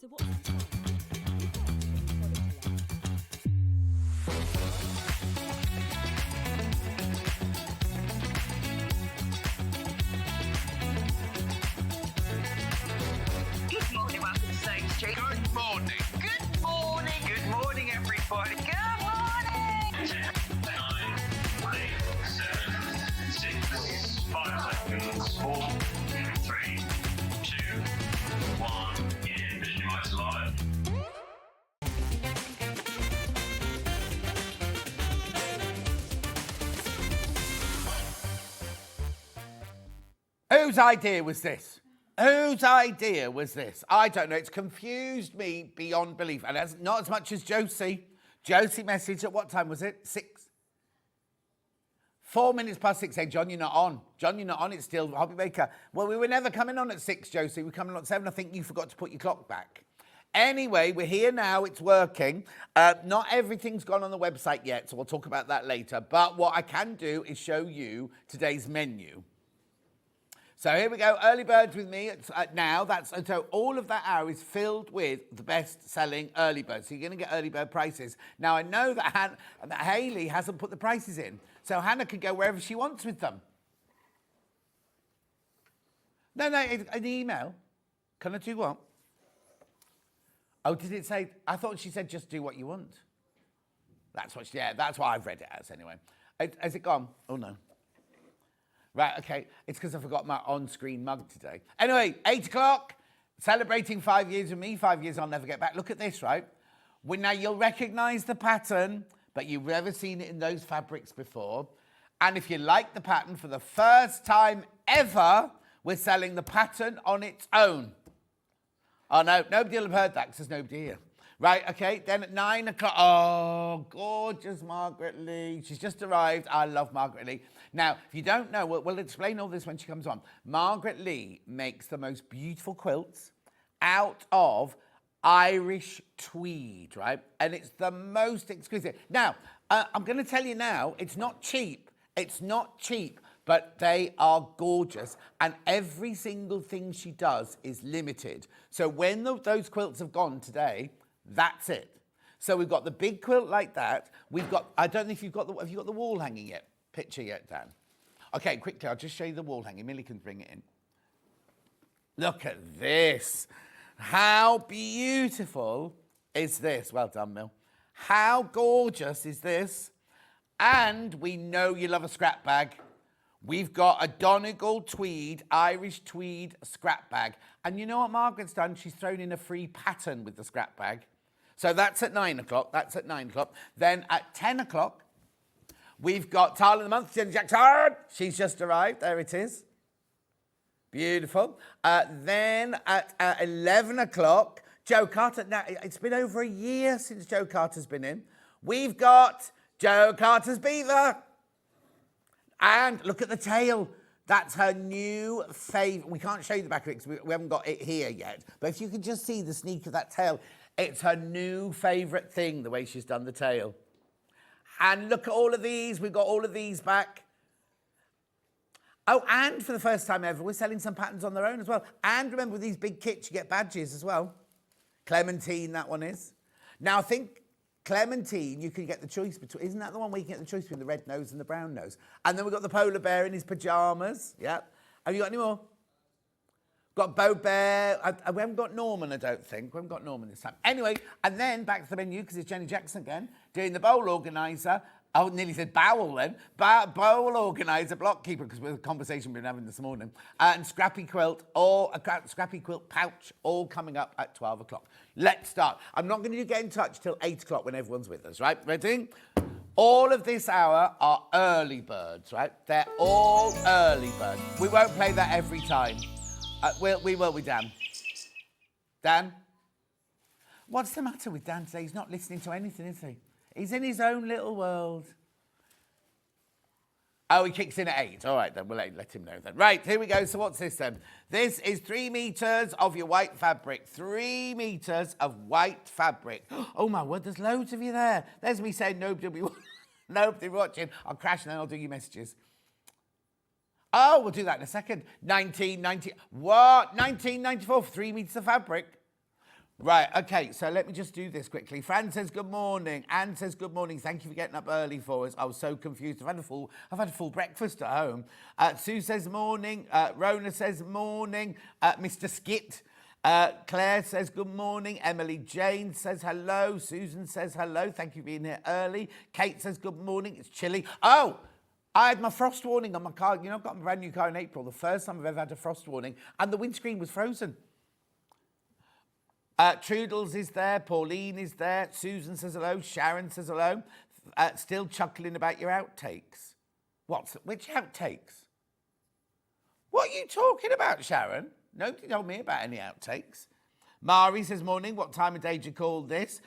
So what's the time? Good morning, welcome to SewingStreet. Good morning. Good morning. Good morning, everybody. Good morning. 10, 9, 8, 7, 6, 5 seconds, 4, 3, 2, 1, in visualize live. Whose idea was this? Whose idea was this? I don't know. It's confused me beyond belief. And as, not as much as Josie. Josie messaged at what time was it? 6? 4 minutes past 6 saying, John, you're not on. John, you're not on. It's still Hobby Maker. Well, we were never coming on at 6, Josie. We were coming on at 7. I think you forgot to put your clock back. Anyway, we're here now. It's working. Not everything's gone on the website yet, so we'll talk about that later. But what I can do is show you today's menu. So here we go, early birds with me now. So all of that hour is filled with the best-selling early birds. So you're going to get early bird prices. Now I know that Hayley hasn't put the prices in, so Hannah can go wherever she wants with them. No, an email. Can I do what? Oh, did it say? I thought she said just do what you want. That's what. That's what I've read it as anyway. Has it gone? Oh no. Right, okay. It's because I forgot my on-screen mug today. Anyway, 8 o'clock, celebrating 5 years with me. 5 years I'll never get back. Look at this, right? Now, you'll recognise the pattern, but you've never seen it in those fabrics before. And if you like the pattern, for the first time ever, we're selling the pattern on its own. Oh, no, nobody will have heard that because there's nobody here. Right, okay, then at 9 o'clock, oh, gorgeous Margaret Lee. She's just arrived. I love Margaret Lee. Now, if you don't know, we'll explain all this when she comes on. Margaret Lee makes the most beautiful quilts out of Irish tweed, right? And it's the most exquisite. Now, I'm going to tell you now, it's not cheap. It's not cheap, but they are gorgeous. And every single thing she does is limited. So when those quilts have gone today, that's it. So we've got the big quilt like that. We've got, I don't know if have you got the wall hanging yet? Picture yet, Dan? Okay, quickly, I'll just show you the wall hanging. Millie can bring it in. Look at this. How beautiful is this? Well done, Mill. How gorgeous is this? And we know you love a scrap bag. We've got a Donegal tweed, Irish tweed scrap bag. And you know what Margaret's done? She's thrown in a free pattern with the scrap bag. So that's at 9 o'clock. That's at 9 o'clock. Then at 10 o'clock, we've got Tile of the Month, Jenny Jackson. She's just arrived. There it is. Beautiful. Then at 11 o'clock, Joe Carter. Now, it's been over a year since Joe Carter's been in. We've got Joe Carter's Beaver. And look at the tail. That's her new favourite. We can't show you the back of it because we haven't got it here yet. But if you can just see the sneak of that tail, it's her new favourite thing, the way she's done the tail. And look at all of these. We've got all of these back. Oh, and for the first time ever, we're selling some patterns on their own as well. And remember, with these big kits, you get badges as well. Clementine, that one is. Now, I think Clementine, you can get the choice between... Isn't that the one where you can get the choice between the red nose and the brown nose? And then we've got the polar bear in his pyjamas. Yeah. Have you got any more? Got Bo Bear. We haven't got Norman, I don't think. We haven't got Norman this time. Anyway, and then back to the menu, because it's Jenny Jackson again, doing the bowl organiser. I nearly said bowel then. Bowl organiser, block keeper, because with the conversation we've been having this morning. And Scrappy quilt, or a Scrappy quilt pouch, all coming up at 12 o'clock. Let's start. I'm not going to get in touch till 8 o'clock when everyone's with us, right? Ready? All of this hour are early birds, right? They're all early birds. We won't play that every time. We will, Dan. Dan? What's the matter with Dan today? He's not listening to anything, is he? He's in his own little world. Oh, he kicks in at 8. All right, then. We'll let him know then. Right, here we go. So what's this then? This is 3 metres of your white fabric. 3 metres of white fabric. Oh, my word, there's loads of you there. There's me saying nobody will be nobody watching. I'll crash and then I'll do your messages. Oh, we'll do that in a second. 1990. What? 1994 for 3 metres of fabric. Right, okay, so let me just do this quickly. Fran says good morning. Anne says good morning. Thank you for getting up early for us. I was so confused. I've had a full breakfast at home. Sue says morning. Rona says morning. Mr. Skit. Claire says good morning. Emily Jane says hello. Susan says hello. Thank you for being here early. Kate says good morning. It's chilly. Oh, I had my frost warning on my car. You know, I've got a brand new car in April. The first time I've ever had a frost warning. And the windscreen was frozen. Trudels is there, Pauline is there, Susan says hello, Sharon says hello. Still chuckling about your outtakes. Which outtakes? What are you talking about, Sharon? Nobody told me about any outtakes. Mari says morning, what time of day do you call this?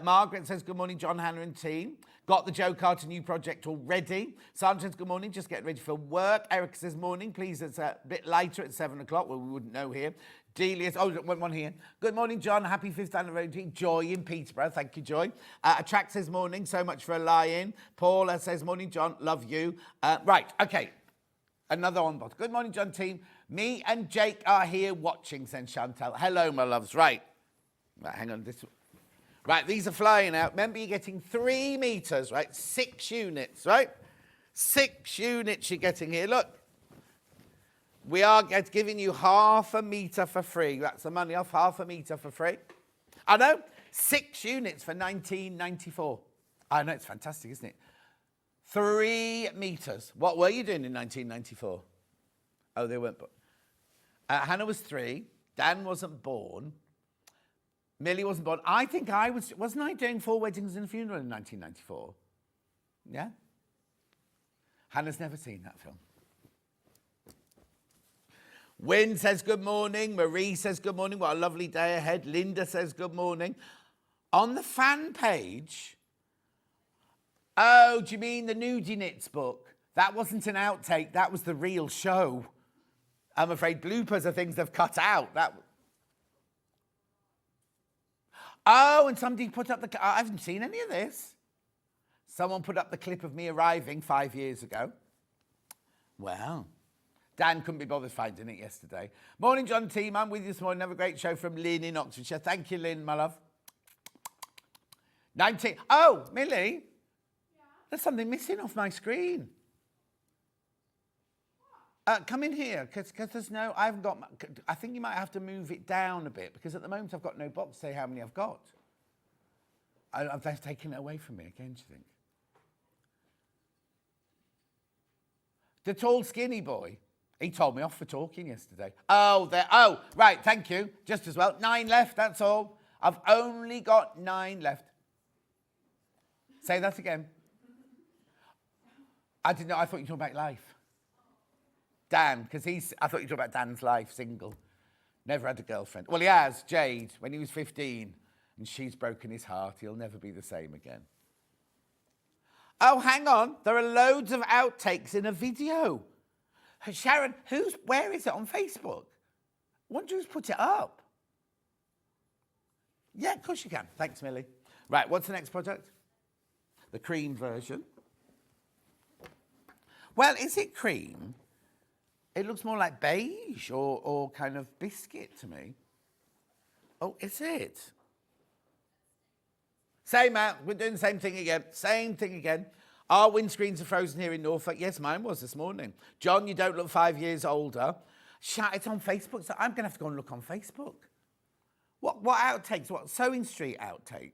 Margaret says good morning, John, Hannah and team. Got the Joe Carter new project already. Sandra says good morning, just getting ready for work. Erica says morning, please, it's a bit later at 7 o'clock. Well, we wouldn't know here. Delia, one here. Good morning, John. Happy 5th anniversary. Joy in Peterborough. Thank you, Joy. Attract says morning. So much for a lie-in. Paula says morning, John. Love you. Right, okay. Another on bot. Good morning, John team. Me and Jake are here watching, says Chantal. Hello, my loves. Right, hang on. Right, these are flying out. Remember, you're getting 3 meters, right? 6 units, right? 6 units you're getting here. Look. We are giving you half a metre for free. That's the money off, half a metre for free. I know, 6 units for 1994. I know, it's fantastic, isn't it? 3 metres. What were you doing in 1994? Oh, they weren't born. Hannah was 3. Dan wasn't born. Millie wasn't born. I think wasn't I doing 4 weddings and a funeral in 1994? Yeah? Hannah's never seen that film. Wynne says good morning. Marie says good morning. What a lovely day ahead. Linda says good morning. On the fan page, oh, do you mean the Nudie Knits book? That wasn't an outtake. That was the real show. I'm afraid bloopers are things they've cut out. Oh, and somebody put up I haven't seen any of this. Someone put up the clip of me arriving 5 years ago. Wow. Dan couldn't be bothered finding it yesterday. Morning, John team. I'm with you this morning. Have a great show from Lynn in Oxfordshire. Thank you, Lynn, my love. 19. Oh, Millie. Yeah. There's something missing off my screen. Come in here, because there's no, I haven't got, I think you might have to move it down a bit, because at the moment I've got no box to say how many I've got. They've taken it away from me again, do you think? The tall, skinny boy. He told me off for talking yesterday. Oh, right, thank you. Just as well. 9 left, that's all. I've only got 9 left. Say that again. I didn't know, I thought you were talking about life. Dan, because I thought you were talking about Dan's life, single. Never had a girlfriend. Well, he has, Jade, when he was 15, and she's broken his heart. He'll never be the same again. Oh, hang on. There are loads of outtakes in a video. Sharon, where is it on Facebook? Why don't you just put it up? Yeah, of course you can. Thanks, Millie. Right, what's the next product? The cream version. Well, is it cream? It looks more like beige or kind of biscuit to me. Oh, is it? Same out. We're doing the same thing again. Same thing again. Our windscreens are frozen here in Norfolk. Yes, mine was this morning. John, you don't look 5 years older. It's on Facebook, so I'm going to have to go and look on Facebook. What outtakes? What SewingStreet outtakes?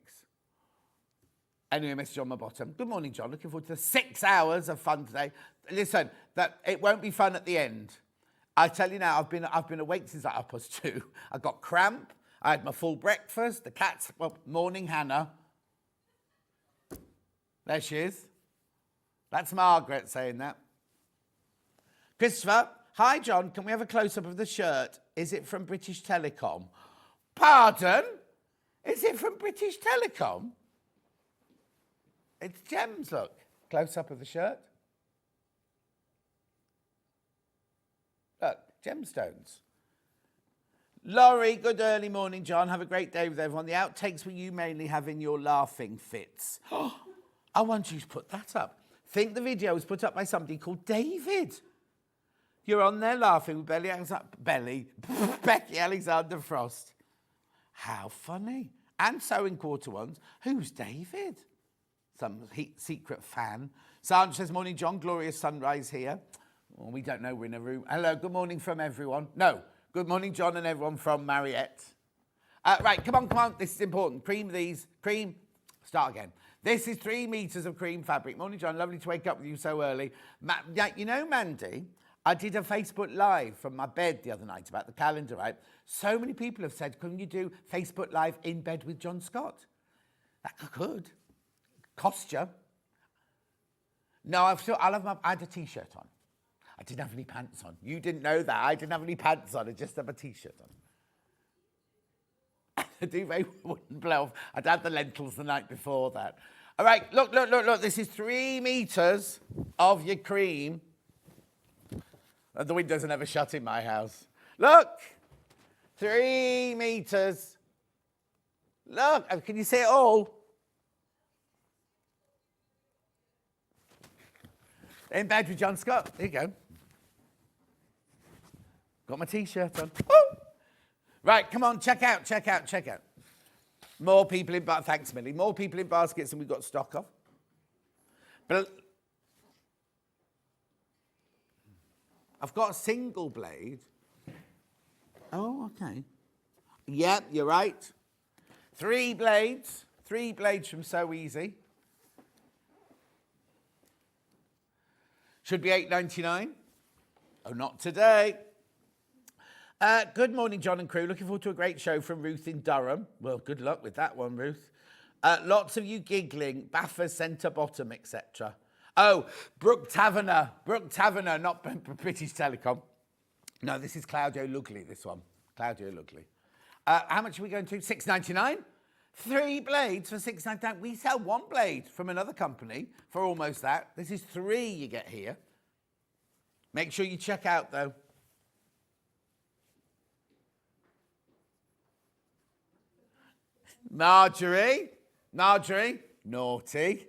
Anyway, message on my bottom. Good morning, John. Looking forward to 6 hours of fun today. Listen, that it won't be fun at the end. I tell you now, I've been awake since like 2:30. I got cramp. I had my full breakfast. The cat's, morning, Hannah. There she is. That's Margaret saying that. Christopher, hi, John. Can we have a close-up of the shirt? Is it from British Telecom? Pardon? Is it from British Telecom? It's gems, look. Close-up of the shirt. Look, gemstones. Laurie, good early morning, John. Have a great day with everyone. The outtakes will you mainly have in your laughing fits. I want you to put that up. Think the video was put up by somebody called David. You're on there laughing with Becky Alexander Frost. How funny. And sewing quarter ones. Who's David? Some secret fan. Sandra says, morning, John. Glorious sunrise here. Well, we don't know. We're in a room. Hello. Good morning from everyone. No. Good morning, John and everyone from Mariette. Right. Come on. This is important. Cream these. Cream. Start again. This is 3 meters of cream fabric. Morning, John. Lovely to wake up with you so early. You know, Mandy, I did a Facebook Live from my bed the other night about the calendar, right? So many people have said, can you do Facebook Live in bed with John Scott? I could. Cost you. No, I had a T-shirt on. I didn't have any pants on. You didn't know that. I didn't have any pants on. I just had a T-shirt on. The duvet wouldn't blow off. I'd had the lentils the night before that. All right, look. This is 3 meters of your cream. And the windows are never shut in my house. Look, 3 meters. Look, can you see it all? In bed with John Scott. There you go. Got my T-shirt on. Woo! Right, come on, check out. More people in baskets. Thanks, Millie. More people in baskets than we've got stock of. But I've got a single blade. Oh, okay. Yep, you're right. 3 blades. 3 blades from So Easy. Should be $8.99. Oh, not today. Good morning, John and crew. Looking forward to a great show from Ruth in Durham. Well, good luck with that one, Ruth. Lots of you giggling. Baffers, centre, bottom, etc. Oh, Brooke Taverner, not British Telecom. No, this is Claudio Lugli, this one. Claudio Lugli. How much are we going to? $6.99? 3 blades for $6.99. We sell 1 blade from another company for almost that. This is 3 you get here. Make sure you check out, though. Marjorie, naughty.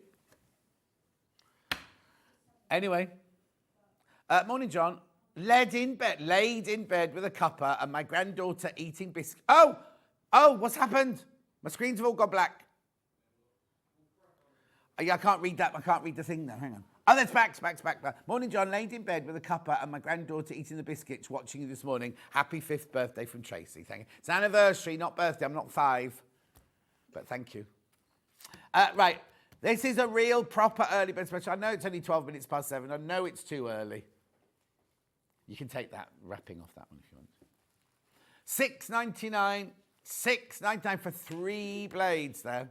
Anyway, morning, John. Laid in bed with a cuppa and my granddaughter eating biscuits. Oh, what's happened? My screens have all gone black. Yeah, I can't read that. I can't read the thing now. Hang on. Oh, that's back. Morning, John. Laid in bed with a cuppa and my granddaughter eating the biscuits, watching you this morning. Happy 5th birthday from Tracy. Thank you. It's anniversary, not birthday. I'm not 5. But thank you. Right. This is a real proper early bird special. I know it's only 12 minutes past 7. I know it's too early. You can take that wrapping off that one if you want. $6.99. $6.99 for 3 blades there.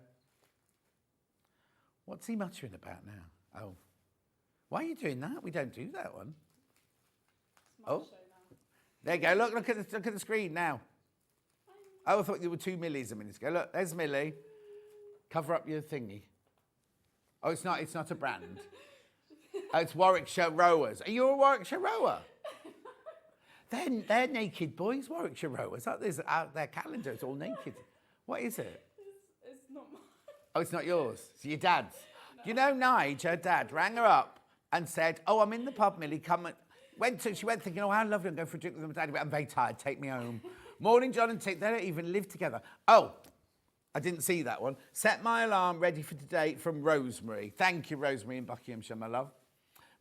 What's he muttering about now? Oh. Why are you doing that? We don't do that one. Oh. There you go. Look at the screen now. Oh, I thought you were 2 millies a minute ago. Look, there's Millie. Cover up your thingy. Oh, it's not a brand. Oh, it's Warwickshire Rowers. Are you a Warwickshire Rower? They're naked boys, Warwickshire Rowers. There's their calendar, it's all naked. What is it? It's not mine. Oh, it's not yours. It's your dad's. No. You know, Nige, her dad, rang her up and said, oh, I'm in the pub, Millie, come and... She went thinking, oh, how lovely, I'm going for a drink with my daddy, but I'm very tired, take me home. Morning, John and Tick, they don't even live together. Oh, I didn't see that one. Set my alarm ready for today from Rosemary. Thank you, Rosemary in Buckinghamshire, my love.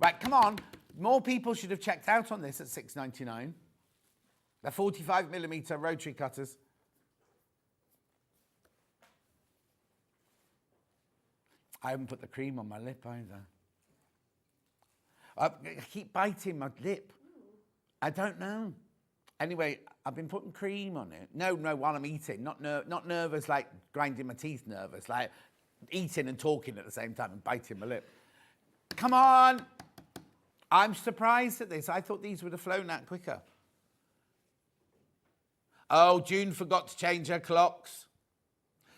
Right, come on. More people should have checked out on this at $6.99. They're 45mm rotary cutters. I haven't put the cream on my lip either. I keep biting my lip. I don't know. Anyway, I've been putting cream on it. No, while I'm eating. Not nervous, like grinding my teeth nervous. Like eating and talking at the same time and biting my lip. Come on. I'm surprised at this. I thought these would have flown out quicker. Oh, June forgot to change her clocks.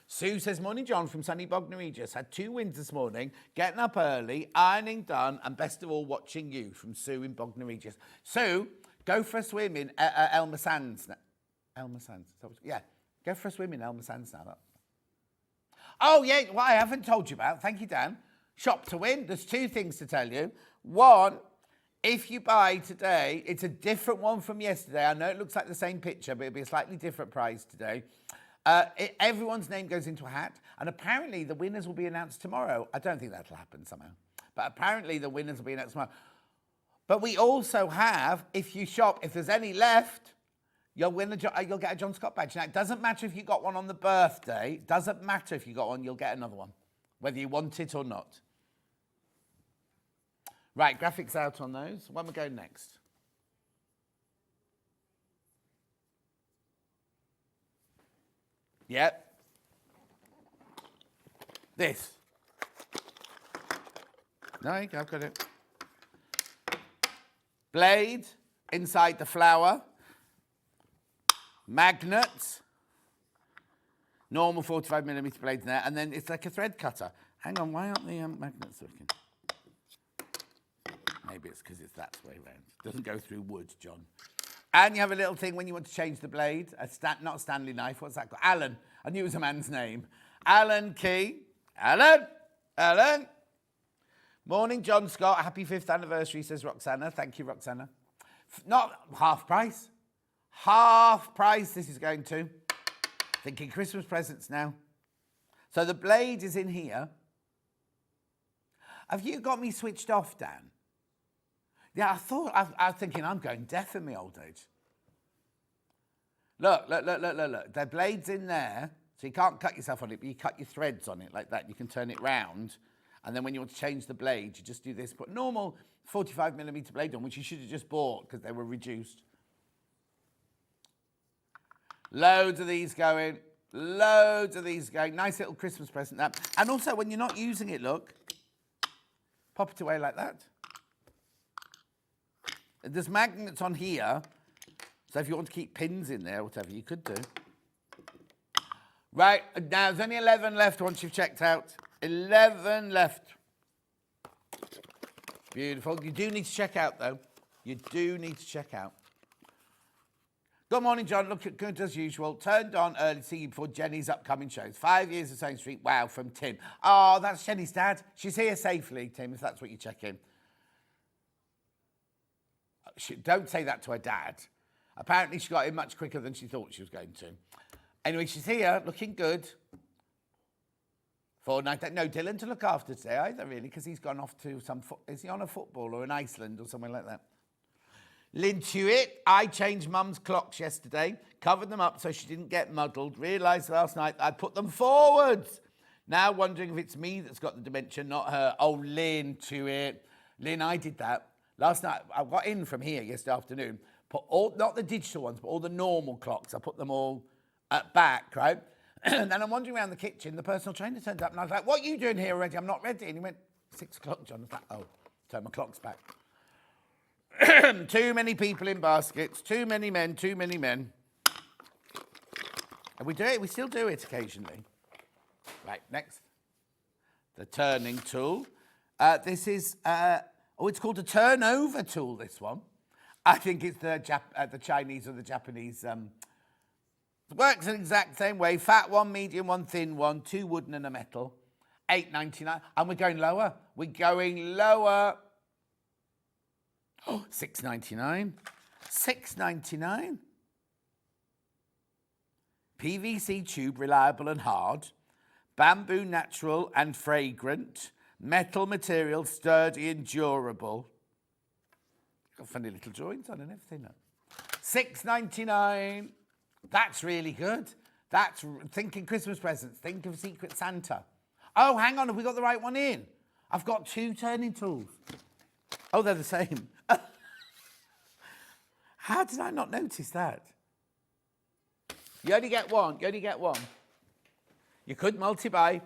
Sue says, morning, John, from sunny Bognor Regis. Had 2 wins this morning, getting up early, ironing done, and best of all, watching you, from Sue in Bognor Regis. Sue, go for a swim in Elmer Sands. Elmer Sands? Yeah, go for a swim in Elmer Sands now. Oh, yeah, what I haven't told you about, thank you, Dan. Shop to win. There's 2 things to tell you. One, if you buy today, it's a different one from yesterday. I know it looks like the same picture, but it'll be a slightly different price today. Everyone's name goes into a hat, and apparently the winners will be announced tomorrow. I don't think that'll happen somehow, but apparently the winners will be announced tomorrow. But we also have, if you shop, if there's any left, you'll get a John Scott badge. Now, it doesn't matter if you got one on the birthday. It doesn't matter if you got one, you'll get another one, whether you want it or not. Right, graphics out on those. When we go next? Yep. This. No, I've got it. Blade inside the flower. Magnets. Normal 45mm blades in there. And then it's like a thread cutter. Hang on, why aren't the magnets working? Maybe it's because it's that way around. It doesn't go through wood, John. And you have a little thing when you want to change the blade. Not a Stanley knife. What's that called? Alan. I knew it was a man's name. Alan Key. Alan. Alan. Morning, John Scott. Happy 5th anniversary, says Roxana. Thank you, Roxana. Not half price. Half price this is going to. Thinking Christmas presents now. So the blade is in here. Have you got me switched off, Dan? Yeah, I was thinking I'm going deaf in my old age. Look. The blade's in there, so you can't cut yourself on it, but you cut your threads on it like that. You can turn it round, and then when you want to change the blade, you just do this. Put normal 45mm blade on, which you should have just bought because they were reduced. Loads of these going. Loads of these going. Nice little Christmas present, that. And also, when you're not using it, look, pop it away like that. There's magnets on here, so if you want to keep pins in there, whatever, you could do. Right, now there's only 11 left once you've checked out. 11 left. Beautiful. You do need to check out, though. You do need to check out. Good morning, John. Look at good as usual. Turned on early to see you before Jenny's upcoming shows. 5 years of SewingStreet. Wow, from Tim. Oh, that's Jenny's dad. She's here safely, Tim, if that's what you're checking. Don't say that to her dad. Apparently she got in much quicker than she thought she was going to. Anyway, she's here, looking good. No, Dylan to look after today either, really, because he's gone off to is he on a football or in Iceland or somewhere like that? Lintuit, I changed Mum's clocks yesterday, covered them up so she didn't get muddled, realised last night I put them forwards. Now wondering if it's me that's got the dementia, not her. Oh, Lintuit. Lynn, I did that. Last night, I got in from here yesterday afternoon, put all, not the digital ones, but all the normal clocks. I put them all back, right? And then I'm wandering around the kitchen. The personal trainer turned up, and I was like, what are you doing here already? I'm not ready. And he went, 6 o'clock, John. I was like, oh, turn my clocks back. Too many people in baskets. Too many men, too many men. And we do it. We still do it occasionally. Right, next. The turning tool. This is... it's called a turnover tool, this one. I think it's the Chinese or the Japanese. It works the exact same way. Fat one, medium one, thin one, 2 wooden and a metal. $8.99. And we're going lower. We're going lower. Oh, $6.99. $6.99. PVC tube, reliable and hard. Bamboo, natural and fragrant. Metal material, sturdy and durable. Got funny little joints on and everything. $6.99. That's really good. That's thinking Christmas presents. Think of Secret Santa. Oh, hang on. Have we got the right one in? I've got 2 turning tools. Oh, they're the same. How did I not notice that? You only get one. You only get one. You could multi-buy.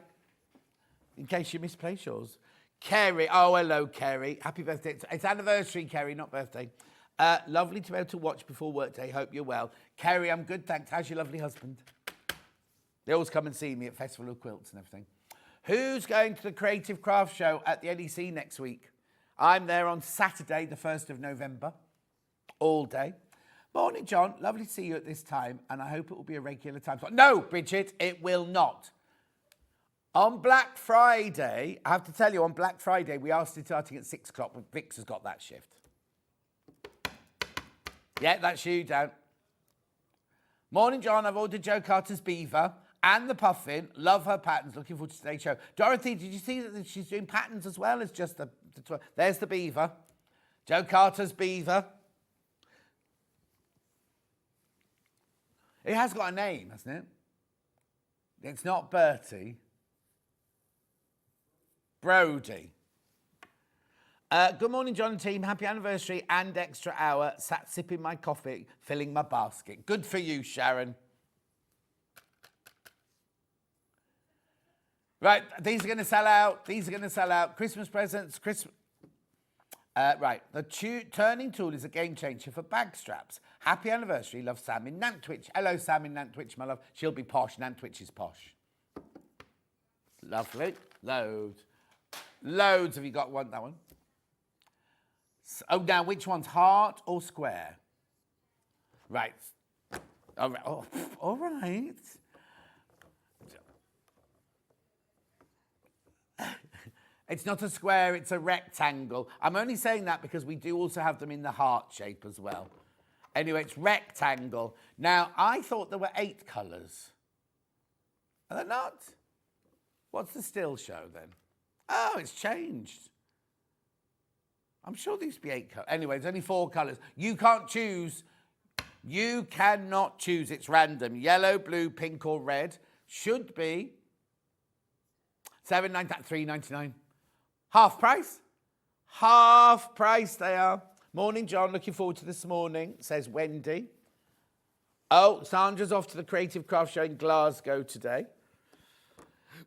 In case you misplace yours. Kerry. Oh, hello, Kerry. Happy birthday. It's anniversary, Kerry, not birthday. Lovely to be able to watch before work day. Hope you're well. Kerry, I'm good, thanks. How's your lovely husband? They always come and see me at Festival of Quilts and everything. Who's going to the Creative Craft Show at the NEC next week? I'm there on Saturday, the 1st of November. All day. Morning, John. Lovely to see you at this time, and I hope it will be a regular time slot. No, Bridget, it will not. On Black Friday, I have to tell you, on Black Friday, we are starting at 6 o'clock, but Vix has got that shift. Yeah, that's you, Dan. Morning, John. I've ordered Joe Carter's Beaver and the Puffin. Love her patterns. Looking forward to today's show. Dorothy, did you see that she's doing patterns as well as just the there's the Beaver. Joe Carter's Beaver. It has got a name, hasn't it? It's not Bertie. Brody. Good morning, John and team. Happy anniversary and extra hour. Sat sipping my coffee, filling my basket. Good for you, Sharon. Right, these are going to sell out. These are going to sell out. Christmas presents. Right, the turning tool is a game changer for bag straps. Happy anniversary. Love Sam in Nantwich. Hello, Sam in Nantwich, my love. She'll be posh. Nantwich is posh. Lovely. Loads. Loads. Have you got one? That one? Oh, now, which one's heart or square? Right. All right. Oh, all right. It's not a square, it's a rectangle. I'm only saying that because we do also have them in the heart shape as well. Anyway, it's rectangle. Now, I thought there were 8 colours. Are there not? What's the still show then? Oh, it's changed. I'm sure there used to be 8 colours. Anyway, there's only 4 colours. You can't choose. You cannot choose. It's random. Yellow, blue, pink or red. Should be $3.99. Half price. Half price they are. Morning, John. Looking forward to this morning, says Wendy. Oh, Sandra's off to the Creative Craft Show in Glasgow today.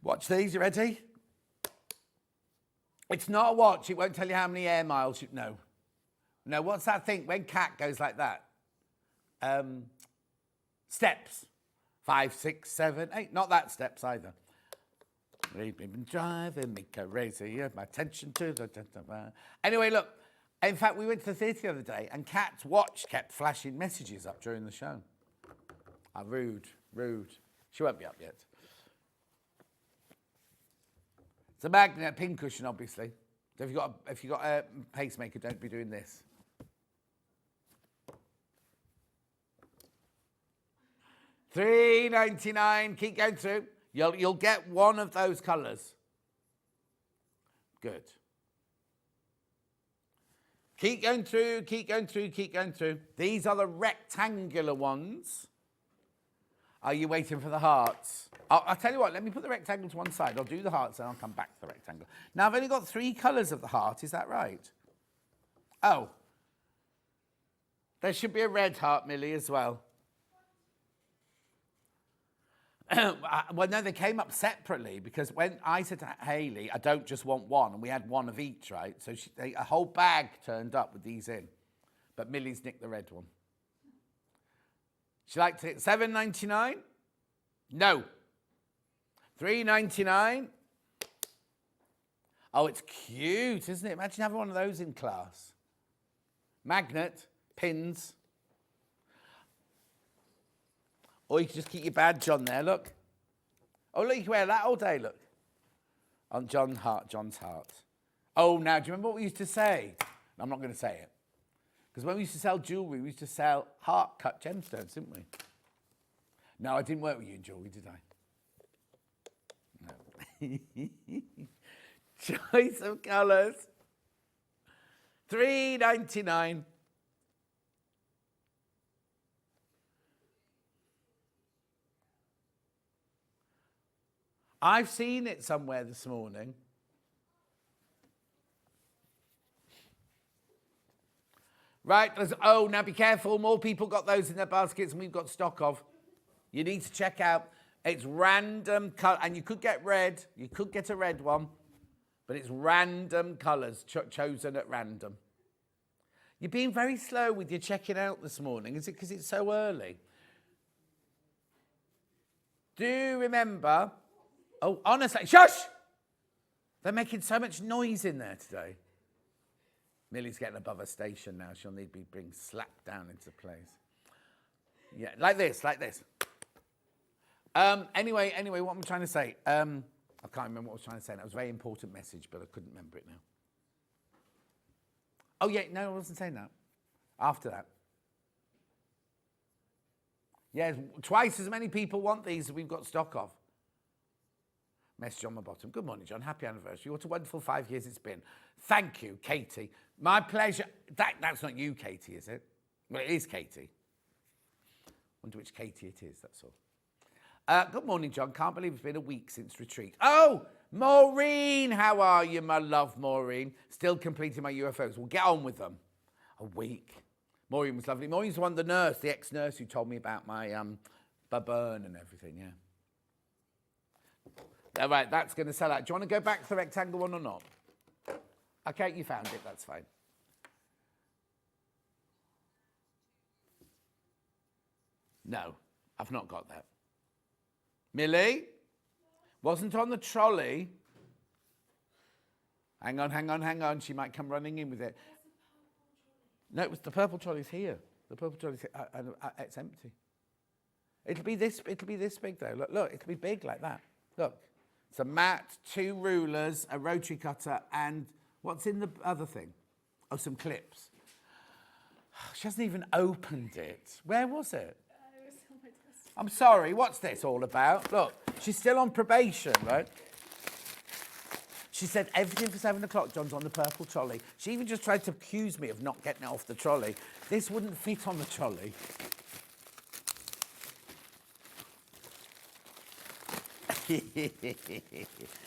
Watch these. You ready? It's not a watch. It won't tell you how many air miles. No. No, what's that thing? When cat goes like that. Steps. 5, 6, 7, 8. Not that steps either. We've been driving me crazy. My attention to the... Anyway, look. In fact, we went to the theatre the other day and Kat's watch kept flashing messages up during the show. Ah, rude. She won't be up yet. It's a magnet pincushion, obviously. So if you've got a pacemaker, don't be doing this. $3.99. Keep going through. You'll get one of those colours. Good. Keep going through. These are the rectangular ones. Are you waiting for the hearts? I'll tell you what, let me put the rectangle to one side. I'll do the hearts and I'll come back to the rectangle. Now, I've only got 3 colours of the heart. Is that right? Oh. There should be a red heart, Millie, as well. Well, no, they came up separately because when I said to Hayley, I don't just want one, and we had one of each, right? So a whole bag turned up with these in. But Millie's nicked the red one. She liked it. $7.99? No. $3.99? Oh, it's cute, isn't it? Imagine having one of those in class. Magnet, pins. Or you can just keep your badge on there, look. Oh, look, you can wear that all day, look. On John's heart. Oh, now, do you remember what we used to say? I'm not going to say it. Because when we used to sell jewellery, we used to sell heart-cut gemstones, didn't we? No, I didn't work with you in jewellery, did I? No. Choice of colours. $3.99. I've seen it somewhere this morning. Right, now be careful. More people got those in their baskets than we've got stock of. You need to check out. It's random colour, and you could get red. You could get a red one, but it's random colours chosen at random. You're being very slow with your checking out this morning. Is it because it's so early? Do remember... Oh, honestly, shush! They're making so much noise in there today. Millie's getting above her station now. She'll need to be being slapped down into place. Yeah, like this. Anyway, what am I trying to say? I can't remember what I was trying to say. That was a very important message, but I couldn't remember it now. Oh, yeah, no, I wasn't saying that. After that. Yeah, twice as many people want these as we've got stock of. Message on my bottom. Good morning, John. Happy anniversary. What a wonderful 5 years it's been. Thank you, Katie. My pleasure. That's not you, Katie, is it? Well, it is Katie. Wonder which Katie it is, that's all. Good morning, John. Can't believe it's been a week since retreat. Oh, Maureen, how are you, my love, Maureen? Still completing my UFOs. We'll get on with them. A week. Maureen was lovely. Maureen's the one, the nurse, the ex-nurse who told me about my burn and everything, yeah. All right, that's going to sell out. Do you want to go back to the rectangle one or not? Okay, you found it. That's fine. No, I've not got that. Millie? Wasn't on the trolley. Hang on, hang on, hang on. She might come running in with it. No, it was the purple trolley's here. The purple trolley's here, and it's empty. It'll be this big though. Look, it'll be big like that. Look, it's a mat, 2 rulers, a rotary cutter, and what's in the other thing? Oh, some clips. She hasn't even opened it. Where was it? It was on my desk. I'm sorry, what's this all about? Look, she's still on probation, right? She said everything for 7 o'clock, John's on the purple trolley. She even just tried to accuse me of not getting it off the trolley. This wouldn't fit on the trolley.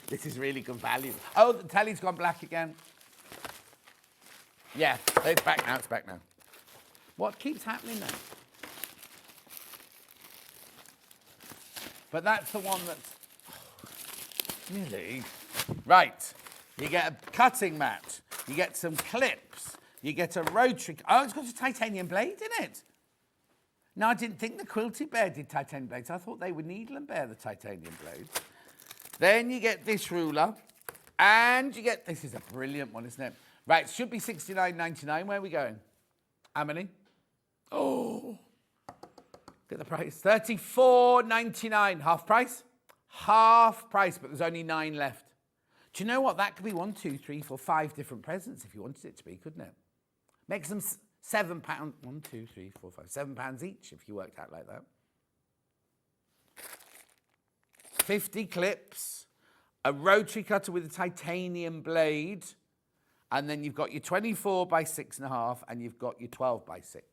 This is really good value. Oh, the telly's gone black again. Yeah, it's back now, it's back now. What keeps happening now? But that's the one that's... Really? Right, you get a cutting mat, you get some clips, you get a rotary... Oh, it's got a titanium blade in it. No, I didn't think the Quilted Bear did titanium blades. I thought they would needle and bear the titanium blades. Then you get this ruler, and you get... This is a brilliant one, isn't it? Right, it should be $69.99. Where are we going? How many? Oh, get the price. $34.99. Half price? Half price, but there's only 9 left. Do you know what? That could be 1, 2, 3, 4, 5 different presents if you wanted it to be, couldn't it? Makes them £7. 1, 2, 3, 4, 5. £7 each if you worked out like that. 50 clips, a rotary cutter with a titanium blade, and then you've got your 24 by 6.5, and you've got your 12 by 6.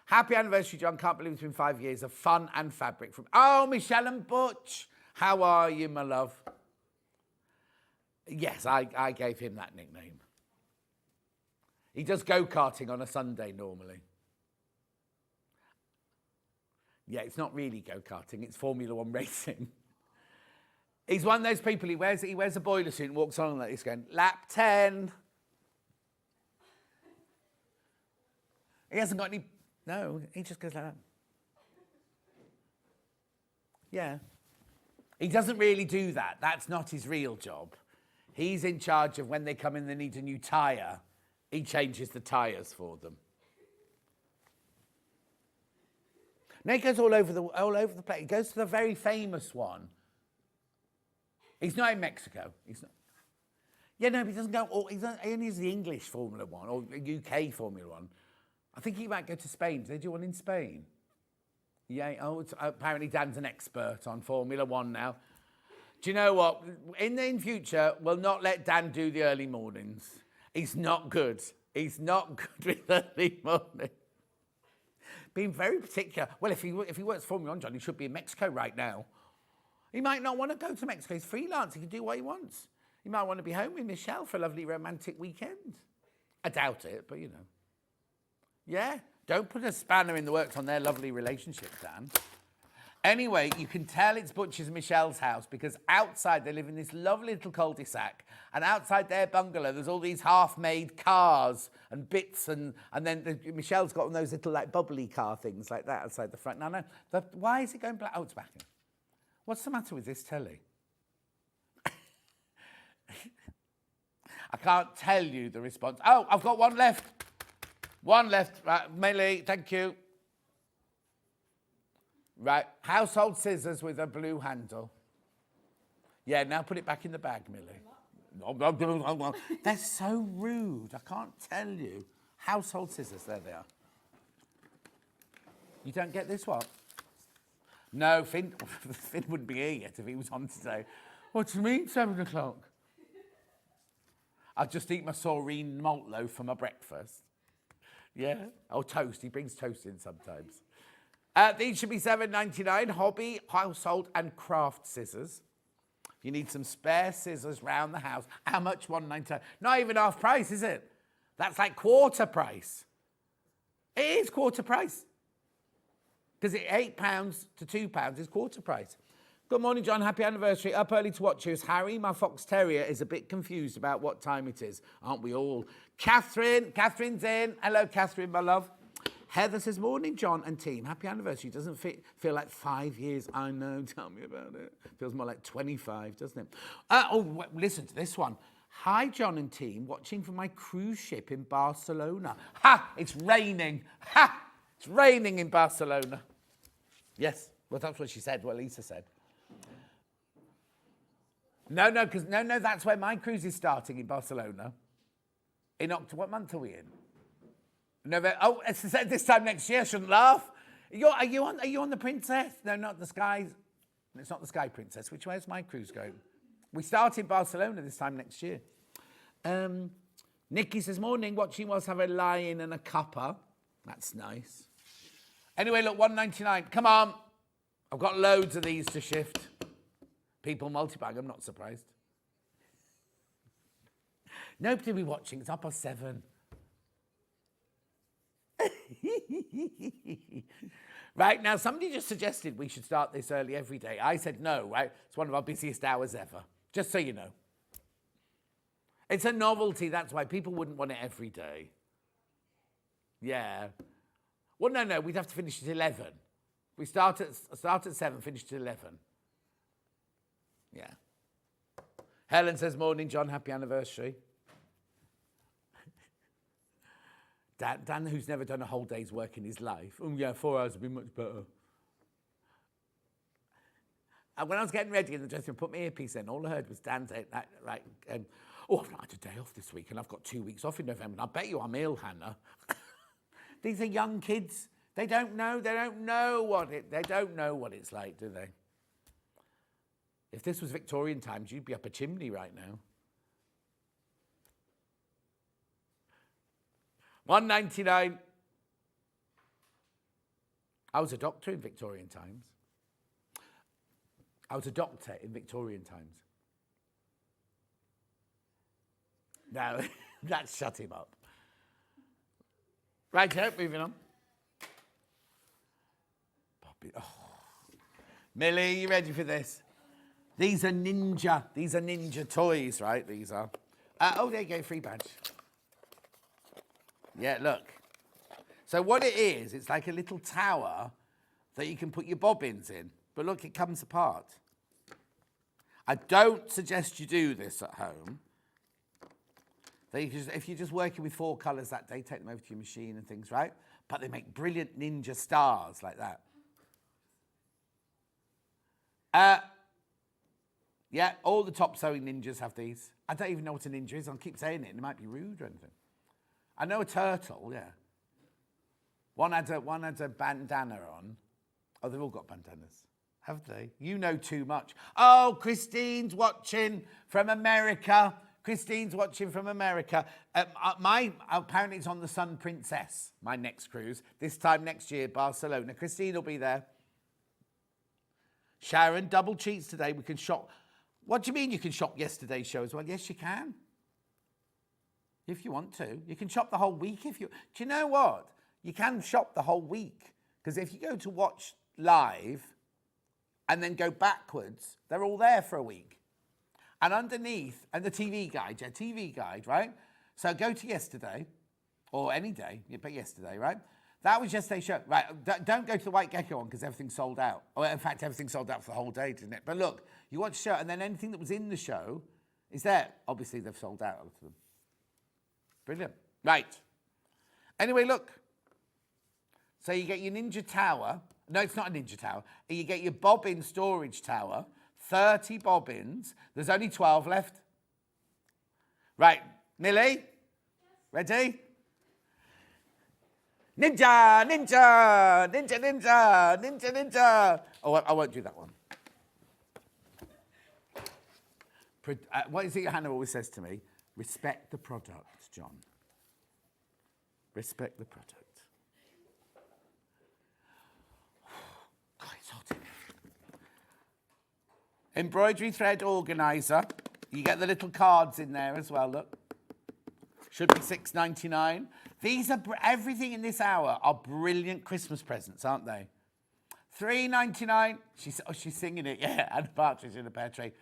Happy anniversary, John. Can't believe it's been 5 years of fun and fabric from... Oh, Michelle and Butch. How are you, my love? Yes, I gave him that nickname. He does go-karting on a Sunday normally. Yeah, it's not really go-karting, it's Formula 1 racing. He's one of those people, he wears a boiler suit and walks on like this going, lap 10. He hasn't got any... No, he just goes like that. Yeah. He doesn't really do that. That's not his real job. He's in charge of when they come in, they need a new tyre. He changes the tyres for them. No, he goes all over the place. He goes to the very famous one. He's not in Mexico. He's not. Yeah, no, but he doesn't go. He only is the English Formula 1 or UK Formula 1. I think he might go to Spain. Do they do one in Spain? Yeah. Oh, apparently Dan's an expert on Formula 1 now. Do you know what? In future, we'll not let Dan do the early mornings. He's not good. He's not good with early morning. Being very particular. Well, if he works Formula 1, John, he should be in Mexico right now. He might not want to go to Mexico. He's freelance. He can do what he wants. He might want to be home with Michelle for a lovely romantic weekend. I doubt it, but you know. Yeah, don't put a spanner in the works on their lovely relationship, Dan. Anyway, you can tell it's Butch's and Michelle's house because outside they live in this lovely little cul-de-sac, and outside their bungalow there's all these half-made cars and bits, and then Michelle's got one of those little like bubbly car things like that outside the front. No, why is it going black? Oh, it's back in. What's the matter with this telly? I can't tell you the response. Oh, I've got one left. One left. Right, Millie, thank you. Right, household scissors with a blue handle. Yeah, now put it back in the bag, Millie. They're so rude, I can't tell you. Household scissors, there they are. You don't get this what? No, Finn wouldn't be here yet if he was on today. What do you mean, 7 o'clock? I'll just eat my saurine malt loaf for my breakfast. Yeah, or toast. He brings toast in sometimes. These should be $7.99. Hobby, household, and craft scissors. If you need some spare scissors round the house, how much? $1.99. Not even half price, is it? That's like quarter price. It is quarter price. Because £8 to £2 is quarter price. Good morning, John. Happy anniversary. Up early to watch you. Harry, my fox terrier, is a bit confused about what time it is. Aren't we all? Catherine's in. Hello, Catherine, my love. Heather says, morning, John and team. Happy anniversary. Doesn't feel like 5 years. I know. Tell me about it. Feels more like 25, doesn't it? Listen to this one. Hi, John and team. Watching from my cruise ship in Barcelona. Ha! It's raining. Ha! It's raining in Barcelona. Yes. Well, that's what she said, what Lisa said. No, that's where my cruise is starting in Barcelona. In October. What month are we in? November. Oh, it's this time next year. I shouldn't laugh. Are you on the Princess? No, not the Sky. It's not the Sky Princess. Which way is my cruise going? We start in Barcelona this time next year. Nikki says, morning, watching whilst have a lion and a cuppa. That's nice. Anyway, look, $1.99. Come on. I've got loads of these to shift. People multi-bag, I'm not surprised. Nobody will be watching. It's 7:30. Right, now somebody just suggested we should start this early every day. I said no, right? It's one of our busiest hours ever. Just so you know. It's a novelty, that's why people wouldn't want it every day. Yeah. Well, no, we'd have to finish at 11. We start at 7, finish at 11. Yeah. Helen says, morning, John, happy anniversary. Dan, who's never done a whole day's work in his life. Oh, yeah, 4 hours would be much better. And when I was getting ready in the dressing room, put my earpiece in, all I heard was Dan say, right, I've not had a day off this week, and I've got 2 weeks off in November, and I bet you I'm ill, Hannah. These are young kids. They don't know what it's like, do they? If this was Victorian times, you'd be up a chimney right now. $1.99. I was a doctor in Victorian times. No, that's shut him up. Right, moving on. Poppy. Oh. Millie, you ready for this? These are ninja toys, right? These are. There you go, free badge. Yeah, look. So what it is, it's like a little tower that you can put your bobbins in. But look, it comes apart. I don't suggest you do this at home. If you're just working with 4 colours that day, take them over to your machine and things, right? But they make brilliant ninja stars like that. Yeah, all the top sewing ninjas have these. I don't even know what a ninja is. I'll keep saying it. It might be rude or anything. I know a turtle, yeah. One had a bandana on. Oh, they've all got bandanas, have they? You know too much. Oh, Christine's watching from America. Apparently it's on the Sun Princess, my next cruise. This time next year, Barcelona. Christine will be there. Sharon, double cheats today. We can shop. What do you mean you can shop yesterday's show as well? Yes, you can. If you want to. You can shop the whole week if you... Do you know what? You can shop the whole week. Because if you go to watch live and then go backwards, they're all there for a week. And underneath, and the TV guide, right? So go to yesterday, or any day, but yesterday, right? That was yesterday's show. Right, don't go to the White Gecko one because everything's sold out. Oh, in fact, everything's sold out for the whole day, didn't it? But look, you watch the show, and then anything that was in the show is there. Obviously, they've sold out of them. Brilliant. Right. Anyway, look. So you get your Ninja Tower. No, it's not a Ninja Tower. You get your bobbin storage tower. 30 bobbins. There's only 12 left. Right. Millie? Ready? Ninja, ninja, ninja, ninja, ninja, ninja. Oh, I won't do that one. What is it Hannah always says to me? Respect the product, John. Respect the product. God, it's hot in here. Embroidery thread organiser. You get the little cards in there as well, look. Should be $6.99. These are, everything in this hour are brilliant Christmas presents, aren't they? $3.99. She's singing it, yeah, and a partridge in a pear tree.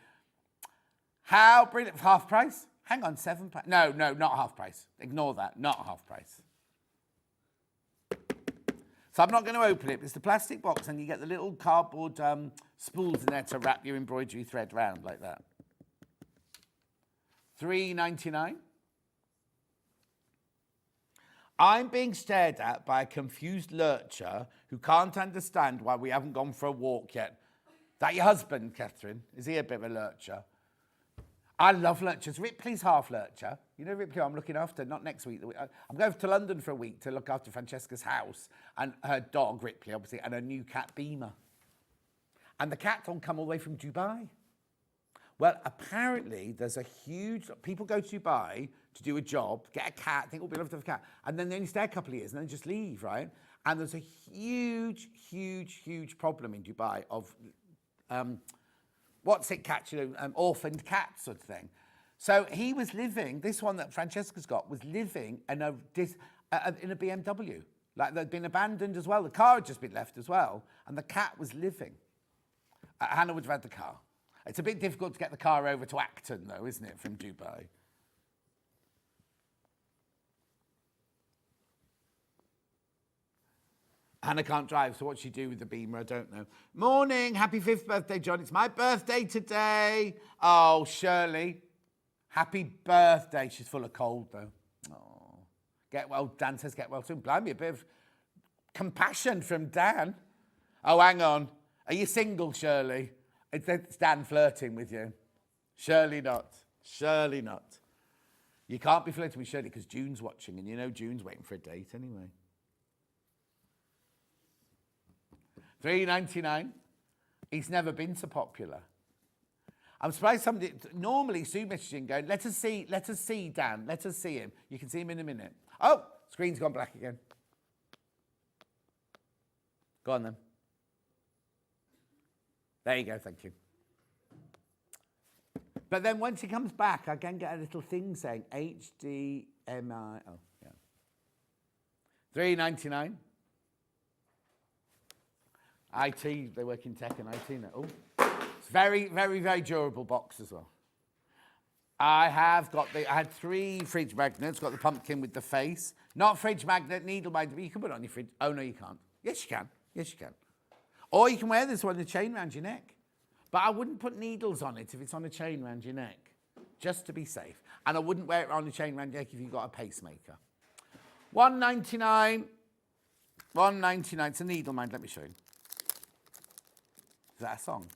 How brilliant, half price? Hang on, £7. No, not half price. Ignore that, not half price. So I'm not going to open it. It's the plastic box and you get the little cardboard spools in there to wrap your embroidery thread round like that. $3.99. I'm being stared at by a confused lurcher who can't understand why we haven't gone for a walk yet. That your husband, Catherine? Is he a bit of a lurcher? I love lurchers. Ripley's half lurcher. You know Ripley I'm looking after, not next week. I'm going to London for a week to look after Francesca's house and her dog, Ripley, obviously, and her new cat, Beamer. And the cat's on come all the way from Dubai. Well, apparently there's a huge... People go to Dubai to do a job, get a cat, think, oh, we'd love to have a cat, and then they only stay a couple of years and then just leave, right? And there's a huge, huge, huge problem in Dubai of... what's it catch, orphaned cats sort of thing. So he was living, this one that Francesca's got, was living in a BMW. Like they'd been abandoned as well. The car had just been left as well. And the cat was living. Hannah would have had the car. It's a bit difficult to get the car over to Acton though, isn't it, from Dubai? Hannah can't drive, so what'd she do with the Beamer? I don't know. Morning, happy 5th birthday, John. It's my birthday today. Oh, Shirley, happy birthday. She's full of cold, though. Oh, get well, Dan says get well soon. Blimey, a bit of compassion from Dan. Oh, hang on. Are you single, Shirley? It's Dan flirting with you. Surely not. Surely not. You can't be flirting with Shirley because June's watching, and you know June's waiting for a date anyway. $3.99. He's never been so popular. I'm surprised somebody... Normally, Sue messaging going, let us see Dan. Let us see him. You can see him in a minute. Oh, screen's gone black again. Go on then. There you go, thank you. But then once he comes back, I can get a little thing saying HDMI. Oh, yeah. $3.99. IT, they work in tech and IT now. Oh, it's very, very, very durable box as well. I had 3 fridge magnets, got the pumpkin with the face. Not fridge magnet, needle magnet, but you can put it on your fridge. Oh, no, you can't. Yes, you can. Yes, you can. Or you can wear this one, the chain around your neck. But I wouldn't put needles on it if it's on a chain around your neck, just to be safe. And I wouldn't wear it on a chain around your neck if you've got a pacemaker. $1.99. $1.99. It's a needle mind. Let me show you. Is that a song?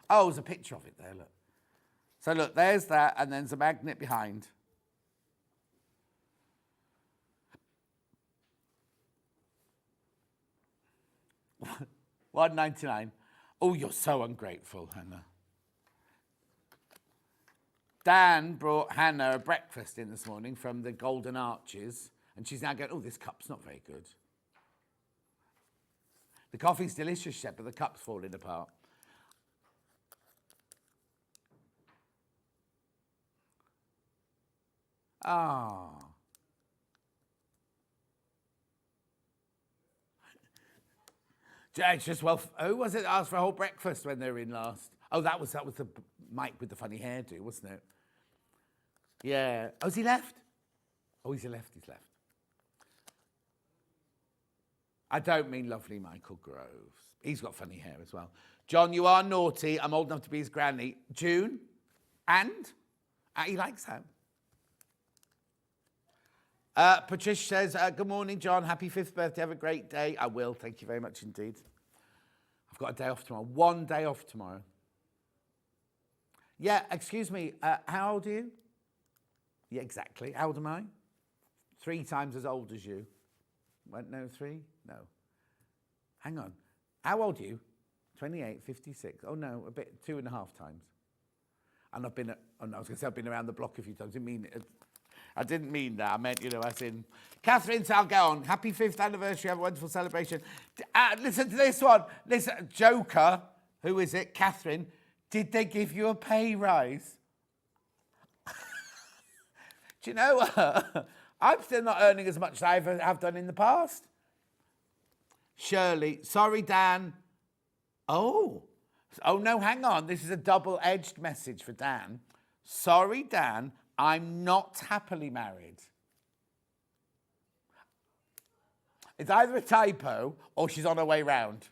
Oh, there's a picture of it there, look. So look, there's that, and then there's a magnet behind. $1.99. Oh, you're so ungrateful, Hannah. Dan brought Hannah a breakfast in this morning from the Golden Arches, and she's now going, oh, this cup's not very good. The coffee's delicious, Shep, but the cup's falling apart. Ah. It's just, well, who was it that asked for a whole breakfast when they were in last? Oh, that was the Mike with the funny hairdo, wasn't it? Yeah. Oh, has he left? Oh, he's left. I don't mean lovely Michael Groves. He's got funny hair as well. John, you are naughty. I'm old enough to be his granny. June? And? He likes that. Patricia says, good morning, John. Happy 5th birthday. Have a great day. I will. Thank you very much indeed. I've got a day off tomorrow. 1 day off tomorrow. Yeah, excuse me. How old are you? Yeah, exactly. How old am I? 3 times as old as you. What, no, 3? No. Hang on. How old are you? 28, 56. Oh, no, a bit, 2.5 times. And I've been, I was going to say I've been around the block a few times. I didn't mean that. I meant, as in. Catherine, so I'll go on. Happy 5th anniversary. Have a wonderful celebration. Listen to this one. Listen, Joker. Who is it? Catherine. Did they give you a pay rise? Do you know, I'm still not earning as much as I have done in the past. Shirley. Sorry, Dan. Oh, no, hang on. This is a double-edged message for Dan. Sorry, Dan, I'm not happily married. It's either a typo or she's on her way round.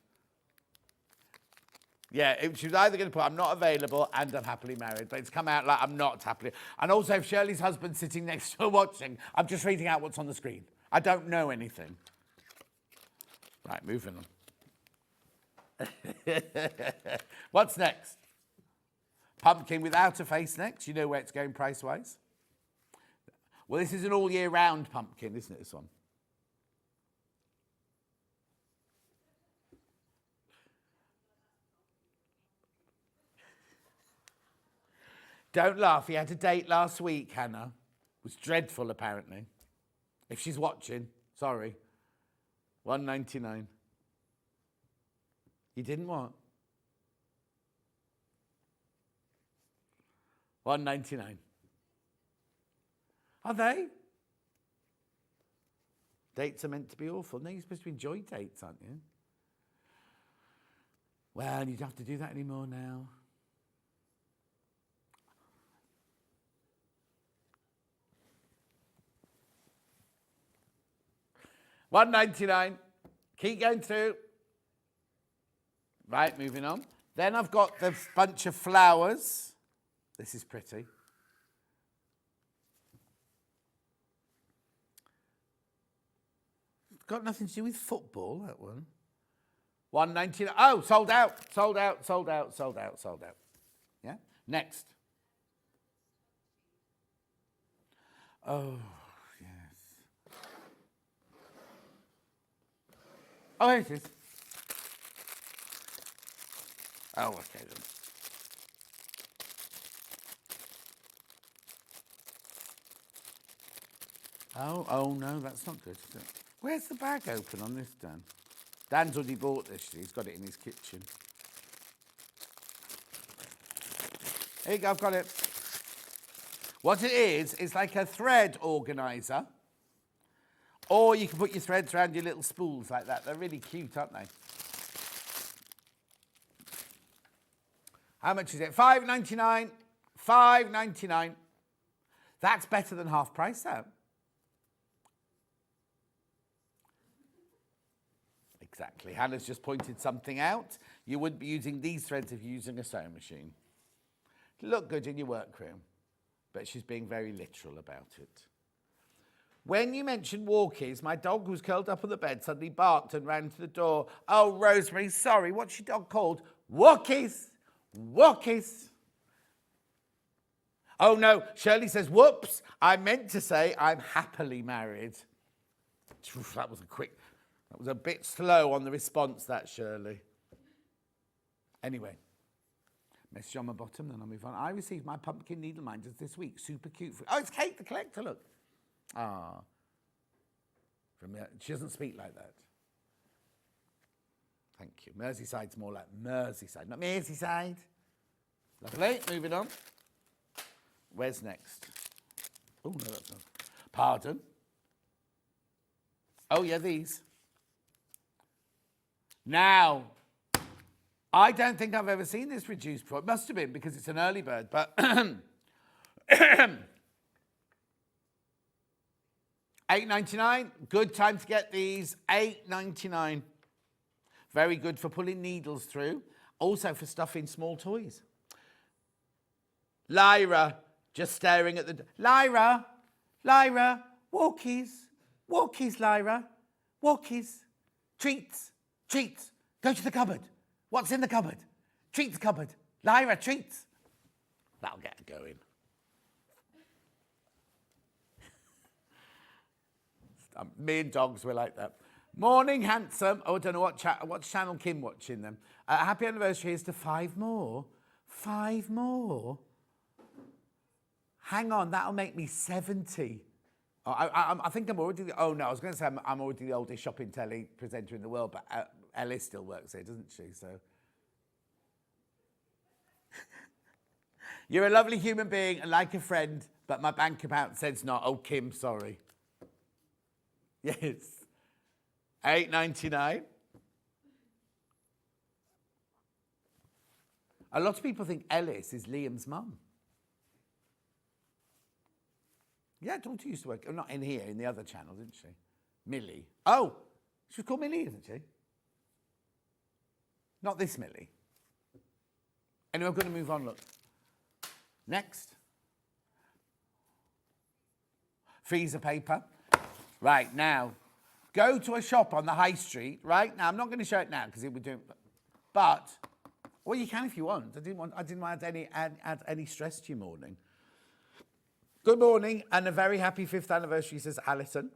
Yeah, she was either going to put, I'm not available and I'm happily married, but it's come out like I'm not happily. And also, if Shirley's husband's sitting next to her watching, I'm just reading out what's on the screen. I don't know anything. Right, moving on. What's next? Pumpkin without a face next. You know where it's going price-wise. Well, this is an all-year-round pumpkin, isn't it, this one? Don't laugh. He had a date last week, Hannah. It was dreadful, apparently. If she's watching, sorry. $1.99. You didn't what? $1.99. Are they? Dates are meant to be awful. No, you're supposed to enjoy dates, aren't you? Well, you don't have to do that anymore now. $1.99. Keep going through. Right, moving on. Then I've got the bunch of flowers. This is pretty. It's got nothing to do with football, that one. $1.99. Oh, sold out, sold out, sold out, sold out, sold out. Yeah? Next. Oh, yes. Oh, here it is. Oh, okay then. Oh no, that's not good, is it? Where's the bag open on this, Dan? Dan's already bought this. He's got it in his kitchen. Here you go, I've got it. What it is, it's like a thread organiser. Or you can put your threads around your little spools like that. They're really cute, aren't they? How much is it? $5.99. $5.99. That's better than half price, though. Exactly. Hannah's just pointed something out. You wouldn't be using these threads if you're using a sewing machine. Look good in your workroom, but she's being very literal about it. When you mentioned walkies, my dog who was curled up on the bed suddenly barked and ran to the door. Oh, Rosemary, sorry, what's your dog called? Walkies. Walkies. Oh, no, Shirley says, whoops, I meant to say I'm happily married. That was a bit slow on the response, that, Shirley. Anyway, message on my bottom, then I'll move on. I received my pumpkin needle minders this week. Super cute. Oh, it's Kate the collector, look. Ah. She doesn't speak like that. Thank you. Merseyside's more like Merseyside, not Merseyside. Lovely. Moving on. Where's next? Oh, no, that's not. Pardon. Oh, yeah, these. Now, I don't think I've ever seen this reduced before. It must have been because it's an early bird, but $8.99. Good time to get these. $8.99. Very good for pulling needles through. Also for stuffing small toys. Lyra, just staring at the... Lyra, walkies. Walkies, Lyra. Walkies. Treats. Go to the cupboard. What's in the cupboard? Treats cupboard. Lyra, treats. That'll get her going. Me and dogs were like that. Morning, handsome. Oh, I don't know what channel Kim watching them. Happy anniversary. Here's to 5 more. 5 more. Hang on, that'll make me 70. Oh, I think I'm already. Oh no, I was going to say I'm already the oldest shopping telly presenter in the world, but Ellis still works here, doesn't she? So. You're a lovely human being and like a friend, but my bank account says not. Oh, Kim, sorry. Yes. $8.99. A lot of people think Ellis is Liam's mum. Yeah, daughter used to work, not in here, in the other channel, didn't she? Millie. Oh, she was called Millie, isn't she? Not this Millie. Anyway, I'm going to move on, look. Next. Freezer paper. Right, now, go to a shop on the high street, right? Now, I'm not going to show it now because it would do... But, well, you can if you want. I didn't want to add any stress to your morning. Good morning and a very happy 5th anniversary, says Alison.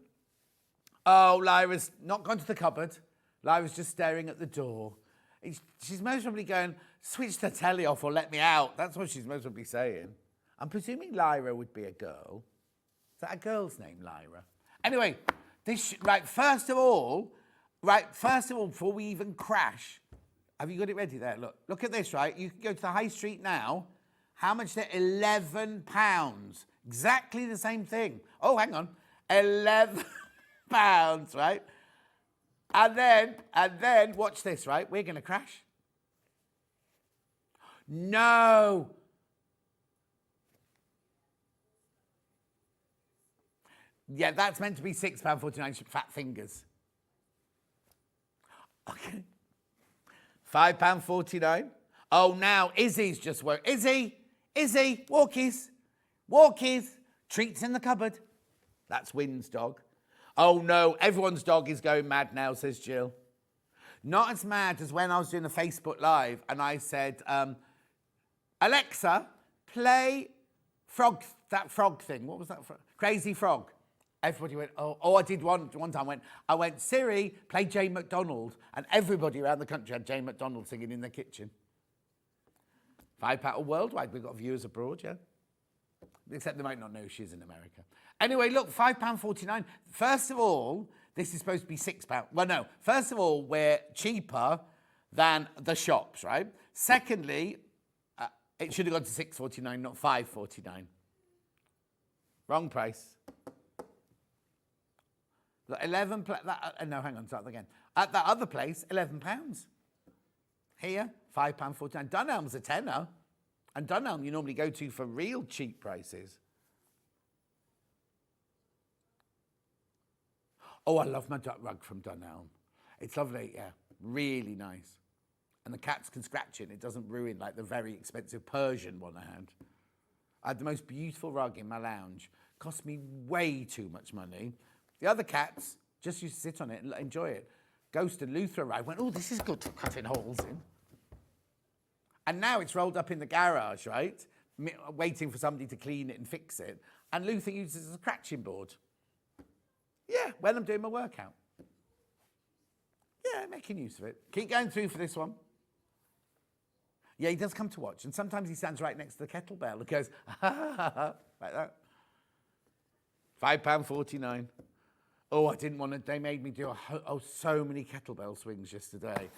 Oh, Lyra's not gone to the cupboard. Lyra's just staring at the door. She's most probably going, switch the telly off or let me out. That's what she's most probably saying. I'm presuming Lyra would be a girl. Is that a girl's name, Lyra? Anyway, first of all, before we even crash, have you got it ready there? Look at this, right? You can go to the high street now. How much there? £11. Exactly the same thing. Oh, hang on. £11, right? And then, watch this, right? We're going to crash. No. Yeah, that's meant to be £6.49, fat fingers. Okay. £5.49. Oh, now Izzy's just worked. Izzy, walkies. Treats in the cupboard. That's Wynn's dog. Oh, no, everyone's dog is going mad now, says Jill. Not as mad as when I was doing a Facebook Live and I said, Alexa, play that frog thing. What was that? Crazy Frog. Everybody went, oh, I did one time. I went, Siri, play Jane McDonald. And everybody around the country had Jane McDonald singing in their kitchen. £5 worldwide. We've got viewers abroad, yeah. Except they might not know she's in America. Anyway, look, £5.49. First of all, this is supposed to be £6. Well, no. First of all, we're cheaper than the shops, right? Secondly, it should have gone to £6.49, not £5.49. Wrong price. Look, no, hang on, start again. At that other place, £11. Here, £5.49. Dunelm's a tenner. And Dunelm you normally go to for real cheap prices. Oh, I love my duck rug from Dunelm. It's lovely, yeah. Really nice. And the cats can scratch it. It doesn't ruin like the very expensive Persian one I had. I had the most beautiful rug in my lounge. Cost me way too much money. The other cats just used to sit on it and enjoy it. Ghost and Luther arrived, went, oh, this is good for cutting holes in. And now it's rolled up in the garage, right? Waiting for somebody to clean it and fix it. And Luther uses it as a scratching board. Yeah, when I'm doing my workout. Yeah, making use of it. Keep going through for this one. Yeah, he does come to watch. And sometimes he stands right next to the kettlebell and goes, ha, ha, ha, ha, like that. £5.49. Oh, I didn't want to, they made me do so many kettlebell swings yesterday.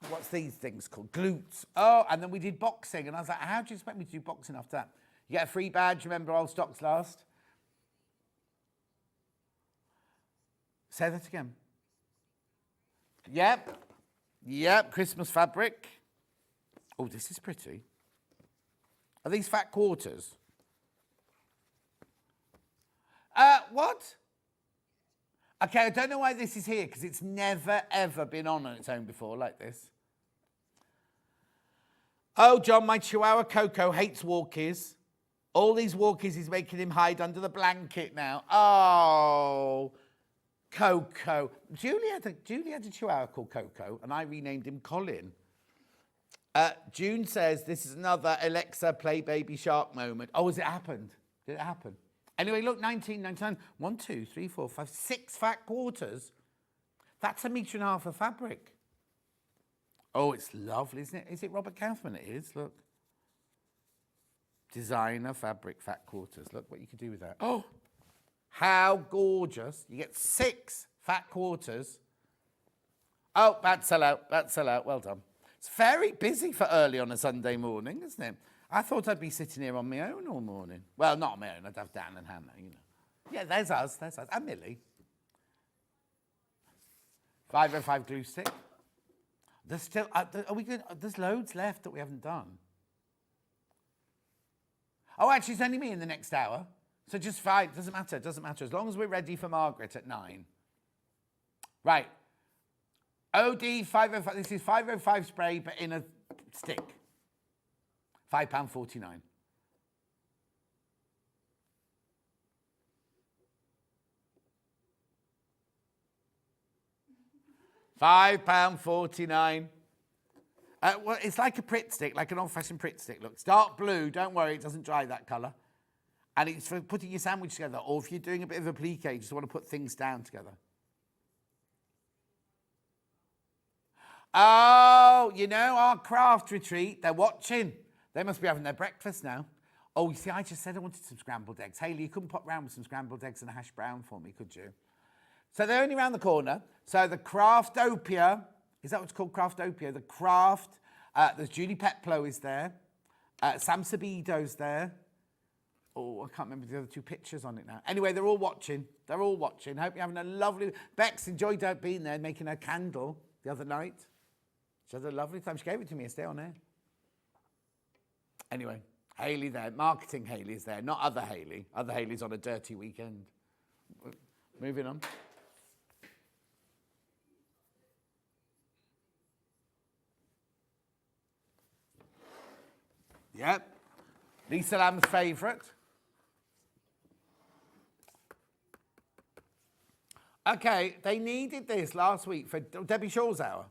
What's these things called? Glutes. Oh, and then we did boxing. And I was like, how do you expect me to do boxing after that? You get a free badge, remember Old Stocks Last? Say that again. Yep, Christmas fabric. Oh, this is pretty. Are these fat quarters? What? Okay, I don't know why this is here, because it's never, ever been on its own before like this. Oh, John, my Chihuahua Coco hates walkies. All these walkies is making him hide under the blanket now. Oh, Coco. Julie had a Chihuahua called Coco, and I renamed him Colin. June says, this is another Alexa play Baby Shark moment. Oh, has it happened? Did it happen? Anyway, look, 19.99. 1, 2, 3, 4, 5, 6 fat quarters. That's 1.5 meters of fabric. Oh, it's lovely, isn't it? Is it Robert Kaufman? It is, look. Designer fabric fat quarters. Look what you could do with that. Oh, how gorgeous. You get 6 fat quarters. Oh, bad sellout, bad sellout. Well done. It's very busy for early on a Sunday morning, isn't it? I thought I'd be sitting here on my own all morning. Well, not on my own. I'd have Dan and Hannah, you know. Yeah, there's us. And Millie. 505 glue stick. There's still, there's loads left that we haven't done. Oh, actually, it's only me in the next hour. So just fine. Doesn't matter. As long as we're ready for Margaret at 9. Right. OD 505. This is 505 spray, but in a stick. £5.49. £5.49. Well, it's like a Pritt stick, like an old-fashioned Pritt stick. Look, it's dark blue. Don't worry, it doesn't dry that colour. And it's for putting your sandwich together, or if you're doing a bit of applique, you just want to put things down together. Oh, you know, our craft retreat, they're watching. They must be having their breakfast now. Oh, you see, I just said I wanted some scrambled eggs. Hayley, you couldn't pop round with some scrambled eggs and a hash brown for me, could you? So they're only around the corner. So the Craftopia, is that what's called, Craftopia? The Craft, there's Julie Peplow is there. Sam Sabido's there. Oh, I can't remember the other 2 pictures on it now. Anyway, they're all watching. They're all watching. Hope you're having a lovely... Bex enjoyed being there, making her candle the other night. She had a lovely time. She gave it to me and stay on air. Anyway, Hayley there. Marketing Hayley is there, not other Hayley. Other Hayley's on a dirty weekend. Moving on. Yep. Lisa Lamb's favourite. Okay, they needed this last week for Debbie Shaw's hour.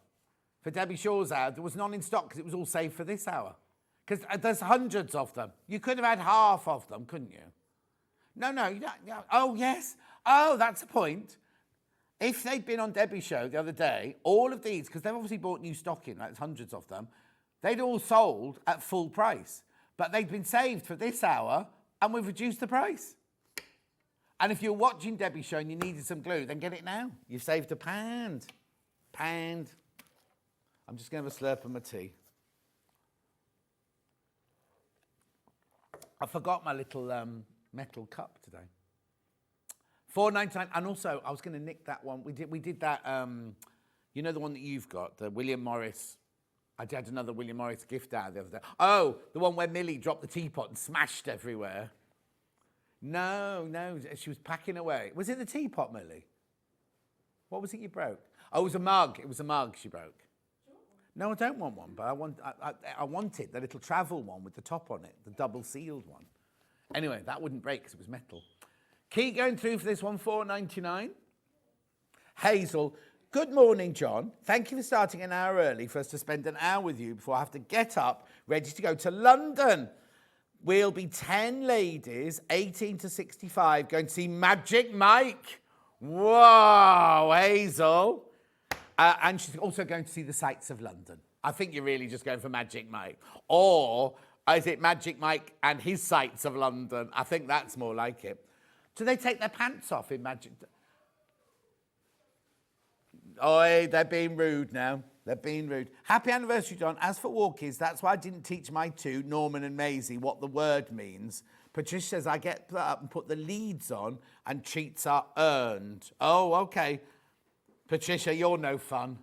For Debbie Shaw's hour, there was none in stock because it was all saved for this hour. Because there's hundreds of them. You could have had half of them, couldn't you? No, you don't. No. Oh, yes. Oh, that's the point. If they'd been on Debbie's show the other day, all of these, because they've obviously bought new stock in, like there's hundreds of them, they'd all sold at full price. But they'd been saved for this hour, and we've reduced the price. And if you're watching Debbie's show and you needed some glue, then get it now. You've saved £1. £1. I'm just going to have a slurp of my tea. I forgot my little metal cup today. £4.99, and also I was going to nick that one. We did that. You know the one that you've got, the William Morris. I had another William Morris gift out the other day. Oh, the one where Millie dropped the teapot and smashed everywhere. No, she was packing away. Was it the teapot, Millie? What was it you broke? Oh, it was a mug. It was a mug she broke. No, I don't want one, but I wanted the little travel one with the top on it, the double-sealed one. Anyway, that wouldn't break because it was metal. Keep going through for this one, £4.99. Hazel, good morning, John. Thank you for starting an hour early for us to spend an hour with you before I have to get up, ready to go to London. We'll be 10 ladies, 18 to 65, going to see Magic Mike. Whoa, Hazel. And she's also going to see the sights of London. I think you're really just going for Magic Mike. Or is it Magic Mike and his sights of London? I think that's more like it. Do they take their pants off in Magic? Oi, they're being rude now. They're being rude. Happy anniversary, John. As for walkies, that's why I didn't teach my 2, Norman and Maisie, what the word means. Patricia says I get up and put the leads on and treats are earned. Oh, okay. Patricia, you're no fun.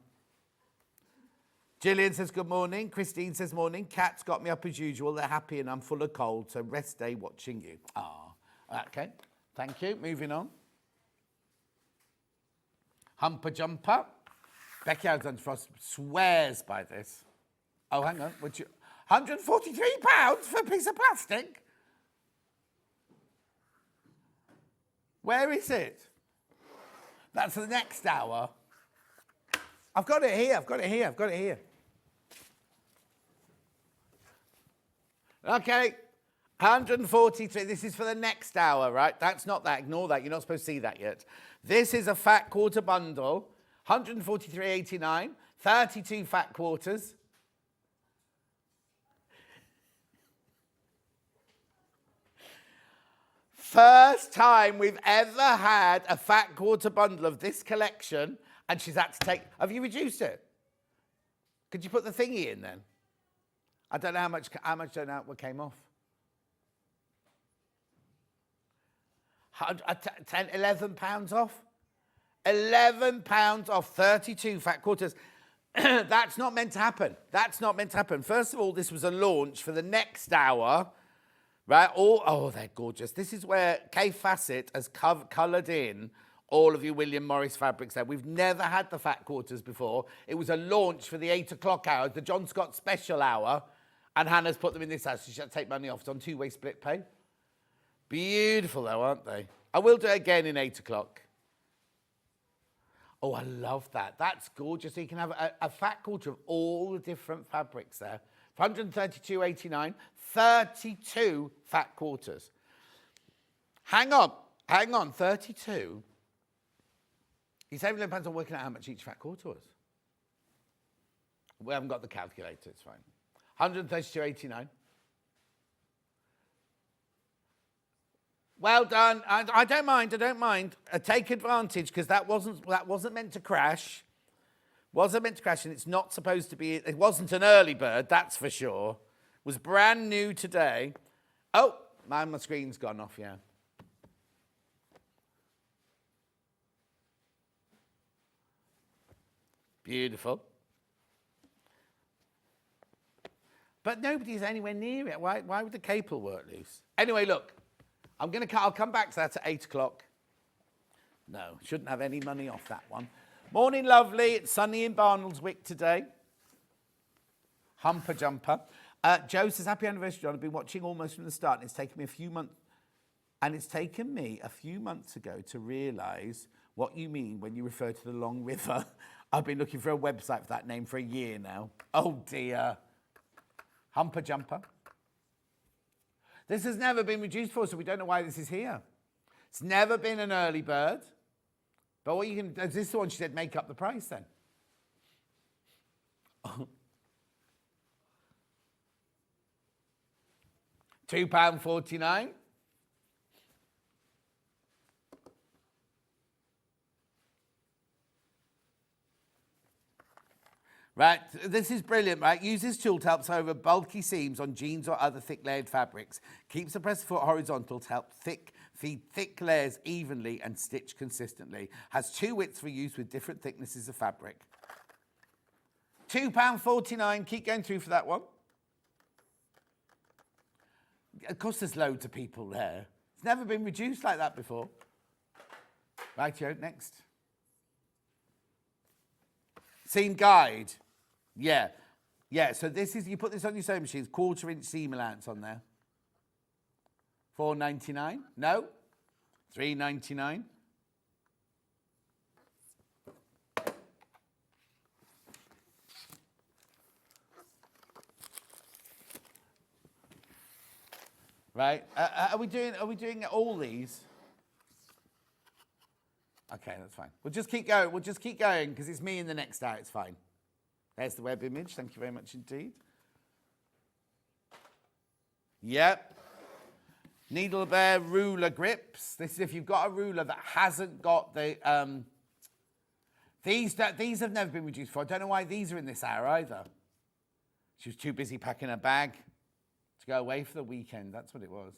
Gillian says good morning. Christine says morning. Cat's got me up as usual. They're happy and I'm full of cold, so rest day watching you. Ah, okay. Thank you. Moving on. Humper Jumper. Becky Alexander Frost swears by this. Oh, hang on. Would you... £143 for a piece of plastic? Where is it? That's the next hour. I've got it here. Okay. 143. This is for the next hour, right? That's not that. Ignore that. You're not supposed to see that yet. This is a fat quarter bundle. 143.89. 32 fat quarters. First time we've ever had a fat quarter bundle of this collection, and she's had to take. Have you reduced it? Could you put the thingy in then? I don't know how much don't know what came off. 10, 11 pounds off. 11 pounds off 32 fat quarters. That's not meant to happen. That's not meant to happen. First of all, this was a launch for the next hour, right? Oh, they're gorgeous. This is where Kay Fassett has coloured in all of your William Morris fabrics there. We've never had the fat quarters before. It was a launch for the 8 o'clock hour, the John Scott special hour, and Hannah's put them in this house. She should take money off. It's on two-way split pay. Beautiful though, aren't they? I will do it again in 8 o'clock. Oh, I love that. That's gorgeous. So you can have a fat quarter of all the different fabrics there. 132.89, 32 fat quarters. Hang on, 32. You're saving £11 on working out how much each fat quarter was. We haven't got the calculator, it's fine. 132.89. Well done. I don't mind. Take advantage, because that wasn't meant to crash. Wasn't meant to crash, and it's not supposed to be. It wasn't an early bird, that's for sure. It was brand new today. Oh, my screen's gone off, yeah. Beautiful. But nobody's anywhere near it. Why would the cable work loose? Anyway, look. I'll come back to that at 8 o'clock. No, shouldn't have any money off that one. Morning, lovely. It's sunny in Barnoldswick today. Humper jumper. Joe says, happy anniversary, John. I've been watching almost from the start, and it's taken me a few months. And it's taken me a few months ago to realise what you mean when you refer to the Long River. I've been looking for a website for that name for a year now. Oh, dear. Humper jumper. This has never been reduced for, so we don't know why this is here. It's never been an early bird. But what you can, this is the one she said, make up the price then. £2.49. Right, this is brilliant, right? Use this tool to help sew over bulky seams on jeans or other thick layered fabrics. Keeps the press foot horizontal to help feed thick layers evenly and stitch consistently. Has 2 widths for use with different thicknesses of fabric. £2.49, keep going through for that one. Of course there's loads of people there. It's never been reduced like that before. Rightio, next. Seam guide. Yeah, so this is, you put this on your sewing machine, 1/4 inch seam allowance on there. $4.99? No? $3.99? Right, are we doing all these? Okay, that's fine. We'll just keep going, because it's me in the next hour, it's fine. There's the web image. Thank you very much indeed. Yep. Needle bear ruler grips. This is if you've got a ruler that hasn't got the... These have never been reduced for. I don't know why these are in this hour either. She was too busy packing her bag to go away for the weekend. That's what it was.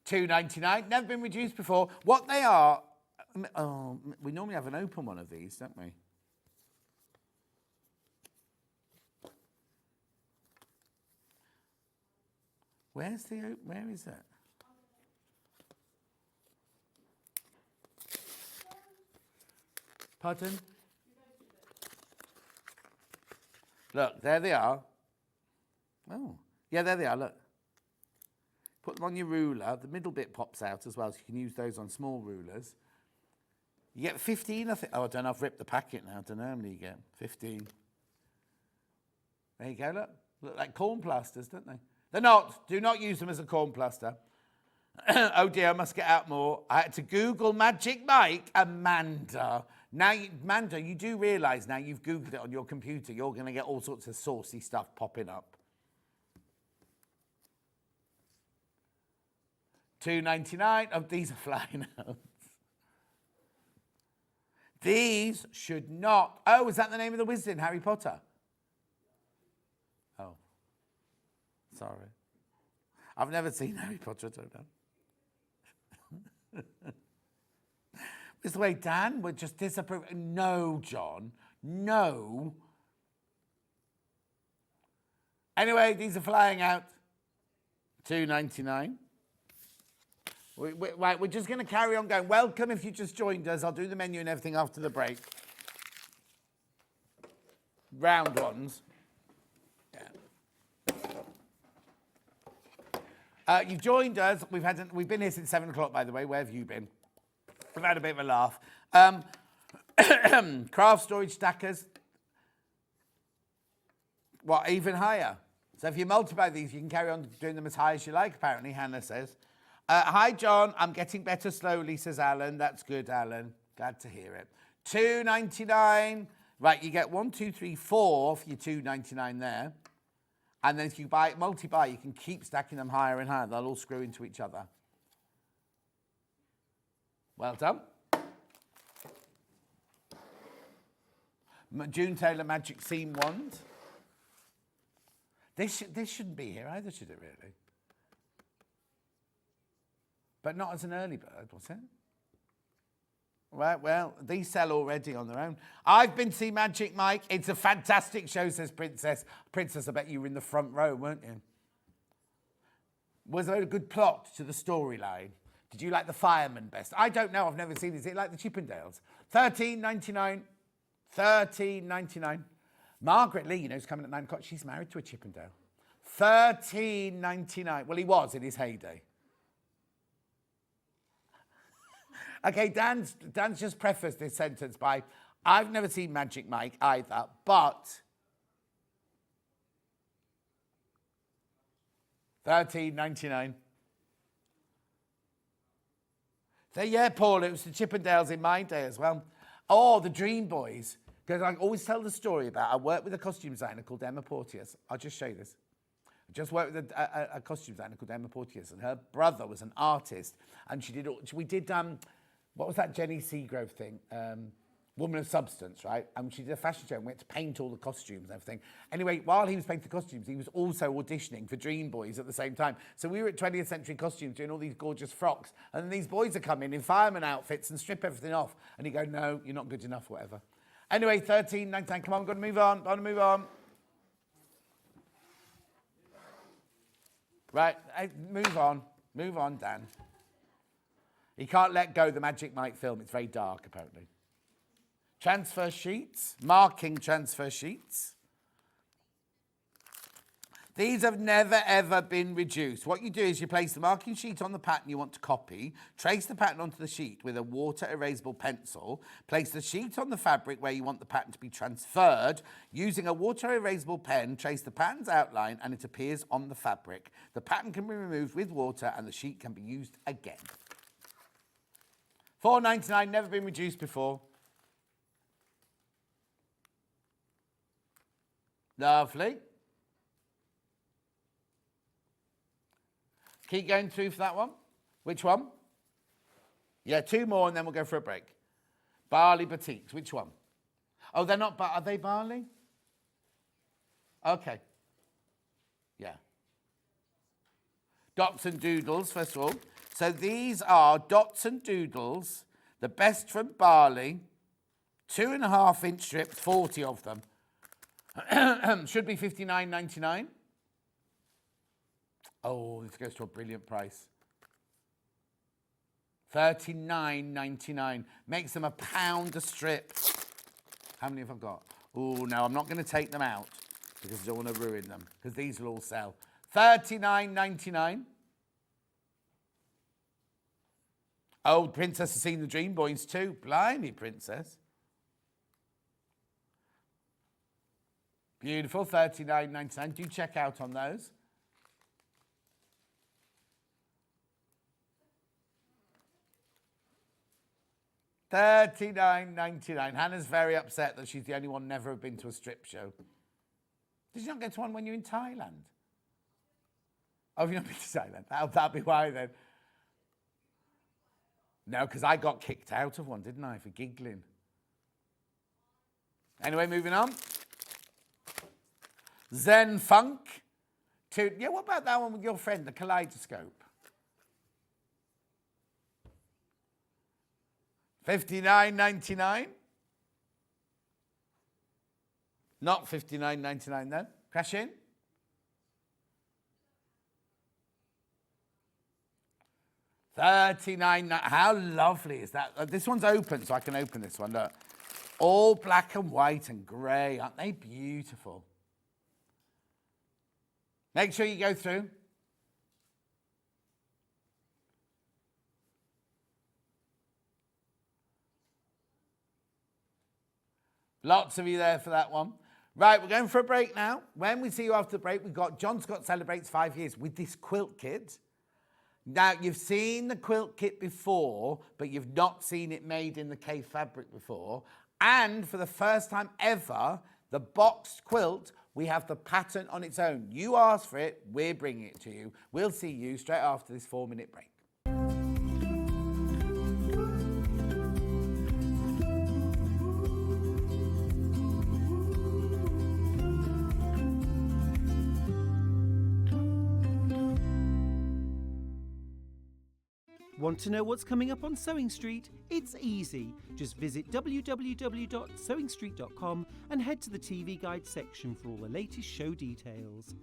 $2.99. Never been reduced before. What they are... Oh, we normally have an open one of these, don't we? Where is it? Pardon? Look, there they are. Oh, yeah, there they are, look. Put them on your ruler. The middle bit pops out as well, so you can use those on small rulers. You get 15, I think. Oh, I don't know, I've ripped the packet now. I don't know how many you get. 15. There you go, look. Look like corn plasters, don't they? They're not. Do not use them as a corn plaster. Oh dear, I must get out more. I had to Google Magic Mike. Amanda. Now, Amanda, you do realise now you've Googled it on your computer, you're going to get all sorts of saucy stuff popping up. $2.99. Oh, these are flying out. These should not. Oh, is that the name of the wizard in Harry Potter? Oh, sorry. I've never seen Harry Potter, I don't know. It's the way Dan would just disapprove. No, John, no. Anyway, these are flying out. $2.99. Right, we're just going to carry on going. Welcome if you just joined us. I'll do the menu and everything after the break. Round ones. Yeah. You've joined us. We've been here since 7 o'clock, by the way. Where have you been? We've had a bit of a laugh. Craft storage stackers. What, even higher? So if you multiply these, you can carry on doing them as high as you like, apparently, Hannah says. Hi, John. I'm getting better slowly, says Alan. That's good, Alan. Glad to hear it. $2.99. Right, you get 1, 2, 3, 4 for your $2.99 there. And then if you multi-buy, you can keep stacking them higher and higher. They'll all screw into each other. Well done. June Taylor Magic Seam Wand. This shouldn't be here either, should it really? But not as an early bird, was it? Right, well, these sell already on their own. I've been to see Magic Mike. It's a fantastic show, says Princess. Princess, I bet you were in the front row, weren't you? Was there a good plot to the storyline? Did you like the fireman best? I don't know. I've never seen it. Is it like the Chippendales? $13.99. $13.99. Margaret Lee, you know, is coming at 9 o'clock. She's married to a Chippendale. $13.99. Well, he was in his heyday. Okay, Dan's just prefaced this sentence by, I've never seen Magic Mike either, but $13.99. So yeah, Paul, it was the Chippendales in my day as well. Oh, the Dream Boys. Because I always tell the story about, I worked with a costume designer called Emma Porteous. I'll just show you this. I just worked with a costume designer called Emma Porteous, and her brother was an artist. And we did, what was that Jenny Seagrove thing? Woman of Substance, right? And she did a fashion show and we had to paint all the costumes and everything. Anyway, while he was painting the costumes, he was also auditioning for Dream Boys at the same time. So we were at 20th Century Costumes doing all these gorgeous frocks. And then these boys are coming in fireman outfits and strip everything off. And you go, no, you're not good enough, whatever. Anyway, $13.99. Come on, got to move on. Got to move on. Right, move on. Move on, Dan. He can't let go of the Magic Mike film. It's very dark, apparently. Transfer sheets. Marking transfer sheets. These have never, ever been reduced. What you do is you place the marking sheet on the pattern you want to copy, trace the pattern onto the sheet with a water erasable pencil, place the sheet on the fabric where you want the pattern to be transferred, using a water erasable pen, trace the pattern's outline and it appears on the fabric. The pattern can be removed with water and the sheet can be used again. $4.99, never been reduced before. Lovely. Keep going through for that one. Which one? Yeah, 2 more and then we'll go for a break. Barley batiks. Which one? Oh, they're not, are they barley? Okay. Yeah. Dots and doodles, first of all. So these are dots and doodles, the best from barley, 2.5-inch strips, 40 of them. Should be $59.99. Oh, this goes to a brilliant price. $39.99. Makes them £1 a strip. How many have I got? Oh, no, I'm not going to take them out because I don't want to ruin them because these will all sell. $39.99. Oh, Princess has seen the Dream Boys too. Blimey, Princess. Beautiful, $39.99. Do check out on those. $39.99. Hannah's very upset that she's the only one never been to a strip show. Did you not go to one when you were in Thailand? Oh, have you not been to Thailand? That'll be why then. No, because I got kicked out of one, didn't I, for giggling. Anyway, moving on. Zen Funk. Yeah, what about that one with your friend, the kaleidoscope? $59.99. Not $59.99 though. Crash in. $39. How lovely is that? This one's open, so I can open this one. Look. All black and white and grey. Aren't they beautiful? Make sure you go through. Lots of you there for that one. Right, we're going for a break now. When we see you after the break, we've got John Scott celebrates 5 years with this quilt kit. Now, you've seen the quilt kit before, but you've not seen it made in the K fabric before. And for the first time ever, the boxed quilt, we have the pattern on its own. You asked for it, we're bringing it to you. We'll see you straight after this 4-minute break. Want to know what's coming up on Sewing Street? It's easy. Just visit www.sewingstreet.com and head to the TV Guide section for all the latest show details.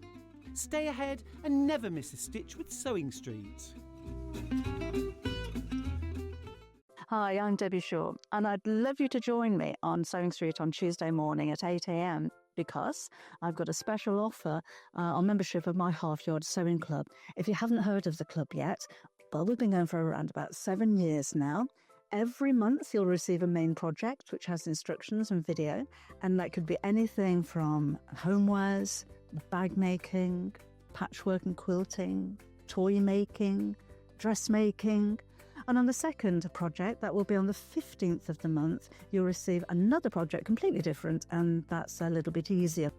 Stay ahead and never miss a stitch with Sewing Street. Hi, I'm Debbie Shaw, and I'd love you to join me on Sewing Street on Tuesday morning at 8 a.m. because I've got a special offer on membership of my Half Yard Sewing Club. If you haven't heard of the club yet, well, we've been going for around about 7 years now. Every month you'll receive a main project which has instructions and video, and that could be anything from homewares, bag making, patchwork and quilting, toy making, dressmaking. And on the second project, that will be on the 15th of the month, you'll receive another project completely different, and that's a little bit easier.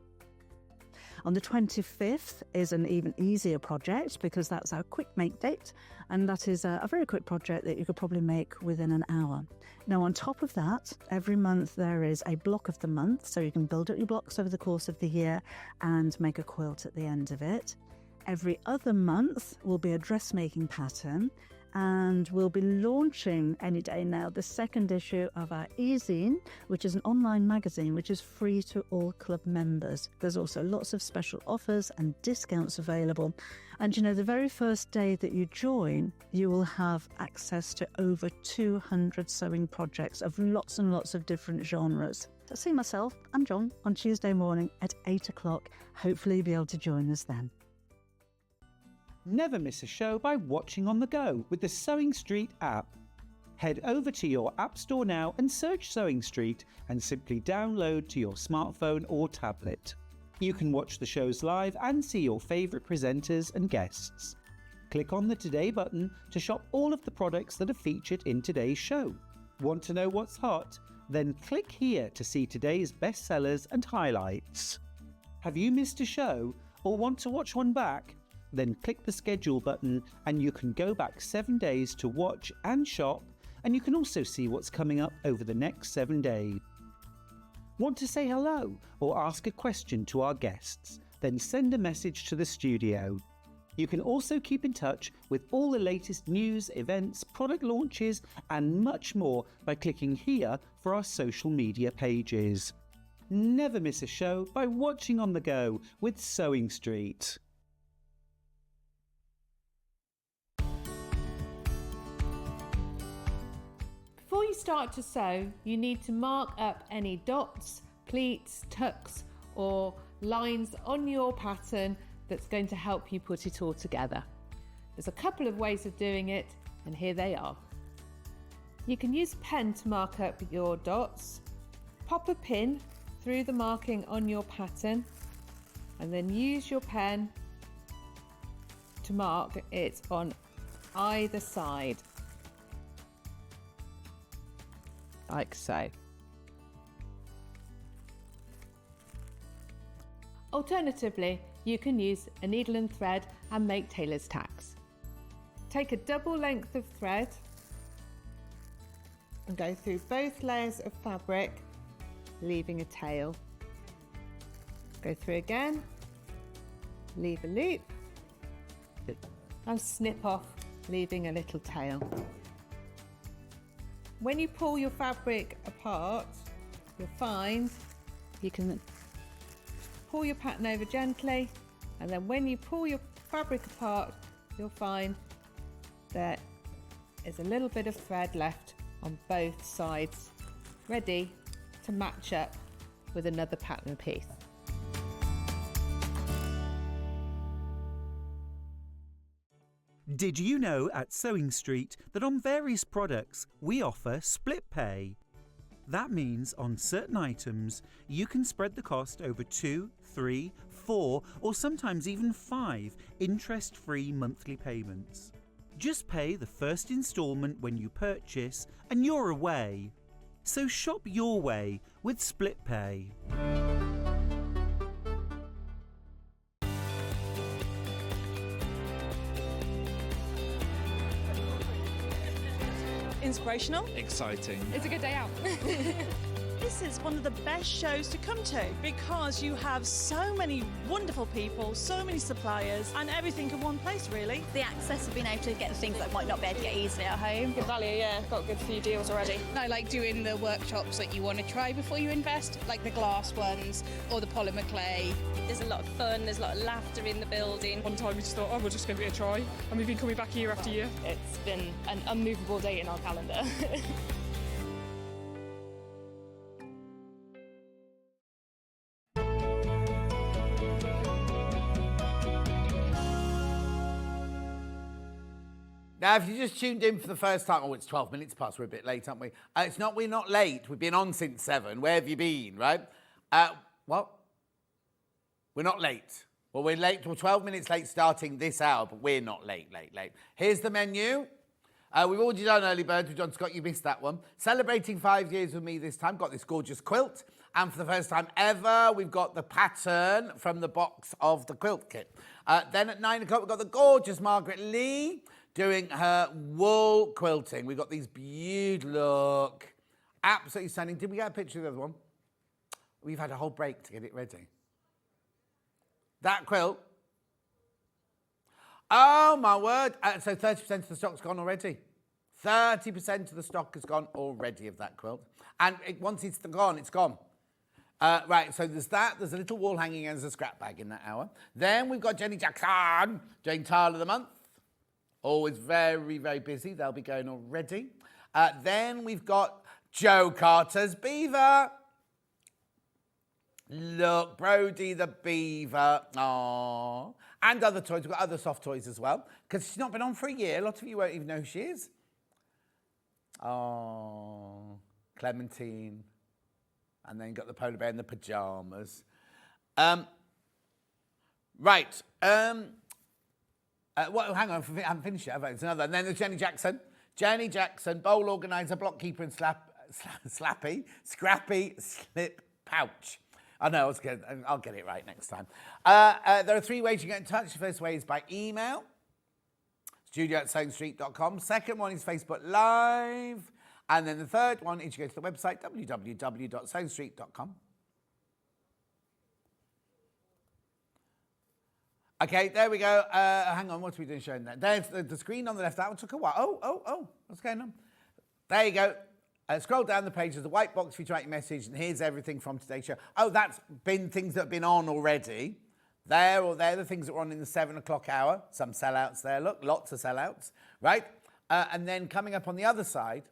On the 25th is an even easier project because that's our quick make date, and that is a very quick project that you could probably make within an hour. Now, on top of that, every month there is a block of the month, so you can build up your blocks over the course of the year and make a quilt at the end of it. Every other month will be a dressmaking pattern, and we'll be launching any day now the second issue of our e-zine, which is an online magazine which is free to all club members. There's also lots of special offers and discounts available. And you know, the very first day that you join, you will have access to over 200 sewing projects of lots and lots of different genres. So see myself and John on Tuesday morning at 8 o'clock. Hopefully you'll be able to join us then. Never miss a show by watching on the go with the Sewing Street app. Head over to your app store now and search Sewing Street and simply download to your smartphone or tablet. You can watch the shows live and see your favourite presenters and guests. Click on the Today button to shop all of the products that are featured in today's show. Want to know what's hot? Then click here to see today's bestsellers and highlights. Have you missed a show or want to watch one back? Then click the schedule button and you can go back 7 days to watch and shop, and you can also see what's coming up over the next 7 days. Want to say hello or ask a question to our guests? Then send a message to the studio. You can also keep in touch with all the latest news, events, product launches and much more by clicking here for our social media pages. Never miss a show by watching on the go with Sewing Street. Before you start to sew, you need to mark up any dots, pleats, tucks or lines on your pattern that's going to help you put it all together. There's a couple of ways of doing it, and here they are. You can use a pen to mark up your dots, pop a pin through the marking on your pattern and then use your pen to mark it on either side, like so. Alternatively, you can use a needle and thread and make tailor's tacks. Take a double length of thread and go through both layers of fabric, leaving a tail. Go through again, leave a loop, and snip off, leaving a little tail. When you pull your fabric apart, you'll find you can pull your pattern over gently, and then when you pull your fabric apart, you'll find there is a little bit of thread left on both sides, ready to match up with another pattern piece. Did you know at SewingStreet that on various products we offer split pay? That means on certain items you can spread the cost over 2, 3, 4 or sometimes even 5 interest-free monthly payments. Just pay the first instalment when you purchase and you're away. So shop your way with split pay. Inspirational. Exciting. It's a good day out. This is one of the best shows to come to because you have so many wonderful people, so many suppliers, and everything in one place, really. The access of being able to get the things that might not be able to get easily at home. Good value, yeah. Got a good few deals already. I like doing the workshops that you want to try before you invest, like the glass ones or the polymer clay. There's a lot of fun, there's a lot of laughter in the building. One time we just thought, oh, we'll just give it a try. And we've been coming back year after year. It's been an unmovable date in our calendar. Now, if you just tuned in for the first time, it's 12 minutes past, we're a bit late, aren't we? It's not, we're not late. We've been on since 7. Where have you been, right? What? We're not late. Well, we're late, we're 12 minutes late starting this hour, but we're not late. Here's the menu. We've already done Early Birds with John Scott, you missed that one. Celebrating 5 years with me this time, got this gorgeous quilt. And for the first time ever, we've got the pattern from the box of the quilt kit. Then at 9 o'clock, we've got the gorgeous Margaret Lee doing her wool quilting. We've got these beautiful, look, absolutely stunning. Did we get a picture of the other one? We've had a whole break to get it ready. That quilt. Oh, my word. So 30% of the stock's gone already. 30% of the stock has gone already of that quilt. And once it's gone, it's gone. Right, so there's that. There's a little wall hanging as a scrap bag in that hour. Then we've got Jenny Jackson doing Tile of the Month. Always very, very busy. They'll be going already. Then we've got Joe Carter's Beaver. Look, Brody the Beaver. Aww. And other toys. We've got other soft toys as well. Because she's not been on for a year. A lot of you won't even know who she is. Oh, Clementine. And then you've got the polar bear in the pyjamas. Right. Well, hang on, I haven't finished yet. It's another. And then there's Jenny Jackson. Jenny Jackson, bowl organiser, block keeper, and Scrappy, slip pouch. I know, I'll get it right next time. There are 3 ways you get in touch. The first way is by email, studio@SewingStreet.com. Second one is Facebook Live. And then the third one is you go to the website, www.SewingStreet.com. Okay, there we go. Hang on, what are we doing showing that? There's the screen on the left. That one took a while. Oh, what's going on? There you go. Scroll down the page. There's a white box for you to write your message, and here's everything from today's show. Oh, that's been things that have been on already. They're the things that were on in the 7 o'clock hour. Some sellouts there, look, lots of sellouts, right? And then coming up on the other side,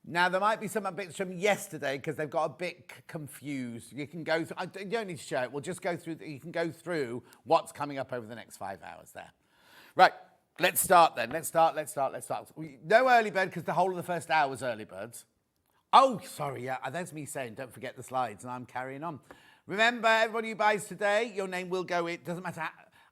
now, there might be some bits from yesterday because they've got a bit confused. You can go through, you don't need to show it. We'll just go through, you can go through what's coming up over the next 5 hours there. Right, let's start then. Let's start. No early bird because the whole of the first hour was early birds. Oh, sorry, yeah, there's me saying don't forget the slides, and I'm carrying on. Remember, everybody who buys today, your name will go in. Doesn't matter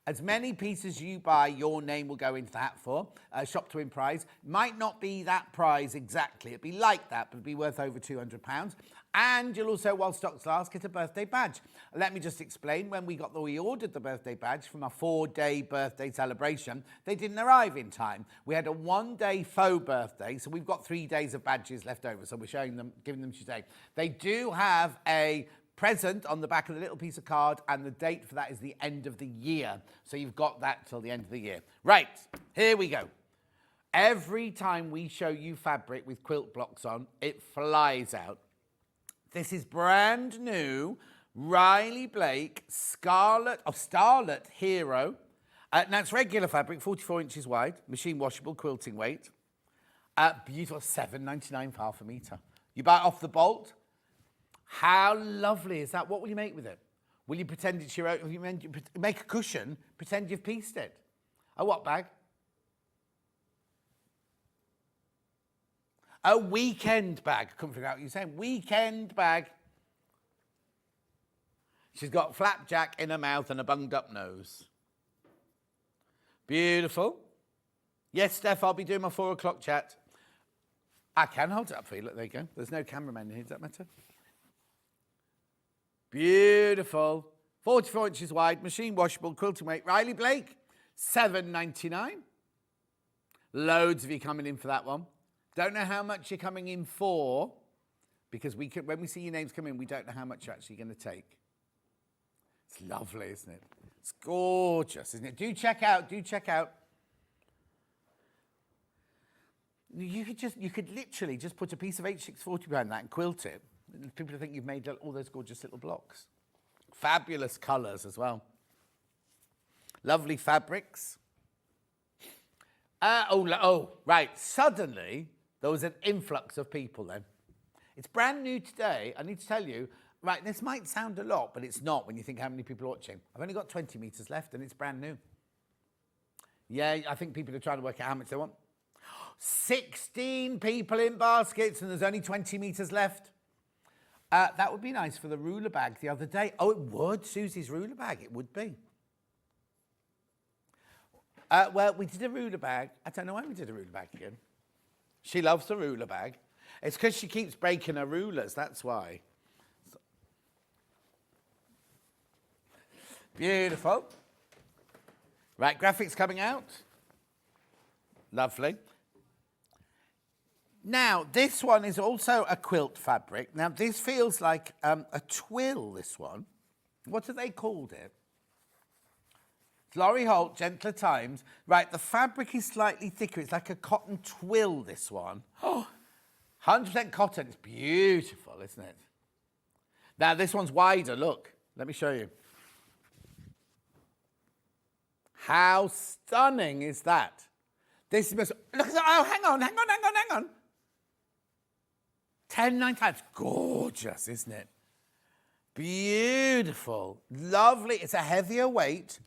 as many pieces you buy, your name will go into the hat for. Shop to win prize. Might not be that prize exactly. It'd be like that, but it'd be worth over £200. And you'll also, while stocks last, get a birthday badge. Let me just explain. When we ordered the birthday badge from a 4-day birthday celebration, they didn't arrive in time. We had a 1-day faux birthday, so we've got 3 days of badges left over. So we're showing them, giving them today. They do have a present on the back of the little piece of card, and the date for that is the end of the year. So you've got that till the end of the year. Right, here we go. Every time we show you fabric with quilt blocks on, it flies out. This is brand new Riley Blake Starlet Hero. Now it's regular fabric, 44 inches wide, machine washable, quilting weight. Beautiful, $7.99 for half a metre. You buy it off the bolt. How lovely is that? What will you make with it? Will you pretend it's your own? You make a cushion, pretend you've pieced it. A what bag? A weekend bag. I couldn't figure out what you're saying. Weekend bag. She's got flapjack in her mouth and a bunged up nose. Beautiful. Yes, Steph, I'll be doing my 4 o'clock chat. I can hold it up for you. Look, there you go. There's no cameraman here. Does that matter? Beautiful. 44 inches wide, machine washable, quilting weight. Riley Blake, $7.99. Loads of you coming in for that one. Don't know how much you're coming in for, because when we see your names come in, we don't know how much you're actually going to take. It's lovely, isn't it? It's gorgeous, isn't it? Do check out. You could literally just put a piece of H640 behind that and quilt it. People think you've made all those gorgeous little blocks. Fabulous colours as well. Lovely fabrics. Right. Suddenly, there was an influx of people then. It's brand new today. I need to tell you, right, this might sound a lot, but it's not when you think how many people are watching. I've only got 20 metres left and it's brand new. Yeah, I think people are trying to work out how much they want. 16 people in baskets and there's only 20 metres left. That would be nice for the ruler bag the other day. Oh, it would. Susie's ruler bag, it would be. Well, we did a ruler bag. I don't know why we did a ruler bag again. She loves the ruler bag. It's because she keeps breaking her rulers, that's why. Beautiful. Right, graphics coming out. Lovely. Now, this one is also a quilt fabric. Now, this feels like a twill, this one. What have they called it? Laurie Holt, Gentler Times. Right, the fabric is slightly thicker. It's like a cotton twill, this one. Oh, 100% cotton. It's beautiful, isn't it? Now, this one's wider. Look, let me show you. How stunning is that? This is... Look at that. Oh, hang on. 10.95. Gorgeous, isn't it? Beautiful. Lovely. It's a heavier weight.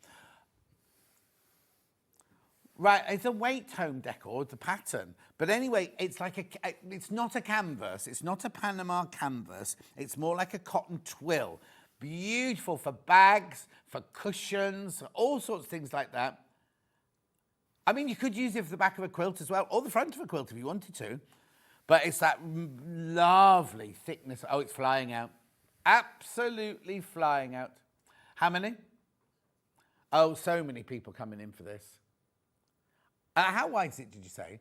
Right, it's a weight home decor, the pattern. But anyway, it's like it's not a canvas. It's not a Panama canvas. It's more like a cotton twill. Beautiful for bags, for cushions, all sorts of things like that. I mean, you could use it for the back of a quilt as well, or the front of a quilt if you wanted to. But it's that lovely thickness. Oh, it's flying out. Absolutely flying out. How many? Oh, so many people coming in for this. How wide is it, did you say?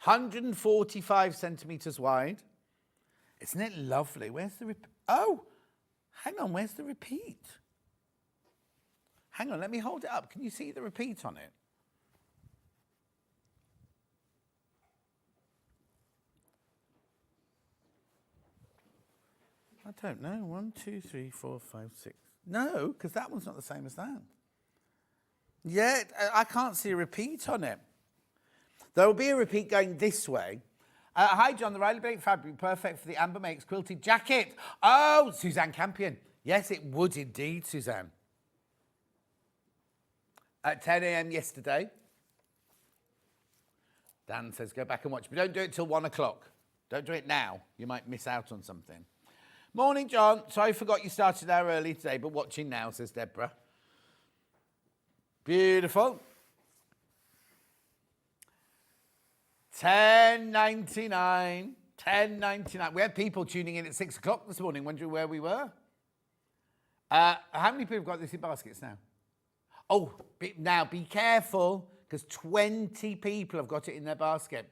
145 centimetres wide. Isn't it lovely? Where's the repeat? Oh, hang on, where's the repeat? Hang on, let me hold it up. Can you see the repeat on it? I don't know. 1, 2, 3, 4, 5, 6. No, because that one's not the same as that. Yeah, I can't see a repeat on it. There will be a repeat going this way. Hi, John. The Riley Blake fabric, perfect for the Amber Makes quilted jacket. Oh, Suzanne Campion. Yes, it would indeed, Suzanne. At 10 a.m. yesterday. Dan says, go back and watch. But don't do it till 1 o'clock. Don't do it now. You might miss out on something. Morning, John. Sorry, I forgot you started there early today, but watching now, says Deborah. Beautiful. $10.99. $10.99. We had people tuning in at 6 o'clock this morning, wondering where we were. How many people have got this in baskets now? Oh, now be careful, because 20 people have got it in their basket.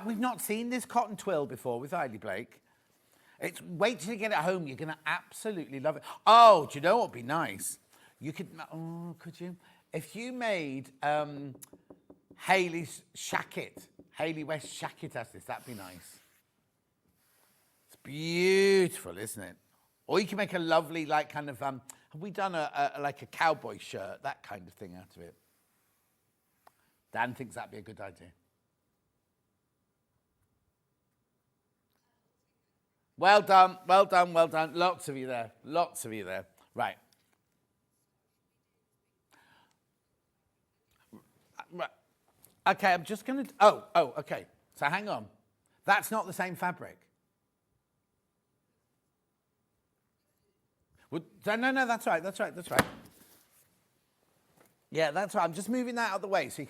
We've not seen this cotton twill before with Eiley Blake. Wait till you get it home. You're going to absolutely love it. Oh, do you know what would be nice? You could, could you? If you made Hayley's shacket, Hayley West shacket has this, that'd be nice. It's beautiful, isn't it? Or you can make a lovely, like, kind of, have we done like a cowboy shirt, that kind of thing out of it? Dan thinks that'd be a good idea. Well done, well done, well done. Lots of you there, lots of you there. Right. Right. Okay, I'm just going to... Oh, okay. So hang on. That's not the same fabric. Well, no, that's right. Yeah, that's right. I'm just moving that out of the way. So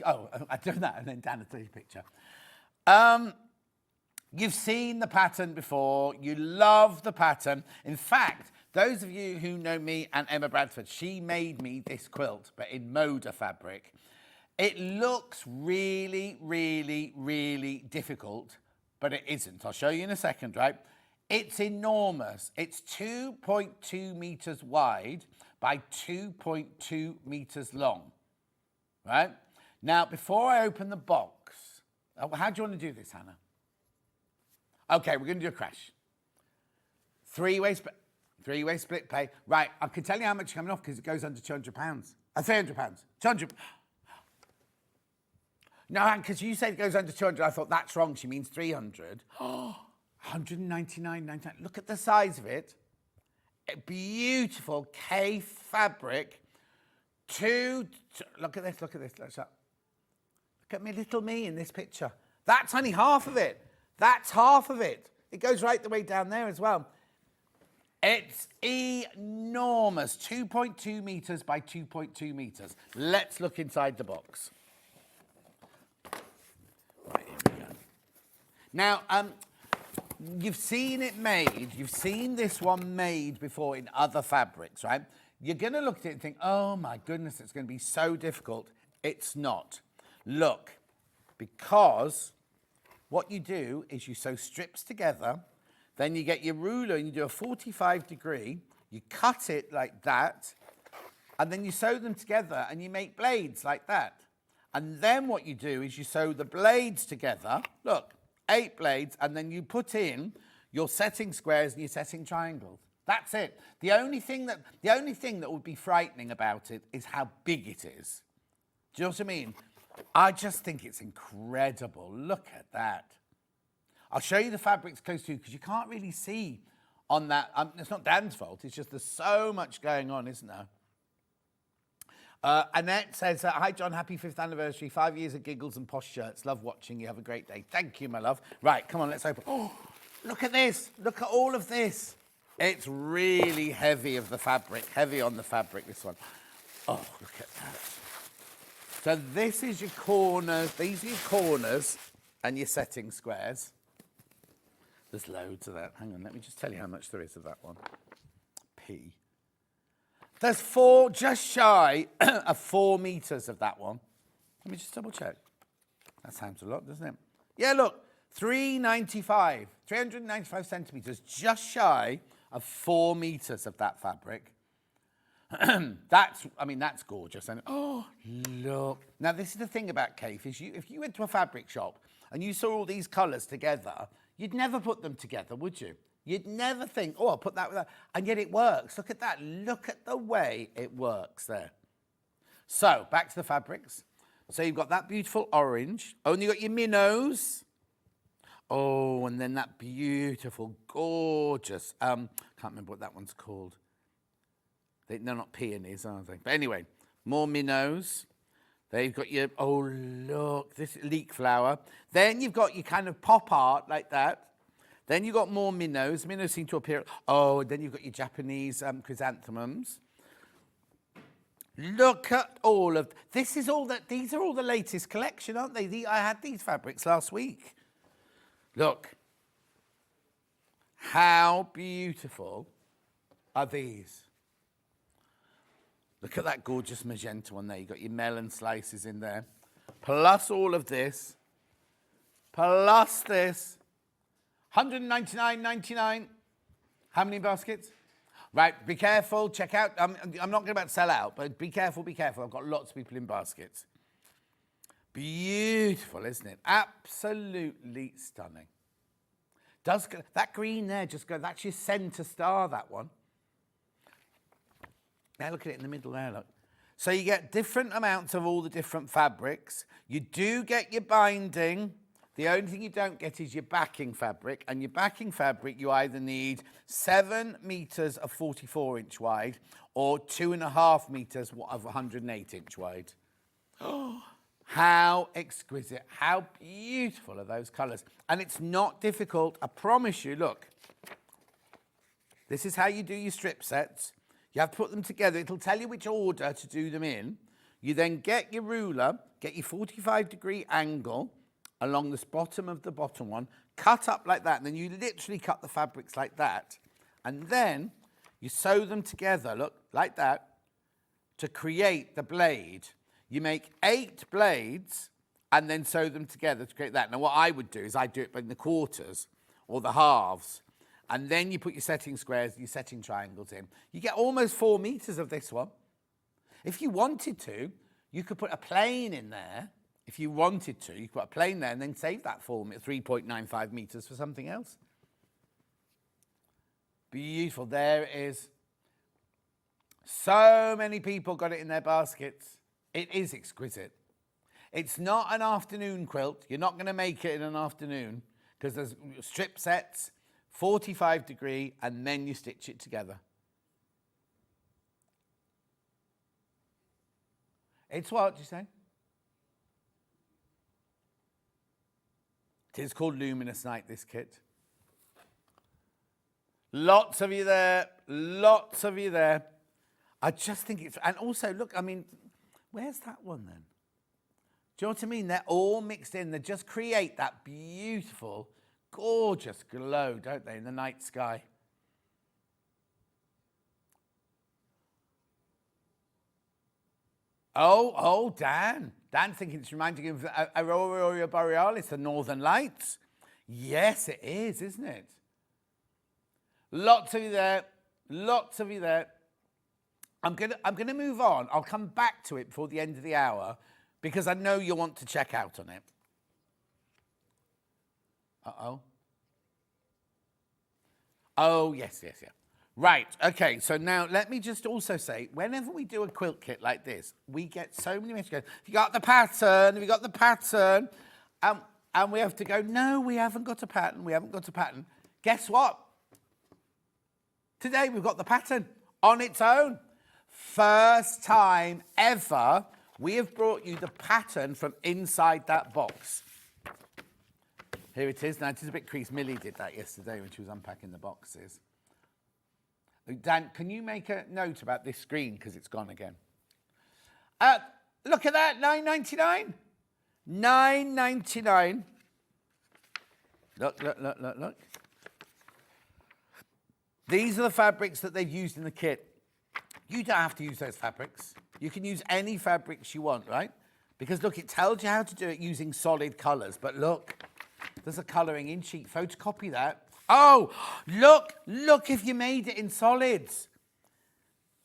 I've done that, and then Dan will take a picture. You've seen the pattern before. You love the pattern. In fact, those of you who know me and Emma Bradford, she made me this quilt, but in Moda fabric. It looks really, really, really difficult, but it isn't. I'll show you in a second, right? It's enormous. It's 2.2 meters wide by 2.2 meters long, right? Now, before I open the box, how do you want to do this, Hannah? Okay, we're going to do a crash. Three-way split pay. Right, I can tell you how much is coming off because it goes under £200. £300. 200. No, because you said it goes under 200. I thought that's wrong. She means 300. Oh, 199.99. Look at the size of it. A beautiful K fabric. Look at this. Look at me, little me in this picture. That's only half of it. That's half of it. It goes right the way down there as well. It's enormous. 2.2 meters by 2.2 meters. Let's look inside the box. Right, here we go. Now, you've seen it made. You've seen this one made before in other fabrics, right? You're going to look at it and think, oh my goodness, it's going to be so difficult. It's not. Look, because what you do is you sew strips together, then you get your ruler and you do a 45 degree, you cut it like that, and then you sew them together and you make blades like that. And then what you do is you sew the blades together, look, 8 blades, and then you put in your setting squares and your setting triangles. That's it. The only thing that would be frightening about it is how big it is. Do you know what I mean? I just think it's incredible. Look at that. I'll show you the fabrics close to you because you can't really see on that. It's not Dan's fault. It's just there's so much going on, isn't there? Annette says, hi, John, happy 5th anniversary. 5 years of giggles and posh shirts. Love watching you. Have a great day. Thank you, my love. Right, come on, let's open. Oh, look at this. Look at all of this. It's really heavy of the fabric. Heavy on the fabric, this one. Oh, look at that. So this is your corners. These are your corners and your setting squares. There's loads of that. Hang on, let me just tell you how much there is of that one. P. There's just shy of 4 meters of that one. Let me just double check. That sounds a lot, doesn't it? Yeah, look, 395 centimeters, just shy of 4 meters of that fabric. That's gorgeous. And oh, look. Now, this is the thing about Kate, is if you went to a fabric shop and you saw all these colours together, you'd never put them together, would you? You'd never think, oh, I'll put that with that. And yet it works. Look at that. Look at the way it works there. So, back to the fabrics. So you've got that beautiful orange. Only got your minnows. Oh, and then that beautiful, gorgeous, can't remember what that one's called. They're not peonies, are they? But anyway, more minnows. There you've got your, oh, look, this leek flower. Then you've got your kind of pop art like that. Then you've got more minnows. Minnows seem to appear. Oh, then you've got your Japanese chrysanthemums. Look at all of, this is all that, these are all the latest collection, aren't they? I had these fabrics last week. Look. How beautiful are these? Look at that gorgeous magenta one there. You've got your melon slices in there. Plus all of this. Plus this. $199.99. How many baskets? Right, be careful. Check out. I'm not going to sell out, but be careful, be careful. I've got lots of people in baskets. Beautiful, isn't it? Absolutely stunning. Does that green there just go? That's your centre star, that one. Now look at it in the middle there, look. So you get different amounts of all the different fabrics. You do get your binding. The only thing you don't get is your backing fabric. And your backing fabric, you either need 7 metres of 44-inch wide or 2.5 metres of 108-inch wide. Oh, how exquisite, how beautiful are those colours. And it's not difficult, I promise you. Look, this is how you do your strip sets. You have to put them together. It'll tell you which order to do them in. You then get your ruler, get your 45-degree angle along the bottom of the bottom one, cut up like that, and then you literally cut the fabrics like that. And then you sew them together, look, like that, to create the blade. You make 8 blades and then sew them together to create that. Now, what I would do is I'd do it in the quarters or the halves. And then you put your setting squares, your setting triangles in. You get almost 4 metres of this one. If you wanted to, you could put a plane in there. If you wanted to, you could put a plane there and then save that 3.95 metres for something else. Beautiful. There it is. So many people got it in their baskets. It is exquisite. It's not an afternoon quilt. You're not going to make it in an afternoon because there's strip sets, 45-degree, and then you stitch it together. It's what, did you say? It is called Luminous Night, this kit. Lots of you there. Lots of you there. I just think it's... And also, look, I mean, where's that one then? Do you know what I mean? They're all mixed in. They just create that beautiful, gorgeous glow, don't they, in the night sky? Oh, Dan. Dan's thinking it's reminding him of Aurora Borealis, the Northern Lights. Yes, it is, isn't it? Lots of you there. Lots of you there. I'm gonna move on. I'll come back to it before the end of the hour because I know you'll want to check out on it. Uh-oh. Oh, yes. Right, okay, so now let me just also say, whenever we do a quilt kit like this, we get so many messages going, have you got the pattern? Have you got the pattern? And we have to go, no, we haven't got a pattern. We haven't got a pattern. Guess what? Today we've got the pattern on its own. First time ever, we have brought you the pattern from inside that box. Here it is. Now, it is a bit creased. Millie did that yesterday when she was unpacking the boxes. Dan, can you make a note about this screen because it's gone again? Look at that, $9.99. $9.99. Look. These are the fabrics that they've used in the kit. You don't have to use those fabrics. You can use any fabrics you want, right? Because look, it tells you how to do it using solid colours. But look, there's a colouring in sheet. Photocopy that. Oh, look if you made it in solids.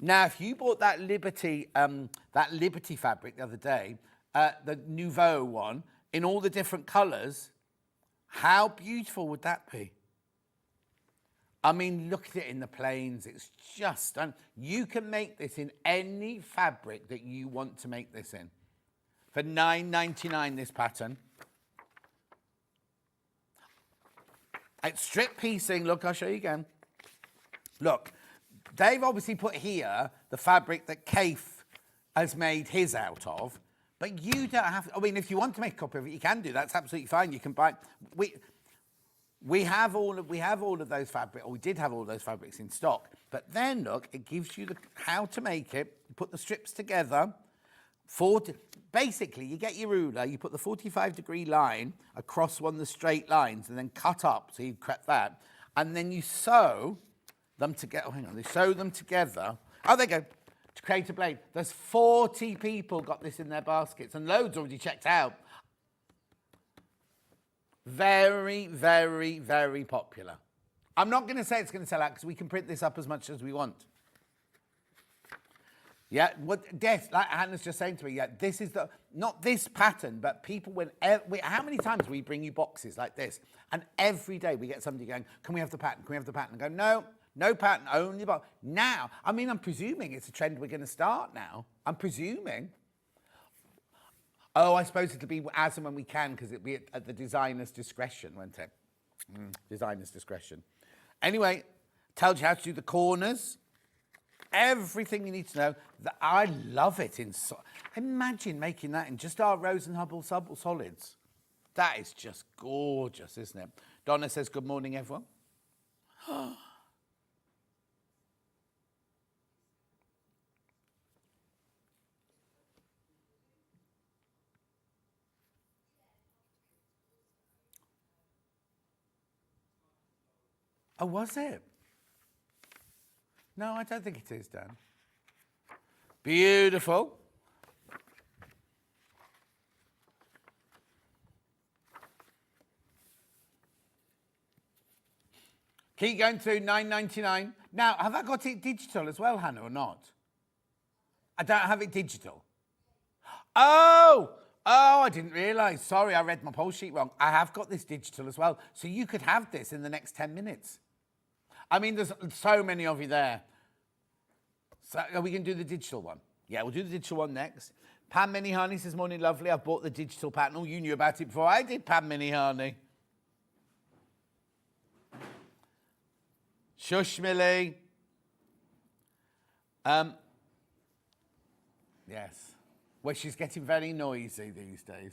Now, if you bought that Liberty fabric the other day, the Nouveau one, in all the different colours, how beautiful would that be? I mean, look at it in the plains. It's just stunning. You can make this in any fabric that you want to make this in. For $9.99, this pattern. It's strip piecing. Look, I'll show you again. Look, they've obviously put here the fabric that Kaif has made his out of, But you don't have to. I mean, if you want to make a copy of it, you can do. That's absolutely fine. You can buy. We have all of those fabrics, or we did have all those fabrics in stock. But then look, it gives you how to make it. You put the strips together. Basically, you get your ruler, you put the 45-degree line across one of the straight lines, and then cut up. So you cut that, and then you sew them together. Oh, hang on, they sew them together. Oh, there you go. To create a blade. There's 40 people got this in their baskets, and loads already checked out. Very, very, very popular. I'm not going to say it's going to sell out because we can print this up as much as we want. Yeah, like Hannah's just saying to me, yeah, this is not this pattern, but people, how many times we bring you boxes like this? And every day we get somebody going, can we have the pattern? Can we have the pattern? And go, no pattern, only box. Now, I mean, I'm presuming it's a trend we're going to start now. I'm presuming. Oh, I suppose it'll be as and when we can, because it'll be at the designer's discretion, won't it? Designer's discretion. Anyway, tells you how to do the corners. Everything you need to know. I love it. Imagine making that in just our Rose and Hubble solids. That is just gorgeous, isn't it? Donna says, good morning, everyone. Oh, was it? No, I don't think it is, Dan. Beautiful. Keep going through, $9.99. Now, have I got it digital as well, Hannah, or not? I don't have it digital. Oh, I didn't realise. Sorry, I read my poll sheet wrong. I have got this digital as well. So you could have this in the next 10 minutes. I mean, there's so many of you there. So are we going to do the digital one? Yeah, we'll do the digital one next. Pam Minihani says, morning, lovely. I've bought the digital pattern. Oh, you knew about it before I did, Pam Minihani. Shush, Millie. Yes. Well, she's getting very noisy these days.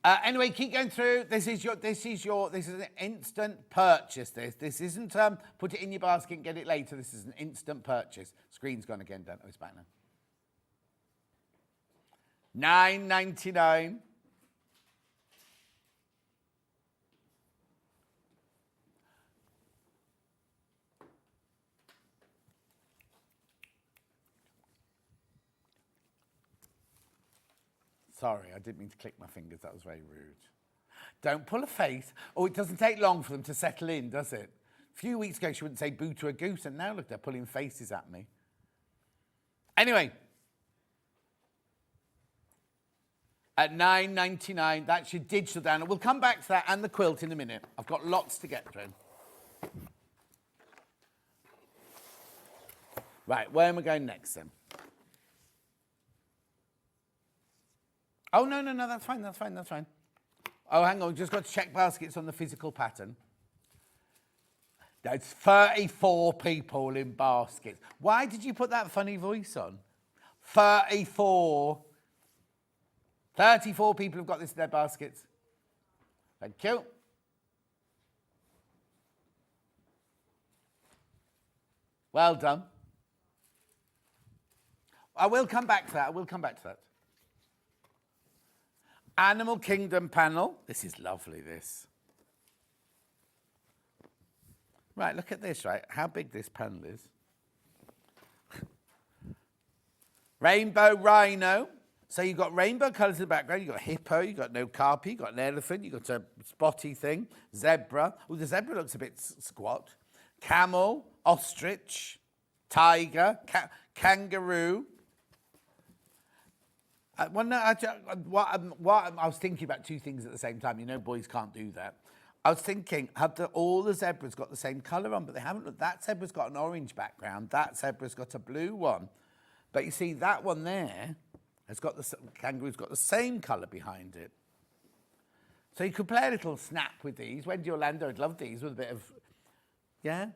Anyway, keep going through. This is an instant purchase. This isn't put it in your basket and get it later. This is an instant purchase. Screen's gone again, don't know. It's back now. $9.99. Sorry, I didn't mean to click my fingers. That was very rude. Don't pull a face. Oh, it doesn't take long for them to settle in, does it? A few weeks ago, she wouldn't say boo to a goose, and now look, they're pulling faces at me. Anyway, at $9.99, that's your digital down. We'll come back to that and the quilt in a minute. I've got lots to get through. Right, where am I going next then? Oh, no, that's fine. Oh, hang on, just got to check baskets on the physical pattern. There's 34 people in baskets. Why did you put that funny voice on? 34. 34 people have got this in their baskets. Thank you. Well done. I will come back to that. Animal Kingdom panel. This is lovely, this. Right, look at this, right? How big this panel is. Rainbow Rhino. So you've got rainbow colours in the background. You've got hippo, you've got no carpy, you've got an elephant, you've got a spotty thing. Zebra. Oh, the zebra looks a bit squat. Camel, ostrich, tiger, kangaroo. I was thinking about two things at the same time. You know, boys can't do that. I was thinking, all the zebras got the same colour on, but they haven't. Look, that zebra's got an orange background. That zebra's got a blue one. But you see, that one there has got the kangaroo's got the same colour behind it. So you could play a little snap with these. Wendy Orlando would love these with a bit of, yeah.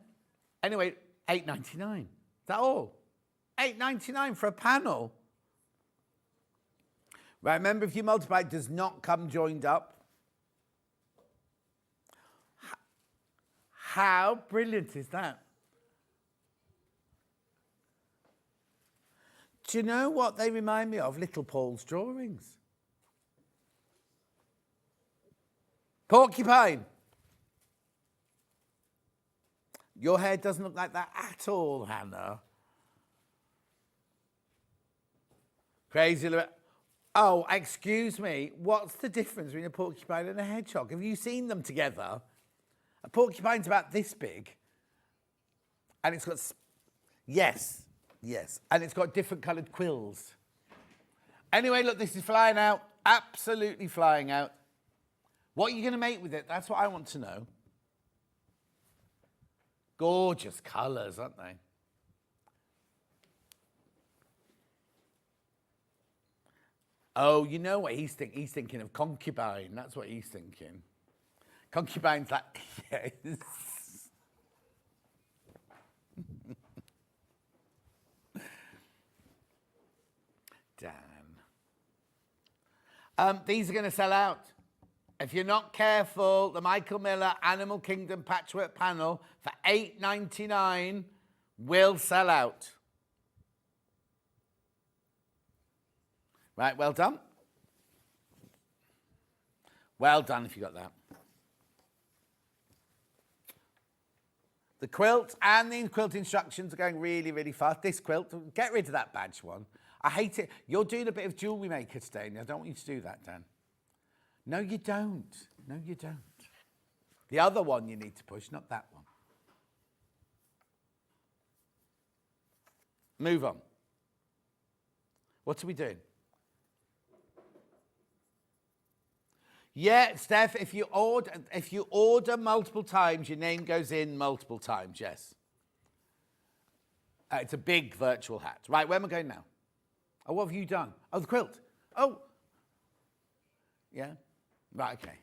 Anyway, $8.99. Is that all? $8.99 for a panel. Right, remember, if you multiply, it does not come joined up. How brilliant is that? Do you know what they remind me of? Little Paul's drawings. Porcupine. Your hair doesn't look like that at all, Hannah. Crazy. Oh, excuse me. What's the difference between a porcupine and a hedgehog? Have you seen them together? A porcupine's about this big. And it's got... Yes. And it's got different coloured quills. Anyway, look, this is flying out. Absolutely flying out. What are you going to make with it? That's what I want to know. Gorgeous colours, aren't they? Oh, you know what he's thinking? He's thinking of concubine. That's what he's thinking. Concubine's like, yes. Dan. These are going to sell out. If you're not careful, the Michael Miller Animal Kingdom patchwork panel for $8.99 will sell out. Right, well done. Well done if you got that. The quilt and the quilt instructions are going really, really fast. This quilt, get rid of that badge one. I hate it. You're doing a bit of jewellery maker today, and I don't want you to do that, Dan. No, you don't. No, you don't. The other one you need to push, not that one. Move on. What are we doing? Yeah, Steph, if you order multiple times, your name goes in multiple times, yes. It's a big virtual hat. Right, where am I going now? Oh, what have you done? Oh, the quilt. Oh. Yeah? Right, okay.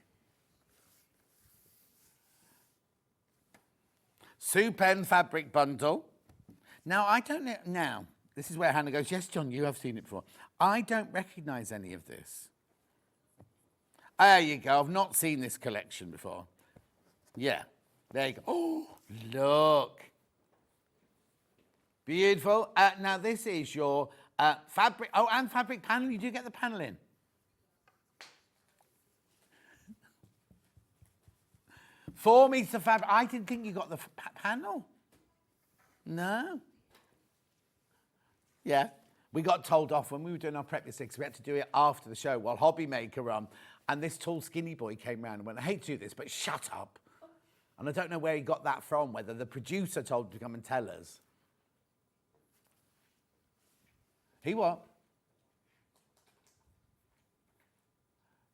Sue Pen fabric bundle. Now, I don't know. Now, this is where Hannah goes, yes, John, you have seen it before. I don't recognise any of this. There you go. I've not seen this collection before. Yeah, there you go. Oh, look. Beautiful. Now, this is your fabric. Oh, and fabric panel. You do get the panel in. $4 meters of fabric. I didn't think you got the panel. No. Yeah. We got told off when we were doing our prep yesterday because we had to do it after the show while Hobby Maker run. And this tall, skinny boy came round and went, I hate to do this, but shut up. And I don't know where he got that from, whether the producer told him to come and tell us. He what?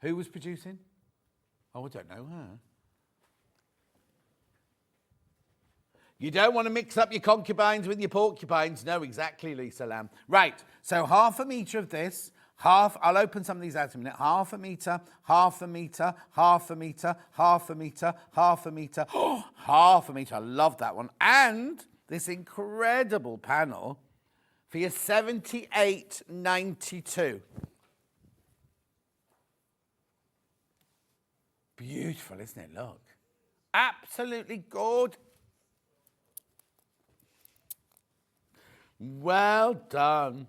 Who was producing? Oh, I don't know her. You don't want to mix up your concubines with your porcupines. No, exactly, Lisa Lamb. Right, so ½ metre of this. I'll open some of these out in a minute. ½ metre, ½ metre, ½ metre, ½ metre, ½ metre. Oh, ½ metre. I love that one. And this incredible panel for your $78.92. Beautiful, isn't it? Look. Absolutely gorgeous. Well done.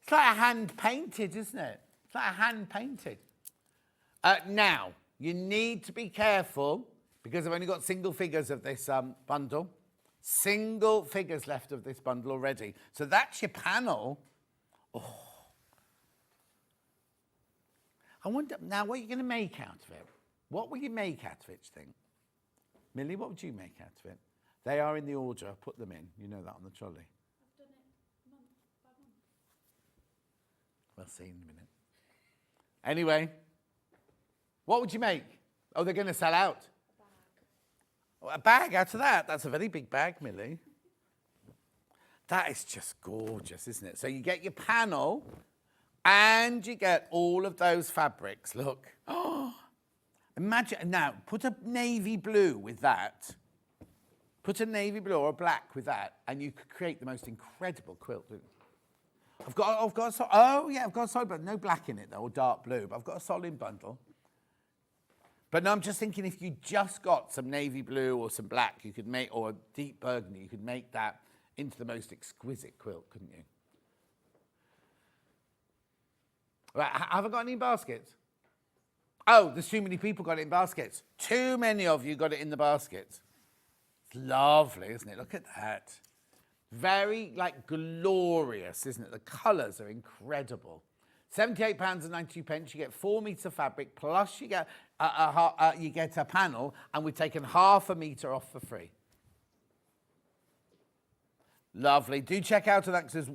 It's like a hand-painted, isn't it? It's like a hand-painted. Now, you need to be careful because I've only got single figures of this bundle. Single figures left of this bundle already. So that's your panel. Oh. I wonder, now what are you going to make out of it? What will you make out of it, do you think? Millie, what would you make out of it? They are in the order. I've put them in. You know that on the trolley. I've done it month by month. We'll see in a minute. Anyway, what would you make? Oh, they're going to sell out. Oh, a bag out of that. That's a very big bag, Millie. That is just gorgeous, isn't it? So you get your panel and you get all of those fabrics. Look. Oh, imagine. Now, put a navy blue with that. Put a navy blue or a black with that, and you could create the most incredible quilt. I've got a solid bundle. No black in it though, or dark blue, but I've got a solid bundle. But no, I'm just thinking if you just got some navy blue or some black, you could make, or a deep burgundy, you could make that into the most exquisite quilt, couldn't you? Right, have I got any baskets? Oh, there's too many people got it in baskets. Too many of you got it in the baskets. It's lovely, isn't it? Look at that. Very, glorious, isn't it? The colours are incredible. £78.92. You get 4 metres of fabric, plus you get a panel, and we've taken half a metre off for free. Lovely. Do check out on that because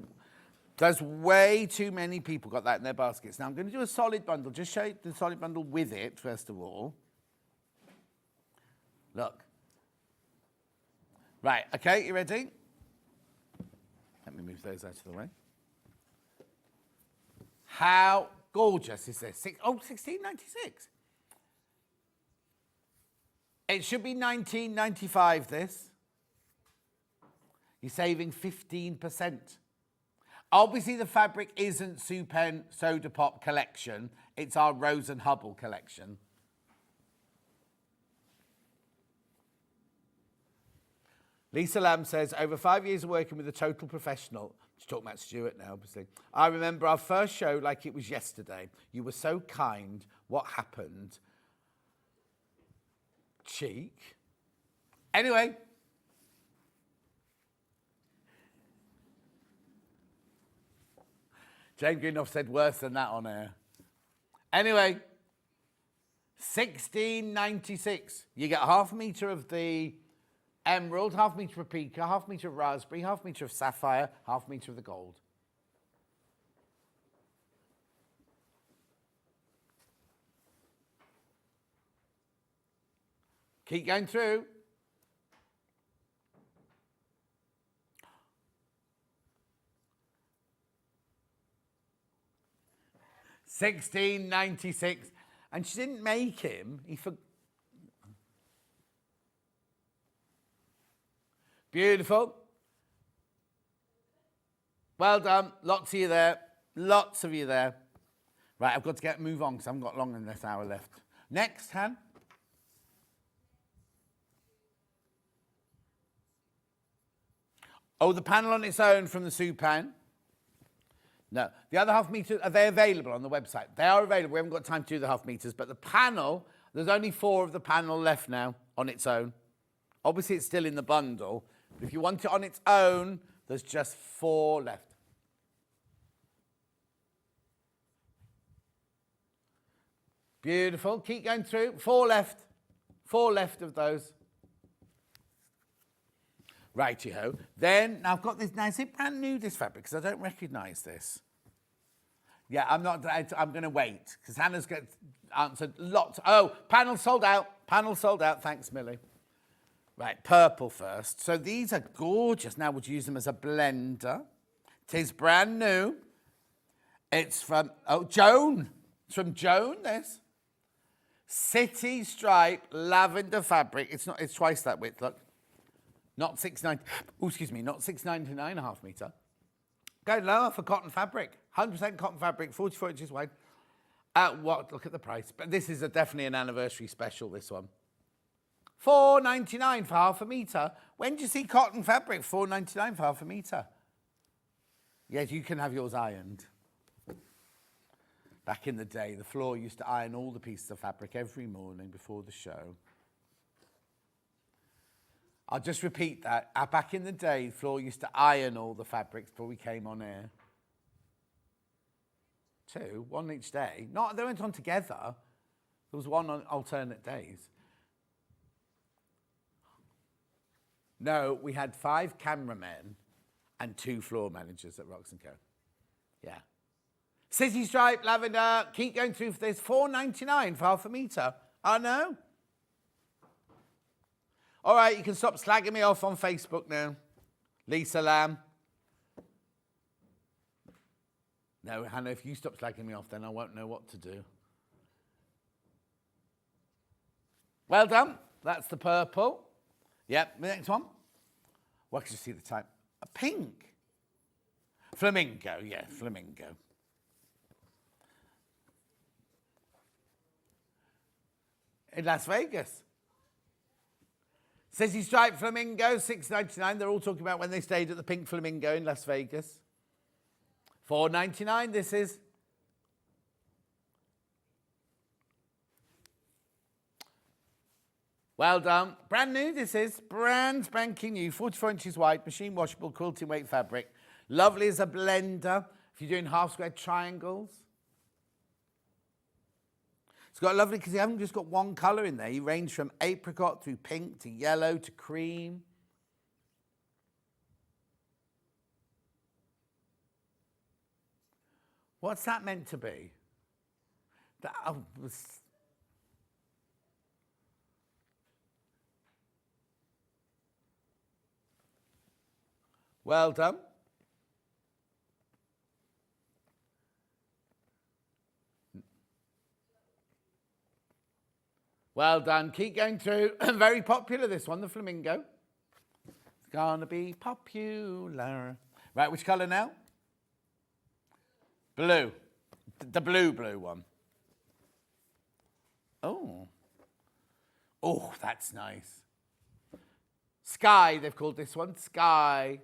there's way too many people got that in their baskets. Now I'm going to do a solid bundle. Just show you the solid bundle with it, first of all. Look. Right, okay, you ready? Let me move those out of the way. How gorgeous is this? $16.96. It should be $19.95, this. You're saving 15%. Obviously, the fabric isn't Supen Soda Pop collection. It's our Rose and Hubble collection. Lisa Lamb says, over 5 years of working with a total professional. She's talking about Stuart now, obviously. I remember our first show like it was yesterday. You were so kind. What happened? Cheek. Anyway. Jane Greenough said worse than that on air. Anyway. $16.96. You get half a metre of the emerald, half a metre of pica, half a metre of raspberry, half a metre of sapphire, half a metre of the gold. Keep going through. $16.96. And she didn't make him. He forgot. Beautiful. Well done. Lots of you there. Lots of you there. Right, I've got to move on because I haven't got long in this hour left. Next, Han. Oh, the panel on its own from the Supan. No, the other half metre, are they available on the website? They are available. We haven't got time to do the half metres, but the panel, there's only 4 of the panel left now on its own. Obviously, it's still in the bundle. But if you want it on its own, there's just 4 left. Beautiful. Keep going through. 4 left. 4 left of those. Righty-ho. Then, now I've got this. Now, is it brand new, this fabric? Because I don't recognise this. Yeah, I'm going to wait. Because Hannah's answered lots. Oh, panel sold out. Panel sold out. Thanks, Millie. Right, purple first. So these are gorgeous. Now we'll use them as a blender. It is brand new. It's from, Joan. It's from Joan, this. City Stripe lavender fabric. It's twice that width, look. Not not $6.99 a half metre. Going lower for cotton fabric. 100% cotton fabric, 44 inches wide. Look at the price. But this is definitely an anniversary special, this one. $4.99 for half a metre. When do you see cotton fabric? $4.99 for half a metre. Yes, you can have yours ironed. Back in the day, the floor used to iron all the pieces of fabric every morning before the show. I'll just repeat that. Back in the day, the floor used to iron all the fabrics before we came on air. 2, 1 each day. They went on together. There was 1 on alternate days. No, we had 5 cameramen and 2 floor managers at Rox & Co. Yeah. City Stripe, lavender, keep going through for this. $4.99 for half a metre. I know. All right, you can stop slagging me off on Facebook now. Lisa Lamb. No, Hannah, if you stop slagging me off, then I won't know what to do. Well done. That's the purple. Yep, the next one. Well, I can just see the type. A pink. Flamingo, yeah, flamingo. In Las Vegas. Says he striped flamingo, $6.99. They're all talking about when they stayed at the Pink Flamingo in Las Vegas. $4.99 this is. Well done. Brand new this is. Brand spanking new. 44 inches wide, machine washable, quilting weight fabric. Lovely as a blender if you're doing half square triangles. It's got lovely, because you haven't just got one colour in there. You range from apricot through pink to yellow to cream. What's that meant to be? That, well done. Well done. Keep going through. Very popular, this one, the flamingo. It's gonna be popular. Right, which colour now? Blue. The blue one. Oh. Oh, that's nice. Sky, they've called this one. Sky.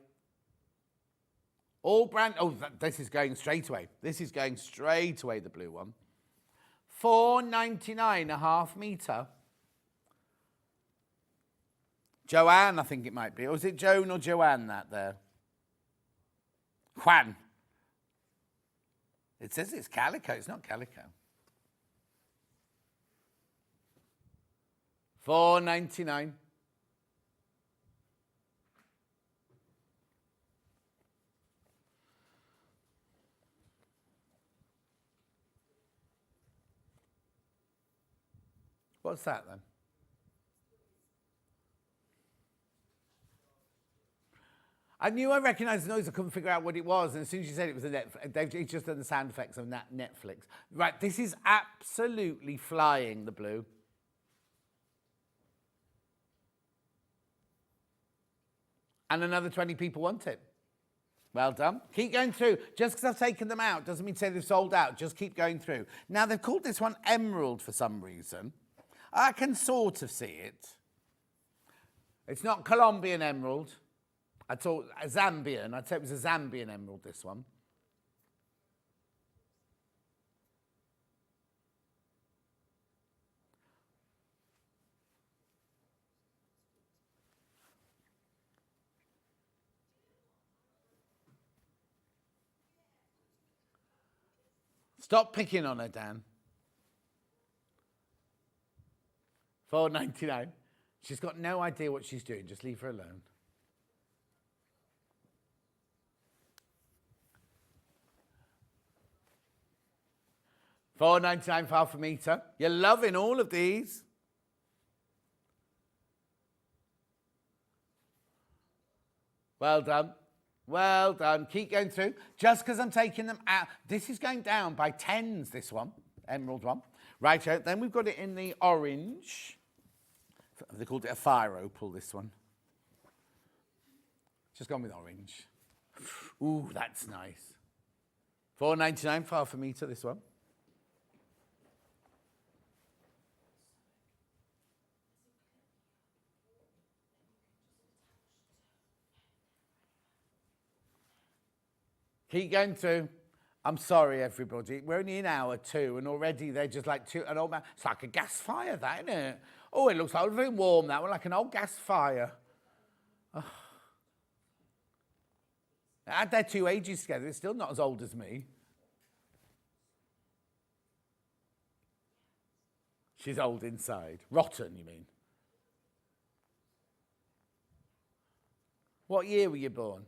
All brand. Oh, this is going straight away. This is going straight away, the blue one. $4.99 a half metre. Joanne, I think it might be. Or is it Joan or Joanne that there? Juan. It says it's calico. It's not calico. $4.99. What's that then? I knew I recognised the noise. I couldn't figure out what it was. And as soon as you said it was a Netflix, they've just done the sound effects of Netflix. Right, this is absolutely flying, the blue. And another 20 people want it. Well done. Keep going through. Just because I've taken them out doesn't mean to say they've sold out. Just keep going through. Now, they've called this one Emerald for some reason. I can sort of see it. It's not Colombian emerald. I thought Zambian. I'd say it was a Zambian emerald, this one. Stop picking on her, Dan. $4.99. She's got no idea what she's doing. Just leave her alone. $4.99 for half a metre. You're loving all of these. Well done. Well done. Keep going through. Just because I'm taking them out. This is going down by tens, this one. Emerald one. Right, then we've got it in the orange. They called it a fire opal, this one. Just gone with orange. Ooh, that's nice. $4.99 for half a metre, this one. Keep going through. I'm sorry, everybody. We're only an hour, two, and already they're just like an old man. It's like a gas fire, that, isn't it? Oh, it looks like very warm, that one, like an old gas fire. Oh. Add their two ages together, it's still not as old as me. She's old inside. Rotten, you mean? What year were you born?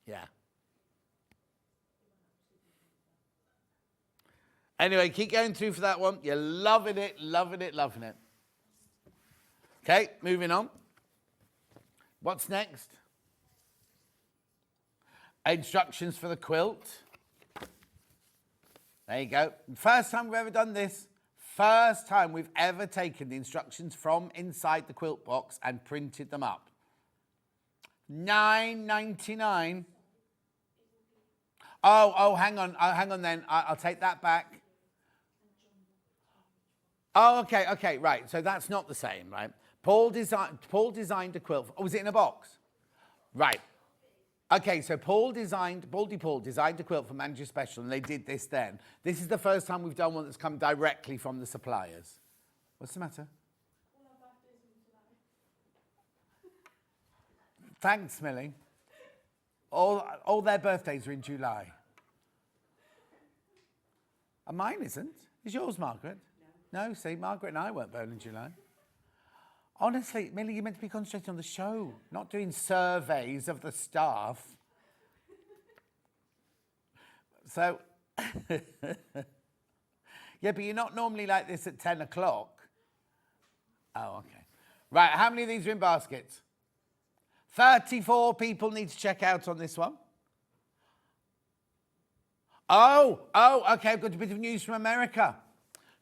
Yeah. Anyway, keep going through for that one. You're loving it, loving it, loving it. Okay, moving on. What's next? Instructions for the quilt. There you go. First time we've ever done this. First time we've ever taken the instructions from inside the quilt box and printed them up. 9.99. Oh, hang on then. I'll take that back. Oh, okay, right. So that's not the same, right? Paul designed a quilt. Oh, was it in a box? Right. Okay, so Paul designed a quilt for Manager Special, and they did this then. This is the first time we've done one that's come directly from the suppliers. What's the matter? Thanks, Millie. All their birthdays are in July. And mine isn't. Is yours, Margaret? No, see, Margaret and I weren't born in July. Honestly, Millie, you're meant to be concentrating on the show, not doing surveys of the staff. So, yeah, but you're not normally like this at 10 o'clock. Oh, okay. Right, how many of these are in baskets? 34 people need to check out on this one. Oh, okay, I've got a bit of news from America.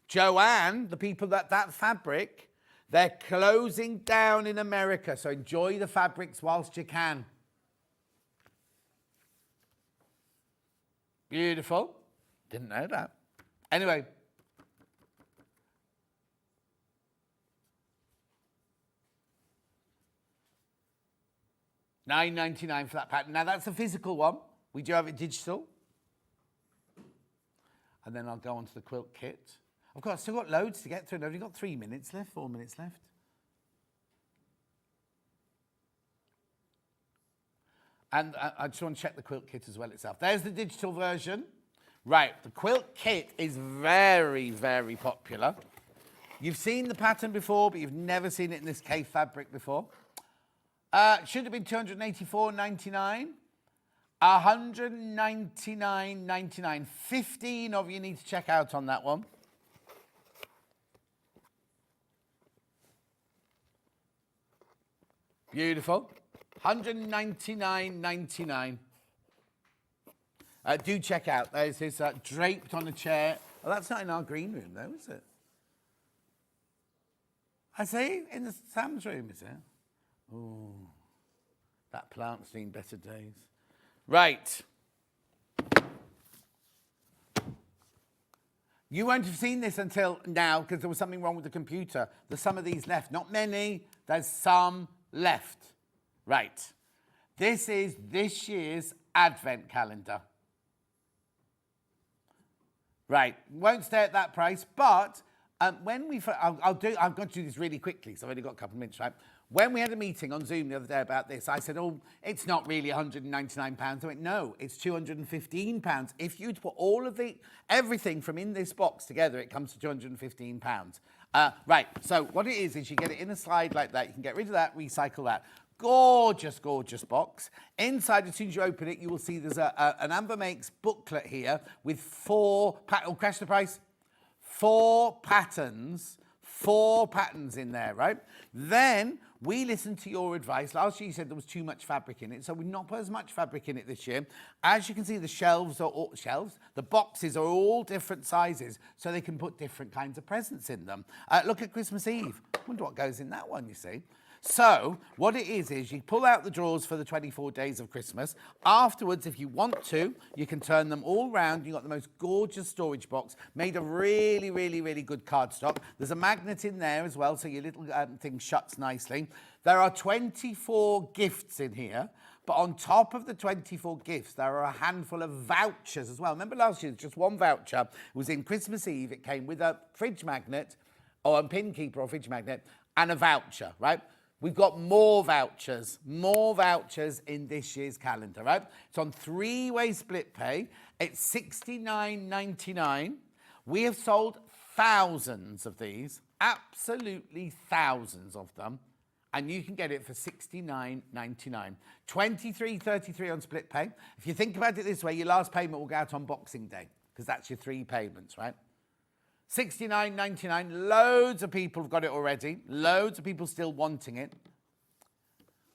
Joanne, the people that fabric, they're closing down in America, so enjoy the fabrics whilst you can. Beautiful. Didn't know that. Anyway. $9.99 for that pattern. Now, that's a physical one. We do have it digital. And then I'll go on to the quilt kit. I've still got loads to get through. I've only got 3 minutes left, 4 minutes left. And I just want to check the quilt kit as well itself. There's the digital version. Right, the quilt kit is very, very popular. You've seen the pattern before, but you've never seen it in this K fabric before. Should have been $284.99. $199.99. 15 of you need to check out on that one. Beautiful. $199.99. Do check out. There's this draped on a chair. Oh, that's not in our green room, though, is it? I see, in the Sam's room, is it? Oh, that plant's seen better days. Right. You won't have seen this until now because there was something wrong with the computer. There's some of these left. Not many. There's some left. Right. This is this year's Advent calendar. Right. Won't stay at that price, but when we... I'm going to do this really quickly, so I've only got a couple of minutes, right? When we had a meeting on Zoom the other day about this, I said, oh, it's not really £199. I went, no, it's £215. If you'd put everything from in this box together, it comes to £215. Right, so what it is you get it in a slide like that. You can get rid of that, recycle that. Gorgeous, gorgeous box. Inside, as soon as you open it, you will see there's an Amber Makes booklet here with 4 patterns. Oh, crash the price. 4 patterns. 4 patterns in there, right? Then we listened to your advice. Last year you said there was too much fabric in it, so we've not put as much fabric in it this year. As you can see, the the boxes are all different sizes, so they can put different kinds of presents in them. Look at Christmas Eve. I wonder what goes in that one, you see. So what it is you pull out the drawers for the 24 days of Christmas. Afterwards, if you want to, you can turn them all round. You've got the most gorgeous storage box made of really, really, really good cardstock. There's a magnet in there as well, so your little thing shuts nicely. There are 24 gifts in here. But on top of the 24 gifts, there are a handful of vouchers as well. Remember last year, just one voucher. It was in Christmas Eve. It came with a fridge magnet, or a pin keeper or fridge magnet, and a voucher, right? We've got more vouchers in this year's calendar, right? It's on 3-way split pay. It's $69.99. We have sold thousands of these, absolutely thousands of them, and you can get it for $69.99. $23.33 on split pay. If you think about it this way, your last payment will go out on Boxing Day, because that's your 3 payments, right? $69.99. Loads of people have got it already. Loads of people still wanting it.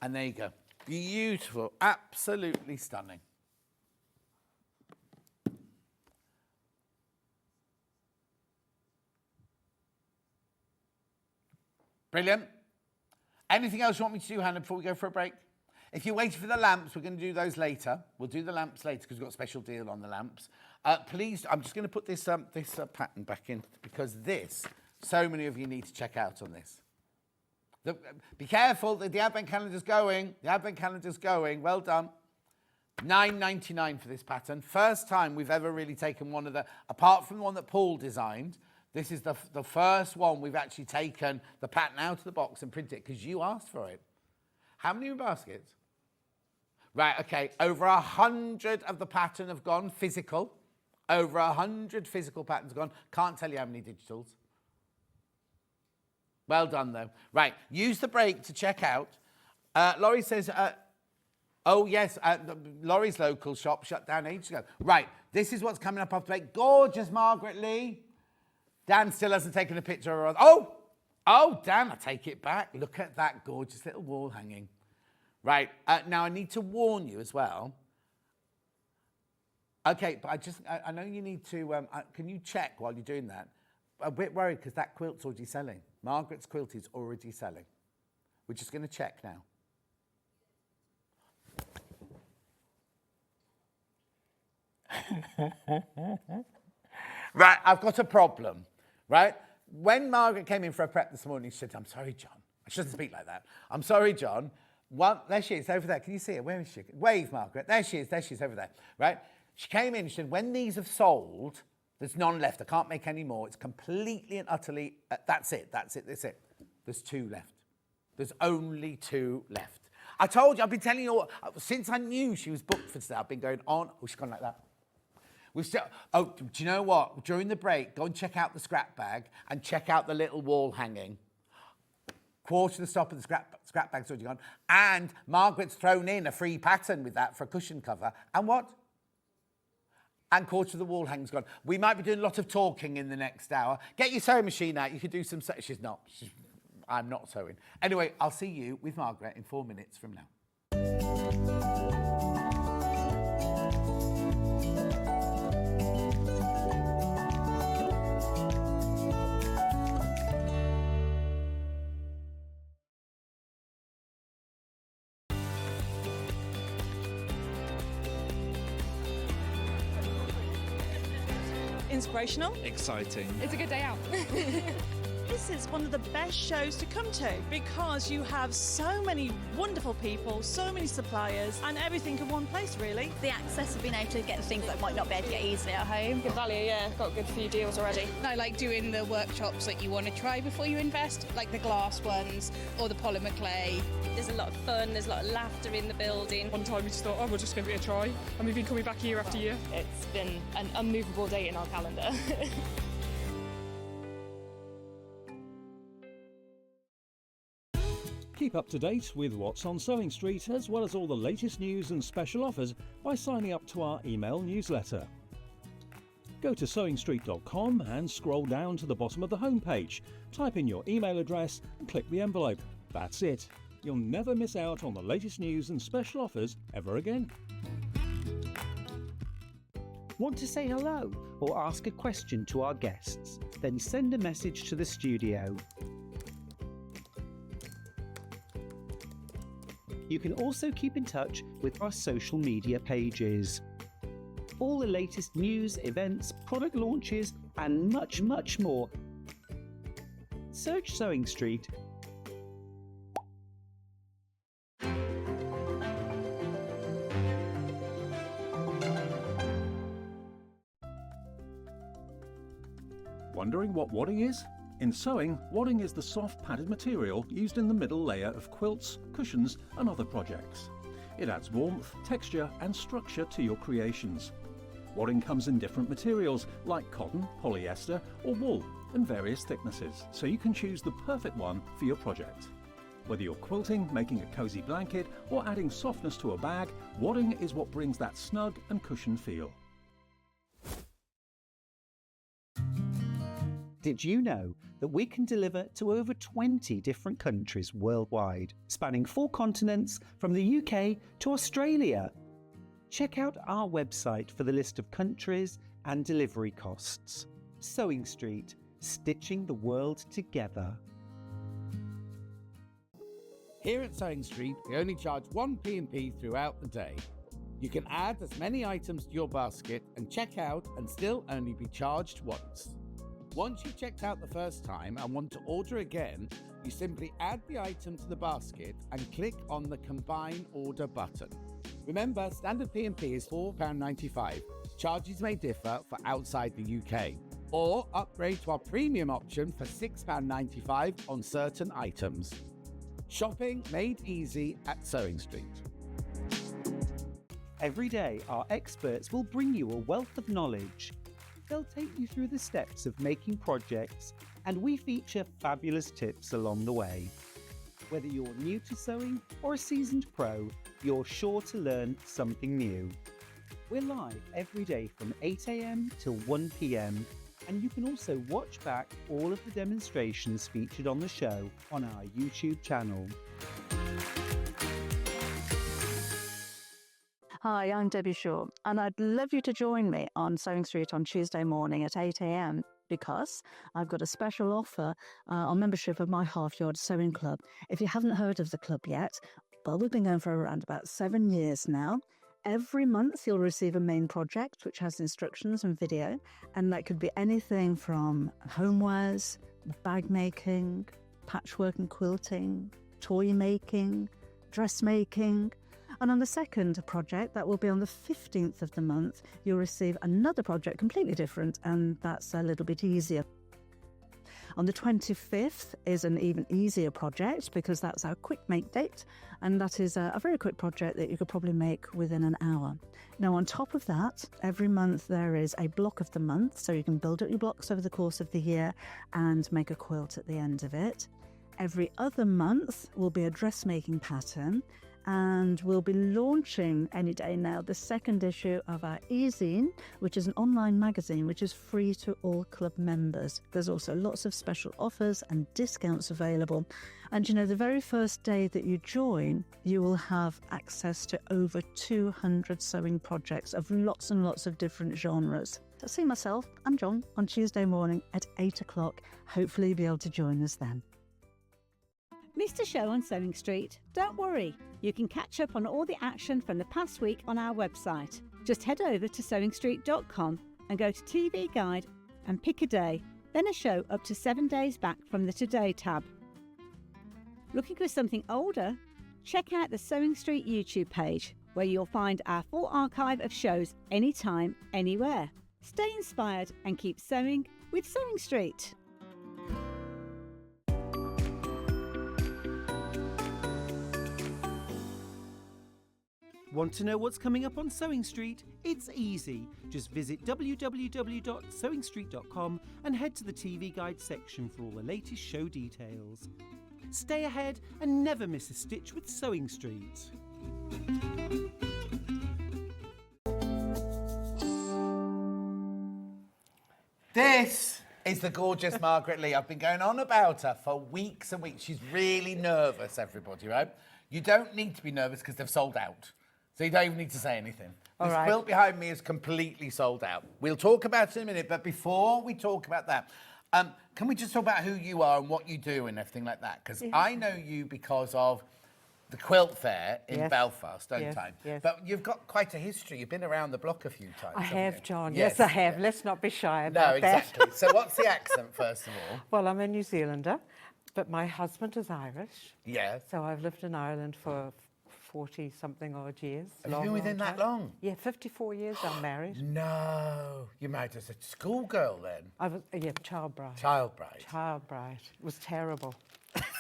And there you go. Beautiful. Absolutely stunning. Brilliant. Anything else you want me to do, Hannah, before we go for a break? If you're waiting for the lamps, we're going to do those later. We'll do the lamps later because we've got a special deal on the lamps. Please, I'm just going to put this pattern back in because so many of you need to check out on this. Be careful, the advent calendar's going. The advent calendar's going. Well done. $9.99 for this pattern. First time we've ever really taken one of apart from the one that Paul designed, this is the first one we've actually taken the pattern out of the box and printed it because you asked for it. How many baskets? Right, okay, over 100 of the pattern have gone physical. Over 100 physical patterns have gone. Can't tell you how many digitals. Well done, though. Right, use the break to check out. Laurie says, oh, yes, Laurie's local shop shut down ages ago. Right, this is what's coming up after break. Gorgeous Margaret Lee. Dan still hasn't taken a picture of her. Oh, Dan, I take it back. Look at that gorgeous little wall hanging. Right, now I need to warn you as well. Okay, but I know you need to, can you check while you're doing that? I'm a bit worried because that quilt's already selling. Margaret's quilt is already selling. We're just going to check now. Right, I've got a problem, right? When Margaret came in for a prep this morning, she said, I'm sorry, John. I shouldn't speak like that. I'm sorry, John. There she is, over there. Can you see her? Where is she? Wave, Margaret. There she is, over there, right? She came in, she said, when these have sold, there's none left. I can't make any more. It's completely and utterly, that's it. There's 2 left. There's only 2 left. I told you, I've been telling you all, since I knew she was booked for today, I've been going on. Oh, she's gone like that. Do you know what? During the break, go and check out the scrap bag and check out the little wall hanging. Quarter the stop of the scrap bag's already gone. And Margaret's thrown in a free pattern with that for a cushion cover. And what? And quarter of the wall hanging's gone. We might be doing a lot of talking in the next hour. Get your sewing machine out. You could do some... She's not. I'm not sewing. Anyway, I'll see you with Margaret in 4 minutes from now. Inspirational. Exciting. It's a good day out. This is one of the best shows to come to because you have so many wonderful people, so many suppliers, and everything in one place, really. The access of being able to get the things that might not be able to get easily at home. Good value, yeah. Got a good few deals already. I like doing the workshops that you want to try before you invest, like the glass ones or the polymer clay. There's a lot of fun, there's a lot of laughter in the building. One time we just thought, we'll just give it a try. And we've been coming back year after year. It's been an unmovable date in our calendar. Keep up to date with what's on Sewing Street, as well as all the latest news and special offers by signing up to our email newsletter. Go to SewingStreet.com and scroll down to the bottom of the homepage. Type in your email address and click the envelope. That's it. You'll never miss out on the latest news and special offers ever again. Want to say hello or ask a question to our guests? Then send a message to the studio. You can also keep in touch with our social media pages. All the latest news, events, product launches, and much, much more. Search Sewing Street. Wondering what wadding is? In sewing, wadding is the soft padded material used in the middle layer of quilts, cushions and other projects. It adds warmth, texture and structure to your creations. Wadding comes in different materials like cotton, polyester or wool and various thicknesses, so you can choose the perfect one for your project. Whether you're quilting, making a cosy blanket or adding softness to a bag, wadding is what brings that snug and cushioned feel. Did you know that we can deliver to over 20 different countries worldwide, spanning 4 continents from the UK to Australia? Check out our website for the list of countries and delivery costs. Sewing Street, stitching the world together. Here at Sewing Street, we only charge one P&P throughout the day. You can add as many items to your basket and check out and still only be charged once. Once you've checked out the first time and want to order again, you simply add the item to the basket and click on the Combine Order button. Remember, standard P&P is £4.95. Charges may differ for outside the UK. Or upgrade to our premium option for £6.95 on certain items. Shopping made easy at Sewing Street. Every day, our experts will bring you a wealth of knowledge. They'll take you through the steps of making projects, and we feature fabulous tips along the way. Whether you're new to sewing or a seasoned pro, you're sure to learn something new. We're live every day from 8 a.m. till 1 p.m, and you can also watch back all of the demonstrations featured on the show on our YouTube channel. Hi, I'm Debbie Shaw, and I'd love you to join me on Sewing Street on Tuesday morning at 8 a.m. because I've got a special offer on membership of my half-yard sewing club. If you haven't heard of the club yet, well, we've been going for around about 7 years now. Every month you'll receive a main project which has instructions and video, and that could be anything from homewares, bag making, patchwork and quilting, toy making, dressmaking. And on the second project, that will be on the 15th of the month, you'll receive another project completely different, and that's a little bit easier. On the 25th is an even easier project because that's our quick make date, and that is a very quick project that you could probably make within an hour. Now, on top of that, every month there is a block of the month, so you can build up your blocks over the course of the year and make a quilt at the end of it. Every other month will be a dressmaking pattern, and we'll be launching any day now the second issue of our e-zine, which is an online magazine which is free to all club members. There's also lots of special offers and discounts available, and you know, the very first day that you join, you will have access to over 200 sewing projects of lots and lots of different genres. So see myself and John on Tuesday morning at 8 o'clock. Hopefully you'll be able to join us then. Missed a show on Sewing Street? Don't worry, you can catch up on all the action from the past week on our website. Just head over to SewingStreet.com and go to TV Guide and pick a day, then a show up to 7 days back from the Today tab. Looking for something older? Check out the Sewing Street YouTube page, where you'll find our full archive of shows anytime, anywhere. Stay inspired and keep sewing with Sewing Street. Want to know what's coming up on Sewing Street? It's easy. Just visit www.sewingstreet.com and head to the TV Guide section for all the latest show details. Stay ahead and never miss a stitch with Sewing Street. This is the gorgeous Margaret Lee. I've been going on about her for weeks and weeks. She's really nervous, everybody, right? You don't need to be nervous because they've sold out. So you don't even need to say anything. This quilt behind me is completely sold out. We'll talk about it in a minute, but before we talk about that, can we just talk about who you are and what you do and everything like that? Because I know you because of the quilt fair in Belfast, don't I? Yes. But you've got quite a history. You've been around the block a few times. I have, you? John. Yes, I have. Let's not be shy about that. No, exactly. So what's the accent, first of all? Well, I'm a New Zealander, but my husband is Irish. Yeah. So I've lived in Ireland for 40-something odd years. Have you been with him that long? Yeah, 54 years I'm married. No. You married as a schoolgirl then? I was, child bride. Child bride. Child bride. It was terrible.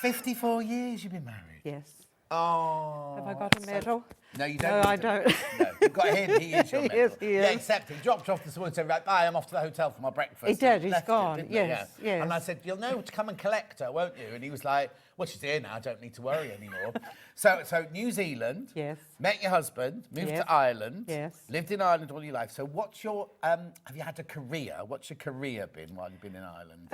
54 years you've been married? Yes. Oh. Have I got a medal? No, you don't. No, I don't. No, you've got him. He is your medal. Yes, he is. Yeah, except he dropped off this morning and said, right, bye, I'm off to the hotel for my breakfast. He did. He's Left gone. it, didn't he? Yes. And I said, you'll know to come and collect her, won't you? And he was like, well, she's here now. I don't need to worry anymore. So New Zealand. Yes. Met your husband. Moved to Ireland. Yes. Lived in Ireland all your life. So what's your? Have you had a career? What's your career been while you've been in Ireland?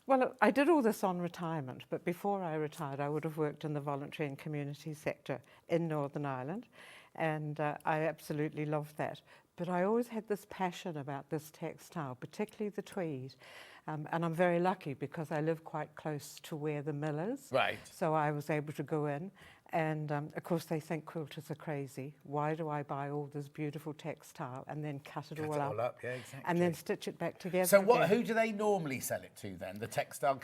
Well, I did all this on retirement, but before I retired, I would have worked in the voluntary and community sector in Northern Ireland, and I absolutely loved that. But I always had this passion about this textile, particularly the tweed. And I'm very lucky because I live quite close to where the mill is. Right. So I was able to go in. And of course, they think quilters are crazy. Why do I buy all this beautiful textile and then cut it all up? Yeah, exactly. And then stitch it back together? So again? who do they normally sell it to then? The textile,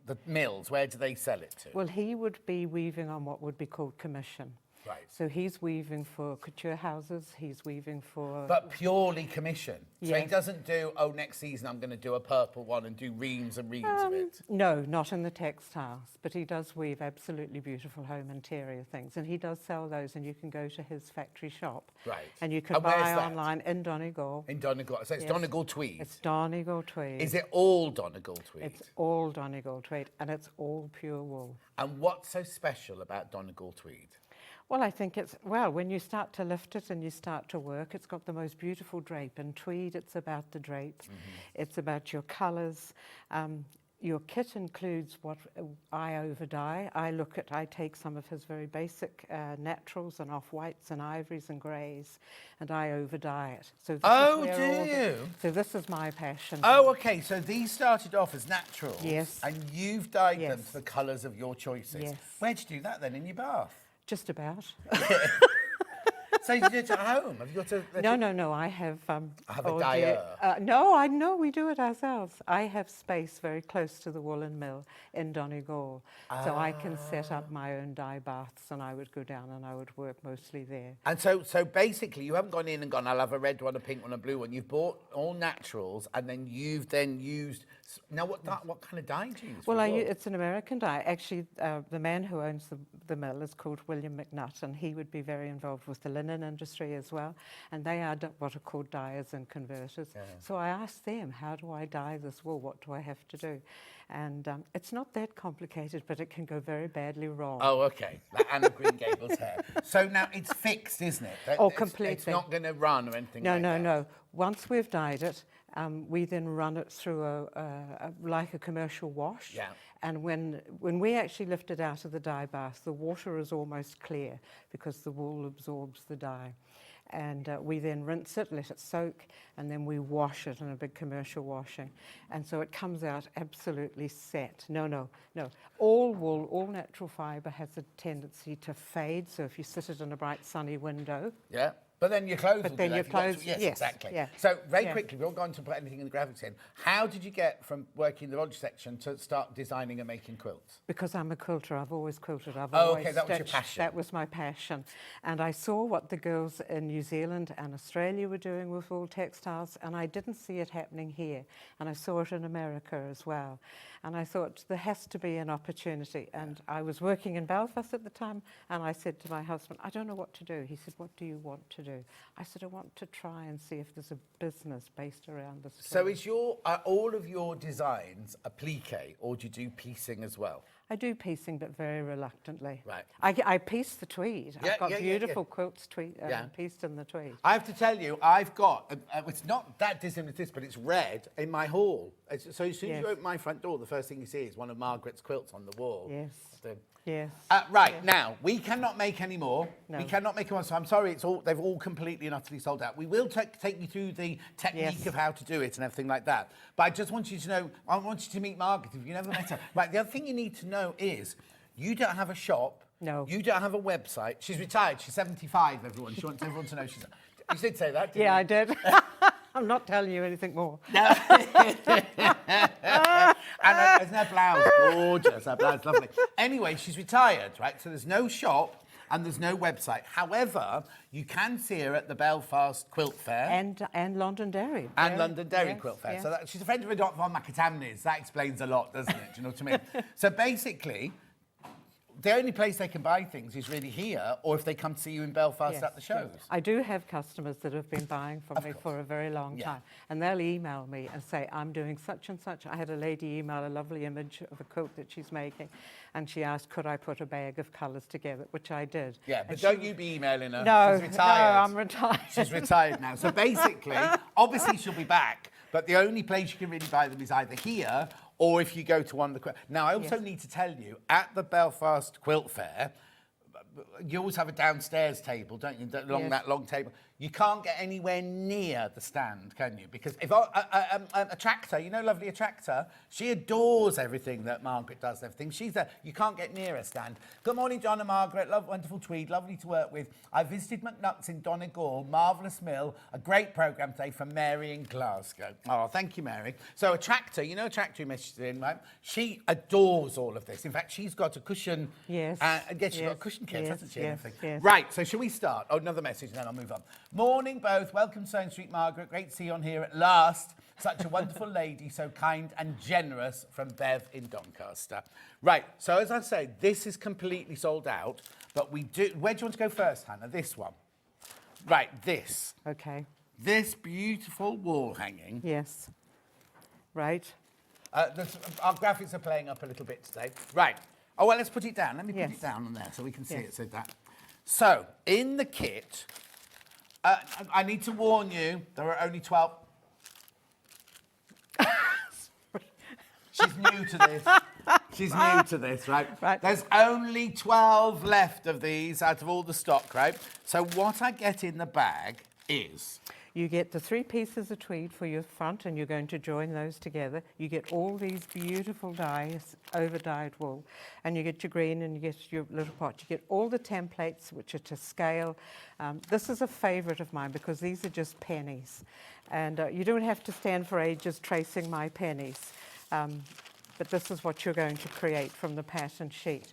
the mills, where do they sell it to? Well, he would be weaving on what would be called commission. Right. So he's weaving for couture houses, he's weaving for... But purely commission? So he Yes. doesn't do, oh, next season I'm going to do a purple one and do reams and reams of it? No, not in the textiles, but he does weave absolutely beautiful home interior things, and he does sell those, and you can go to his factory shop. Right. And you can And where's buy that? online in Donegal. In Donegal. So it's Yes. Donegal tweed? It's Donegal tweed. Is it all Donegal tweed? It's all Donegal tweed, and it's all pure wool. And what's so special about Donegal tweed? Well, I think it's, well, when you start to lift it and you start to work, it's got the most beautiful drape. In tweed, it's about the drape. It's about your colours. Your kit includes what I over-dye. I take some of his very basic naturals and off-whites and ivories and greys, and I over-dye it. So this Oh, is do where all you? So this is my passion. Oh, OK, so these started off as naturals. Yes. And you've dyed them Yes. to the colours of your choices. Yes. Where'd you do that then, in your bath? Just about. So you did it at home? Have you got to... No, I have... have a oh dyer? No, we do it ourselves. I have space very close to the woolen mill in Donegal, so I can set up my own dye baths, and I would go down and I would work mostly there. And so basically, you haven't gone in and gone, I'll have a red one, a pink one, a blue one. You've bought all naturals, and then you've used... Now, what kind of dye do you use? Well, it's an American dye. Actually, the man who owns the mill is called William McNutt, and he would be very involved with the linen industry as well. And they are what are called dyers and converters. Yeah. So I asked them, how do I dye this wool? What do I have to do? And it's not that complicated, but it can go very badly wrong. Oh, OK. Like Anna Green Gables hair. So now it's fixed, isn't it? Oh, completely. It's not going to run or anything like that? No. Once we've dyed it, we then run it through like a commercial wash. Yeah. And when we actually lift it out of the dye bath, the water is almost clear because the wool absorbs the dye. And we then rinse it, let it soak, and then we wash it in a big commercial washing. And so it comes out absolutely set. No. All wool, all natural fibre has a tendency to fade. So if you sit it in a bright sunny window... Yeah. But then your clothes But will then do your that. You've got clothes- yes, yes, exactly. yeah. So very Yeah. quickly, we're not going to put anything in the graphics in. How did you get from working in the lodge section to start designing and making quilts? Because I'm a quilter, I've always quilted. I've Oh, always okay, that was your stitched. passion. That was my passion. And I saw what the girls in New Zealand and Australia were doing with wool textiles, and I didn't see it happening here. And I saw it in America as well. And I thought, there has to be an opportunity. And I was working in Belfast at the time, and I said to my husband, I don't know what to do. He said, what do you want to do? I said, I want to try and see if there's a business based around this. So is all of your designs applique, or do you do piecing as well? I do piecing, but very reluctantly. Right. I piece the tweed. Yeah, I've got yeah, yeah, beautiful yeah. quilts pieced in the tweed. I have to tell you, I've got, it's not that dissimilar to this, but it's red in my hall. So as soon as Yes. you open my front door, the first thing you see is one of Margaret's quilts on the wall. Yes. So- Yes. Right, Yes. now, we cannot make any more. No. We cannot make more, so I'm sorry, they've all completely and utterly sold out. We will take you through the technique Yes. of how to do it and everything like that. But I just want you to know, I want you to meet Margaret if you never met her. Right, the other thing you need to know is, you don't have a shop. No. You don't have a website. She's retired. She's 75, everyone. She wants everyone to know she's... You did say that, didn't you? Yeah, I did. I'm not telling you anything more. No. And isn't her blouse gorgeous? Her blouse lovely. Anyway, she's retired, right? So there's no shop and there's no website. However, you can see her at the Belfast Quilt Fair. And London Dairy. And London Dairy Yes, Quilt Fair. yes. So she's a friend of Dr. von McAtamney's. That explains a lot, doesn't it? Do you know what I mean? So basically, the only place they can buy things is really here, or if they come to see you in Belfast Yes, at the shows. yes. I do have customers that have been buying from me for a very long Yeah. time, and they'll email me and say, I'm doing such and such. I had a lady email a lovely image of a quilt that she's making, and she asked, could I put a bag of colours together, which I did. Yeah, but And don't she- you be emailing her. No, She's retired. no, I'm retired. She's retired now. So basically, obviously she'll be back, but the only place you can really buy them is either here or if you go to one of the... Now, I also Yes. need to tell you, at the Belfast Quilt Fair, you always have a downstairs table, don't you? Along that long table. You can't get anywhere near the stand, can you? Because if a tractor, you know, lovely attractor, she adores everything that Margaret does. Everything she's there. You can't get near a stand. Good morning, John and Margaret. Wonderful tweed, lovely to work with. I visited McNutt's in Donegal, marvellous mill. A great programme today from Mary in Glasgow. Oh, thank you, Mary. So a tractor, you know, a tractor who messaged in, right? She adores all of this. In fact, she's got a cushion. Yes. She's got a cushion kit, hasn't she? Yes, yes. Right. So shall we start? Oh, another message, and then I'll move on. Morning, both. Welcome to SewingStreet, Margaret. Great to see you on here at last. Such a wonderful lady, so kind and generous, from Bev in Doncaster. Right, so as I say, this is completely sold out, but we do... Where do you want to go first, Hannah? This one. Right, this. Okay. This beautiful wall hanging. Yes. Right. Our graphics are playing up a little bit today. Right. Oh, well, let's put it down. Let me put it down on there so we can see it. So that. So, in the kit... I need to warn you, there are only 12... She's new to this. She's new to this, right? There's only 12 left of these out of all the stock, right? So what I get in the bag is... You get the 3 pieces of tweed for your front, and you're going to join those together. You get all these beautiful dyes, over-dyed wool, and you get your green and you get your little pot. You get all the templates, which are to scale. This is a favourite of mine because these are just pennies. And you don't have to stand for ages tracing my pennies. But this is what you're going to create from the pattern sheet.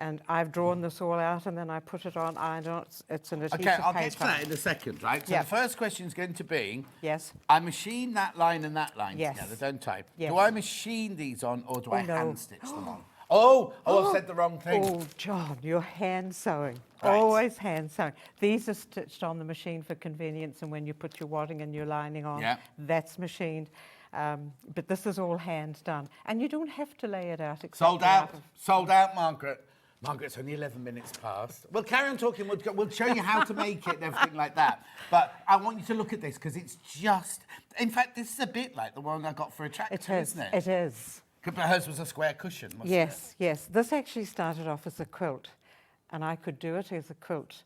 And I've drawn this all out, and then I put it on iron. It's an adhesive paper. Okay, I'll get to that in a second, right? So the first question is going to be... Yes. I machine that line and that line together, don't I? Yes. Do I machine these on, or do I hand-stitch them on? I've said the wrong thing. Oh, John, you're hand sewing. Right. Always hand sewing. These are stitched on the machine for convenience, and when you put your wadding and your lining on, that's machined. But this is all hand done. And you don't have to lay it out. Sold out. Sold out, Margaret. Margaret, it's only 11 minutes past. We'll carry on talking. We'll show you how to make it and everything like that. But I want you to look at this because it's just... In fact, this is a bit like the one I got for a tractor, isn't it? It is. But hers was a square cushion, wasn't it? Yes. This actually started off as a quilt. And I could do it as a quilt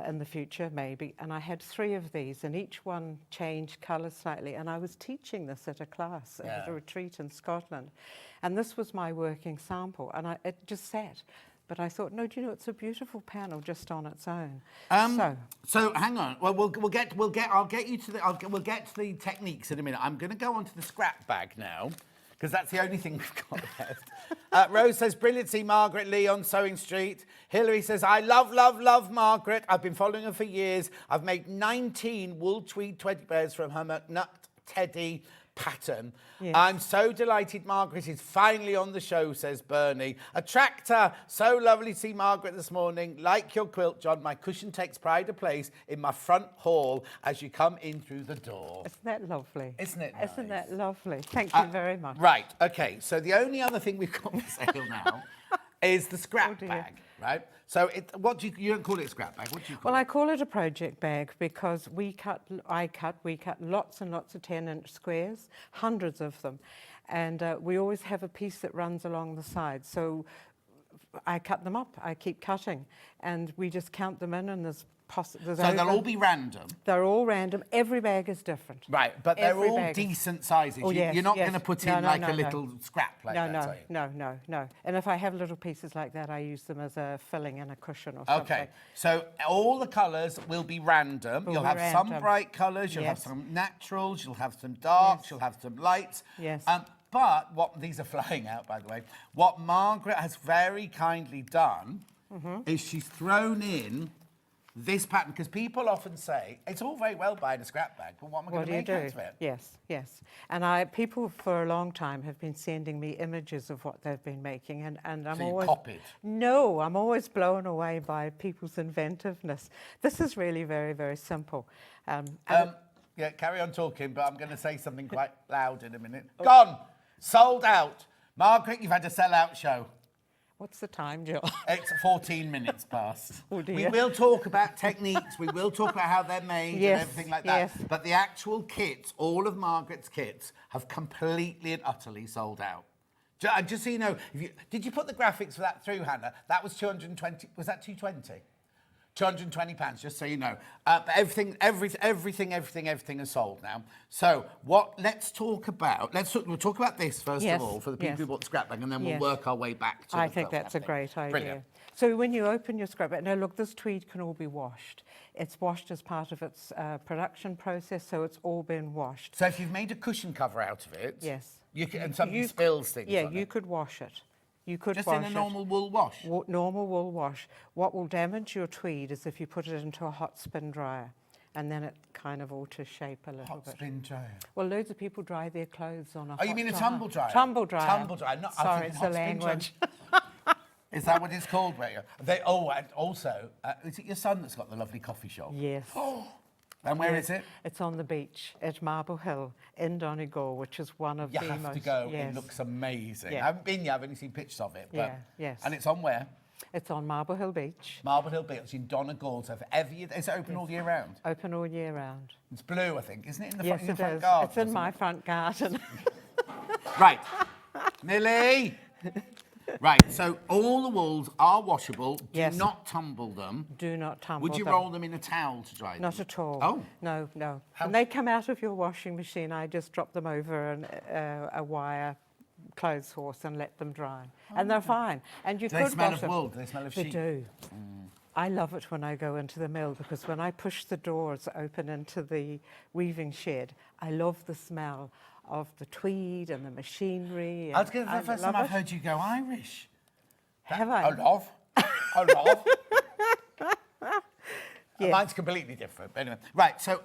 in the future, maybe. And I had 3 of these, and each one changed colour slightly. And I was teaching this at a class, at a retreat in Scotland. And this was my working sample. And it just sat. But I thought, no, do you know, it's a beautiful panel just on its own. So hang on. Well, we'll get to the techniques in a minute. I'm going to go on to the scrap bag now, because that's the only thing we've got left. Rose says, brilliant, see Margaret Lee on SewingStreet. Hilary says, I love Margaret. I've been following her for years. I've made 19 wool tweed 20 bears from her McNutt Teddy pattern. Yes. I'm so delighted Margaret is finally on the show, says Bernie. A tractor, so lovely to see Margaret this morning. Like your quilt, John, my cushion takes pride of place in my front hall as you come in through the door. Isn't that lovely? Isn't it nice? Isn't that lovely? Thank you very much. Right, okay, so the only other thing we've got for sale now is the scrap bag, right? So what do you don't call it a scrap bag, what do you call it? Well, I call it a project bag because we cut lots and lots of 10-inch squares, hundreds of them. And we always have a piece that runs along the side. So I cut them up, I keep cutting, and we just count them in, and there's so they'll all be random? They're all random. Every bag is different. Right, but they're all decent sizes. You're not going to put in like a little scrap like that, are you? No. And if I have little pieces like that, I use them as a filling in a cushion or something. Okay, so all the colours will be random. You'll have some bright colours, you'll have some naturals, you'll have some darks, you'll have some lights. Yes. But these are flying out, by the way. What Margaret has very kindly done is she's thrown in this pattern, because people often say, it's all very well buying a scrap bag, but what am I going to make out of it? Yes. And people for a long time have been sending me images of what they've been making, and I'm always... copied? No, I'm always blown away by people's inventiveness. This is really very, very simple. Yeah, carry on talking, but I'm going to say something quite loud in a minute. Gone! Sold out! Margaret, you've had a sell-out show. What's the time, Jill? It's 14 minutes past. Oh dear. We will talk about techniques, we will talk about how they're made and everything like that. But the actual kits, all of Margaret's kits, have completely and utterly sold out. Just so you know, did you put the graphics for that through, Hannah? That was 220. Was that 220? £220, just so you know. But everything is sold now. So let's talk about, we'll talk about this first of all for the people who bought the scrap bag, and then we'll work our way back to I think that's a great idea. Brilliant. So when you open your scrap bag, now look, this tweed can all be washed. It's washed as part of its production process, so it's all been washed. So if you've made a cushion cover out of it, yes, and somebody spills things on you could wash it. You could just wash in a normal wool wash? Normal wool wash. What will damage your tweed is if you put it into a hot spin dryer, and then it kind of alters shape a little bit. Hot spin dryer? Well, loads of people dry their clothes on a hot dryer. Oh, you mean a tumble dryer? Tumble dryer. Tumble dryer. No, sorry, it's a language. Is that what it's called? And also, is it your son that's got the lovely coffee shop? Yes. And where is it? It's on the beach at Marble Hill in Donegal, which is one of the most... You have to go. It looks amazing. Yeah. I haven't been yet. I've only seen pictures of it. But, yes. And it's on where? It's on Marble Hill Beach. Marble Hill Beach in Donegal. So is it open all year round? Open all year round. It's blue, I think, isn't it? In the yes, front garden. It's in my front garden. Right. Millie! Right, so all the wools are washable. Do not tumble them. Do not tumble them. Would you roll them in a towel to dry them? Not at all. Oh. No. When they come out of your washing machine, I just drop them over a wire clothes horse and let them dry. And they're fine. And you do they smell of wool? Do they smell of sheep? They do. I love it when I go into the mill, because when I push the doors open into the weaving shed, I love the smell of the tweed and the machinery. That's the first time I've heard you go Irish. Have I? I love. Mine's completely different. Anyway, right. So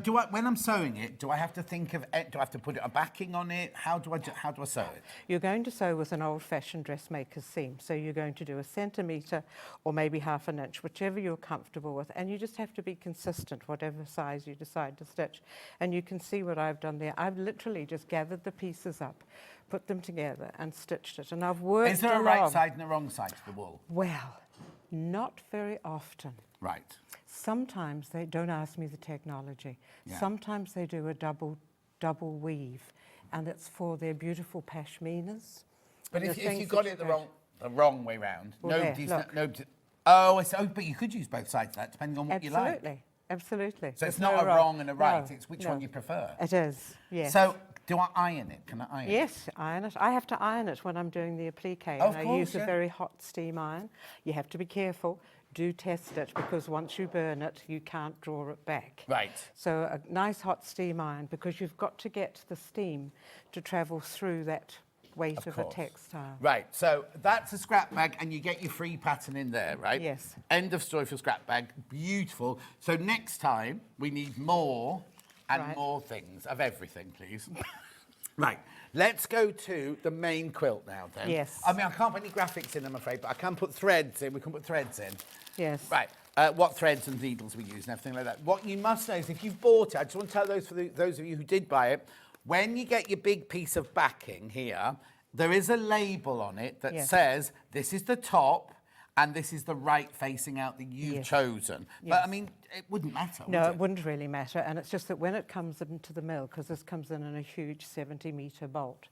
do I? When I'm sewing it, do I have to think of? Do I have to put a backing on it? How do I sew it? You're going to sew with an old-fashioned dressmaker's seam. So you're going to do a centimetre or maybe half an inch, whichever you're comfortable with, and you just have to be consistent, whatever size you decide to stitch. And you can see what I've done there. I've literally just gathered the pieces up, put them together, and stitched it. And I've worked. Is there a right side and a wrong side to the wool? Well, not very often. Right. Sometimes they don't ask me the technology. Yeah. Sometimes they do a double weave, and it's for their beautiful pashminas. But if you got it the wrong way round, well, but you could use both sides of that, depending on what you like. Absolutely. So it's not a wrong and a right, it's which one you prefer. It is, yes. So do I iron it? Can I iron it? Yes, iron it. I have to iron it when I'm doing the applique, and I use a very hot steam iron. You have to be careful. Do test it, because once you burn it, you can't draw it back. Right. So a nice hot steam iron, because you've got to get the steam to travel through that weight of a textile. Right, so that's a scrap bag, and you get your free pattern in there, right? Yes. End of story for scrap bag. Beautiful. So next time, we need more and more things of everything, please. Right, let's go to the main quilt now, then. Yes. I mean, I can't put any graphics in, I'm afraid, but I can put threads in. We can put threads in. Yes. Right, what threads and needles we use and everything like that. What you must know is if you've bought it, I just want to tell those of you who did buy it, when you get your big piece of backing here, there is a label on it that says this is the top and this is the right facing out that you've chosen. But, I mean, it wouldn't matter, would No, it? it wouldn't really matter. And it's just that when it comes into the mill, because this comes in a huge 70-metre bolt,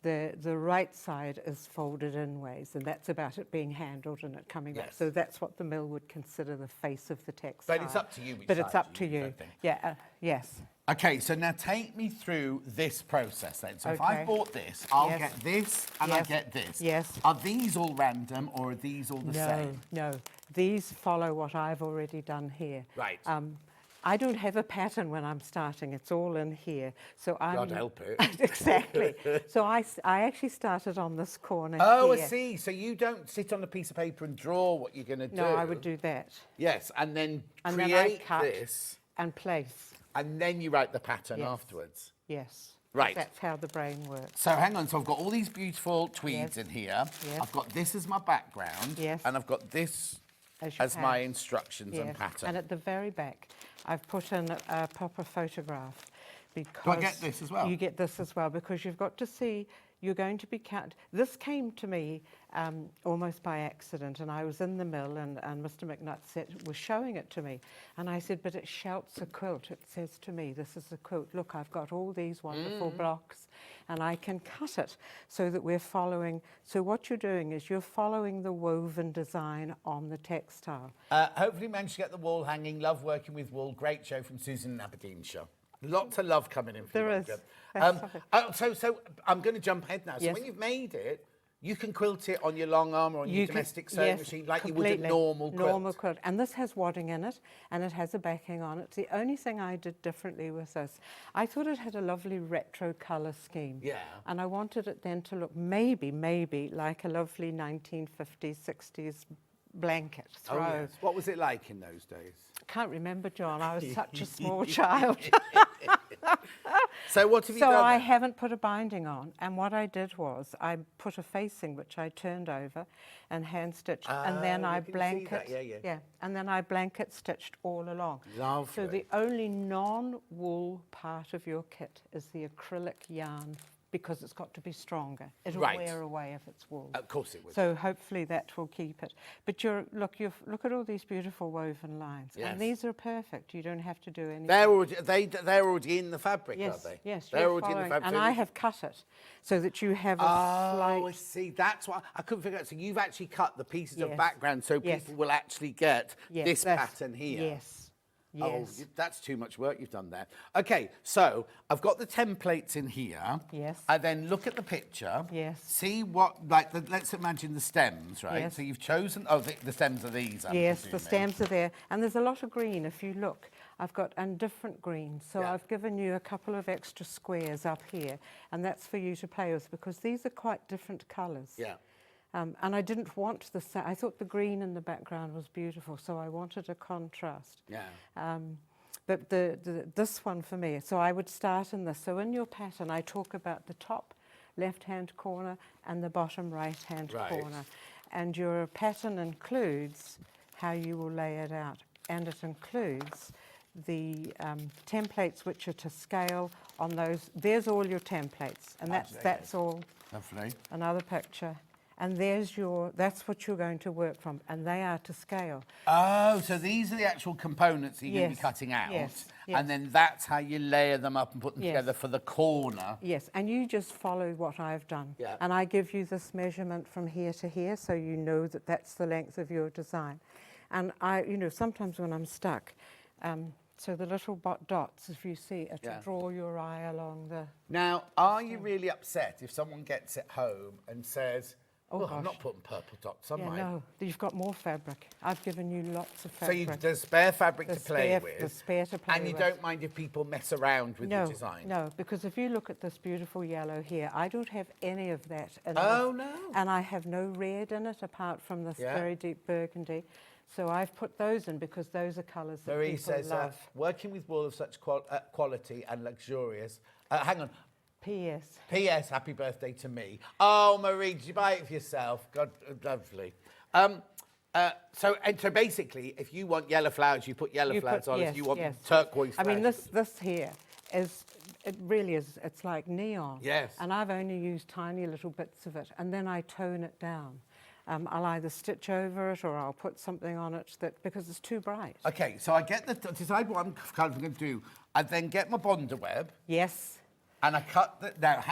the right side is folded in ways, and that's about it being handled and it coming back. So that's what the mill would consider the face of the textile. But it's up to you which But side it's up you to use, you. I think. Yeah, yes. Okay, so now take me through this process then. So if I bought this, I'll get this and I get this. Yes. Are these all random or are these all the same? No. These follow what I've already done here. Right. I don't have a pattern when I'm starting. It's all in here. So God help it. Exactly. So I actually started on this corner here. I see. So you don't sit on a piece of paper and draw what you're going to do. No, I would do that. Yes, and then And create then I cut this. and place. And then you write the pattern afterwards. Yes. Right. That's how the brain works. So hang on. So I've got all these beautiful tweeds in here. Yes. I've got this as my background. Yes. And I've got this as my instructions and pattern. And at the very back, I've put in a proper photograph. Because Do I get this as well? You get this as well, because you've got to see you're going to be this came to me almost by accident, and I was in the mill, and Mr. McNutt was showing it to me, and I said, but it shouts a quilt. It says to me, this is a quilt. Look, I've got all these wonderful blocks, and I can cut it so that we're following. So what you're doing is you're following the woven design on the textile. Hopefully managed to get the wall hanging. Love working with wool. Great show from Susan in Aberdeenshire. Lots of love coming in. There is. So I'm going to jump ahead now. So when you've made it, you can quilt it on your long arm or on your domestic sewing machine like you would a normal quilt. Normal quilt. And this has wadding in it, and it has a backing on it. The only thing I did differently with this, I thought it had a lovely retro colour scheme. Yeah. And I wanted it then to look maybe like a lovely 1950s, 60s blanket throw. Oh, yes. What was it like in those days? I can't remember, John. I was such a small child. So what have you done? So I haven't put a binding on, and what I did was I put a facing which I turned over and hand stitched, and then I blanket, and then I blanket stitched all along. Lovely. So the only non-wool part of your kit is the acrylic yarn, because it's got to be stronger. It'll wear away if it's wool. Of course it will. So hopefully that will keep it. But look at all these beautiful woven lines. Yes. And these are perfect. You don't have to do anything. They're already in the fabric, yes, are they? Yes, they're already in the fabric. And I have cut it so that you have a slight... Oh, I see. That's why I couldn't figure out. So you've actually cut the pieces of background so people will actually get this pattern here. Yes. Yes. Oh, that's too much work you've done there. Okay, so I've got the templates in here. Yes. I then look at the picture. Yes. See what, let's imagine the stems, right? Yes. So you've chosen, the stems are these, I'm Yes, presuming. the stems are there. And there's a lot of green, if you look. I've got different greens. So I've given you a couple of extra squares up here. And that's for you to play with, because these are quite different colours. Yeah. And I didn't want I thought the green in the background was beautiful, so I wanted a contrast. Yeah. But this one for me, so I would start in this. So in your pattern, I talk about the top left-hand corner and the bottom right-hand corner. And your pattern includes how you will lay it out. And it includes the templates which are to scale on those. There's all your templates, and that's all. Lovely. Another picture. And that's what you're going to work from, and they are to scale. Oh, so these are the actual components that you're going to be cutting out. Yes. And then that's how you layer them up and put them together for the corner. Yes, and you just follow what I've done. Yeah. And I give you this measurement from here to here, so you know that that's the length of your design. And sometimes when I'm stuck, so the little dots, if you see, are to draw your eye along the... Now, are you really upset if someone gets it home and says, oh, I'm not putting purple dots on mine? No, you've got more fabric. I've given you lots of fabric. So there's spare fabric to play with. There's spare to play with. And you don't mind if people mess around with the design? No, because if you look at this beautiful yellow here, I don't have any of that in Oh, this. no. And I have no red in it apart from this very deep burgundy. So I've put those in because those are colours that Marie people says, love. working with wool of such quality and luxurious. Hang on. P.S. P.S. Happy birthday to me. Oh, Marie, did you buy it for yourself? God, lovely. So basically, if you want yellow flowers, you put yellow flowers on. If you want turquoise flowers... I mean, this here is... It really is. It's like neon. Yes. And I've only used tiny little bits of it, and then I tone it down. I'll either stitch over it or I'll put something on it because it's too bright. Okay, so I decide what I'm kind of going to do. I then get my bonder web. Yes. And I cut the... Now,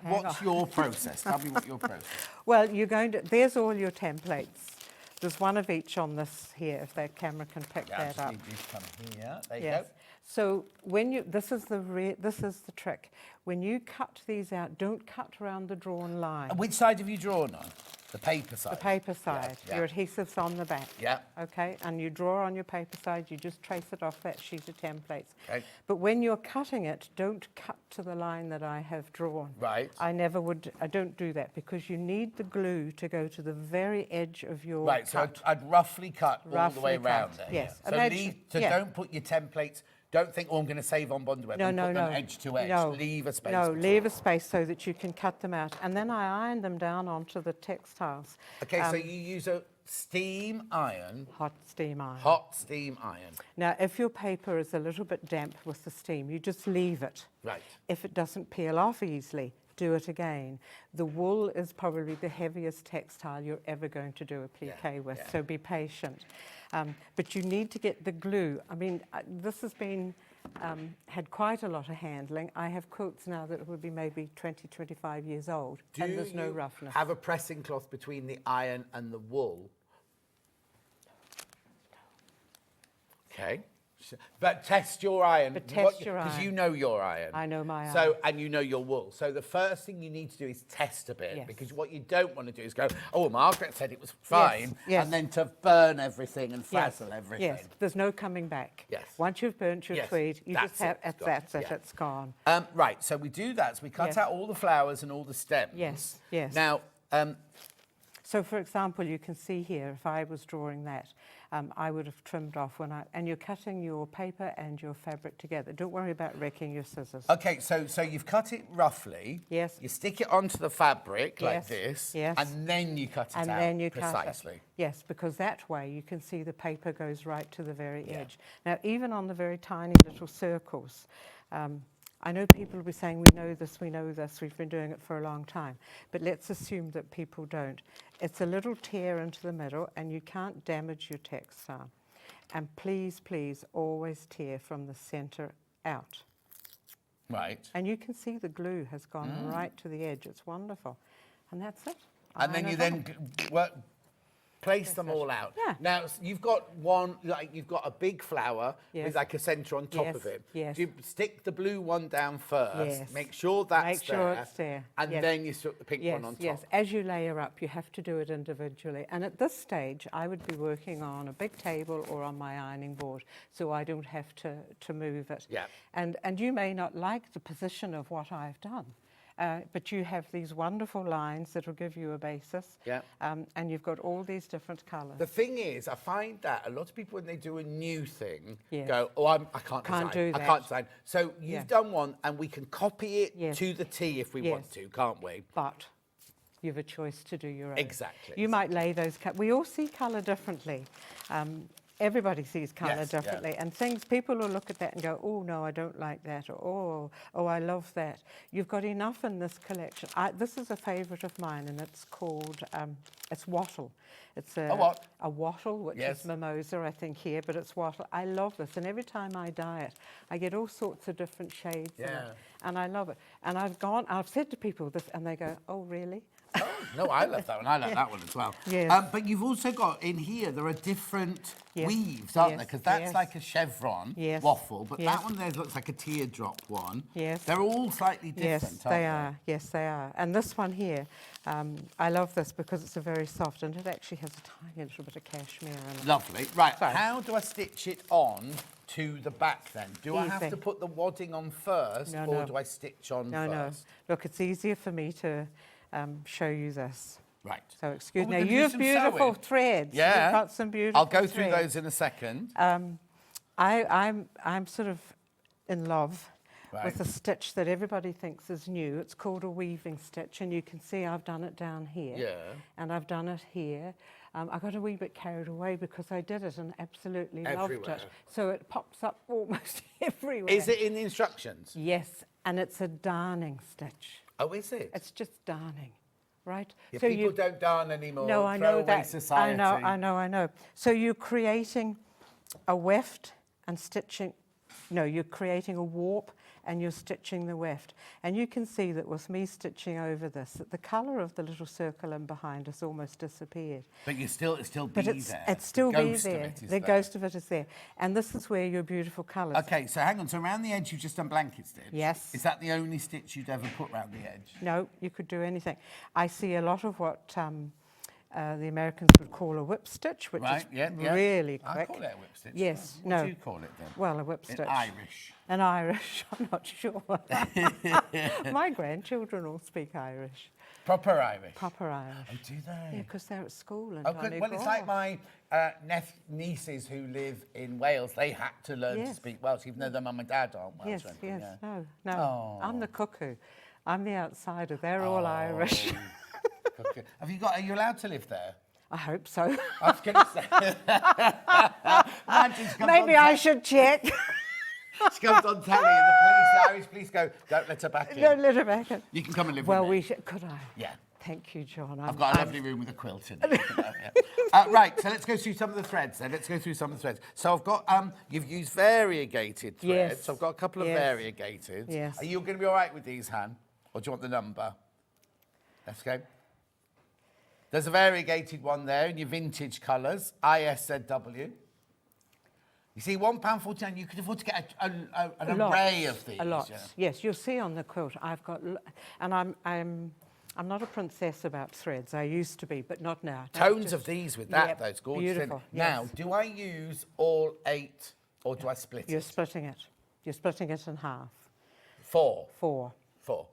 what's your process? Tell me what your process. Well, there's all your templates. There's one of each on this here, if that camera can pick that up. Need these come here. There you go. So this is the trick. When you cut these out, don't cut around the drawn line. Which side have you drawn on? The paper side? The paper side. Your adhesive's on the back. Yeah. Okay, and you draw on your paper side, you just trace it off that sheet of templates. Okay. But when you're cutting it, don't cut to the line that I have drawn. Right. I don't do that because you need the glue to go to the very edge of your Right, cut. so I'd roughly cut all the way around there. Yes. So don't put your templates... Don't think, I'm going to save on bonder web. No, put them edge to edge. No. Leave a space. No, leave a space so that you can cut them out. And then I iron them down onto the textiles. Okay, so you use a steam iron. Hot steam iron. Hot steam iron. Now, if your paper is a little bit damp with the steam, you just leave it. Right. If it doesn't peel off easily, do it again. The wool is probably the heaviest textile you're ever going to do a plique with, so be patient. But you need to get the glue. I mean, this has been had quite a lot of handling. I have quilts now that would be maybe 20, 25 years old, and there's no roughness. Have a pressing cloth between the iron and the wool? Okay. But test your iron. But test your iron. Because you know your iron. I know my iron. So, and you know your wool. So the first thing you need to do is test a bit. Yes. Because what you don't want to do is go, oh, Margaret said it was fine. Yes. And then to burn everything and frazzle everything. Yes, there's no coming back. Yes. Once you've burnt your tweed, you just have, that's it, Yeah. it's gone. Right, so we do that. So we cut out all the flowers and all the stems. Yes, yes. Now, so for example, you can see here, if I was drawing that, I would have trimmed off and you're cutting your paper and your fabric together. Don't worry about wrecking your scissors. okay, so you've cut it roughly. Yes. You stick it onto the fabric like Yes, this. yes. And then you cut it out. And then you precisely. cut it. Yes, because that way you can see the paper goes right to the very edge. Now, even on the very tiny little circles, I know people will be saying, we know this, we've been doing it for a long time, but let's assume that people don't. It's a little tear into the middle and you can't damage your textile. And please, please, always tear from the centre out. Right. And you can see the glue has gone right to the edge. It's wonderful. And that's it. And then you then place them all out. Yeah. Now, you've got one, like you've got a big flower Yes. with like a centre on top Yes, of it. yes. You stick the blue one down first, Yes. make sure that's Make sure it's there. and Yes. then you stick the pink Yes, one on top. yes. As you layer up, you have to do it individually. And at this stage, I would be working on a big table or on my ironing board, so I don't have to move it. Yeah. And you may not like the position of what I've done. But you have these wonderful lines that will give you a basis. Yeah. And you've got all these different colours. The thing is, I find that a lot of people, when they do a new thing, Yes. go, oh, I can't Can't design. do I that. can't design. So you've Yeah. done one, and we can copy it Yes. to the T if we want Yes. to, can't we? But you have a choice to do your own. Exactly. You might lay those. We all see colour differently. Everybody sees colour Yes, yeah. differently, and people will look at that and go, "Oh no, I don't like that," or "Oh, I love that." You've got enough in this collection. This is a favourite of mine, and it's called it's wattle. It's A what? A wattle, which Yes. is mimosa, I think here, but it's wattle. I love this, and every time I dye it, I get all sorts of different shades in Yeah. it, and I love it. And I've said to people this, and they go, "Oh, really?" Oh, no, I love that one. I like that one as well. Yes. But you've also got, in here, there are different Yes. weaves, aren't Yes, there? Because that's yes. like a chevron Yes. waffle, but Yes. that one there looks like a teardrop one. Yes. They're all slightly different, Yes, aren't they are. Yes, they are. And this one here, I love this because it's a very soft, and it actually has a tiny little bit of cashmere in it. Lovely. Right, So- how do I stitch it on to the back then? Do I have Easy. to put the wadding on first, No, or no. do I stitch on No, first? no. Look, it's easier for me to show you this. Right. So excuse Oh, me. we're Now, gonna do you have some beautiful sewing. threads. Yeah. You've got some beautiful I'll go through threads. those in a second. I'm sort of in love Right. with a stitch that everybody thinks is new. It's called a weaving stitch, and you can see I've done it down here. Yeah. And I've done it here. I got a wee bit carried away because I did it and absolutely loved Everywhere. it. So it pops up almost everywhere. Is it in the instructions? Yes, and it's a darning stitch. Oh, is it? It's just darning, right? Yeah, so people don't darn anymore. No, I know Throwaway that. Society. I know. So you're creating a weft and stitching. No, you're creating a warp and you're stitching the weft. And you can see that with me stitching over this, that the colour of the little circle in behind has almost disappeared. But it's still be But there. it's still The be ghost of there. it is The there. ghost of it is there. And this is where your beautiful colours. Okay, so hang on. So around the edge, you've just done blanket stitch? Yes. Is that the only stitch you'd ever put round the edge? No, you could do anything. I see a lot of what the Americans would call a whip stitch, which Right, is yeah. really quick. I call it a whip stitch. Yes, What no. do you call it then? Well, a whip In stitch. Irish. An Irish, I'm not sure. My grandchildren all speak Irish. Proper Irish? Proper Irish. Oh, do they? Yeah, because they're at school in Oh, good. Well, it's like my nieces who live in Wales. They had to learn to Yes. speak Welsh, even though their mum and dad aren't Welsh. Yes, or anything, yes, yeah. no. Oh. I'm the cuckoo. I'm the outsider. They're all Irish. Okay. Are you allowed to live there? I hope so. I was going to say. Imagine she comes Maybe on I should check. She comes on telly and the police Irish police go, don't let her back in. Don't let her back in. You can come and live Well, with me. we should. Could I? Yeah. Thank you, John. I've got a lovely room with a quilt in it. Right, so let's go through some of the threads then. So I've got, you've used variegated threads. Yes. So I've got a couple of variegated. Yes. Are you going to be all right with these, Han? Or do you want the number? Let's go. There's a variegated one there in your vintage colours, ISZW. You see, £1.49, you could afford to get an array of these. A lot. Yeah. Yes, you'll see on the quilt, I've got, and I'm not a princess about threads. I used to be, but not now. Tones of these with that, Yep, though. It's gorgeous. beautiful, Now, yes. do I use all 8 or do I split You're it? splitting it. You're splitting it in half. 4. 4. 4.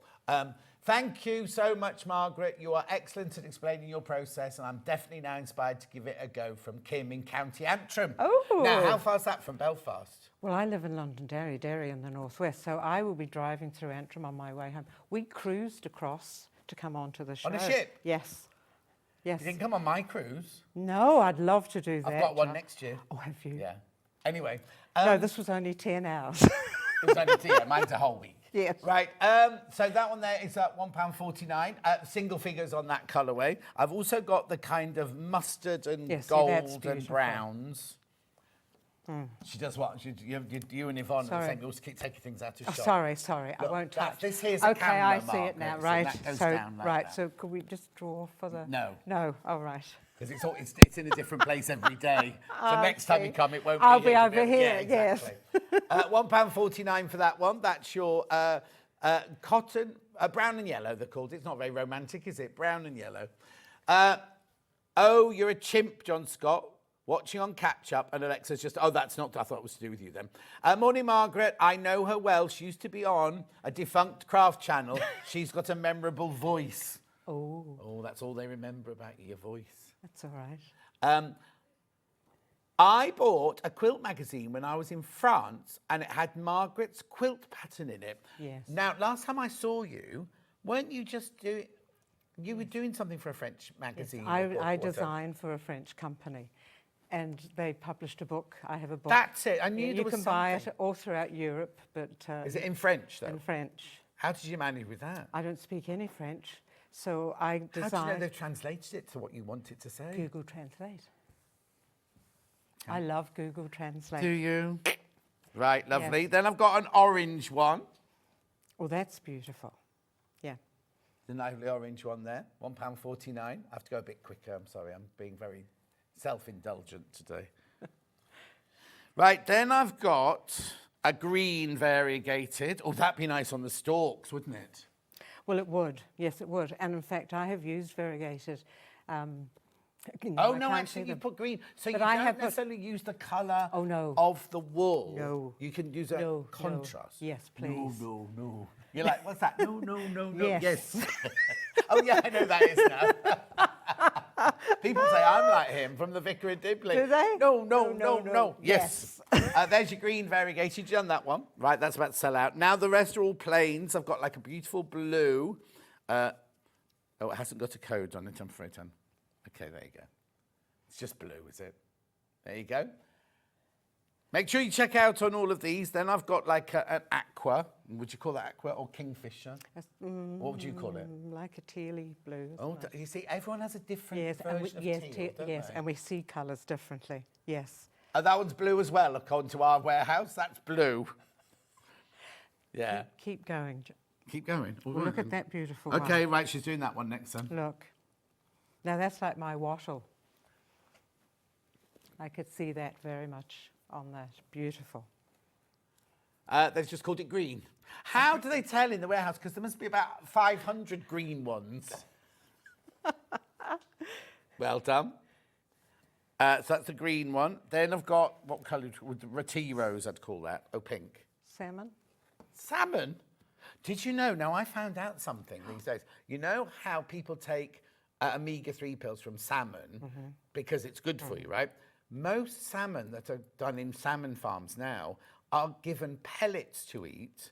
Thank you so much, Margaret. You are excellent at explaining your process, and I'm definitely now inspired to give it a go from Kim in County Antrim. Oh. Now, how far's that from Belfast? Well, I live in Londonderry in the northwest, so I will be driving through Antrim on my way home. We cruised across to come onto the show. On a ship? Yes. Yes. You didn't come on my cruise. No, I'd love to do that. I've got one John. next year. Oh, have you? Yeah. Anyway. No, this was only 10 hours. It was only 10. Mine's a whole week. Yes. Right, so that one there is at £1.49. Single figures on that colourway. I've also got the kind of mustard and gold and browns. She does what? You and Yvonne are saying you'll keep taking things out of shop. Sorry, I Look, won't touch. This here's a okay, camera, I see Margaret, it now. so Right. that goes So down like right. that. So could we just draw for the? No. No. Oh, right. Because it's in a different place every day. So next time you come, it won't be I'll be here. over here. Yeah, exactly. £1.49 for that one. That's your cotton, brown and yellow, they're called. It's not very romantic, is it? Brown and yellow. Oh, you're a chimp, John Scott. Watching on catch up, and Alexa's just, oh, that's not, I thought it was to do with you then. Morning, Margaret. I know her well. She used to be on a defunct craft channel. She's got a memorable voice. Oh, that's all they remember about you, your voice. That's all right. I bought a quilt magazine when I was in France, and it had Margaret's quilt pattern in it. Yes. Now, last time I saw you, weren't you just doing, you were doing something for a French magazine? Yes. I designed for a French company, and they published a book. I have a book. That's it. I knew there was you can buy it something. all throughout Europe, but Is it in French, though? in French. How did you manage with that? I don't speak any French, so I designed. How do you know they've translated it to what you want it to say? Google Translate. I love Google Translate. Do you? Right, lovely. Yeah. Then I've got an orange one. Oh, that's beautiful. Yeah. The lovely orange one there, £1.49. I have to go a bit quicker, I'm sorry, I'm being very self-indulgent today. Right, then I've got a green variegated. Oh, that'd be nice on the stalks, wouldn't it? Well, it would. Yes, it would. And in fact, I have used variegated. Oh, no, actually, you put green. So But you I don't have put- necessarily use the colour no. of the wool. No. You can use a No, contrast. no. Yes, please. No. You're like, what's that? No. Yes. Oh, yeah, I know that is now. People say I'm like him from the Vicar of Dibley. Do they? No. Yes. There's your green variegated. You've done that one. Right, that's about to sell out. Now the rest are all plains. I've got like a beautiful blue. Oh, it hasn't got a code on it, I'm afraid. Okay, there you go. It's just blue, is it? There you go. Make sure you check out on all of these. Then I've got like an aqua. Would you call that aqua or kingfisher? What would you call it? Like a tealy blue. Oh, you see, everyone has a different Yes, version of teal, don't yes, they? and we see colours differently. Yes. Oh, that one's blue as well, according to our warehouse. That's blue. Yeah. Keep going. Keep going. Well, look at that beautiful Okay, one. right, she's doing that one next then. Look. Now that's like my wattle. I could see that very much on that. Beautiful. They've just called it green. How do they tell in the warehouse? Because there must be about 500 green ones. Well done. So that's the green one. Then I've got, what colour would tea rose, I'd call that. Oh, pink. Salmon. Salmon? Did you know? Now, I found out something these days. You know how people take omega-3 pills from salmon because it's good for you, right? Most salmon that are done in salmon farms now are given pellets to eat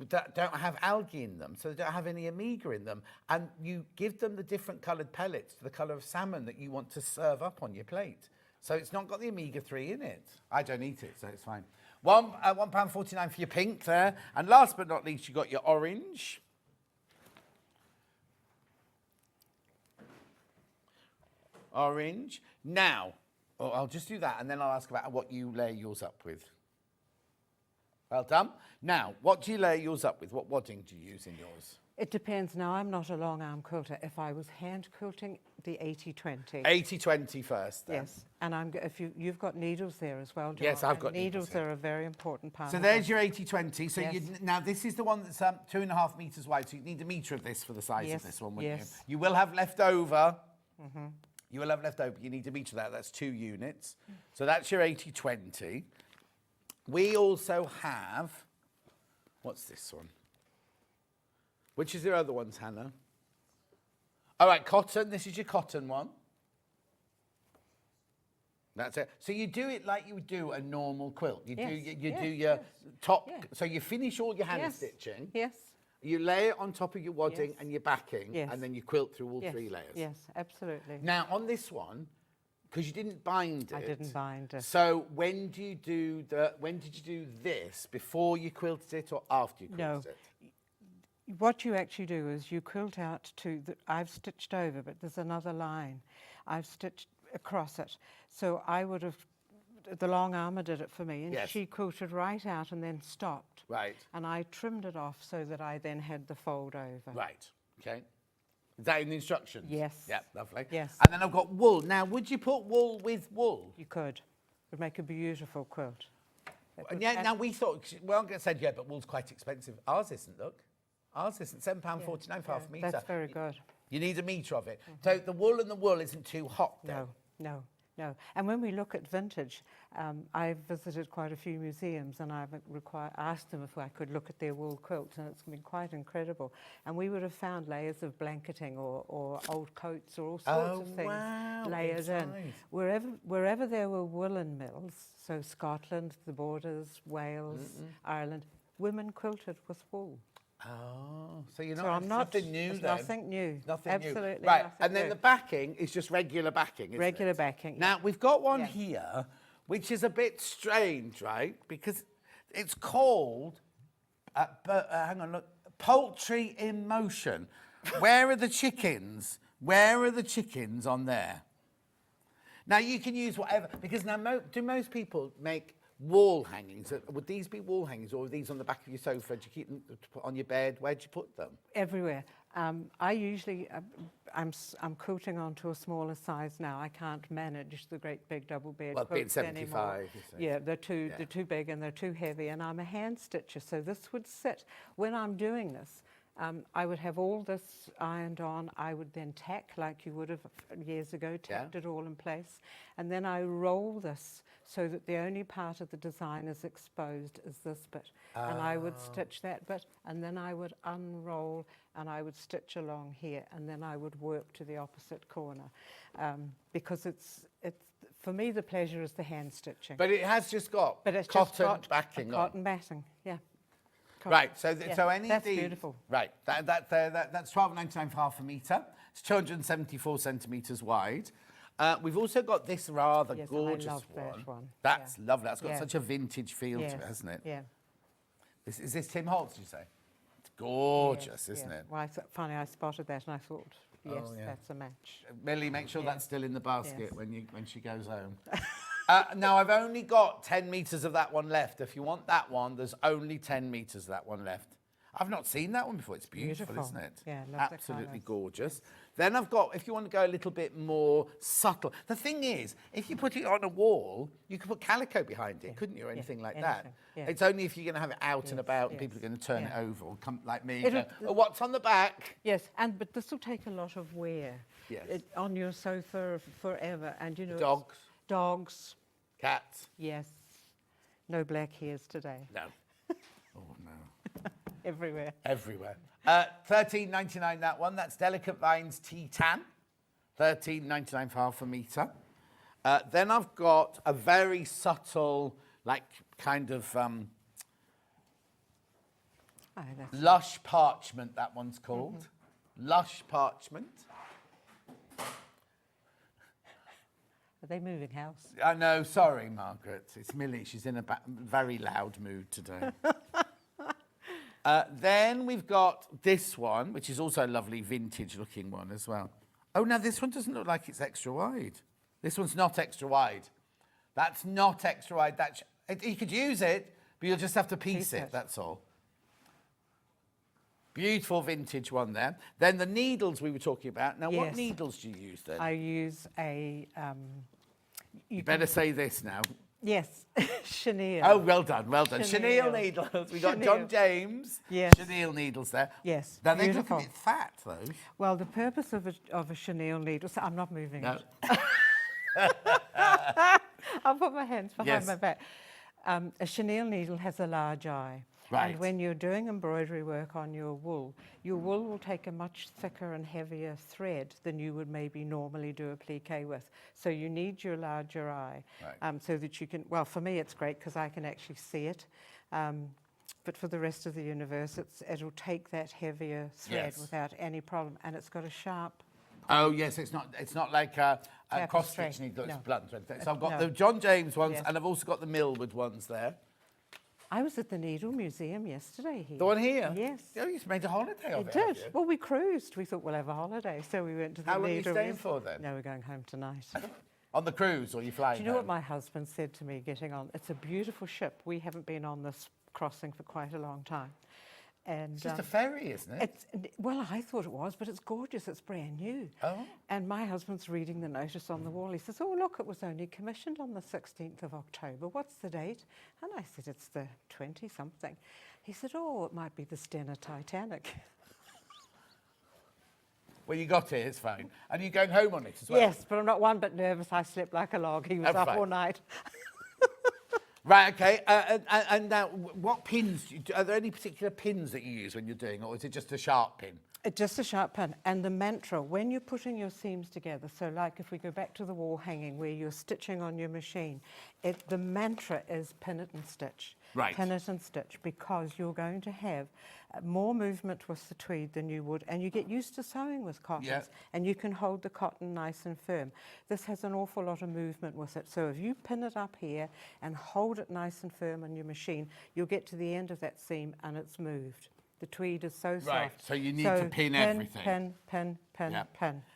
that don't have algae in them, so they don't have any omega in them. And you give them the different coloured pellets to the colour of salmon that you want to serve up on your plate. So it's not got the omega-3 in it. I don't eat it, so it's fine. £1.49 for your pink there. And last but not least, you got your orange. Orange. Now, I'll just do that, and then I'll ask about what you layer yours up with. Well done. Now, what do you layer yours up with? What wadding do you use in yours? It depends. Now, I'm not a long arm quilter. If I was hand quilting, the 80-20. 80-20 first, then. Yes, and if you've got needles there as well, John. Yes, I've got needles needles. Are a very important part. So of there's it. your 80-20. So Yes. now this is the one that's 2.5 metres wide. So you need a metre of this for the size of this one, wouldn't Yes. you? You will have left over. You will have left over. You need a metre of that. That's 2 units. So that's your 80-20. We also have, what's this one? Which is your other ones, Hannah? All right, cotton. This is your cotton one. That's it. So you do it like you would do a normal quilt. You do your top. So you finish all your hand stitching. Yes. You lay it on top of your wadding and your backing, Yes. and then you quilt through all Yes. 3 layers. Yes, absolutely. Now on this one, because you didn't bind it. I didn't bind it. So when did you do this? Before you quilted it or after you quilted it? What you actually do is you quilt out to I've stitched over, but there's another line. I've stitched across it. So I would have, the long armour did it for me, and Yes. she quilted right out and then stopped. Right. And I trimmed it off so that I then had the fold over. Right. Okay. Is that in the instructions? Yes. Yeah, lovely. Yes. And then I've got wool. Now, would you put wool with wool? You could. It would make a beautiful quilt. Yeah, now we thought, well, I said, yeah, but wool's quite expensive. Ours isn't, look. Ours isn't. £7.49 for half a metre. That's very good. You need a metre of it. So the wool and the wool isn't too hot, then? No. And when we look at vintage, I've visited quite a few museums, and I've asked them if I could look at their wool quilts, and it's been quite incredible. And we would have found layers of blanketing or old coats or all sorts of things layered in. Wherever there were woolen mills, so Scotland, the Borders, Wales, Ireland, women quilted with wool. Oh, so you're So not, I'm it's not- nothing new it's then? nothing new. Nothing Absolutely new. Right, nothing and then new. the backing is just regular backing, isn't Regular it? backing. Now, we've got one here, which is a bit strange, right? Because it's called, hang on, look, Poultry in Motion. Where are the chickens? Where are the chickens on there? Now, you can use whatever, because now, do most people make wall hangings? Would these be wall hangings, or are these on the back of your sofa? Do you keep them to put on your bed? Where do you put them? Everywhere. I usually, I'm quilting onto a smaller size now. I can't manage the great big double bed Well, being quilts anymore. 75, you say. Yeah, they're too big and they're too heavy, and I'm a hand stitcher, so this would sit. When I'm doing this, I would have all this ironed on. I would then tack, like you would have years ago, tacked it all in place, and then I roll this so that the only part of the design is exposed is this bit. And I would stitch that bit, and then I would unroll, and I would stitch along here, and then I would work to the opposite corner. Because it's for me, the pleasure is the hand stitching. But it has just got cotton backing on. Cotton backing, yeah. Right, so Yeah, so any that's of these, beautiful. Right, that's £12.99 for half a metre. It's 274 centimetres wide. We've also got this rather gorgeous I love that one. That's lovely. That's got Yeah. such a vintage feel to it, Yes, hasn't it? Yeah. Is this Tim Holtz, you say? It's gorgeous, isn't Yes. it? Well, funny, I spotted that and I thought, yes, yeah. that's a match. Millie, make sure Yeah. that's still in the basket Yes. when she goes home. Now, I've only got 10 metres of that one left. If you want that one, there's only 10 metres of that one left. I've not seen that one before. It's beautiful, isn't it? Yeah, love the absolutely colours. gorgeous. Then I've got, if you want to go a little bit more subtle. The thing is, if you put it on a wall, you could put calico behind it, couldn't you, or anything like that? anything, yeah. It's only if you're going to have it out and about and people are going to turn it over or come like me. and go, oh, what's on the back? Yes, but this will take a lot of wear. Yes. On your sofa forever, and you know. Dogs. Dogs. Cats. Yes. No black hairs today. No. Oh, no. Everywhere. Everywhere. £13.99 that one. That's Delicate Vines Tea Tan. £13.99 for half a metre. Then I've got a very subtle, like kind of lush parchment, that one's called. Lush parchment. Are they moving house? I know, sorry, Margaret. It's Millie. She's in a very loud mood today. Then we've got this one, which is also a lovely vintage-looking one as well. Oh, now this one doesn't look like it's extra wide. This one's not extra wide. That's not extra wide. You could use it, but you'll just have to piece it, that's all. Beautiful vintage one there. Then the needles we were talking about. Now, what needles do you use then? I use a... you better say this now. Yes, chenille. Oh, well done, well done. Chenille needles. We've got John James. Yes. Chenille needles there. Yes, now, they look a bit fat, though. Well, the purpose of a chenille needle... So I'm not moving it. I'll put my hands behind my back. A chenille needle has a large eye. Right. And when you're doing embroidery work on your wool will take a much thicker and heavier thread than you would maybe normally do a plique with. So you need your larger eye, so that you can, well, for me it's great because I can actually see it. But for the rest of the universe, it'll take that heavier thread without any problem. And it's got a sharp... Oh, yes, it's not like a cross-stitch needle that's blunt. So I've got the John James ones, and I've also got the Millwood ones there. I was at the Needle Museum yesterday here. The one here? Yes. Oh, you made a holiday of it. It did. Well, we cruised. We thought we'll have a holiday, so we went to the Needle. How long are you staying for then? No, we're going home tonight. On the cruise, or are you flying? Do you know what my husband said to me getting on? It's a beautiful ship. We haven't been on this crossing for quite a long time. And it's just a ferry, isn't it? Well, I thought it was, but it's gorgeous. It's brand new. Oh. And my husband's reading the notice on the wall. He says, oh, look, it was only commissioned on the 16th of October. What's the date? And I said, it's the 20-something. He said, oh, it might be the Stena Titanic. Well, you got it, it's fine. And you're going home on it as well? Yes, but I'm not one bit nervous. I slept like a log. He was up all night. Right, okay. And now, what pins, are there any particular pins that you use when you're doing, or is it just a sharp pin? Just a sharp pin. And the mantra, when you're putting your seams together, so like if we go back to the wall hanging where you're stitching on your machine, the mantra is pin it and stitch. Right. Pin it and stitch, because you're going to have more movement with the tweed than you would, and you get used to sewing with cottons, and you can hold the cotton nice and firm. This has an awful lot of movement with it, so if you pin it up here and hold it nice and firm on your machine, you'll get to the end of that seam and it's moved. The tweed is so soft. Right, so you need to pin everything. Pin. Yes.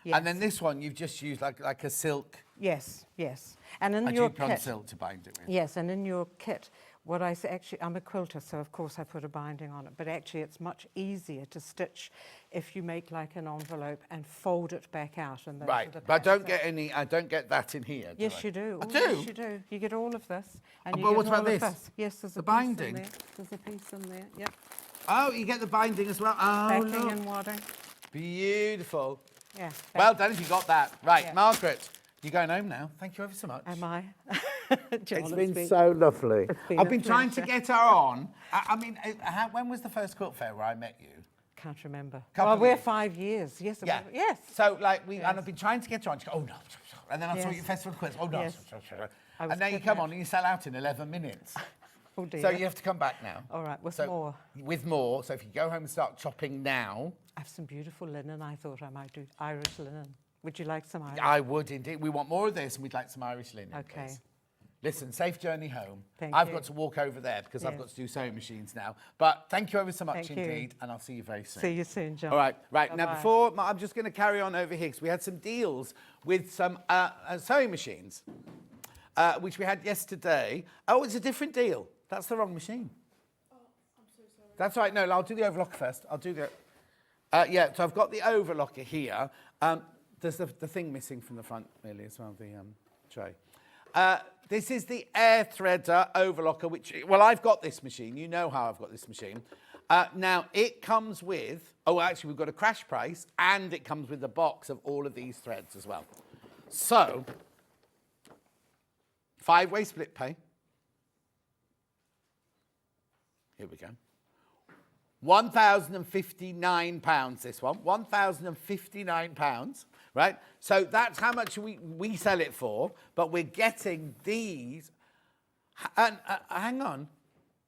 And then this one, you've just used like a silk. Yes. And in your kit... on silk to bind it with. Yes, and in your kit, what I say, actually, I'm a quilter, so of course I put a binding on it, but actually it's much easier to stitch if you make like an envelope and fold it back out. And right, but I don't get that in here, do Yes, you do. I do? Yes, you do. You get all of this. And But what about this? Yes, there's the a binding? piece in there. There's a piece in there, yep. Oh, you get the binding as well. Oh, Backing and wadding. Beautiful. Yeah. Well done if you got that. Right, Yeah. Margaret, you're going home now. Thank you ever so much. Am I? John, it's been so lovely. I've been trying to pleasure. get her on. I mean, when was the first quilt fair where I met you? Can't remember. Couple Well, of we're years. 5 years. Yes. Yeah. Yes. So, like, and I've been trying to get her on. She goes, oh, no. And then I saw Yes. you at Festival of Quilts. Oh, no. Yes. I was And now you come on and you sell out in 11 minutes. Oh, dear. So you have to come back now. All right, with So, more. With more. So if you go home and start chopping now. I have some beautiful linen. I thought I might do Irish linen. Would you like some Irish? I would indeed. We want more of this and we'd like some Irish linen. Okay. Please. Listen, safe journey home. Thank I've you. got to walk over there because I've Yes. got to do sewing machines now. But thank you ever so much Thank you. indeed, and I'll see you very soon. See you soon, John. All right, right. Now, Bye-bye. before, I'm just going to carry on over here because we had some deals with some sewing machines, which we had yesterday. Oh, it's a different deal. That's the wrong machine. Oh, I'm so sorry. That's right. No, I'll do the overlocker first. I'll do the... yeah, so I've got the overlocker here. There's the thing missing from the front, really, as well, the tray. This is the air threader overlocker, which... Well, I've got this machine. You know how I've got this machine. Now, it comes with... Oh, actually, we've got a crash price, and it comes with a box of all of these threads as well. So, 5-way split pay. Here we go. £1,059, this one. £1,059, right? So that's how much we sell it for, but we're getting these. And hang on.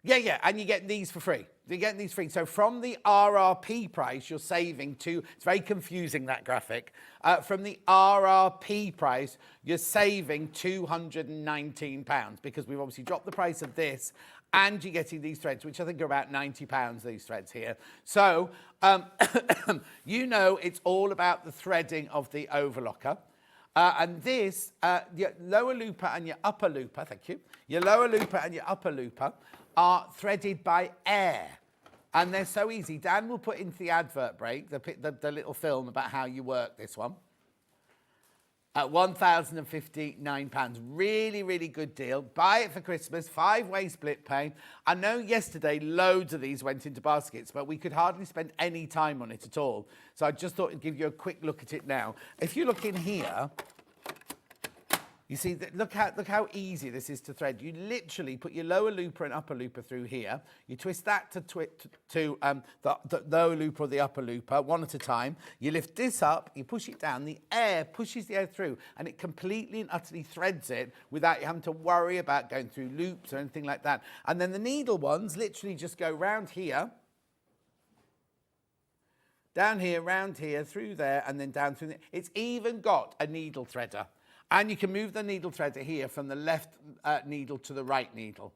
Yeah, and you get these for free. You're getting these free. So from the RRP price, you're saving it's very confusing, that graphic. From the RRP price, you're saving £219 because we've obviously dropped the price of this and you're getting these threads, which I think are about £90, these threads here. So, you know it's all about the threading of the overlocker. And this, your lower looper and your upper looper, thank you, your lower looper and your upper looper are threaded by air. And they're so easy. Dan will put into the advert break the little film about how you work this one. At £1,059. Really, really good deal. Buy it for Christmas. 5-way split pay. I know yesterday loads of these went into baskets, but we could hardly spend any time on it at all. So I just thought I'd give you a quick look at it now. If you look in here, you see, look how easy this is to thread. You literally put your lower looper and upper looper through here. You twist that to the lower looper or the upper looper, one at a time. You lift this up, you push it down. The air pushes the air through, and it completely and utterly threads it without you having to worry about going through loops or anything like that. And then the needle ones literally just go round here, down here, round here, through there, and then down through there. It's even got a needle threader. And you can move the needle threader here from the left needle to the right needle.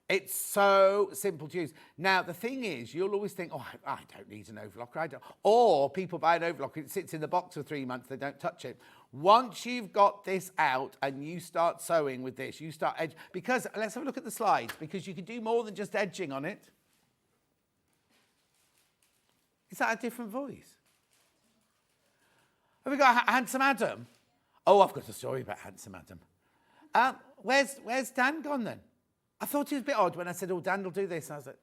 It's so simple to use. Now, the thing is, you'll always think, oh, I don't need an overlocker. I don't. Or people buy an overlocker, it sits in the box for 3 months, they don't touch it. Once you've got this out and you start sewing with this, you start edging. Because, let's have a look at the slides, because you can do more than just edging on it. Is that a different voice? Have we got Handsome Adam? Oh, I've got a story about Handsome Adam. Where's Dan gone then? I thought he was a bit odd when I said, oh, Dan will do this. And I was like,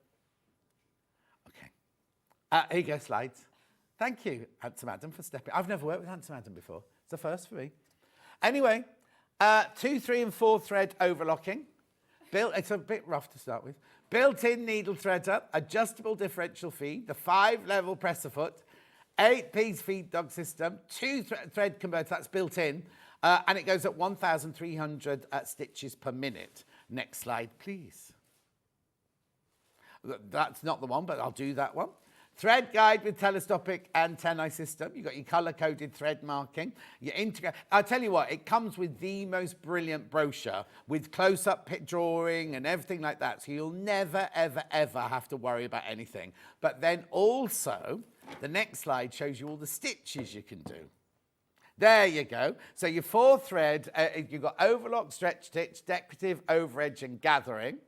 okay. Here you go, slides. Thank you, Handsome Adam, for stepping. I've never worked with Handsome Adam before. It's a first for me. Anyway, 2, 3 and 4 thread overlocking. It's a bit rough to start with. Built-in needle threader, adjustable differential feed, the 5-level presser foot, 8-piece feed dog system, 2 thread converter, that's built in, and it goes at 1,300 stitches per minute. Next slide, please. That's not the one, but I'll do that one. Thread guide with telescopic antennae system. You've got your colour-coded thread marking. Your I'll tell you what, it comes with the most brilliant brochure with close-up drawing and everything like that. So you'll never, ever, ever have to worry about anything. But then also, the next slide shows you all the stitches you can do. There you go. So your 4 thread, you've got overlock, stretch stitch, decorative, overedge and gathering.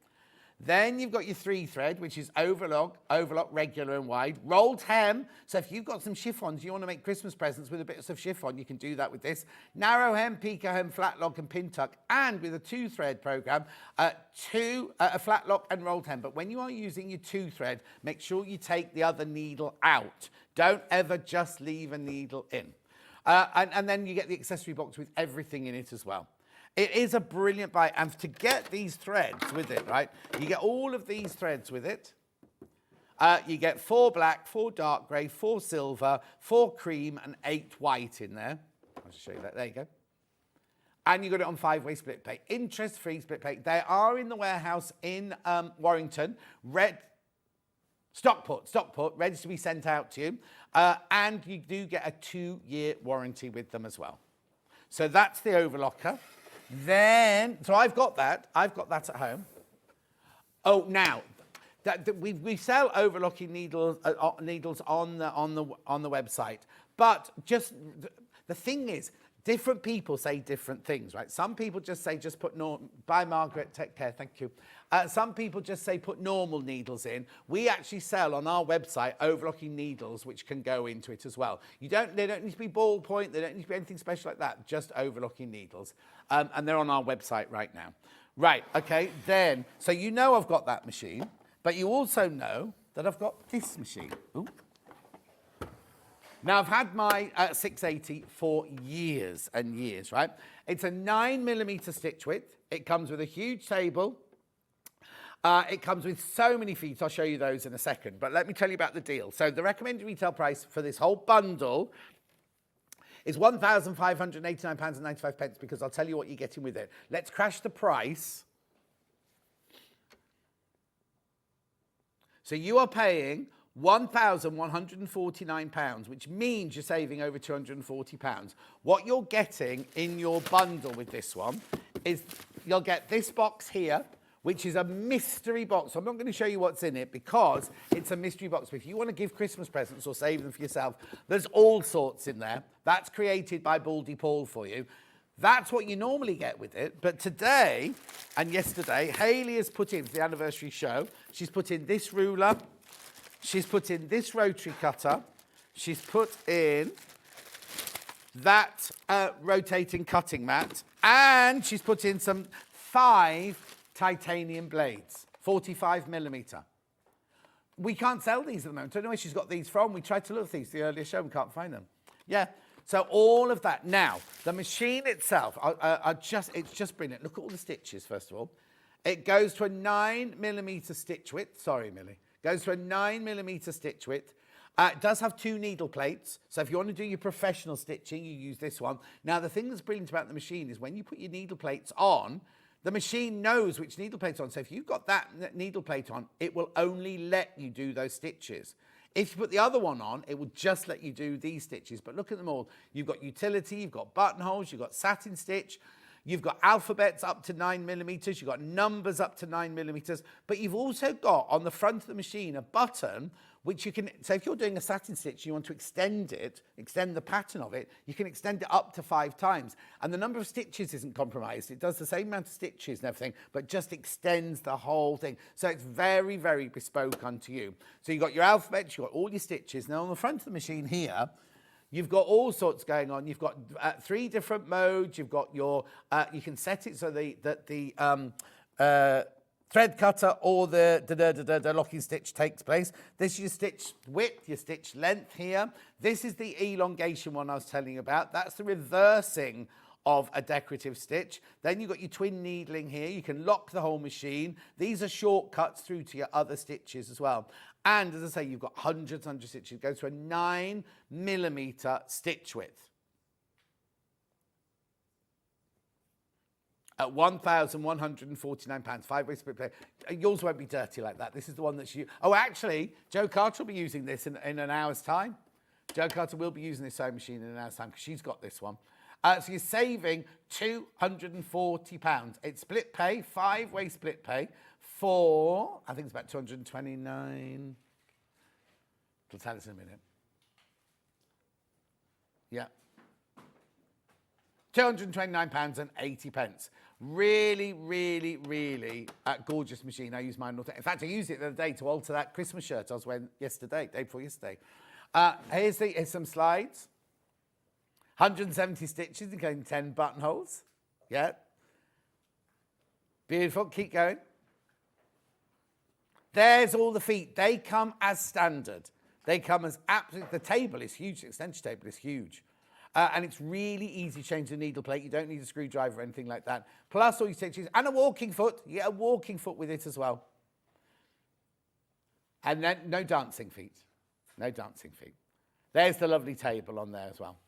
Then you've got your 3 thread, which is overlock, regular and wide. Rolled hem. So if you've got some chiffons, you want to make Christmas presents with a bit of chiffon, you can do that with this. Narrow hem, pico hem, flat lock and pin tuck. And with a 2 thread program, a flat lock and rolled hem. But when you are using your 2 thread, make sure you take the other needle out. Don't ever just leave a needle in. And then you get the accessory box with everything in it as well. It is a brilliant buy, and to get these threads with it, right, you get all of these threads with it. You get 4 black, 4 dark grey, 4 silver, 4 cream, and 8 white in there. I'll just show you that. There you go. And you got it on 5-way split pay. Interest-free split pay. They are in the warehouse in Warrington. Stockport, ready to be sent out to you. And you do get a 2-year warranty with them as well. So that's the overlocker. Then, so I've got that at home. Oh, now, we sell overlocking needles on the website. But just, the thing is, different people say different things, right? Some people just say, bye Margaret, take care, thank you. Some people just say put normal needles in. We actually sell on our website overlocking needles which can go into it as well. They don't need to be ballpoint, they don't need to be anything special like that, just overlocking needles. And they're on our website right now. Right, okay, then, so you know I've got that machine, but you also know that I've got this machine. Ooh. Now, I've had my 680 for years and years, right? It's a 9mm stitch width. It comes with a huge table. It comes with so many feet. I'll show you those in a second. But let me tell you about the deal. So the recommended retail price for this whole bundle is £1,589.95 because I'll tell you what you're getting with it. Let's crash the price. So you are paying £1,149, which means you're saving over £240. What you're getting in your bundle with this one is you'll get this box here, which is a mystery box. I'm not going to show you what's in it because it's a mystery box. But if you want to give Christmas presents or save them for yourself, there's all sorts in there. That's created by Baldy Paul for you. That's what you normally get with it. But today and yesterday, Hayley has put in, for the anniversary show, she's put in this ruler, she's put in this rotary cutter, she's put in that rotating cutting mat, and she's put in some 5 titanium blades, 45mm. We can't sell these at the moment. I don't know where she's got these from. We tried to look at these the earlier show, we can't find them. Yeah, so all of that. Now, the machine itself, it's just brilliant. Look at all the stitches, first of all. It goes to a 9mm stitch width. Sorry, Millie. Goes to a 9mm stitch width. It does have 2 needle plates, so if you want to do your professional stitching, you use this one. Now, the thing that's brilliant about the machine is when you put your needle plates on, the machine knows which needle plate's on. So if you've got that needle plate on, it will only let you do those stitches. If you put the other one on, it will just let you do these stitches. But look at them all. You've got utility, you've got buttonholes, you've got satin stitch, you've got alphabets up to 9mm, you've got numbers up to 9mm, but you've also got on the front of the machine a button which you can, so if you're doing a satin stitch, you want to extend it, extend the pattern of it, you can extend it up to 5 times. And the number of stitches isn't compromised. It does the same amount of stitches and everything, but just extends the whole thing. So it's very, very bespoke unto you. So you've got your alphabet, you've got all your stitches. Now on the front of the machine here, you've got all sorts going on. You've got 3 different modes. You've got your, you can set it so that the thread cutter or the locking stitch takes place. This is your stitch width, your stitch length here. This is the elongation one I was telling you about. That's the reversing of a decorative stitch. Then you've got your twin needling here. You can lock the whole machine. These are shortcuts through to your other stitches as well. And as I say, you've got hundreds of stitches. It goes to a 9mm stitch width. At £1,149, 5-way split plate. Yours won't be dirty like that. This is the one that's you. Oh, actually, Joe Carter will be using this in an hour's time. Joe Carter will be using this sewing machine in an hour's time because she's got this one. So you're saving £240. It's split pay, 5-way split pay for, I think it's about 229. I'll tell us in a minute. Yeah. £229.80. Really, really, really gorgeous machine. I use mine all the time. In fact, I used it the other day to alter that Christmas shirt I was wearing yesterday, day before yesterday. Here's some slides. 170 stitches, including 10 buttonholes. Yeah. Beautiful. Keep going. There's all the feet. They come as standard. They come as absolute. The table is huge. The extension table is huge. And it's really easy to change the needle plate. You don't need a screwdriver or anything like that. Plus all your stitches and a walking foot. You get a walking foot with it as well. And then no dancing feet. No dancing feet. There's the lovely table on there as well.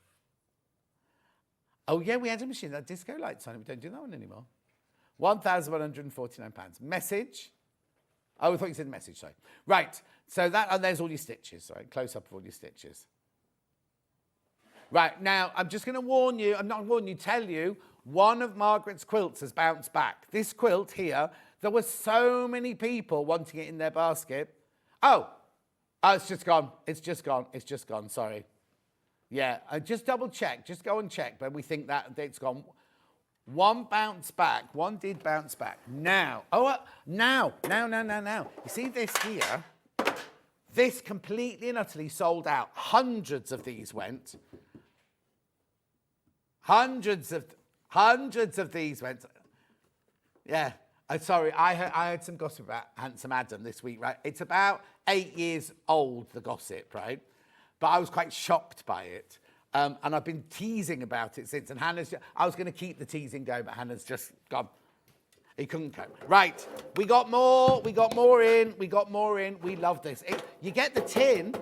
Oh, yeah, we had a machine that had disco lights on it. We don't do that one anymore. £1,149. Message. Oh, I thought you said message, sorry. Right, so that, and there's all your stitches, right? Close up of all your stitches. Right, now, I'm just going to warn you, I'm not warning you, tell you, one of Margaret's quilts has bounced back. This quilt here, there were so many people wanting it in their basket. Oh, it's just gone. It's just gone. It's just gone, sorry. Yeah, just double check. Just go and check, but we think that it's gone. One bounced back. One did bounce back. Now. Now. You see this here? This completely and utterly sold out. Hundreds of these went. Hundreds of these went. Yeah. Sorry, I heard some gossip about Handsome Adam this week, right? It's about 8 years old, the gossip, right? But I was quite shocked by it. And I've been teasing about it since. And Hannah's, I was going to keep the teasing going, but Hannah's just gone. He couldn't cope. Right, we got more in. We love this. You get the tin.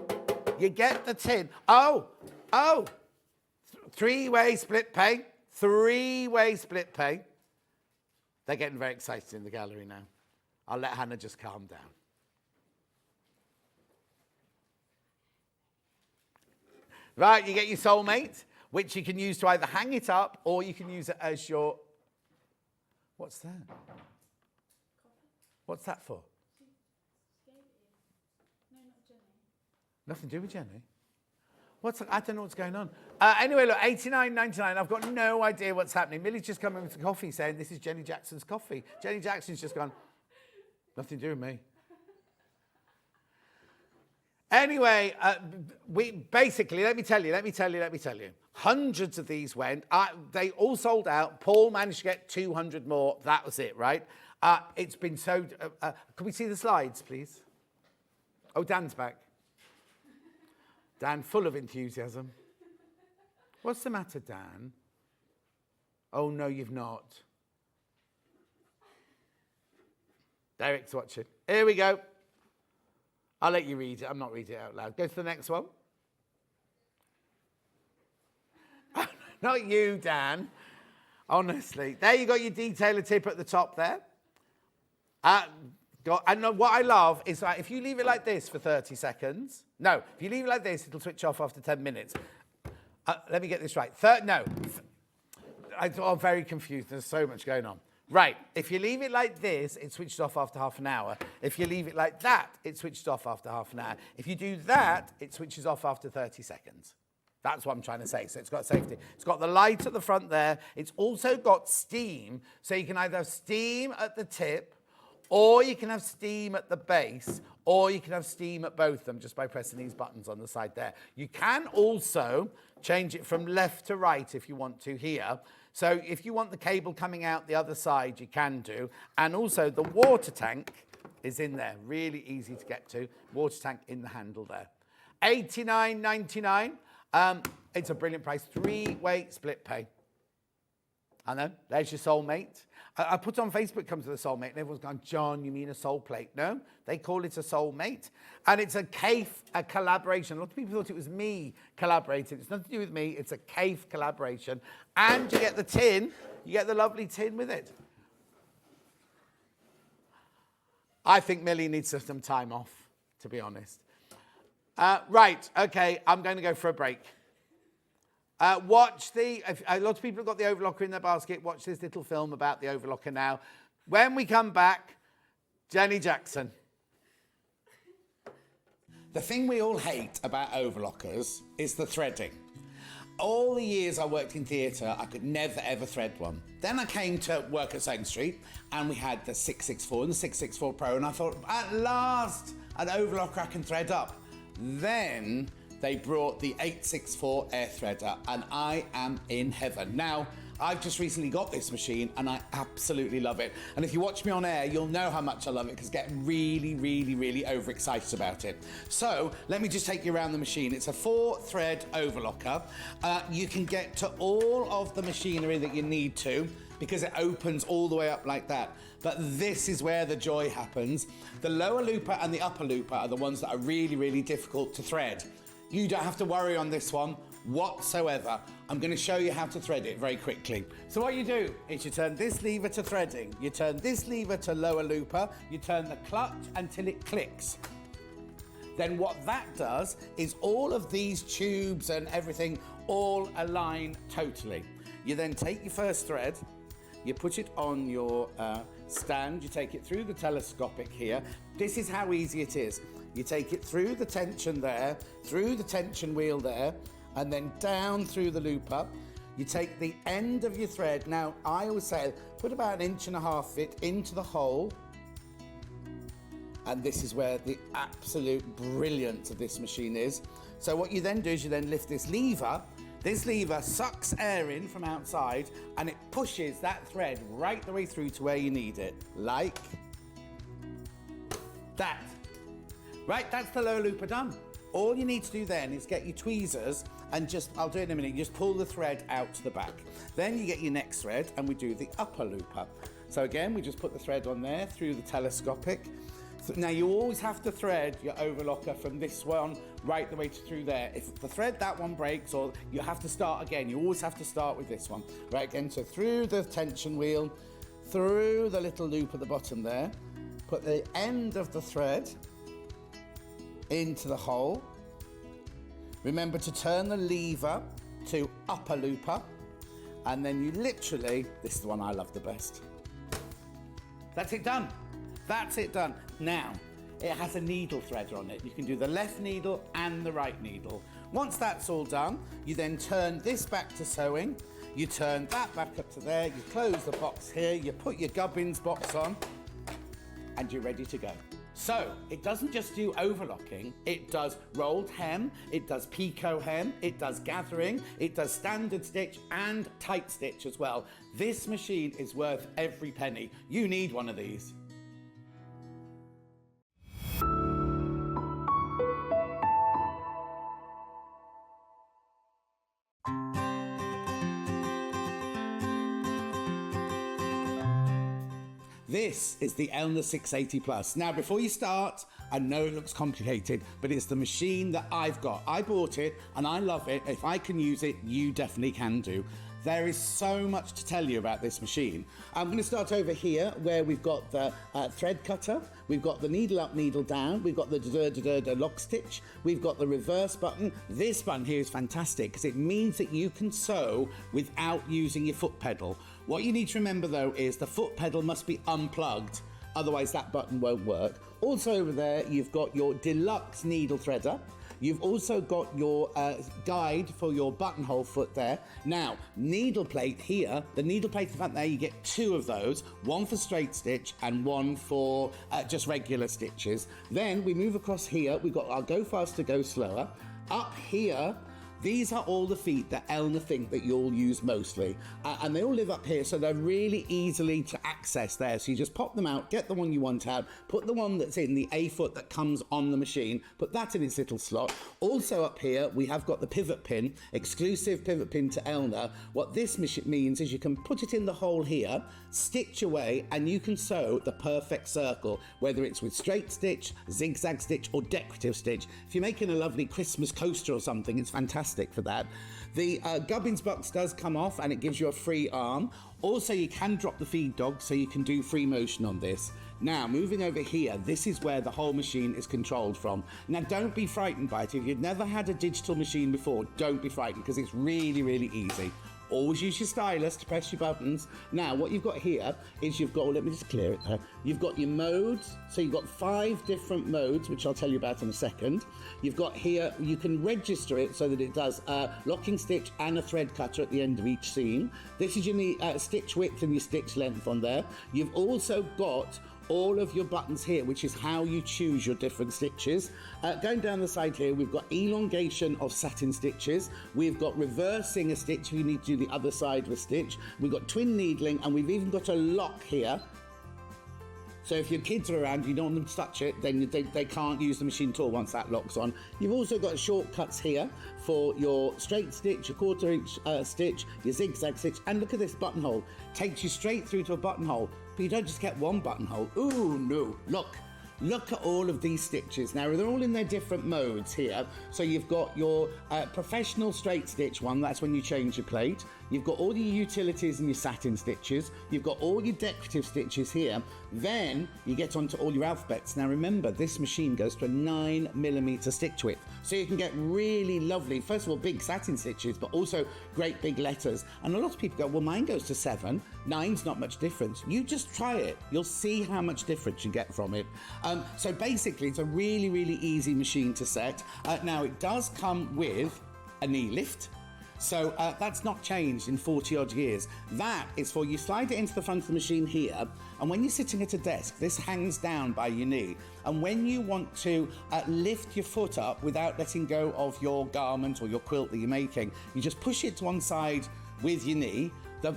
Oh, 3-way split pay. 3-way split pay. They're getting very excited in the gallery now. I'll let Hannah just calm down. Right, you get your soulmate, which you can use to either hang it up or you can use it as your... What's that? What's that for? Nothing to do with Jenny. I don't know what's going on. Anyway, look, $89.99. I've got no idea what's happening. Millie's just come in with the coffee saying this is Jenny Jackson's coffee. Jenny Jackson's just gone, nothing to do with me. Anyway, we basically, let me tell you. Hundreds of these went. They all sold out. Paul managed to get 200 more. That was it, right? It's been so... can we see the slides, please? Oh, Dan's back. Dan, full of enthusiasm. What's the matter, Dan? Oh, no, you've not. Derek's watching. Here we go. I'll let you read it. I'm not reading it out loud. Go to the next one. Not you, Dan. Honestly. There you got your detailer tip at the top there. And what I love is that if you leave it like this for 30 seconds, no, if you leave it like this, it'll switch off after 10 minutes. Let me get this right. I'm very confused. There's so much going on. Right, if you leave it like this, it switches off after half an hour. If you leave it like that, it switches off after half an hour. If you do that, it switches off after 30 seconds. That's what I'm trying to say. So it's got safety. It's got the light at the front there. It's also got steam. So you can either have steam at the tip, or you can have steam at the base, or you can have steam at both of them just by pressing these buttons on the side there. You can also change it from left to right if you want to here. So if you want the cable coming out the other side, you can do. And also the water tank is in there. Really easy to get to. Water tank in the handle there. $89.99. It's a brilliant price. 3-way split pay. I know. There's your soulmate. I put on Facebook, comes with a soulmate, and everyone's going, John, you mean a soul plate? No, they call it a soulmate. And it's a collaboration. A lot of people thought it was me collaborating. It's nothing to do with me. It's a collaboration. And you get the tin. You get the lovely tin with it. I think Millie needs some time off, to be honest. Right, okay, I'm going to go for a break. A lot of people have got the overlocker in their basket. Watch this little film about the overlocker now. When we come back, Jenny Jackson. The thing we all hate about overlockers is the threading. All the years I worked in theatre, I could never, ever thread one. Then I came to work at SewingStreet, and we had the 664 and the 664 Pro, and I thought, at last, an overlocker I can thread up. Then they brought the 864 air threader, and I am in heaven. Now, I've just recently got this machine, and I absolutely love it. And if you watch me on air, you'll know how much I love it, because I get really, really, really overexcited about it. So, let me just take you around the machine. It's a 4-thread overlocker. You can get to all of the machinery that you need to, because it opens all the way up like that. But this is where the joy happens. The lower looper and the upper looper are the ones that are really, really difficult to thread. You don't have to worry on this one whatsoever. I'm going to show you how to thread it very quickly. So what you do is you turn this lever to threading. You turn this lever to lower looper. You turn the clutch until it clicks. Then what that does is all of these tubes and everything all align totally. You then take your first thread, you put it on your stand, you take it through the telescopic here. This is how easy it is. You take it through the tension there, through the tension wheel there, and then down through the looper. You take the end of your thread. Now, I always say, put about 1.5 inches it into the hole. And this is where the absolute brilliance of this machine is. So what you then do is you then lift this lever. This lever sucks air in from outside, and it pushes that thread right the way through to where you need it, like that. Right, that's the lower looper done. All you need to do then is get your tweezers and I'll do it in a minute, you just pull the thread out to the back. Then you get your next thread and we do the upper looper. So again, we just put the thread on there through the telescopic. So now you always have to thread your overlocker from this one right the way through there. If the thread, that one breaks, or you have to start again, you always have to start with this one. Right, again, so through the tension wheel, through the little loop at the bottom there, put the end of the thread into the hole, Remember to turn the lever to upper looper, and then you literally, this is the one I love the best. That's it done. That's it done. Now, it has a needle threader on it. You can do the left needle and the right needle. Once that's all done, you then turn this back to sewing. You turn that back up to there. You close the box here. You put your gubbins box on, and you're ready to go. So, it doesn't just do overlocking, it does rolled hem, it does picot hem, it does gathering, it does standard stitch and tight stitch as well. This machine is worth every penny. You need one of these. This is the Elna 680 Plus. Now, before you start, I know it looks complicated, but it's the machine that I've got. I bought it and I love it. If I can use it, you definitely can do. There is so much to tell you about this machine. I'm going to start over here where we've got the thread cutter, we've got the needle up, needle down, we've got the lock stitch, we've got the reverse button. This button here is fantastic because it means that you can sew without using your foot pedal. What you need to remember though is the foot pedal must be unplugged, otherwise that button won't work. Also over there you've got your deluxe needle threader. You've also got your guide for your buttonhole foot there. Now, needle plate here, the needle plate at the front there, you get two of those, one for straight stitch and one for just regular stitches. Then we move across here, we've got our go faster, go slower. Up here, these are all the feet that Elna think that you'll use mostly. And they all live up here, so they're really easily to access there. So you just pop them out, get the one you want out, put the one that's in the A foot that comes on the machine, put that in its little slot. Also up here, we have got the pivot pin, exclusive pivot pin to Elna. What this means is you can put it in the hole here, stitch away, and you can sew the perfect circle, whether it's with straight stitch, zigzag stitch, or decorative stitch. If you're making a lovely Christmas coaster or something, it's fantastic for that. The gubbins box does come off and it gives you a free arm. Also, you can drop the feed dog so you can do free motion on this. Now, moving over here, this is where the whole machine is controlled from. Now, don't be frightened by it. If you've never had a digital machine before, don't be frightened because it's really, really easy. Always use your stylus to press your buttons. Now, what you've got here is you've got, let me just clear it there. You've got your modes. So you've got 5 different modes, which I'll tell you about in a second. You've got here, you can register it so that it does locking stitch and a thread cutter at the end of each seam. This is your stitch width and your stitch length on there. You've also got all of your buttons here, which is how you choose your different stitches. Going down the side here, we've got elongation of satin stitches. We've got reversing a stitch if you need to do the other side of a stitch. We've got twin needling, and we've even got a lock here. So if your kids are around, you don't want them to touch it, then they can't use the machine at all once that lock's on. You've also got shortcuts here for your straight stitch, your quarter-inch stitch, your zigzag stitch, and look at this buttonhole. Takes you straight through to a buttonhole, but you don't just get one buttonhole. Ooh, no, Look at all of these stitches. Now, they're all in their different modes here. So you've got your professional straight stitch one, that's when you change your plate. You've got all your utilities and your satin stitches. You've got all your decorative stitches here. Then you get onto all your alphabets. Now remember, this machine goes to a 9mm stitch width. So you can get really lovely, first of all, big satin stitches, but also great big letters. And a lot of people go, well, mine goes to 7. 9's not much difference. You just try it. You'll see how much difference you get from it. So basically, it's a really, really easy machine to set. Now, it does come with a knee lift. So that's not changed in 40 odd years. That is for you slide it into the front of the machine here, and when you're sitting at a desk, this hangs down by your knee. And when you want to lift your foot up without letting go of your garment or your quilt that you're making, you just push it to one side with your knee, the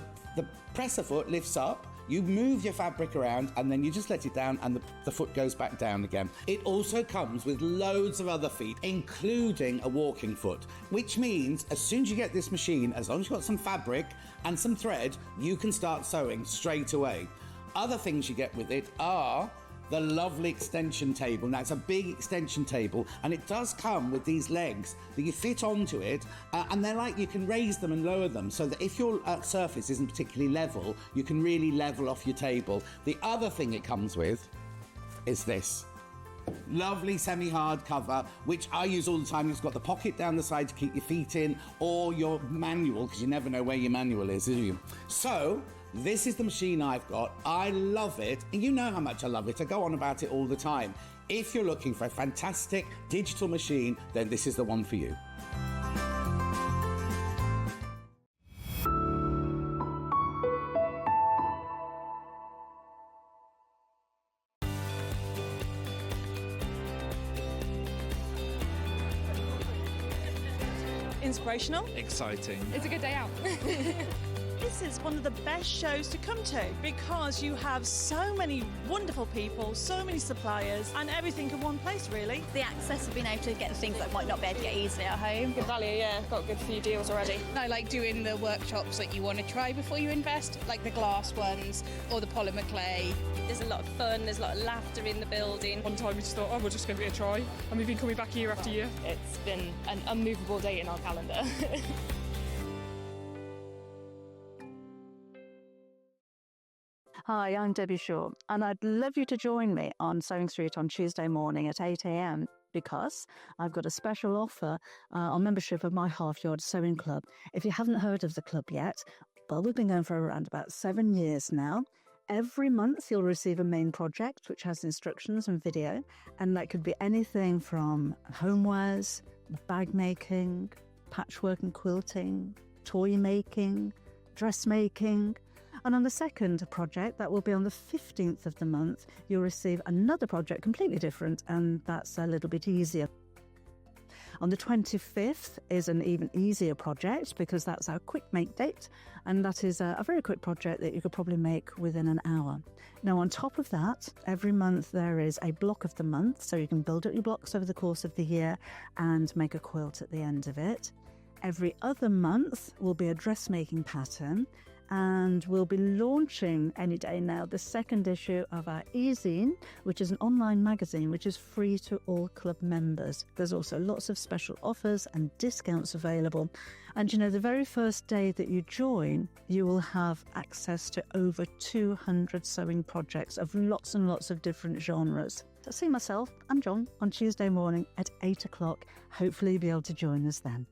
presser foot lifts up, you move your fabric around, and then you just let it down, and the foot goes back down again. It also comes with loads of other feet, including a walking foot, which means as soon as you get this machine, as long as you've got some fabric and some thread, you can start sewing straight away. Other things you get with it are the lovely extension table. Now, it's a big extension table, and it does come with these legs that you fit onto it, and they're like, you can raise them and lower them so that if your surface isn't particularly level, you can really level off your table. The other thing it comes with is this. Lovely semi-hard cover, which I use all the time. It's got the pocket down the side to keep your feet in, or your manual, because you never know where your manual is, do you? So, this is the machine I've got. I love it, and you know how much I love it. I go on about it all the time. If you're looking for a fantastic digital machine, then this is the one for you. Inspirational. Exciting. It's a good day out. This is one of the best shows to come to because you have so many wonderful people, so many suppliers, and everything in one place, really. The access of being able to get the things that might not be able to get easily at home. Good value, yeah. Got a good few deals already. I like doing the workshops that you want to try before you invest, like the glass ones or the polymer clay. There's a lot of fun, there's a lot of laughter in the building. One time we just thought, oh, we'll just give it a try. And we've been coming back year after year. It's been an unmovable date in our calendar. Hi, I'm Debbie Shaw, and I'd love you to join me on SewingStreet on Tuesday morning at 8 a.m. because I've got a special offer on membership of my half-yard sewing club. If you haven't heard of the club yet, well, we've been going for around about 7 years now. Every month you'll receive a main project which has instructions and video, and that could be anything from homewares, bag making, patchwork and quilting, toy making, dressmaking. And on the second project, that will be on the 15th of the month, you'll receive another project completely different, and that's a little bit easier. On the 25th is an even easier project because that's our quick make date, and that is a very quick project that you could probably make within an hour. Now, on top of that, every month there is a block of the month, so you can build up your blocks over the course of the year and make a quilt at the end of it. Every other month will be a dressmaking pattern, and we'll be launching any day now the second issue of our e-zine, which is an online magazine which is free to all club members. There's also lots of special offers and discounts available, and you know, the very first day that you join, you will have access to over 200 sewing projects of lots and lots of different genres. So see myself and John on Tuesday morning at 8 o'clock. Hopefully you'll be able to join us then.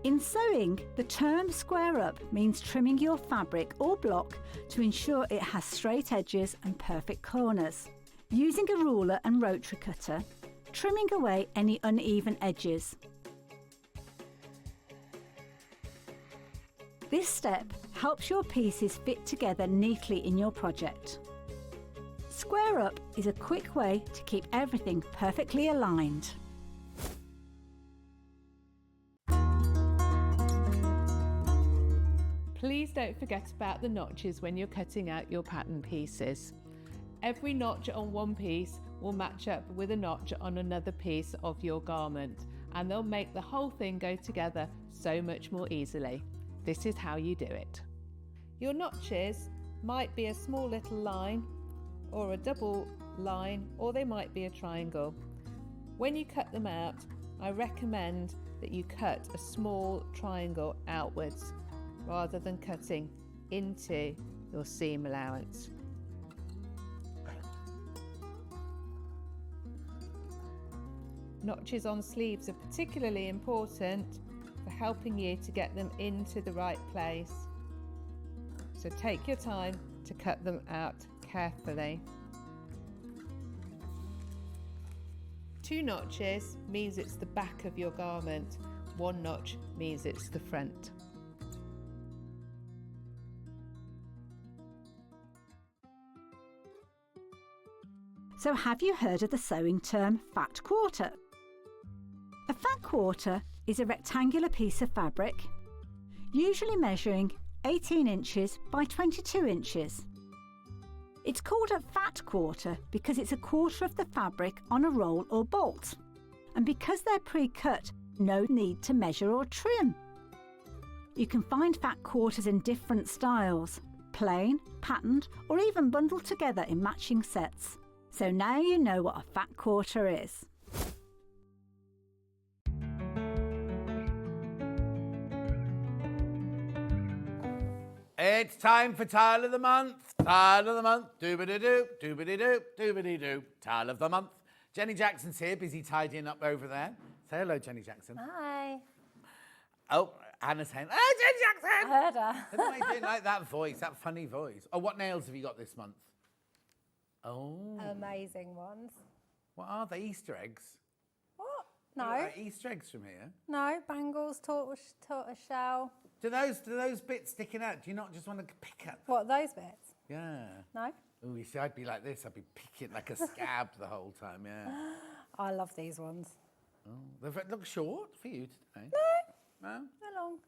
In sewing, the term square up means trimming your fabric or block to ensure it has straight edges and perfect corners. Using a ruler and rotary cutter, trimming away any uneven edges. This step helps your pieces fit together neatly in your project. Square up is a quick way to keep everything perfectly aligned. Please don't forget about the notches when you're cutting out your pattern pieces. Every notch on one piece will match up with a notch on another piece of your garment, and they'll make the whole thing go together so much more easily. This is how you do it. Your notches might be a small little line or a double line, or they might be a triangle. When you cut them out, I recommend that you cut a small triangle outwards rather than cutting into your seam allowance. Notches on sleeves are particularly important for helping you to get them into the right place. So take your time to cut them out carefully. 2 notches means it's the back of your garment. 1 notch means it's the front. So have you heard of the sewing term fat quarter? A fat quarter is a rectangular piece of fabric, usually measuring 18 inches by 22 inches. It's called a fat quarter because it's a quarter of the fabric on a roll or bolt, and because they're pre-cut, no need to measure or trim. You can find fat quarters in different styles, plain, patterned, or even bundled together in matching sets. So now you know what a fat quarter is. It's time for Tile of the Month. Tile of the Month. Doobity-doo, doobity-doo, doobity-doo. Tile of the Month. Jenny Jackson's here, busy tidying up over there. Say hello, Jenny Jackson. Hi. Oh, Hannah's saying, oh, Jenny Jackson! I heard her. Why you didn't like that voice, that funny voice? Oh, what nails have you got this month? Oh. Amazing ones. What are they? Easter eggs? What? You No. like Easter eggs from here? No, bangles, tortoise shell. Do those bits sticking out? Do you not just want to pick at them? What, those bits? Yeah. No. Oh, you see, I'd be like this. I'd be picking like a scab the whole time, yeah. I love these ones. Oh, they look short for you today. No. No? They're long.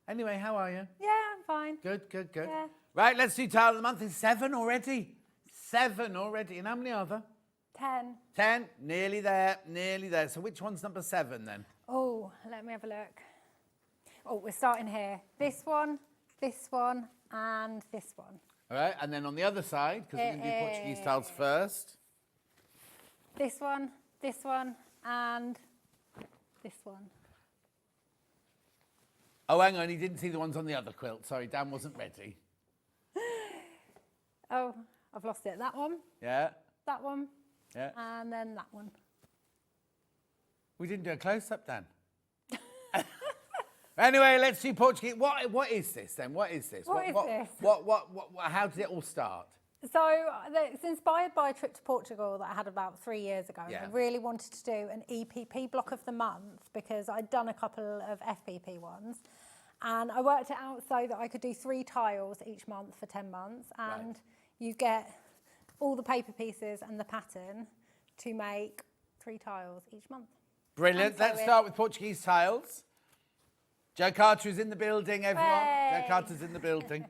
Anyway, how are you? Yeah, I'm fine. Good. Yeah. Right, let's do Tile of the Month. It's 7 already. 7 already. And how many are there? 10. 10. Nearly there. So which one's number 7 then? Oh, let me have a look. Oh, we're starting here. This one, and this one. All right, and then on the other side, because we're going to do Portuguese tiles first. This one, and this one. Oh, hang on, he didn't see the ones on the other quilt. Sorry, Dan wasn't ready. Oh, I've lost it. That one, Yeah, that one, yeah. and then that one. We didn't do a close-up, Dan. Anyway, let's do Portuguese. What is this then? What is this? What is this? How did it all start? So it's inspired by a trip to Portugal that I had about 3 years ago. Yeah. I really wanted to do an EPP block of the month because I'd done a couple of FPP ones. And I worked it out so that I could do 3 tiles each month for 10 months. And you get all the paper pieces and the pattern to make 3 tiles each month. Brilliant. Let's start with Portuguese tiles. Joe Carter is in the building, everyone. Hey. Joe Carter's in the building.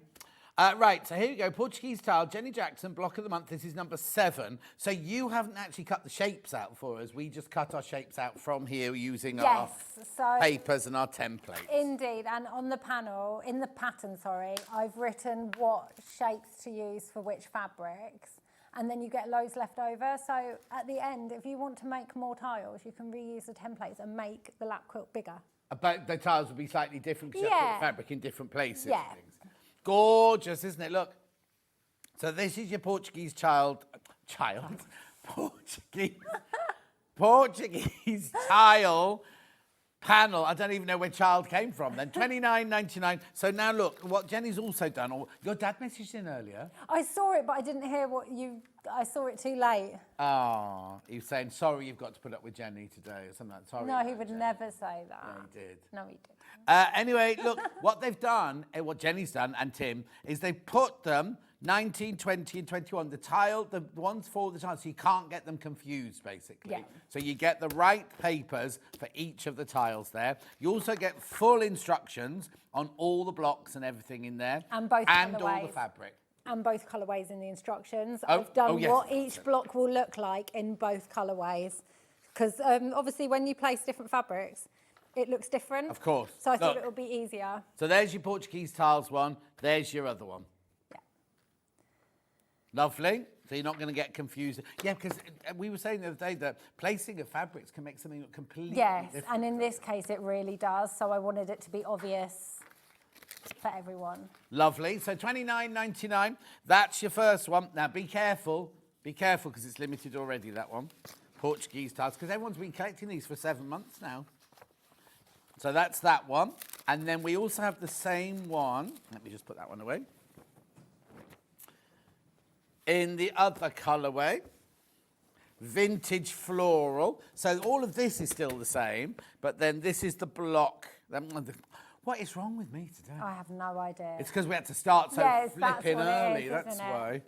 Right, so here you go. Portuguese tile, Jenny Jackson, block of the month. This is number 7. So you haven't actually cut the shapes out for us. We just cut our shapes out from here using our papers and our templates. Indeed, and on the panel, in the pattern, I've written what shapes to use for which fabrics. And then you get loads left over. So at the end, if you want to make more tiles, you can reuse the templates and make the lap quilt bigger. But the tiles will be slightly different because you have to put fabric in different places. Yeah. And things. Gorgeous, isn't it? Look. So this is your Portuguese Portuguese tile panel. I don't even know where child came from then. $29.99. So now look, what Jenny's also done, or your dad messaged in earlier. I saw it, but I didn't hear I saw it too late. Oh, he was saying, sorry, you've got to put up with Jenny today, or something like that. Sorry. No, he would never say that. Yeah, he did. No, he did. Anyway, look, what they've done, what Jenny's done, and Tim, is they've put them 19, 20, and 21. The ones for the tiles, so you can't get them confused, basically. Yeah. So you get the right papers for each of the tiles there. You also get full instructions on all the blocks and everything in there. And both and all colourways. the fabric. And both colourways in the instructions. Oh, I've done yes. what each block will look like in both colourways. Because obviously when you place different fabrics, it looks different. Of course. So I thought it would be easier. So there's your Portuguese tiles one. There's your other one. Yeah. Lovely. So you're not going to get confused. Yeah, because we were saying the other day that placing of fabrics can make something look completely different. And in this case it really does. So I wanted it to be obvious for everyone. Lovely. So $29.99. That's your first one. Now be careful. Be careful because it's limited already, that one. Portuguese tiles. Because everyone's been collecting these for 7 months now. So that's that one. And then we also have the same one. Let me just put that one away. In the other colourway. Vintage floral. So all of this is still the same. But then this is the block. What is wrong with me today? I have no idea. It's because we had to start so flipping early. That's That's why.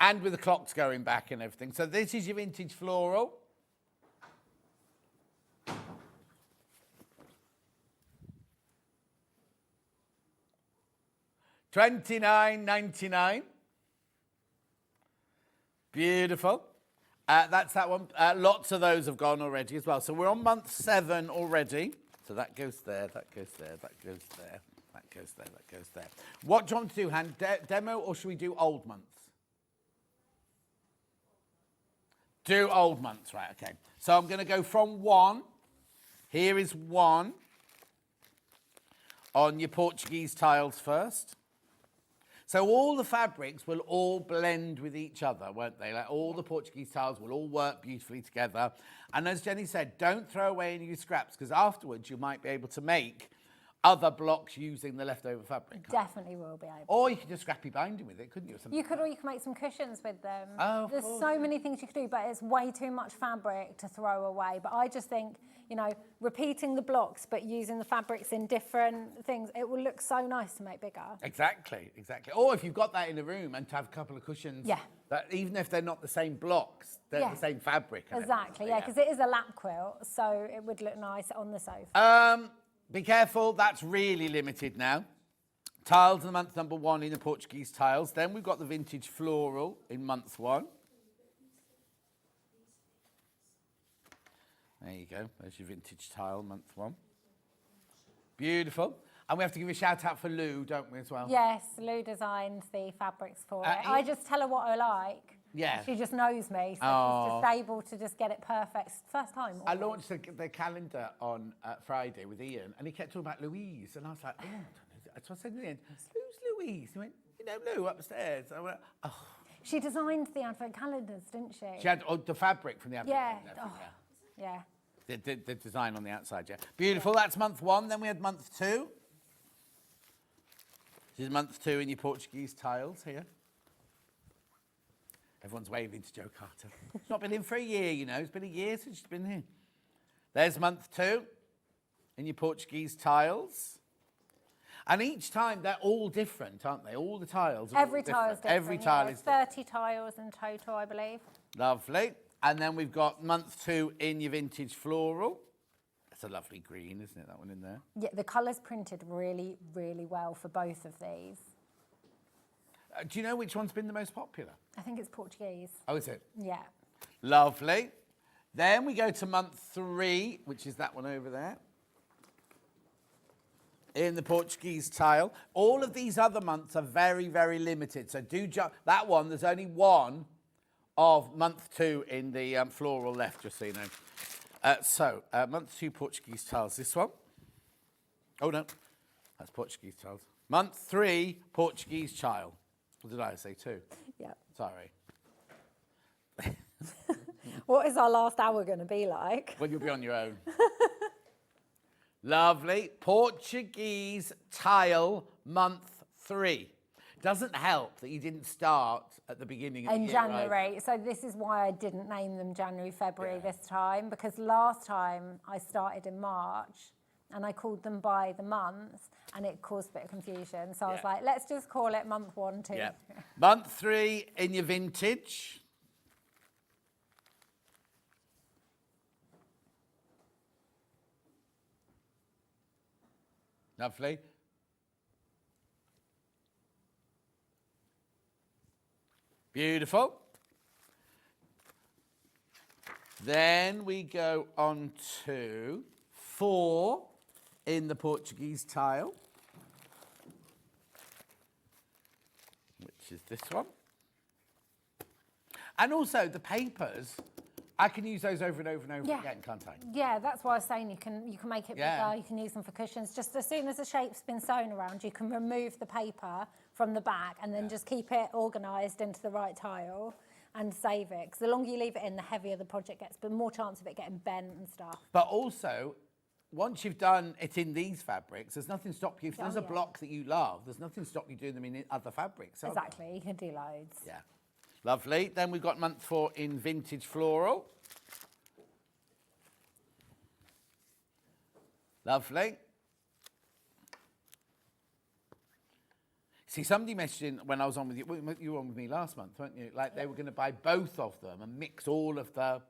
And with the clocks going back and everything. So this is your vintage floral. $29.99. Beautiful. That's that one. Lots of those have gone already as well. So we're on month 7 already. So that goes there, that goes there, that goes there, that goes there, that goes there. What do you want to do, Han? Demo or should we do old months? Do old months, right, okay. So I'm going to go from 1. Here is 1 on your Portuguese tiles first. So all the fabrics will all blend with each other, won't they? Like all the Portuguese tiles will all work beautifully together. And as Jenny said, don't throw away any of your scraps, because afterwards you might be able to make other blocks using the leftover fabric. Definitely will be able. Or you could just scrappy binding with it, couldn't you? You could, or you could make some cushions with them. Oh, There's so many things you could do, but it's way too much fabric to throw away. But I just think, you know, repeating the blocks but using the fabrics in different things, it will look so nice to make bigger. Exactly, exactly. Or if you've got that in a room and to have a couple of cushions, that even if they're not the same blocks, they're the same fabric. Exactly, yeah, because it is a lap quilt, so it would look nice on the sofa. Be careful, that's really limited now. Tiles in the month number 1 in the Portuguese tiles. Then we've got the vintage floral in month 1. There you go, there's your vintage tile, month 1. Beautiful. And we have to give a shout out for Lou, don't we, as well? Yes, Lou designed the fabrics for it. I just tell her what I like. Yeah. She just knows me, so she's just able to just get it perfect. First time. I launched the calendar on Friday with Ian, and he kept talking about Louise, and I was like, oh, I don't know. So I said to the end, who's Louise? He went, you know, Lou upstairs. I went, oh. She designed the advent calendars, didn't she? She had the fabric from the advent calendar. Yeah. The design on the outside, yeah. Beautiful, that's month 1. Then we had month 2. This is month 2 in your Portuguese tiles here. Everyone's waving to Joe Carter. She's not been in for a year, you know. It's been a year since she's been here. There's month 2 in your Portuguese tiles. And each time, they're all different, aren't they? All the tiles are Every tile is different. Every tile is different. 30 tiles in total, I believe. Lovely. And then we've got month 2 in your vintage floral. It's a lovely green, isn't it, that one in there? Yeah, the colour's printed really, really well for both of these. Do you know which one's been the most popular? I think it's Portuguese. Oh, is it? Yeah. Lovely. Then we go to month 3, which is that one over there. In the Portuguese tile. All of these other months are very, very limited. So do that one, there's only one of month 2 in the floral left, just so you know. Month 2 Portuguese tiles. This one. Oh, no. That's Portuguese tiles. Month 3 Portuguese tile. What did I say, 2? Yeah. Sorry. What is our last hour going to be like? Well, you'll be on your own. Lovely. Portuguese tile, month 3. Doesn't help that you didn't start at the beginning of the year. In January. So this is why I didn't name them January, February this time, because last time I started in March and I called them by the months and it caused a bit of confusion. So I was like, let's just call it month 1, 2. Yeah. Month 3 in your vintage. Lovely. Beautiful. Then we go on to 4 in the Portuguese tile, which is this one. And also the papers, I can use those over and over and over again, can't I? Yeah, that's why I was saying you can make it bigger, you can use them for cushions. Just as soon as the shape's been sewn around, you can remove the paper from the back and then just keep it organised into the right tile and save it. Because the longer you leave it in, the heavier the project gets, but more chance of it getting bent and stuff. But also, once you've done it in these fabrics, there's nothing to stop you. If there's a block that you love, there's nothing to stop you doing them in other fabrics. Exactly, you can do loads. Yeah. Lovely. Then we've got month 4 in vintage floral. Lovely. See, somebody messaged in when I was on with you. You were on with me last month, weren't you? Like they were going to buy both of them and mix all of the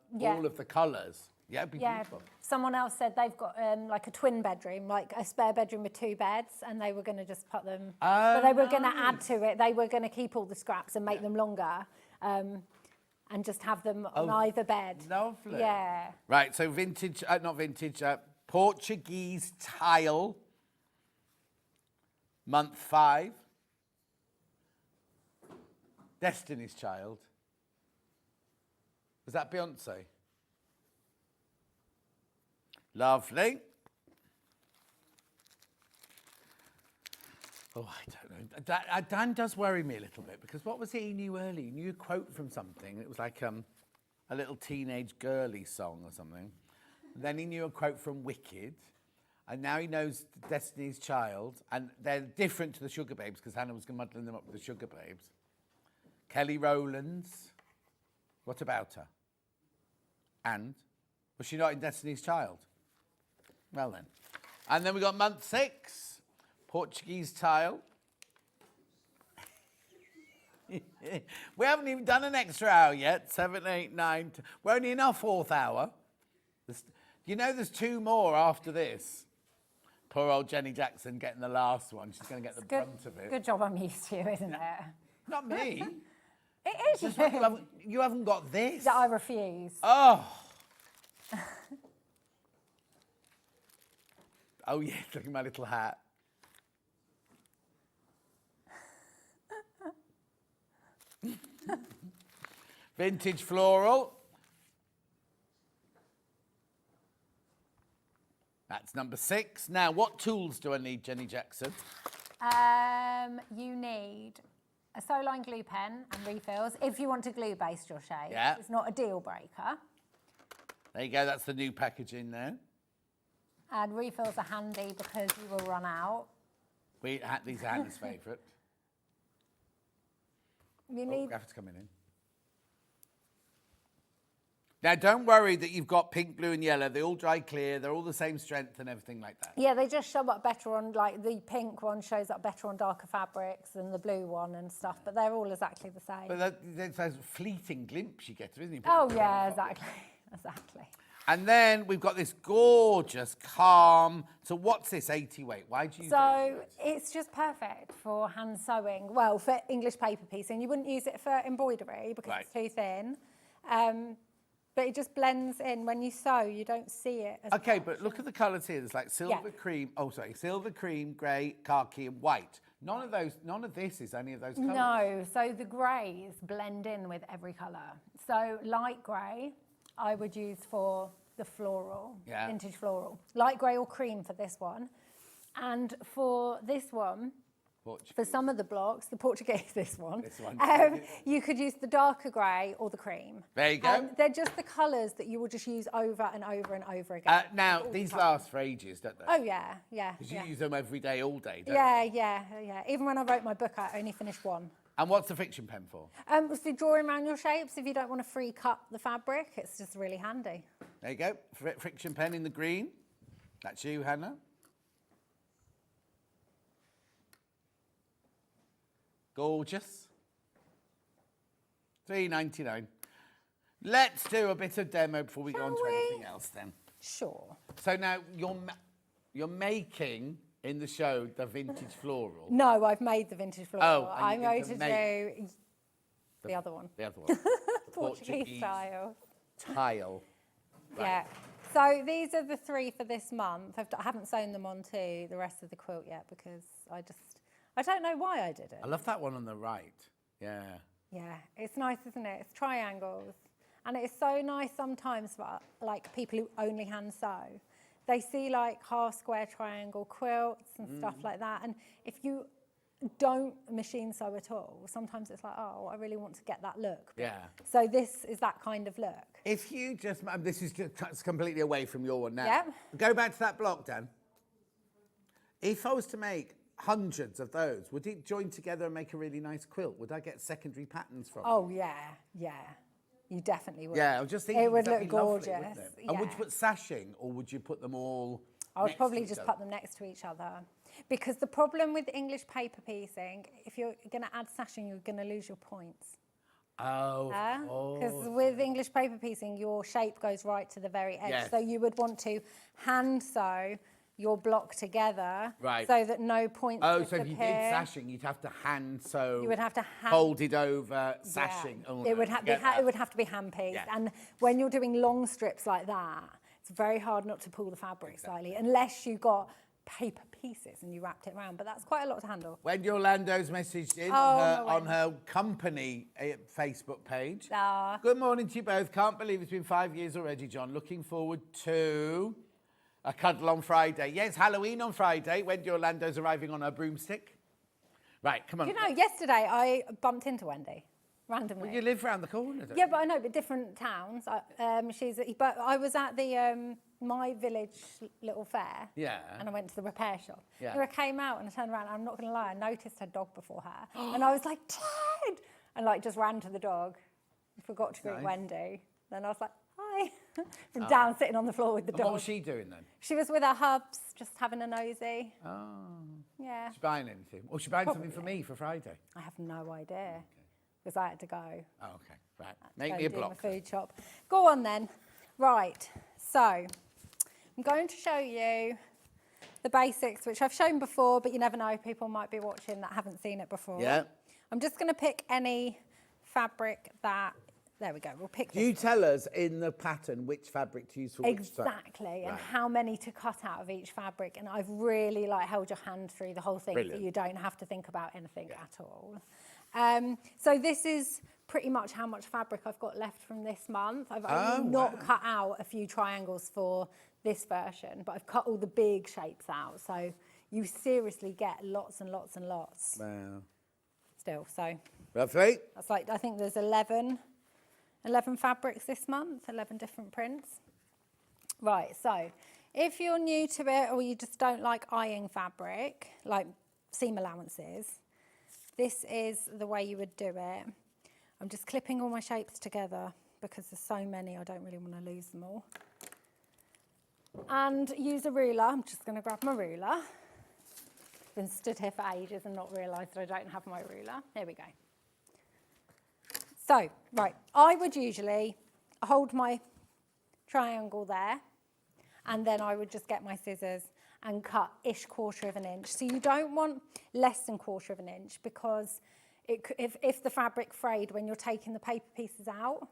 colours. Yeah, it'd be beautiful. Someone else said they've got like a twin bedroom, like a spare bedroom with 2 beds, and they were going to just put them. But they were going to add to it. They were going to keep all the scraps and make them longer, and just have them on either bed. Lovely. Yeah. Right. So vintage, not vintage. Portuguese tile. Month 5. Destiny's Child. Was that Beyonce? Lovely. Oh, I don't know. Dan does worry me a little bit because what was it he knew early? He knew a quote from something. It was like a little teenage girly song or something. Then he knew a quote from Wicked. And now he knows Destiny's Child. And they're different to the Sugar Babes because Hannah was muddling them up with the Sugar Babes. Kelly Rowland's. What about her? And was she not in Destiny's Child? Well then. And then we got month 6. Portuguese tile. We haven't even done an extra hour yet. 7, 8, 9. We're only in our 4th hour. You know there's 2 more after this. Poor old Jenny Jackson getting the last one. She's going to get the brunt of it. Good job I'm used to you, isn't it? Not me. It is Just you. you haven't got this. That I refuse. Oh. Oh, yeah, look at my little hat. Vintage floral. That's number 6. Now, what tools do I need, Jenny Jackson? You need a Sewline glue pen and refills if you want to glue baste your shapes. Yeah. It's not a deal breaker. There you go, that's the new packaging there. And refills are handy because you will run out. These are Hannah's favourite. You need... Gaffer's coming in. Now, don't worry that you've got pink, blue and yellow. They all dry clear. They're all the same strength and everything like that. Yeah, they just show up better on, like, the pink one shows up better on darker fabrics than the blue one and stuff, but they're all exactly the same. But there's a fleeting glimpse you get, isn't it? Oh, yeah, exactly. Exactly. And then we've got this gorgeous, calm... So what's this 80 weight? Why do you use it? So it's just perfect for hand sewing. Well, for English paper piecing. You wouldn't use it for embroidery because it's too thin. But it just blends in. When you sew, you don't see it as Okay, much. but look at the colours here. There's like silver cream, silver cream, grey, khaki and white. None of this is any of those colours. No, so the greys blend in with every colour. So light grey, I would use for the floral, vintage floral. Light grey or cream for this one. And for this one, for some of the blocks, the Portuguese, this one, you could use the darker grey or the cream. There you go. They're just the colours that you will just use over and over and over again. Now, these last for ages, don't they? Oh, yeah, yeah. Because you use them every day, all day, don't you? Yeah. Even when I wrote my book, I only finished one. And what's the friction pen for? For drawing around your shapes, if you don't want to free cut the fabric, it's just really handy. There you go. Friction pen in the green. That's you, Hannah. Gorgeous. $3.99. Let's do a bit of demo before we go on to anything else then. Sure. So now you're making in the show the vintage floral. No, I've made the vintage floral. Oh, I'm going to do the other one. The other one. Portuguese style. Tile. Right. Yeah. So these are the 3 for this month. I haven't sewn them onto the rest of the quilt yet because I don't know why I did it. I love that one on the right. Yeah. Yeah, it's nice, isn't it? It's triangles. And it's so nice sometimes for like people who only hand sew. They see like half square triangle quilts and stuff like that. And if you don't machine sew at all, sometimes it's like, oh, I really want to get that look. Yeah. So this is that kind of look. If you just, this is just completely away from your one now. Yeah. Go back to that block, Dan. If I was to make hundreds of those, would it join together and make a really nice quilt? Would I get secondary patterns from it? Oh, yeah. You definitely would. Yeah, I was just thinking it would that'd look be lovely, gorgeous. wouldn't it? And would you put sashing or would you put them all I would next probably to each just other? put them next to each other. Because the problem with English paper piecing, if you're going to add sashing, you're going to lose your points. Oh, Because with English paper piecing, your shape goes right to the very edge. Yes. So you would want to hand sew your block together Right. so that no points Oh, disappear. so if you did sashing, you'd have to hand sew. You would have to hold it over sashing. Yeah. Oh, it would no, have get that. it would have to be hand pieced. Yeah. And when you're doing long strips like that, it's very hard not to pull the fabric slightly, unless you got paper pieces and you wrapped it around. But that's quite a lot to handle. Wendy Orlando's messaged in Oh, on her company Facebook page. Ah. Good morning to you both. Can't believe it's been 5 years already, John. Looking forward to a cuddle on Friday. Yes, Halloween on Friday. Wendy Orlando's arriving on her broomstick. Right, come on. You know, yesterday I bumped into Wendy randomly. Well, you live round the corner, don't Yeah, you? but I know, but different towns. But I was at the my village little fair. Yeah. And I went to the repair shop. Yeah. And I came out and I turned around. And I'm not going to lie, I noticed her dog before her, and I was like, Ted, and like just ran to the dog. Forgot to greet Nice. Wendy. Then I was like, hi, from down sitting on the floor with the And dog. what was she doing then? She was with her hubs, just having a nosy. Oh. Yeah. She's buying anything? Or she's buying something for me for Friday? I have no idea because I had to go. Oh, okay. Right. Go Make and me a do block. my food shop. Go on then. Right. So I'm going to show you the basics, which I've shown before, but you never know. People might be watching that haven't seen it before. Yeah. I'm just going to pick any fabric that. There we go. We'll pick. Do you tell us in the pattern which fabric to use for which type? Exactly, and Right. how many to cut out of each fabric. And I've really held your hand through the whole thing, Brilliant. so you don't have to think about anything at all. So this is pretty much how much fabric I've got left from this month. I've only not cut out a few triangles for this version, but I've cut all the big shapes out. So you seriously get lots and lots and lots. Wow. Still, so. Lovely. That's like, I think there's 11 fabrics this month, 11 different prints. Right, so if you're new to it or you just don't like eyeing fabric, like seam allowances, this is the way you would do it. I'm just clipping all my shapes together because there's so many, I don't really want to lose them all. And use a ruler. I'm just going to grab my ruler. Been stood here for ages and not realised that I don't have my ruler. Here we go. So, right, I would usually hold my triangle there, and then I would just get my scissors and cut-ish 1/4 inch. So you don't want less than 1/4 inch because if the fabric frayed when you're taking the paper pieces out,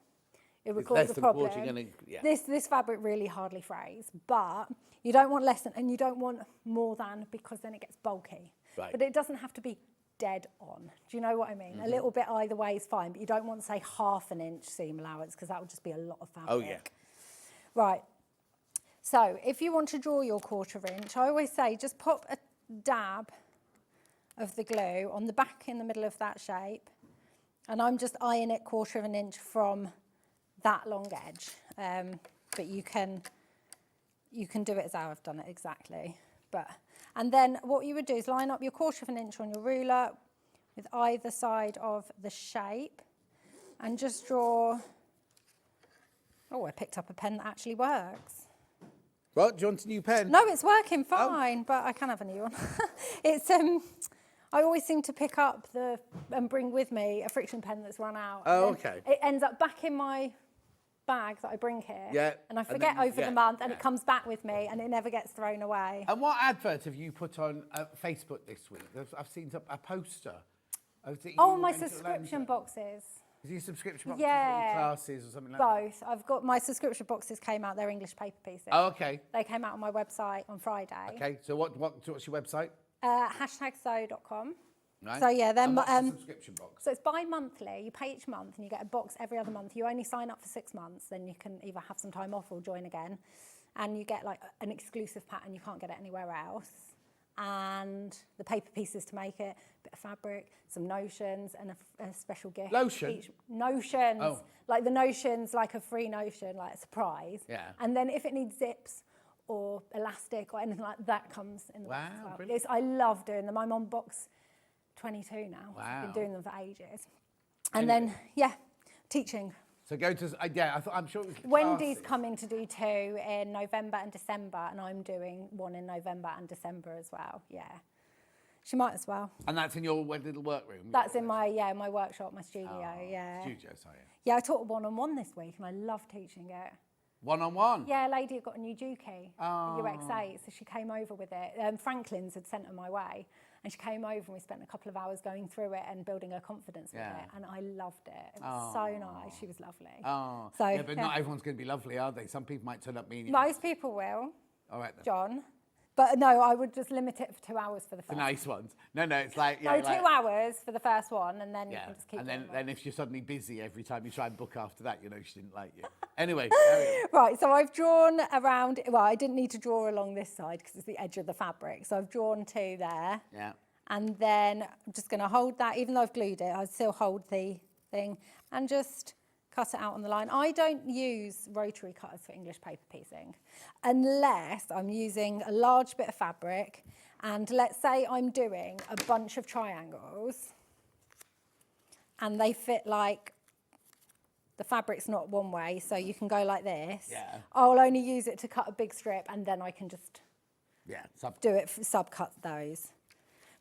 it would It's cause less a than problem. 1/4 gonna- yeah. This fabric really hardly frays, but you don't want less than, and you don't want more than, because then it gets bulky. Right. But it doesn't have to be dead on. Do you know what I mean? A little bit either way is fine, but you don't want to say 1/2 inch seam allowance because that would just be a lot of fabric. Oh, yeah. Right. So if you want to draw your 1/4 inch, I always say just pop a dab of the glue on the back in the middle of that shape, and I'm just eyeing it 1/4 inch from that long edge. But you can do it as how I've done it exactly. And then what you would do is line up your 1/4 inch on your ruler with either side of the shape and just draw. Oh, I picked up a pen that actually works. What? Do you want a new pen? No, it's working fine, but I can have a new one. It's I always seem to pick up and bring with me a friction pen that's run out. Oh, and then okay. It ends up back in my bag that I bring here. Yeah, And I and forget then you over the forget, month, and yeah. it comes back with me, and it never gets thrown away. And what advert have you put on Facebook this week? I've seen a poster. Oh, my subscription boxes. Is your subscription box Yeah. classes or something like that? Both. I've got my subscription boxes came out. They're English paper pieces. Oh, okay. They came out on my website on Friday. Okay, so what's your website? #sew.com. Right. So yeah, then And what's the subscription box? So it's bi-monthly. You pay each month, and you get a box every other month. You only sign up for 6 months, then you can either have some time off or join again, and you get like an exclusive pattern. You can't get it anywhere else. And the paper pieces to make it, a bit of fabric, some notions, and a special gift. Lotion? Notions. Oh. Like the notions, like a free notion, like a surprise. Yeah. And then if it needs zips or elastic or anything like that comes in the box as Wow, well. brilliant. I love doing them. I'm on box 22 now. Wow. I've been doing them for ages. And then, yeah, teaching. So go to, I'm sure it was Wendy's classes. coming to do 2 in November and December, and I'm doing 1 in November and December as well. Yeah, she might as well. And that's in your little workroom? That's in my my workshop, my studio. Yeah. Studio, sorry. Yeah, I taught one-on-one this week, and I love teaching it. One-on-one? Yeah, a lady got a new Juki, Oh. a UX8, so she came over with it. Franklin's had sent her my way, and she came over and we spent a couple of hours going through it and building her confidence with it, and I loved it. It was so nice. She was lovely. Oh, So, yeah, but not everyone's going to be lovely, are they? Some people might turn up mean. Most people will, All right, then. John. But no, I would just limit it for 2 hours for the The first. nice ones. No, it's like... No, 2 hours for the first one, and then you Yeah, can just keep and going. then if you're suddenly busy every time you try and book after that, you know she didn't like you. Anyway, carry on. Right, so I've drawn around, well, I didn't need to draw along this side because it's the edge of the fabric. So I've drawn 2 there. Yeah. And then I'm just going to hold that, even though I've glued it, I still hold the thing and just cut it out on the line. I don't use rotary cutters for English paper piecing unless I'm using a large bit of fabric, and let's say I'm doing a bunch of triangles and they fit like, the fabric's not one way, so you can go like this. Yeah. I'll only use it to cut a big strip, and then I can just do it, subcut those.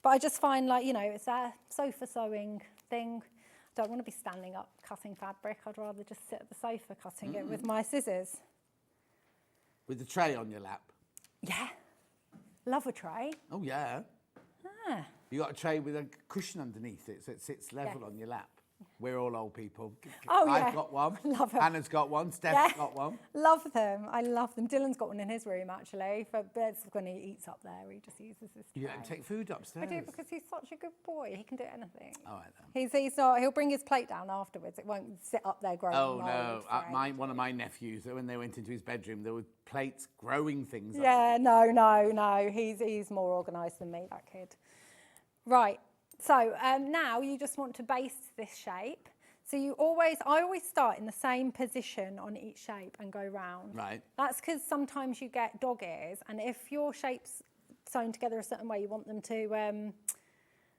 But I just find, like, you know, it's a sofa sewing thing. I don't want to be standing up cutting fabric. I'd rather just sit at the sofa cutting it with my scissors. With the tray on your lap? Yeah. Love a tray. Oh, yeah. Ah. You got a tray with a cushion underneath it, so it sits level on your lap. We're all old people. Oh, yeah. I've got one. Love 'em. Hannah's got one. Steph's got one. Love them. I love them. Dylan's got one in his room, actually. But when he eats up there, he just uses this tray. You don't take food upstairs. I do, because he's such a good boy. He can do anything. All right, then. He's not. He'll bring his plate down afterwards. It won't sit up there growing. Oh, mould no. One of my nephews, when they went into his bedroom, there were plates growing things up. Yeah, no. He's more organised than me, that kid. Right. So now you just want to base this shape. So I always start in the same position on each shape and go round. Right. That's because sometimes you get dog ears, and if your shape's sewn together a certain way, you want them to,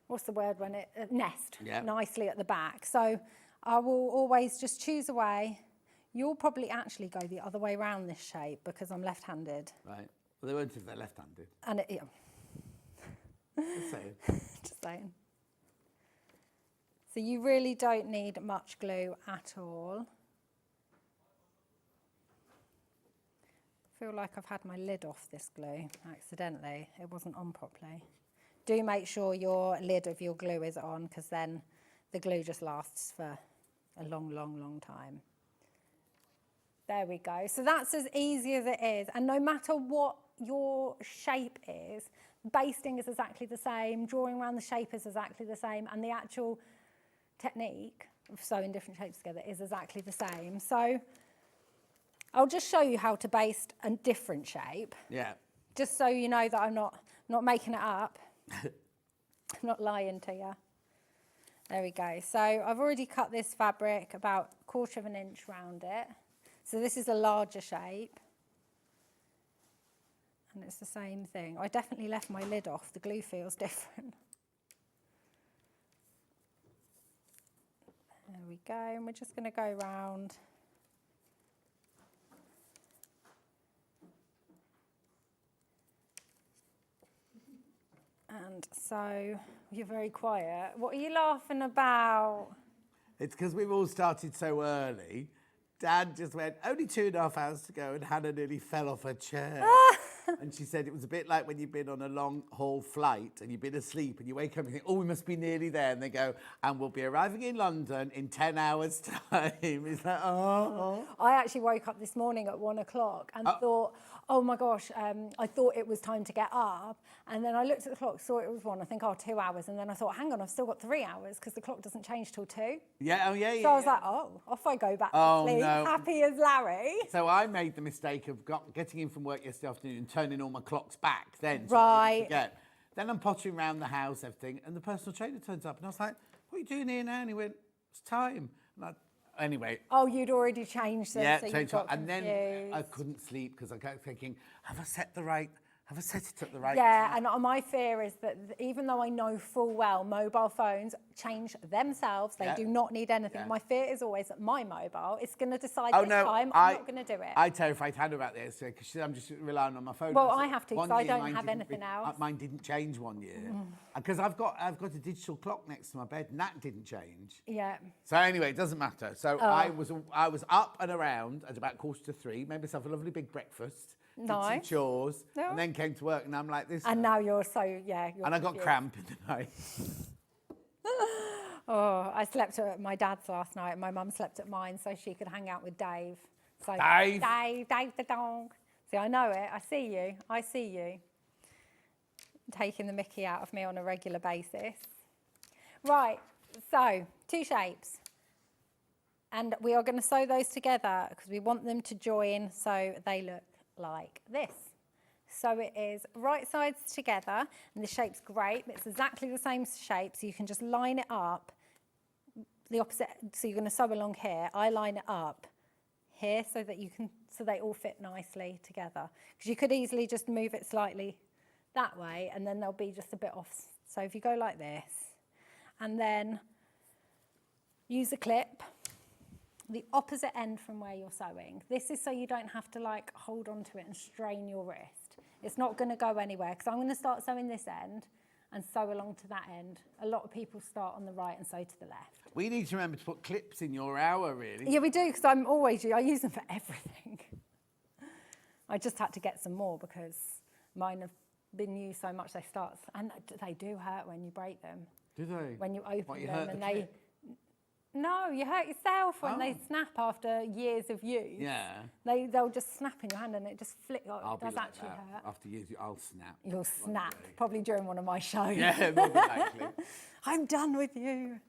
what's the word when it, nest nicely at the back. So I will always just choose a way. You'll probably actually go the other way around this shape because I'm left-handed. Right. Well, they won't if they're left-handed. And Just saying. Just saying. So you really don't need much glue at all. I feel like I've had my lid off this glue accidentally. It wasn't on properly. Do make sure your lid of your glue is on, because then the glue just lasts for a long time. There we go. So that's as easy as it is. And no matter what your shape is, basting is exactly the same, drawing around the shape is exactly the same, and the actual technique of sewing different shapes together is exactly the same. So I'll just show you how to baste a different shape. Yeah. Just so you know that I'm not making it up. I'm not lying to you. There we go. So I've already cut this fabric about 1/4 of an inch round it. So this is a larger shape. And it's the same thing. I definitely left my lid off. The glue feels different. There we go. And we're just going to go round. And so you're very quiet. What are you laughing about? It's because we've all started so early. Dad just went, only 2.5 hours to go, and Hannah nearly fell off her chair. And she said it was a bit like when you've been on a long-haul flight and you've been asleep and you wake up and you think, oh, we must be nearly there. And they go, and we'll be arriving in London in 10 hours' time. It's like, oh. I actually woke up this morning at 1 o'clock and thought, oh my gosh, I thought it was time to get up. And then I looked at the clock, saw it was 1, I think, 2 hours. And then I thought, hang on, I've still got 3 hours because the clock doesn't change till 2. Yeah, oh yeah, So I was like, oh, off I go back to sleep, happy as Larry. So I made the mistake of getting in from work yesterday afternoon and turning all my clocks back then. So Right. I didn't forget. Then I'm pottering around the house, everything, and the personal trainer turns up and I was like, what are you doing here now? And he went, it's time. And anyway. Oh, you'd already changed them, Yeah, so you changed got it. And then confused. I couldn't sleep because I kept thinking, have I set it at the right Yeah, time? and my fear is that even though I know full well mobile phones change themselves, they do not need anything. Yeah. My fear is always that my mobile is going to decide Oh, this no, time I'm not going to do it. I terrified Hannah about this because I'm just relying on my phone. Well, So I have to, one because I year don't mine have didn't anything else. Mine didn't change one year because I've got a digital clock next to my bed and that didn't change. Yeah. So anyway, it doesn't matter. So I was up and around at about 2:45, made myself a lovely big breakfast. Did some chores, and then came to work, and I'm like this. And now you're so, you're and I got cramp in the night. Oh, I slept at my dad's last night, and my mum slept at mine so she could hang out with Dave. So Dave the dog. See, I know it. I see you. Taking the mickey out of me on a regular basis. Right, so 2 shapes. And we are going to sew those together because we want them to join so they look like this. So it is right sides together, and the shape's great. It's exactly the same shape, so you can just line it up the opposite. So you're going to sew along here. I line it up here so that so they all fit nicely together. Because you could easily just move it slightly that way, and then they'll be just a bit off. So if you go like this, and then use a clip, the opposite end from where you're sewing. This is so you don't have to like hold onto it and strain your wrist. It's not going to go anywhere, because I'm going to start sewing this end and sew along to that end. A lot of people start on the right and sew to the left. We need to remember to put clips in your hour, really. Yeah, we do, because I use them for everything. I just had to get some more because mine have been used so much they start, and they do hurt when you break them. Do they? When you open What, you them hurt and the they... clip? No, you hurt yourself when they snap after years of use. Yeah. They'll just snap in your hand and it just flicks. I'll It be does like actually that. hurt. After years, I'll snap. You'll snap, probably during one of my shows. Yeah, more than likely. I'm done with you.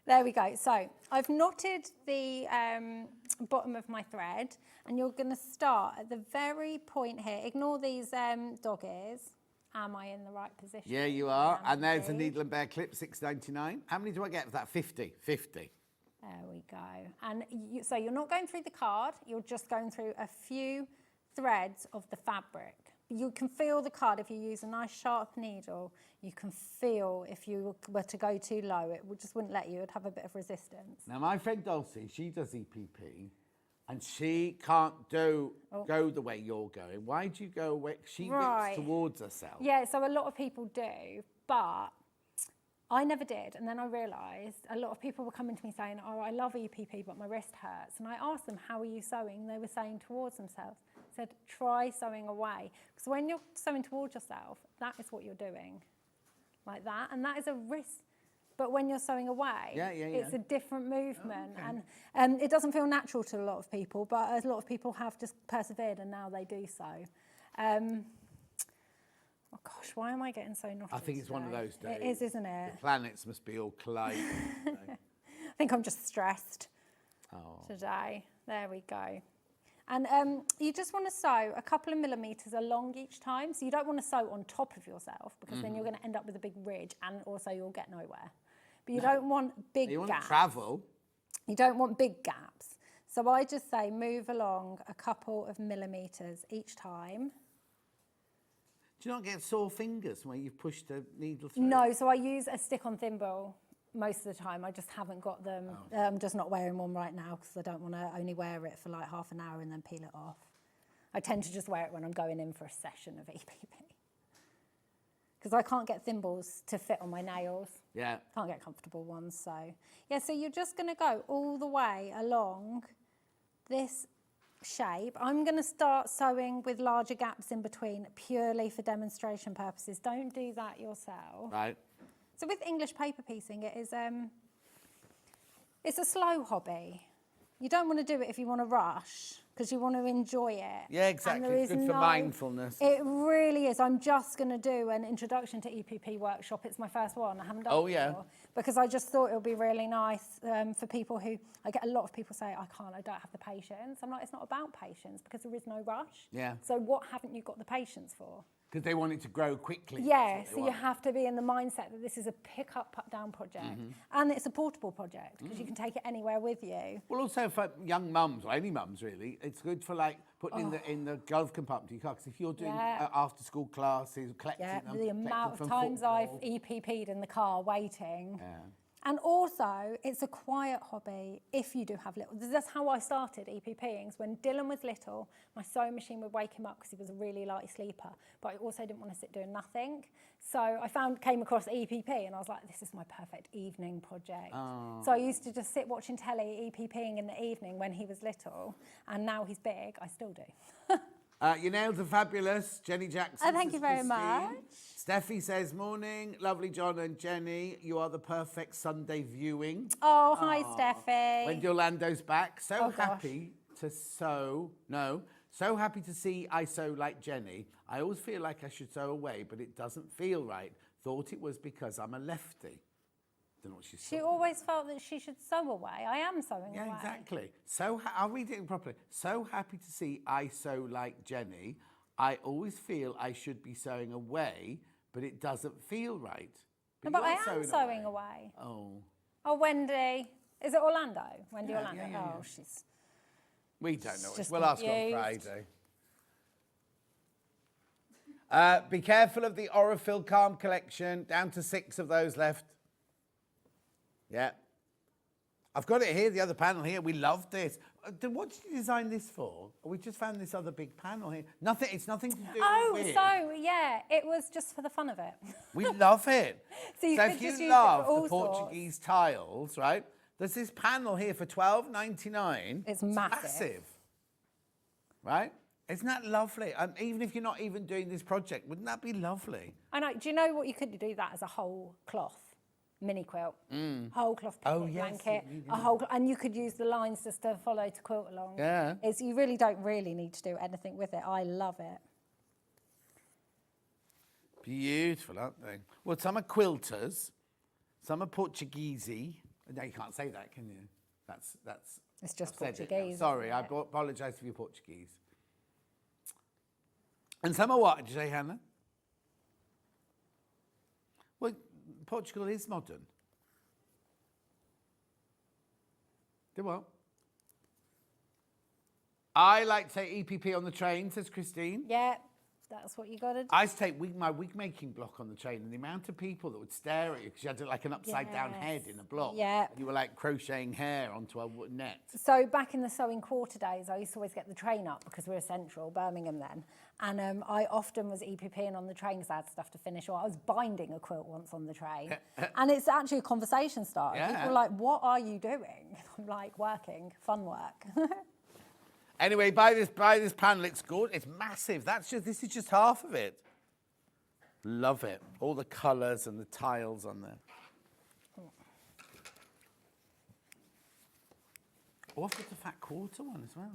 There we go. So I've knotted the bottom of my thread, and you're going to start at the very point here. Ignore these dog ears. Am I in the right position? Yeah, you are. And there's a needle and bear clip, $6.99. How many do I get for that? 50. 50. There we go. And so you're not going through the card, you're just going through a few threads of the fabric. You can feel the card if you use a nice sharp needle. You can feel if you were to go too low, it just wouldn't let you. It would have a bit of resistance. Now, my friend Dulcie, she does EPP, and she can't go the way you're going. Why do you go away? She whips towards herself. Yeah, so a lot of people do, but I never did. And then I realised a lot of people were coming to me saying, oh, I love EPP, but my wrist hurts. And I asked them, how are you sewing? They were saying towards themselves. I said, try sewing away. Because when you're sewing towards yourself, that is what you're doing. Like that. And that is a wrist. But when you're sewing away, it's a different movement. Oh, okay. And it doesn't feel natural to a lot of people, but a lot of people have just persevered and now they do so. Oh gosh, why am I getting so knotted I think it's one of those days. It is, isn't it? The planets must be all colliding. I think I'm just stressed today. There we go. And you just want to sew a couple of millimetres along each time. So you don't want to sew on top of yourself, because then you're going to end up with a big ridge and also you'll get nowhere. But you don't want big gaps. You want to travel. You don't want big gaps. So I just say move along a couple of millimetres each time. Do you not get sore fingers when you push the needle through? No, so I use a stick-on thimble most of the time. I just haven't got them. I'm just not wearing one right now because I don't want to only wear it for like half an hour and then peel it off. I tend to just wear it when I'm going in for a session of EPP. Because I can't get thimbles to fit on my nails. Yeah. Can't get comfortable ones, so. Yeah, so you're just going to go all the way along this shape. I'm going to start sewing with larger gaps in between purely for demonstration purposes. Don't do that yourself. Right. So with English paper piecing, it is it's a slow hobby. You don't want to do it if you want to rush, because you want to enjoy it. Yeah, exactly. It's good for mindfulness. It really is. I'm just going to do an introduction to EPP workshop. It's my first one. I haven't done it before. Because I just thought it would be really nice for people who, I get a lot of people say, I don't have the patience. I'm like, it's not about patience, because there is no rush. Yeah. So what haven't you got the patience for? Because they want it to grow quickly. Yeah, so you have to be in the mindset that this is a pick-up, put-down project. And it's a portable project, because you can take it anywhere with you. Well, also for young mums, or any mums really, it's good for like putting in the glove compartment of your car. Because if you're doing after-school classes, collecting them. The amount of times football. I've EPP'd in the car waiting. Yeah. And also, it's a quiet hobby if you do have little. That's how I started EPPing. When Dylan was little, my sewing machine would wake him up because he was a really light sleeper. But I also didn't want to sit doing nothing. So I came across EPP and I was like, this is my perfect evening project. So I used to just sit watching telly, EPPing in the evening when he was little. And now he's big, I still do. Your nails are fabulous, Jenny Jackson. Thank you very much. Steffi says, morning, lovely John and Jenny. You are the perfect Sunday viewing. Oh, hi, Steffi. When Yolando's back. So happy to sew. No, so happy to see I sew like Jenny. I always feel like I should sew away, but it doesn't feel right. Thought it was because I'm a lefty. Don't know what she's She always felt that she should sew away. I am sewing away. Yeah, exactly. I'll read it properly. So happy to see I sew like Jenny. I always feel I should be sewing away, but it doesn't feel right. No, but I you're am sewing away. Oh. Oh, Wendy. Is it Orlando? Wendy Yeah, Orlando. yeah. Oh, she's... We don't know. Just We'll ask her on confused. Friday. Be careful of the Aurifil Calm collection. Down to 6 of those left. Yeah. I've got it here, the other panel here. We love this. What did you design this for? We just found this other big panel here. Nothing. It's nothing to do with... so, yeah, it was just for the fun of it. We love it. So you could if just you use it love for all the sorts. Portuguese tiles, right? There's this panel here for $12.99. It's massive. Right? Isn't that lovely? And even if you're not even doing this project, wouldn't that be lovely? I know. Do you know what you could do that as a whole cloth? Mini quilt. Whole cloth picnic blanket. And you could use the lines just to follow to quilt along. Yeah. You really don't need to do anything with it. I love it. Beautiful, aren't they? Well, some are quilters, some are Portuguese-y. No, you can't say that, can you? That's. It's just I've said it now. Portuguese. Sorry, I apologise if you're Portuguese. And some are what? Did you say, Hannah? Well, Portugal is modern. Do what? I like to take EPP on the train, says Christine. Yeah, that's what you got to do. I used to take my wig making block on the train, and the amount of people that would stare at you because you had like an upside down head in a block. Yeah. You were like crocheting hair onto a net. So back in the sewing quarter days, I used to always get the train up because we were central, Birmingham then. And I often was EPPing on the train because I had stuff to finish. Or I was binding a quilt once on the train. And it's actually a conversation starter. Yeah. People are like, what are you doing? I'm like, working, fun work. Anyway, buy this panel. It's good. It's massive. This is just half of it. Love it. All the colours and the tiles on there. Oh, I've got the fat quarter one as well.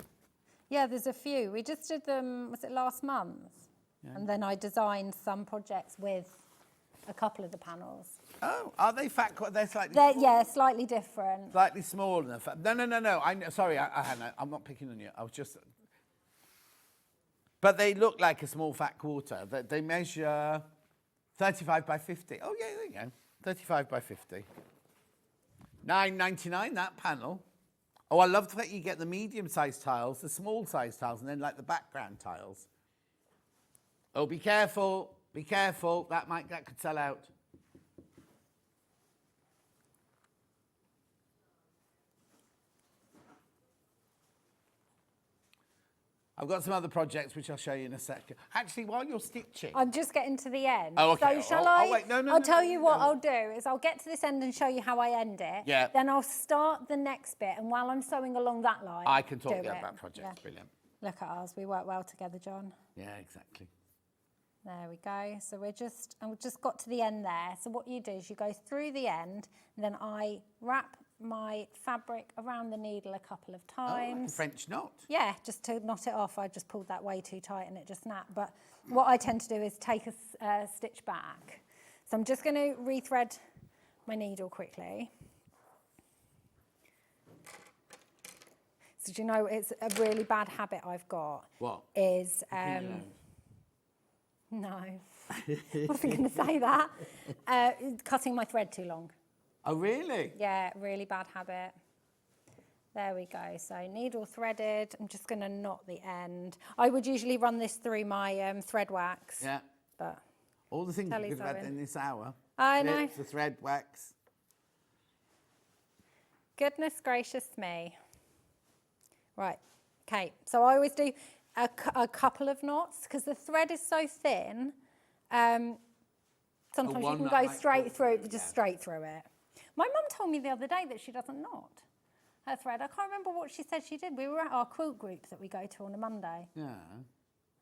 Yeah, there's a few. We just did them, was it last month? Yeah. And then I designed some projects with a couple of the panels. Oh, are they fat? They're slightly. Yeah, slightly different. Slightly smaller than fat. No. Sorry, Hannah, I'm not picking on you. I was just. But they look like a small fat quarter. They measure 35 by 50. Oh yeah, there you go. 35 by 50. $9.99 that panel. Oh, I love the fact you get the medium-sized tiles, the small-sized tiles, and then like the background tiles. Oh, be careful. Be careful. That could sell out. I've got some other projects which I'll show you in a second. Actually, while you're stitching... I'm just getting to the end. Oh, okay. So shall I? Wait, no. I'll tell you what I'll do is I'll get to this end and show you how I end it. Yeah. Then I'll start the next bit, and while I'm sewing along that line... I can talk to you about projects. Yeah. Brilliant. Look at ours. We work well together, John. Yeah, exactly. There we go. So we've just got to the end there. So what you do is you go through the end, and then I wrap my fabric around the needle a couple of times. Oh, like a French knot. Yeah, just to knot it off. I just pulled that way too tight and it just snapped. But what I tend to do is take a stitch back. So I'm just going to rethread my needle quickly. So do you know, it's a really bad habit I've got. What? Is, no. I wasn't going to say that. Cutting my thread too long. Oh, really? Yeah, really bad habit. There we go. So needle threaded. I'm just going to knot the end. I would usually run this through my thread wax. Yeah. But all the things you could have had in this hour. I know. The thread wax. Goodness gracious me. Right. Okay. So I always do a couple of knots because the thread is so thin. Sometimes you can go straight through, straight through it. My mum told me the other day that she doesn't knot her thread. I can't remember what she said she did. We were at our quilt group that we go to on a Monday. Yeah.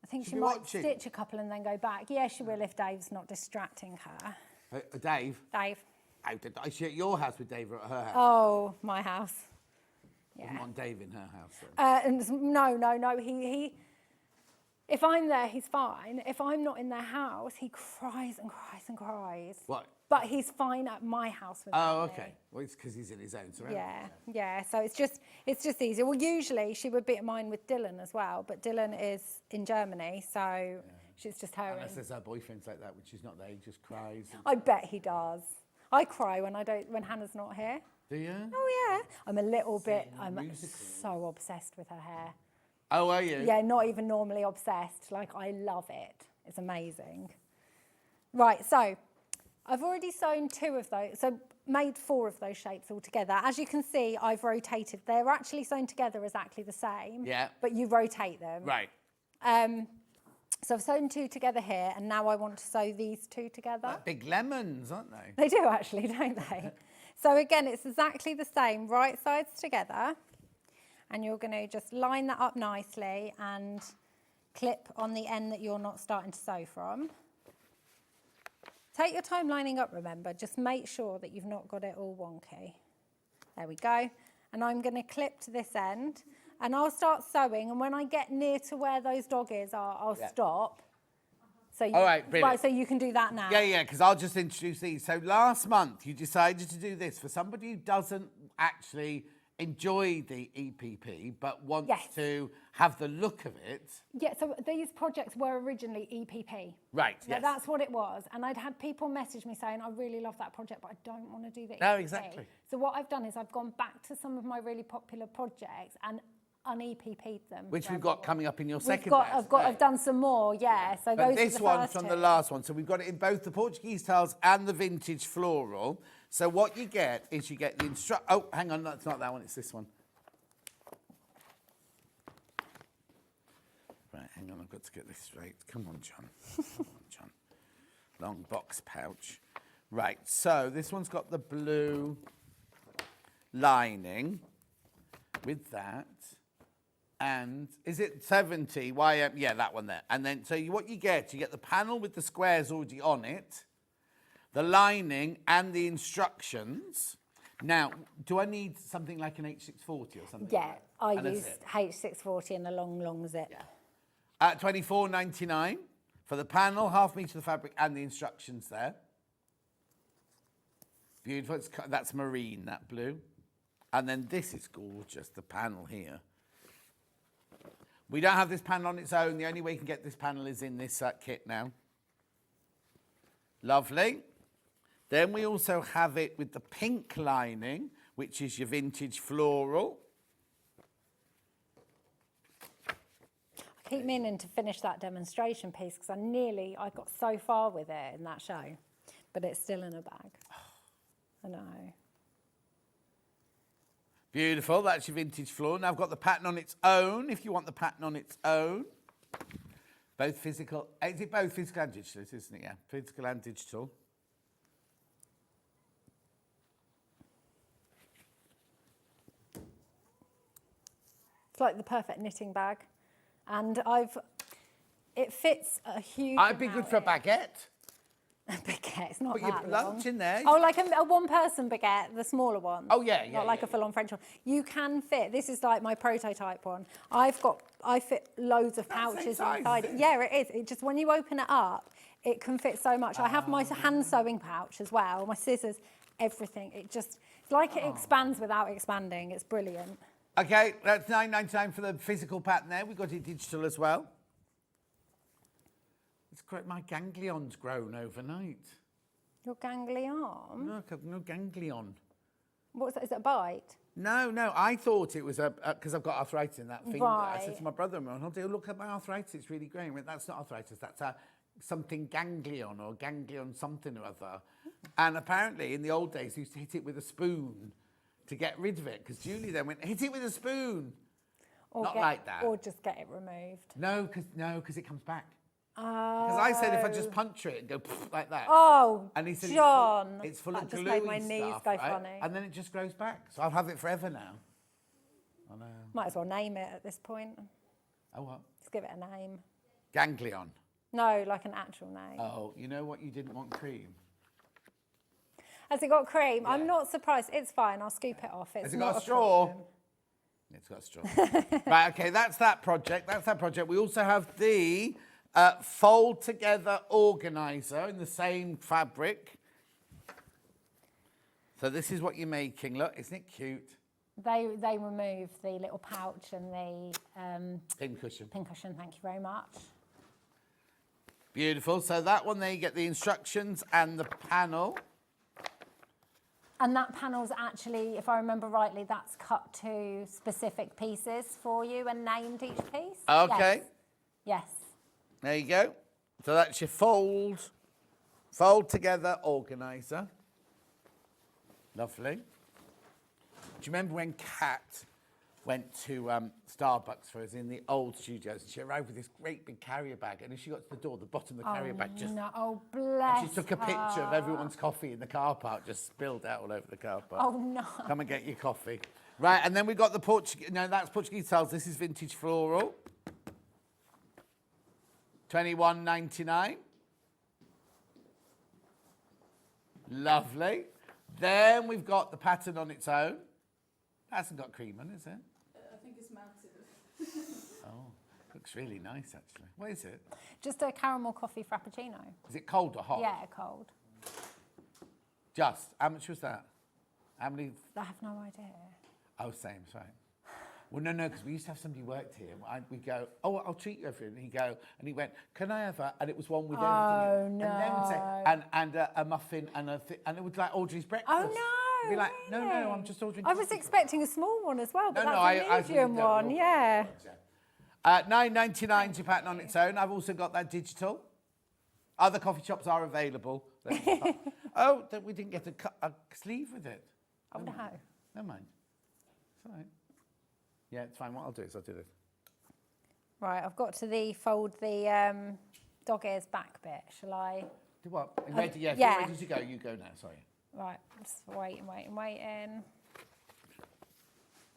I think she might stitch a couple and then go back. Yeah, she will if Dave's not distracting her. Dave? Dave. Is she at your house with Dave or at her house? Oh, my house. Yeah. Doesn't want Dave in her house. No. He if I'm there, he's fine. If I'm not in their house, he cries and cries and cries. What? But he's fine at my house with Oh, me. okay. Well, it's because he's in his own surroundings. Yeah. So it's just easy. Well, usually she would be at mine with Dylan as well, but Dylan is in Germany, so she's just her. Unless there's her boyfriends like that, which is not there, he just cries. I bet he does. I cry when Hannah's not here. Do you? Oh yeah. I'm a little bit. I'm so obsessed with her hair. Oh, are you? Yeah, not even normally obsessed. Like, I love it. It's amazing. Right, so I've already sewn 2 of those, so made 4 of those shapes all together. As you can see, I've rotated. They're actually sewn together exactly the same. Yeah. But you rotate them. Right. So I've sewn 2 together here, and now I want to sew these 2 together. Like big lemons, aren't they? They do actually, don't they? So again, it's exactly the same, right sides together. And you're going to just line that up nicely and clip on the end that you're not starting to sew from. Take your time lining up, remember. Just make sure that you've not got it all wonky. There we go. And I'm going to clip to this end. And I'll start sewing. And when I get near to where those doggies are, I'll stop. So you, all right, brilliant. Right, so you can do that now. Yeah, because I'll just introduce these. So last month, you decided to do this for somebody who doesn't actually enjoy the EPP, but wants to have the look of it. Yeah, so these projects were originally EPP. Right, Yeah, yes. that's what it was. And I'd had people message me saying, I really love that project, but I don't want to do the EPP. No, exactly. So what I've done is I've gone back to some of my really popular projects and un-EPP'd them. Which we've got coming up in your second I've done some more, yeah. So but those this are the one's first from 2. the last one. So we've got it in both the Portuguese tiles and the vintage floral. So what you get is you get the oh, hang on, no, it's not that one, it's this one. Right, hang on, I've got to get this straight. Come on, John. Come on, John. Long box pouch. Right, so this one's got the blue lining with that. And is it 70 YM? Yeah, that one there. And then, so what you get the panel with the squares already on it, the lining and the instructions. Now, do I need something like an H640 or something? Yeah, like I and used H640 and a long zip. Yeah. At $24.99 for the panel, half metre of the fabric and the instructions there. Beautiful. That's marine, that blue. And then this is gorgeous, the panel here. We don't have this panel on its own. The only way you can get this panel is in this kit now. Lovely. Then we also have it with the pink lining, which is your vintage floral. I keep meaning to finish that demonstration piece because I got so far with it in that show, but it's still in a bag. I know. Beautiful, that's your vintage floral. Now I've got the pattern on its own, if you want the pattern on its own. Both physical, is it both physical and digital, isn't it? Yeah, physical and digital. It's like the perfect knitting bag. And it fits a huge I'd be good for a baguette. A baguette, it's not Put that your long. lunch in there. Oh, like a one-person baguette, the smaller one. Oh, yeah, Not like a full-on French one. You can fit, this is like my prototype one. I fit loads of pouches inside it. Yeah, it is. It just, when you open it up, it can fit so much. I have my hand sewing pouch as well, my scissors, everything. It's like it expands without expanding. It's brilliant. Okay, that's $9.99 for the physical pattern there. We've got it digital as well. It's great. My ganglion's grown overnight. Your ganglion? No, no ganglion. What's that? Is it a bite? No, I thought it was because I've got arthritis in that finger. Right. I said to my brother-in-law, "Oh, dear, look at my arthritis, it's really growing." I went, "That's not arthritis, that's something ganglion or ganglion something or other." And apparently in the old days, they used to hit it with a spoon to get rid of it, because Julie then went, "Hit it with a spoon." Not like that. Or just get it removed. No, because it comes back. Oh. Because I said if I just puncture it and go like that. Oh, and he said, John. it's full that of just glue made my and knees stuff, go right? funny. And then it just grows back. So I'll have it forever now. I know. Might as well name it at this point. Oh, what? Just give it a name. Ganglion. No, like an actual name. Oh, you know what? You didn't want cream. Has it got cream? Yeah. I'm not surprised. It's fine. I'll scoop it off. Has it got a straw? It's got a straw. Right, okay, that's that project. We also have the fold together organiser in the same fabric. So this is what you're making. Look, isn't it cute? They remove the little pouch and the Pincushion. pincushion. Thank you very much. Beautiful. So that one there, you get the instructions and the panel. And that panel's actually, if I remember rightly, that's cut to specific pieces for you and named each piece. Okay. Yes. There you go. So that's your fold together organiser. Lovely. Do you remember when Kat went to Starbucks for us in the old studios? And she arrived with this great big carrier bag, and as she got to the door, the bottom of the carrier bag just... No, oh, bless and she took a picture of everyone's coffee in the car park, just spilled out all over the car park. Oh, no. Come and get your coffee. Right, and then we've got the Portuguese... No, that's Portuguese tiles. This is vintage floral. $21.99. Lovely. Then we've got the pattern on its own. That hasn't got cream on, is it? I think it's mounted. Oh, looks really nice, actually. What is it? Just a caramel coffee frappuccino. Is it cold or hot? Yeah, cold. Just. How much was that? How many? I have no idea. Oh, same, sorry. Well, no, because we used to have somebody who worked here. We go, oh, I'll treat you everything. And he go, and he went, can I have a? And it was one with everything. Oh, no. And then would say, and a muffin and and it was like Audrey's breakfast. Oh, no. Be like, really? no, I'm just ordering. I was expecting a small one as well, but No, that's a medium one, yeah. $9.99 is your pattern on its own. I've also got that digital. Other coffee shops are available. Oh, we didn't get a sleeve with it. Oh, no. Never mind. It's all right. Yeah, it's fine. What I'll do is I'll do this. Right, I've got to fold the dog ears back bit. Shall I? Do what? Ready? Yeah, if yeah. you're ready to go, you go now. Sorry. Right, just waiting.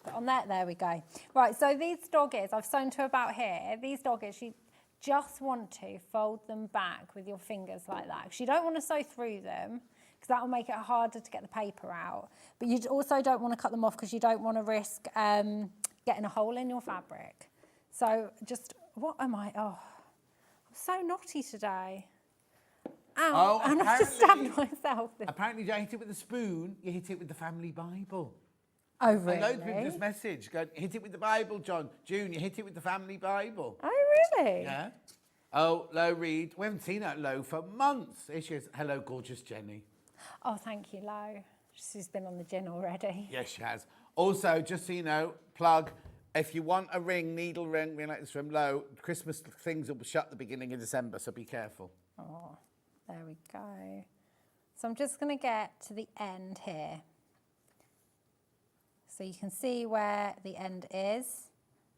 But on that, there we go. Right, so these dog ears, I've sewn to about here. These dog ears, you just want to fold them back with your fingers like that. Because you don't want to sew through them, because that will make it harder to get the paper out. But you also don't want to cut them off because you don't want to risk getting a hole in your fabric. So just, what am I? Oh, I'm so naughty today. Ow, and I've just stabbed myself. Apparently, you don't hit it with a spoon, you hit it with the family Bible. Oh, really? And loads of people just message, go, hit it with the Bible, John. June, you hit it with the family Bible. Oh, really? Yeah. Oh, Lo Reed, we haven't seen that Lo for months. Here she is. Hello, gorgeous Jenny. Oh, thank you, Lo. She's been on the gin already. Yes, she has. Also, just so you know, plug, if you want a ring, needle ring like this from Lo, Christmas things will be shut at the beginning of December, so be careful. Oh, there we go. So I'm just going to get to the end here. So you can see where the end is.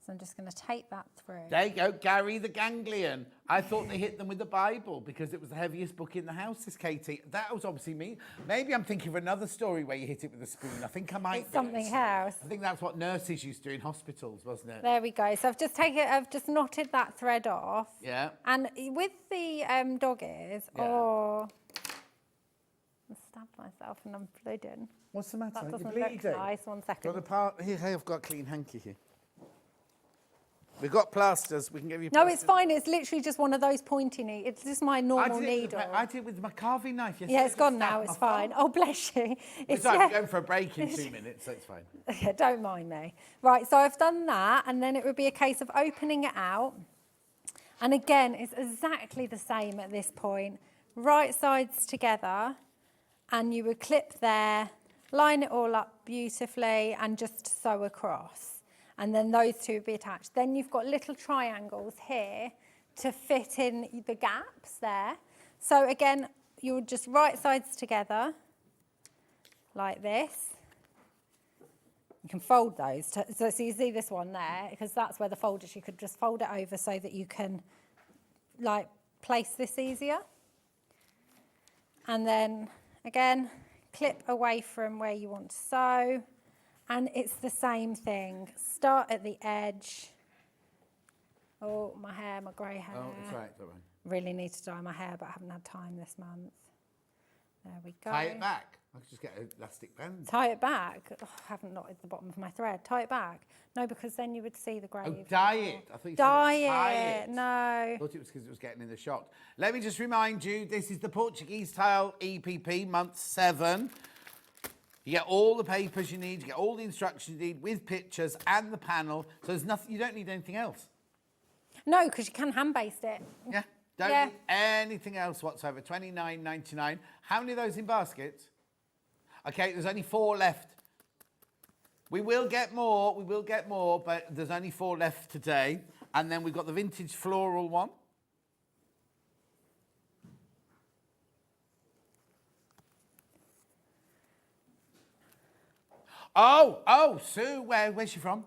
So I'm just going to take that through. There you go, Gary the Ganglion. I thought they hit them with the Bible because it was the heaviest book in the house, this Katie. That was obviously me. Maybe I'm thinking of another story where you hit it with a spoon. I think I might It's something else. I think that's what nurses used to do in hospitals, wasn't it? There we go. So I've just knotted that thread off. Yeah. And with the dog ears, I stabbed myself and I'm bleeding. What's the matter? That You're doesn't bleeding. look nice. 1 second. Got the part here. Hey, I've got a clean hanky here. We've got plasters. We can give you. No, plasters. it's fine. It's literally just one of those pointy needles. It's just my normal needle. I did it with my carving knife. Yesterday. Yeah, it's gone now. It's fine. Oh, bless you. It's fine. We're going for a break in 2 minutes, so it's fine. Yeah, don't mind me. Right, so I've done that, and then it would be a case of opening it out. And again, it's exactly the same at this point. Right sides together, and you would clip there, line it all up beautifully, and just sew across. And then those two would be attached. Then you've got little triangles here to fit in the gaps there. So again, you would just right sides together, like this. You can fold those. So you see this one there, because that's where the fold is. You could just fold it over so that you can, like, place this easier. And then, again, clip away from where you want to sew. And it's the same thing. Start at the edge. Oh, my hair, my grey hair. Oh, that's right. Don't worry. Really need to dye my hair, but I haven't had time this month. There we go. Tie it back. I could just get an elastic band. Tie it back. Oh, I haven't knotted the bottom of my thread. Tie it back. No, because then you would see the grave. Oh, dye it. I thought you said tie it. No. I thought it was because it was getting in the shot. Let me just remind you, this is the Portuguese Tile EPP, month 7. You get all the papers you need, you get all the instructions you need with pictures and the panel. So there's nothing, you don't need anything else. No, because you can hand-baste it. Yeah, don't need anything else whatsoever. $29.99. How many of those in baskets? Okay, there's only 4 left. We will get more, but there's only 4 left today. And then we've got the vintage floral one. Oh, Sue, where's she from?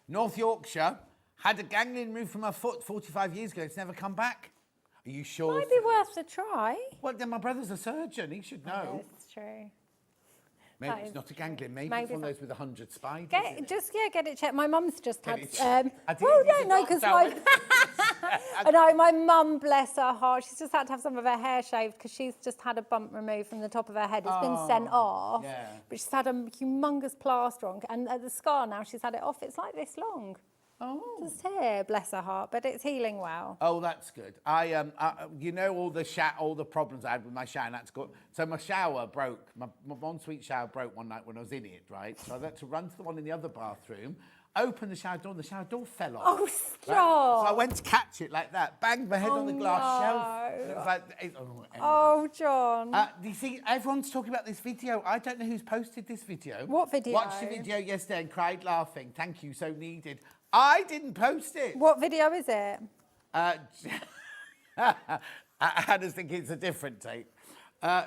North Yorkshire. Had a ganglion removed from her foot 45 years ago. It's never come back. Are you sure? Might be worth a try. Well, then my brother's a surgeon. He should know. That's true. Maybe it's not a ganglion. Maybe it's one of those with 100 spiders. Get it checked. My mum's just had. Because my mum, bless her heart, she's just had to have some of her hair shaved because she's just had a bump removed from the top of her head. It's been sent off, but she's had a humongous plaster on, and the scar now she's had it off. It's like this long. Oh, just here, bless her heart, but it's healing well. Oh, that's good. You know, all the problems I had with my shower. And that's good. So my shower broke. My ensuite shower broke one night when I was in it, right? So I had to run to the one in the other bathroom, open the shower door, and the shower door fell off. Oh, stop! Right? So I went to catch it like that, banged my head on the glass shelf. And it was like, anyway. John. You see, everyone's talking about this video. I don't know who's posted this video. What video? Watched the video yesterday and cried laughing. Thank you, so needed. I didn't post it. What video is it? Hannah's thinking it's a different tape.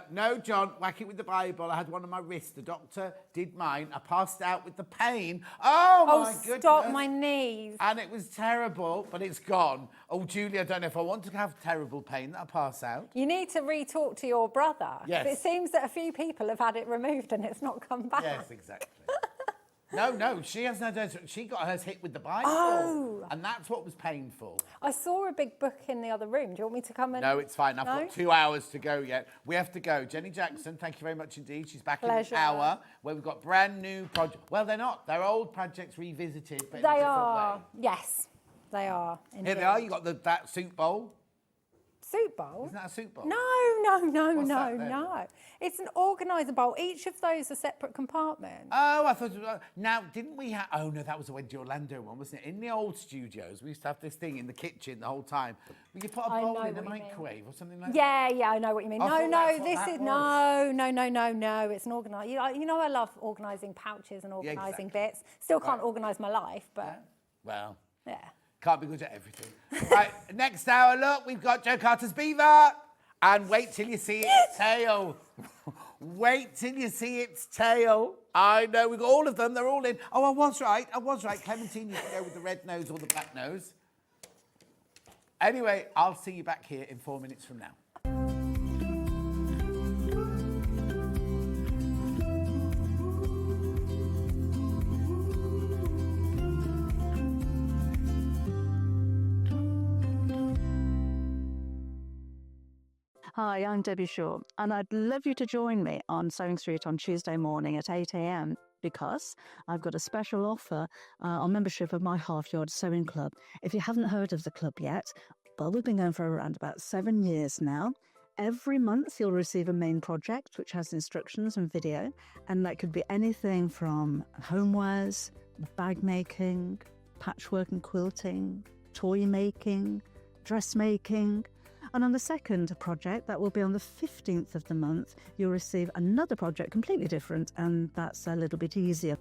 No, John, whack it with the Bible. I had one on my wrist. The doctor did mine. I passed out with the pain. Oh, my goodness. Stop my knees. And it was terrible, but it's gone. Oh, Julie, I don't know if I want to have terrible pain that I pass out. You need to re-talk to your brother. Yes. It seems that a few people have had it removed and it's not come back. Yes, exactly. No, she hasn't had hers. She got hers hit with the Bible. Oh. And that's what was painful. I saw a big book in the other room. Do you want me to come and... No, it's fine. I've got 2 hours to go yet. We have to go. Jenny Jackson, thank you very much indeed. She's back in an hour where we've got brand new projects. Well, they're not. They're old projects revisited, but in a different way. Yes, they are. Indeed. Here they are. You got that soup bowl. Soup bowl? Isn't that a soup bowl? No. It's an organiser bowl. Each of those are separate compartments. Oh, I thought... Now, didn't we have... Oh, no, that was the Wendy Orlando one, wasn't it? In the old studios, we used to have this thing in the kitchen the whole time. Where you put a bowl in a microwave or something like that? Yeah, I know what you mean. No, it's an organiser. You know I love organising pouches and organising bits. Still can't organise my life, but... Yeah. Well... Yeah. Can't be good at everything. Right, next hour, look, we've got Joe Carter's Beaver. And wait till you see its tail. Wait till you see its tail. I know, we've got all of them. They're all in. Oh, I was right. Clementine, you can go with the red nose or the black nose. Anyway, I'll see you back here in 4 minutes from now. Hi, I'm Debbie Shaw, and I'd love you to join me on Sewing Street on Tuesday morning at 8 a.m. because I've got a special offer on membership of my half-yard sewing club. If you haven't heard of the club yet, well, we've been going for around about 7 years now. Every month you'll receive a main project which has instructions and video, and that could be anything from homewares, bag making, patchwork and quilting, toy making, dressmaking. And on the second project, that will be on the 15th of the month, you'll receive another project completely different, and that's a little bit easier.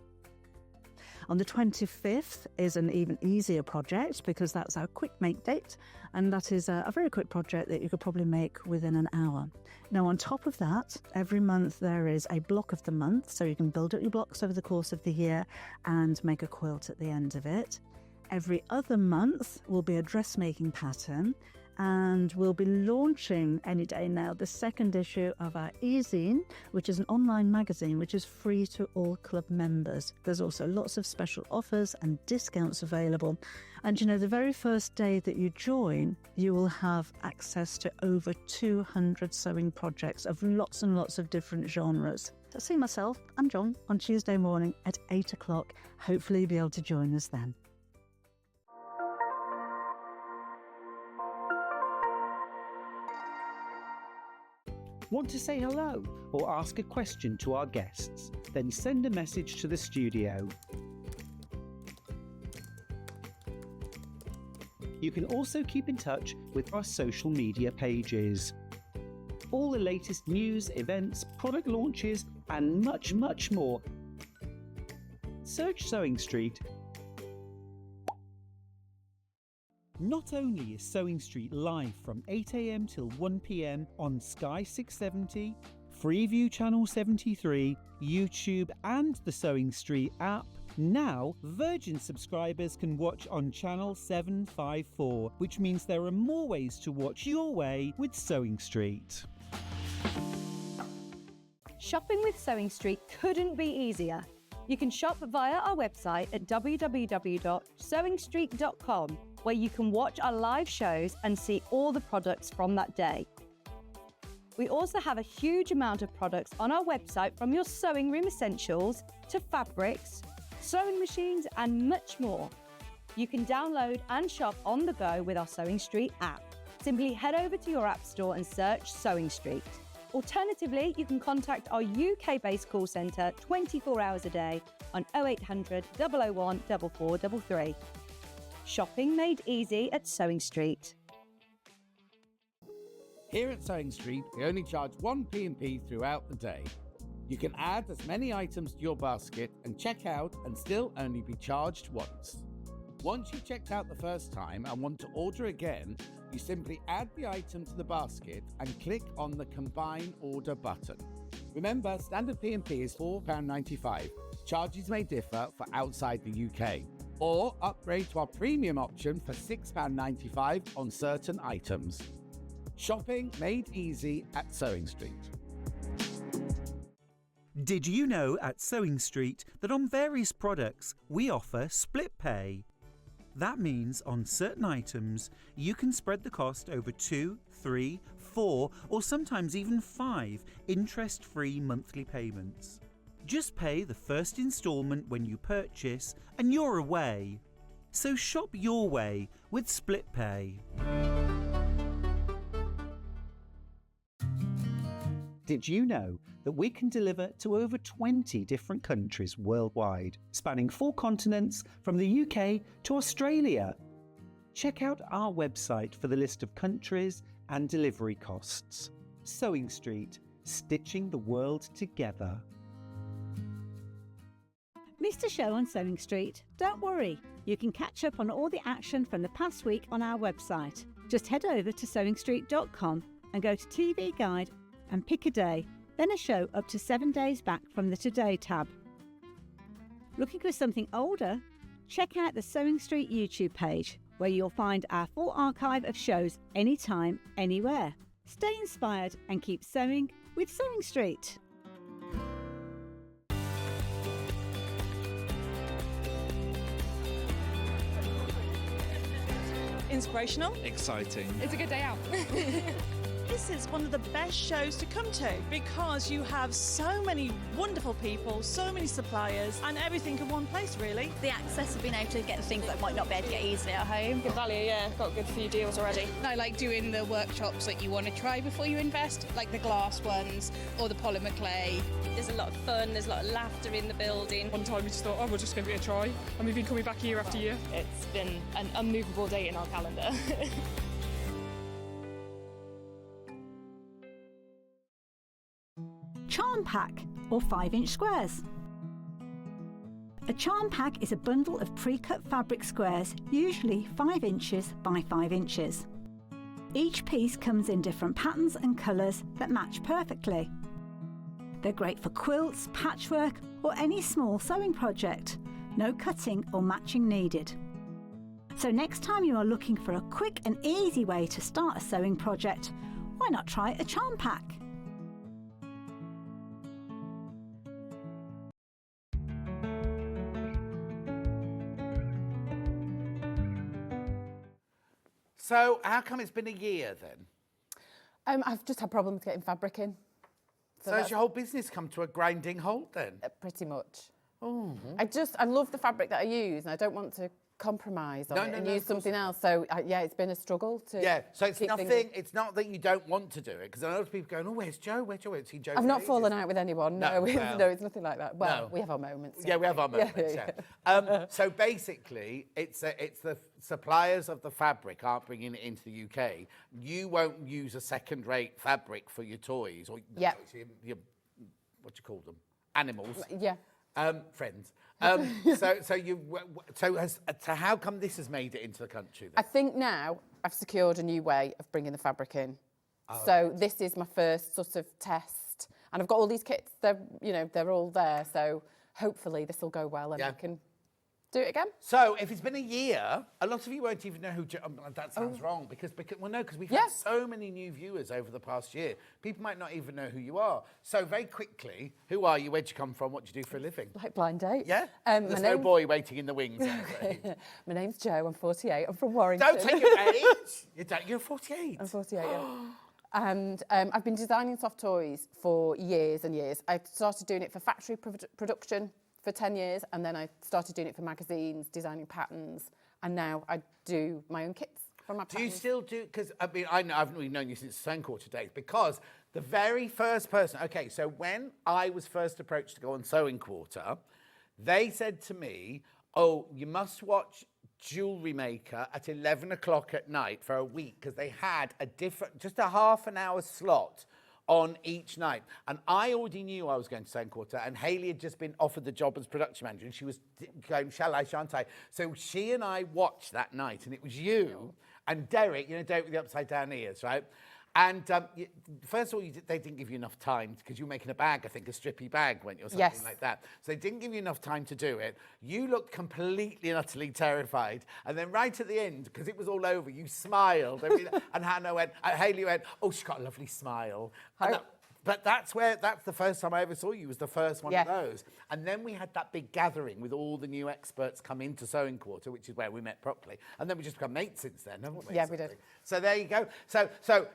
On the 25th is an even easier project because that's our quick make date, and that is a very quick project that you could probably make within an hour. Now, on top of that, every month there is a block of the month, so you can build up your blocks over the course of the year and make a quilt at the end of it. Every other month will be a dressmaking pattern, and we'll be launching any day now the second issue of our e-zine, which is an online magazine which is free to all club members. There's also lots of special offers and discounts available. And you know, the very first day that you join, you will have access to over 200 sewing projects of lots and lots of different genres. So see myself and John on Tuesday morning at 8 o'clock. Hopefully you'll be able to join us then. Want to say hello or ask a question to our guests? Then send a message to the studio. You can also keep in touch with our social media pages. All the latest news, events, product launches, and much, much more. Search Sewing Street. Not only is Sewing Street live from 8 AM till 1 PM on Sky 670, Freeview Channel 73, YouTube and the Sewing Street app, now Virgin subscribers can watch on Channel 754, which means there are more ways to watch your way with Sewing Street. Shopping with Sewing Street couldn't be easier. You can shop via our website at www.sewingstreet.com, where you can watch our live shows and see all the products from that day. We also have a huge amount of products on our website, from your sewing room essentials to fabrics, sewing machines and much more. You can download and shop on the go with our Sewing Street app. Simply head over to your app store and search Sewing Street. Alternatively, you can contact our UK-based call centre 24 hours a day on 0800 001 4433. Shopping made easy at Sewing Street. Here at Sewing Street, we only charge one P&P throughout the day. You can add as many items to your basket and check out and still only be charged once. Once you've checked out the first time and want to order again, you simply add the item to the basket and click on the Combine Order button. Remember, standard P&P is £4.95. Charges may differ for outside the UK. Or upgrade to our premium option for £6.95 on certain items. Shopping made easy at Sewing Street. Did you know at Sewing Street that on various products we offer split pay? That means on certain items you can spread the cost over 2, 3, 4 or sometimes even 5 interest-free monthly payments. Just pay the first instalment when you purchase and you're away. So shop your way with split pay. Did you know that we can deliver to over 20 different countries worldwide, spanning 4 continents from the UK to Australia? Check out our website for the list of countries and delivery costs. Sewing Street, stitching the world together. Missed a show on Sewing Street? Don't worry, you can catch up on all the action from the past week on our website. Just head over to SewingStreet.com and go to TV Guide and pick a day, then a show up to 7 days back from the Today tab. Looking for something older? Check out the Sewing Street YouTube page, where you'll find our full archive of shows anytime, anywhere. Stay inspired and keep sewing with Sewing Street. Inspirational. Exciting. It's a good day out. This is one of the best shows to come to because you have so many wonderful people, so many suppliers, and everything in one place, really. The access of being able to get the things that might not be able to get easily at home. Good value, yeah. Got a good few deals already. I like doing the workshops that you want to try before you invest, like the glass ones or the polymer clay. There's a lot of fun, there's a lot of laughter in the building. One time we just thought, oh, we'll just give it a try. And we've been coming back year after year. It's been an unmovable date in our calendar. Charm pack, or 5-inch squares. A charm pack is a bundle of pre-cut fabric squares, usually 5 inches by 5 inches. Each piece comes in different patterns and colours that match perfectly. They're great for quilts, patchwork or any small sewing project. No cutting or matching needed. So next time you are looking for a quick and easy way to start a sewing project, why not try a charm pack? So how come it's been a year then? I've just had problems getting fabric in. So has your whole business come to a grinding halt then? Pretty much. Oh. I love the fabric that I use and I don't want to compromise on No, it no, and no, use of course something else. So yeah, it's been a struggle to. Yeah, so it's keep nothing. things- It's not that you don't want to do it, because I know lots of people going, "Oh, where's Joe? Where's Joe? Where's Joe?" I've not fallen out with anyone. No, well, no, it's nothing like that. Well, no. we have our moments. Yeah, we have our moments. Yeah. So basically, it's the suppliers of the fabric aren't bringing it into the UK. You won't use a second-rate fabric for your toys or your what do you call them? Animals. Yeah. Friends. So how come this has made it into the country then? I think now I've secured a new way of bringing the fabric in. Oh. So this is my first sort of test, and I've got all these kits. They're all there. So hopefully this will go well, and I can do it again. So if it's been a year, a lot of you won't even know who that sounds wrong because we've had so many new viewers over the past year. People might not even know who you are. So very quickly, who are you? Where'd you come from? What do you do for a living? Like blind date. Yeah? My There's no name- boy waiting in the wings. My name's Jo. I'm 48. I'm from Warrington. Don't take your age. You're 48. I'm 48. Yeah. And I've been designing soft toys for years and years. I started doing it for factory production for 10 years, and then I started doing it for magazines, designing patterns, and now I do my own kits from my patterns. Do you still do, because I mean, I've really known you since Sewing Quarter days, because the very first person, okay, so when I was first approached to go on Sewing Quarter, they said to me, oh, you must watch Jewellery Maker at 11 o'clock at night for a week, because they had just a half an hour slot on each night. And I already knew I was going to Sewing Quarter, and Hayley had just been offered the job as production manager, and she was going, shall I, shan't I? So she and I watched that night, and it was you and Derek, Derek with the upside down ears, right? And first of all, they didn't give you enough time because you were making a bag, I think, a strippy bag, weren't you, or something like that. So they didn't give you enough time to do it. You looked completely and utterly terrified. And then right at the end, because it was all over, you smiled. And Hayley went, oh, she's got a lovely smile. But that's the first time I ever saw you, was the first one of those. And then we had that big gathering with all the new experts come into Sewing Quarter, which is where we met properly. And then we just become mates since then, haven't we? Yeah, we did. So there you go. So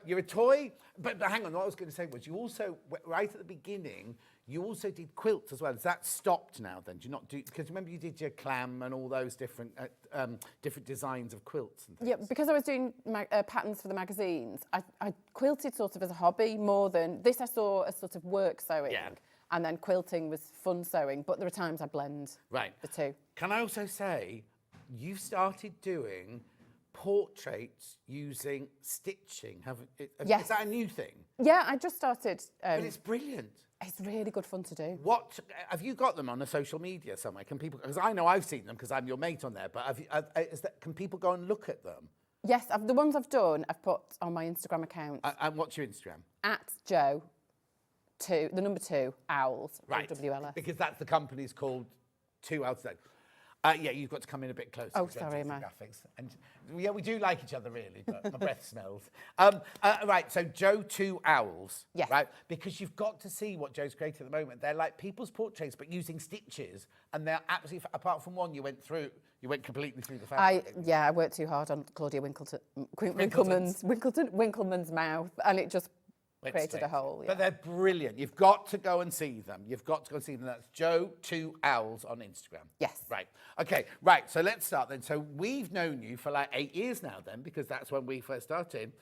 you're a toy, but hang on, what I was going to say was you also, right at the beginning, you also did quilts as well. Has that stopped now then? Do you not do, because remember you did your clam and all those different designs of quilts and things? Yeah, because I was doing patterns for the magazines, I quilted sort of as a hobby more than, this I saw as sort of work sewing. Yeah. And then quilting was fun sewing, but there are times I blend the two. Can I also say, you've started doing portraits using stitching. Yes. Is that a new thing? Yeah, I just started. But it's brilliant. It's really good fun to do. What have you got them on a social media somewhere? Can people? Because I know I've seen them because I'm your mate on there. But can people go and look at them? Yes, the ones I've done, I've put on my Instagram account. And what's your Instagram? @Jo, the number 2 owls. Right. WLS. Because that's the company's called 2 Owls. Yeah, you've got to come in a bit closer. Oh, sorry, Matt. Graphics. And yeah, we do like each other really, but my breath smells. Right, so Jo 2 Owls. Yes. Right, because you've got to see what Jo's created at the moment. They're like people's portraits, but using stitches, and they're absolutely. Apart from one, you went completely through the fabric. I worked too hard on Claudia Winkleman's mouth, and it just created a hole. Yeah. But they're brilliant. You've got to go and see them. That's Jo 2 Owls on Instagram. Yes. Right. Okay. Right. So let's start then. So we've known you for like 8 years now then, because that's when we first started.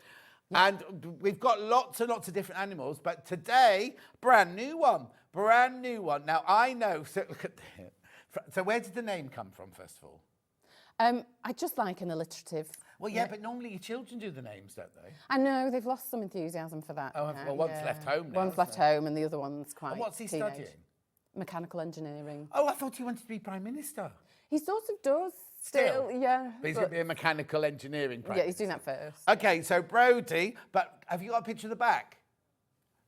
Yeah. And we've got lots and lots of different animals, but today, brand new one. Now I know, so look at this. So where did the name come from, first of all? I just like an alliterative. Well, yeah, but normally your children do the names, don't they? I know, they've lost some enthusiasm for that. Oh, well, one's left home now. One's left home and the other one's quite. And what's he teenage. studying? Mechanical engineering. Oh, I thought he wanted to be Prime Minister. He sort of does. Still, yeah. But he's going to be a mechanical engineering Prime Yeah, he's doing that first. Okay, so Brody, but have you got a picture of the back?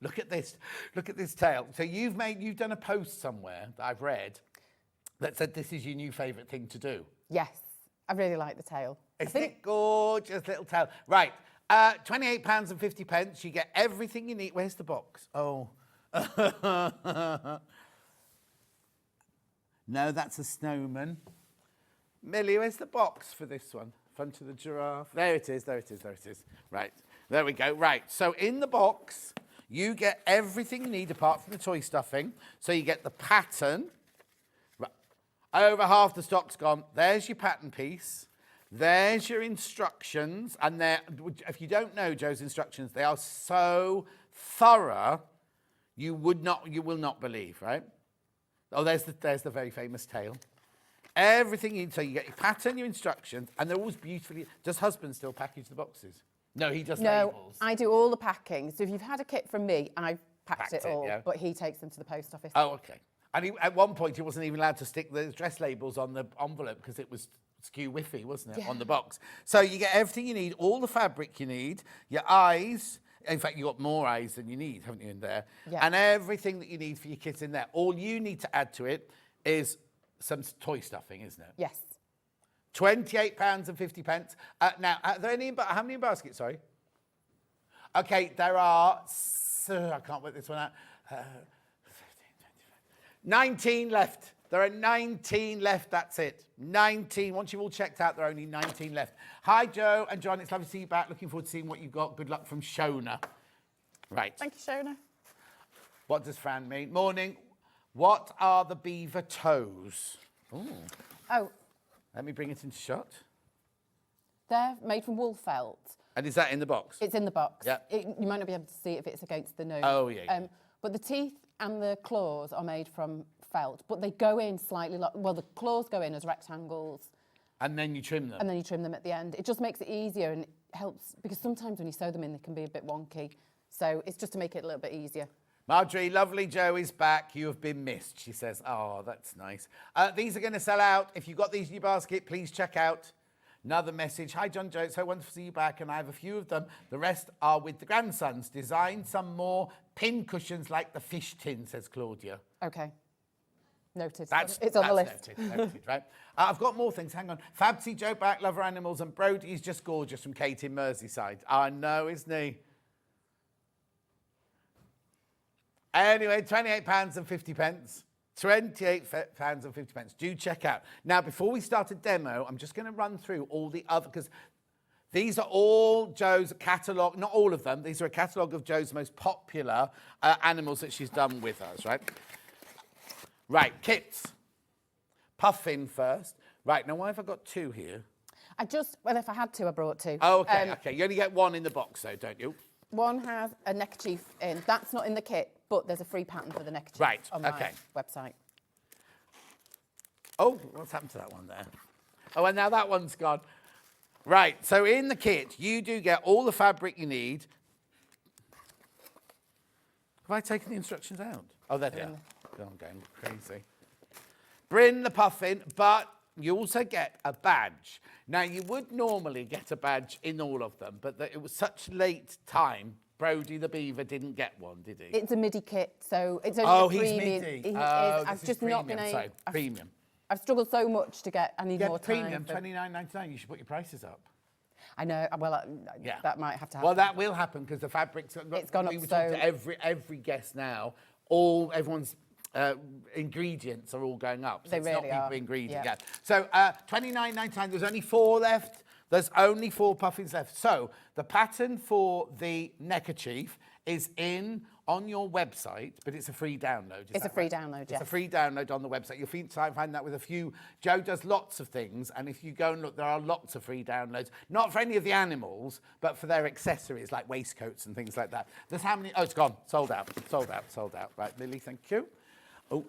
Look at this. Look at this tail. So you've done a post somewhere that I've read that said this is your new favourite thing to do. Yes, I really like the tail. Isn't it gorgeous little tail? Right, £28.50. You get everything you need. Where's the box? Oh. No, that's a snowman. Millie, where's the box for this one? Front of the giraffe. There it is. Right, there we go. Right, so in the box, you get everything you need apart from the toy stuffing. So you get the pattern. Over half the stock's gone. There's your pattern piece. There's your instructions. And if you don't know Joe's instructions, they are so thorough, you will not believe, right? Oh, there's the very famous tail. Everything you need. So you get your pattern, your instructions, and they're always beautifully. Does husband still package the boxes? No, he does labels. I do all the packing. So if you've had a kit from me, I've packed it all, yeah. but he takes them to the post office. Oh, okay. And at one point, he wasn't even allowed to stick the dress labels on the envelope because it was skew-whiffy, wasn't it, on the box? So you get everything you need, all the fabric you need, your eyes. In fact, you've got more eyes than you need, haven't you, in there? Yeah. And everything that you need for your kit in there. All you need to add to it is some toy stuffing, isn't it? Yes. £28.50. Now, are there how many in baskets, sorry? Okay, there are, I can't work this one out. 19 left. There are 19 left, that's it. 19. Once you've all checked out, there are only 19 left. Hi, Joe and John. It's lovely to see you back. Looking forward to seeing what you've got. Good luck from Shona. Right. Thank you, Shona. What does Fran mean? Morning. What are the beaver toes? Ooh. Oh. Let me bring it into shot. They're made from wool felt. And is that in the box? It's in the box. Yeah. You might not be able to see it if it's against the nose. Oh, yeah. But the teeth and the claws are made from felt, but they go in slightly, well, the claws go in as rectangles. And then you trim them? And then you trim them at the end. It just makes it easier and it helps, because sometimes when you sew them in, they can be a bit wonky. So it's just to make it a little bit easier. Marjorie, lovely Joe is back. You have been missed, she says. Oh, that's nice. These are going to sell out. If you've got these in your basket, please check out. Another message. Hi, John Joe. It's so wonderful to see you back, and I have a few of them. The rest are with the grandsons. Design some more pin cushions like the fish tin, says Claudia. Okay. Noted. It's on the list. Noted, right? I've got more things. Hang on. Fabsy, Joe back, Lover Animals, and Brody is just gorgeous from Kate in Merseyside. I know, isn't he? Anyway, £28.50. £28.50. Do check out. Now, before we start a demo, I'm just going to run through all the other, because these are all Joe's catalogue, not all of them. These are a catalogue of Joe's most popular animals that she's done with us, right? Right, kits. Puffin first. Right, now why have I got two here? Well, if I had to, I brought two. Oh, okay, okay. You only get one in the box, though, don't you? One has a neckerchief in. That's not in the kit, but there's a free pattern for the neckerchief on my website. Oh, what's happened to that one there? Oh, and now that one's gone. Right, so in the kit, you do get all the fabric you need. Have I taken the instructions out? Oh, there they are. I'm going crazy. Bring the puffin, but you also get a badge. Now, you would normally get a badge in all of them, but it was such late time, Brody the Beaver didn't get one, did he? It's a MIDI kit, so it's only a premium. MIDI. I've just not been able... Premium. I've struggled so much to get, I need more premium, time. $29.99, you should put your prices up. I know, well, that might have to happen. Well, that will happen, because the fabrics... It's gone up so... to every guest now, everyone's... ingredients are all going up. So they it's really not are. people ingredient yet. So $29.99. There's only 4 left. There's only 4 puffins left. So the pattern for the neckerchief is on your website, but it's a free download. It's a free download, yes. It's a free download on the website. You'll find that with a few. Joe does lots of things, and if you go and look, there are lots of free downloads. Not for any of the animals, but for their accessories, like waistcoats and things like that. There's how many? Oh, it's gone. Sold out. Sold out. Sold out. Right, Lily, thank you. Oh,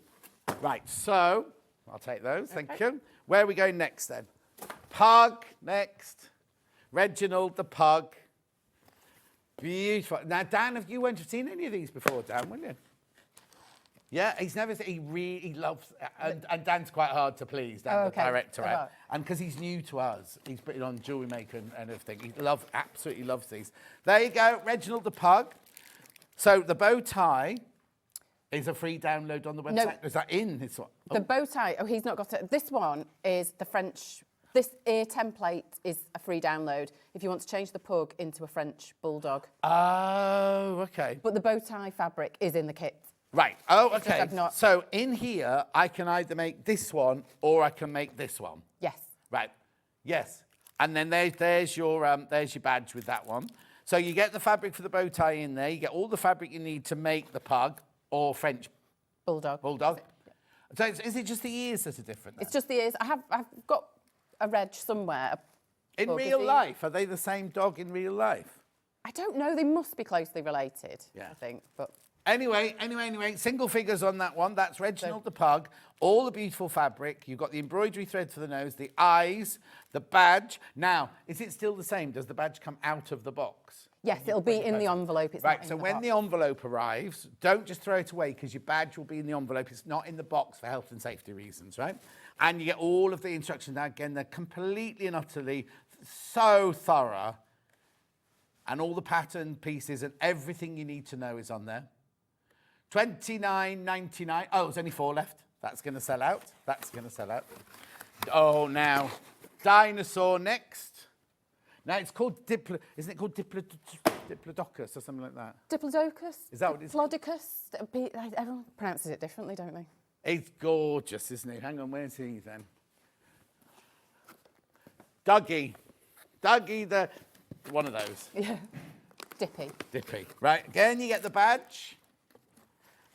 right, so I'll take those, thank you. Where are we going next then? Pug next. Reginald the pug. Beautiful. Now, Dan, you won't have seen any of these before, Dan, will you? Yeah, he's never, he really loves, and Dan's quite hard to please, Dan, the director, right? And because he's new to us, he's putting on Jewelry Maker and everything. He absolutely loves these. There you go, Reginald the pug. So the bow tie is a free download on the website. No, is that in this one? The bow tie, he's not got it. This one is the French, this ear template is a free download if you want to change the pug into a French bulldog. Oh, okay. But the bow tie fabric is in the kit. Right, oh, okay. So in here, I can either make this one or I can make this one. Yes. Right, yes. And then there's your badge with that one. So you get the fabric for the bow tie in there. You get all the fabric you need to make the pug or French bulldog. So is it just the ears that are different? It's just the ears. I've got a reg somewhere. In real life, are they the same dog in real life? I don't know. They must be closely related. Yeah. I think, but. Anyway, single figures on that one. That's Reginald the Pug. All the beautiful fabric. You've got the embroidery thread for the nose, the eyes, the badge. Now, is it still the same? Does the badge come out of the box? Yes, it'll be in the envelope. It's right, not in so the when box. the envelope arrives, don't just throw it away because your badge will be in the envelope. It's not in the box for health and safety reasons, right? And you get all of the instructions. Now, again, they're completely and utterly so thorough. And all the pattern pieces and everything you need to know is on there. $29.99. Oh, there's only 4 left. That's going to sell out. That's going to sell out. Oh, now, dinosaur next. Now, it's called isn't it called Diplodocus or something like that? Diplodocus? Is that what it's Diplodocus? Everyone pronounces it differently, don't they? It's gorgeous, isn't it? Hang on, where's he then? Dougie, the... One of those. Yeah. Dippy. Dippy. Right, again, you get the badge.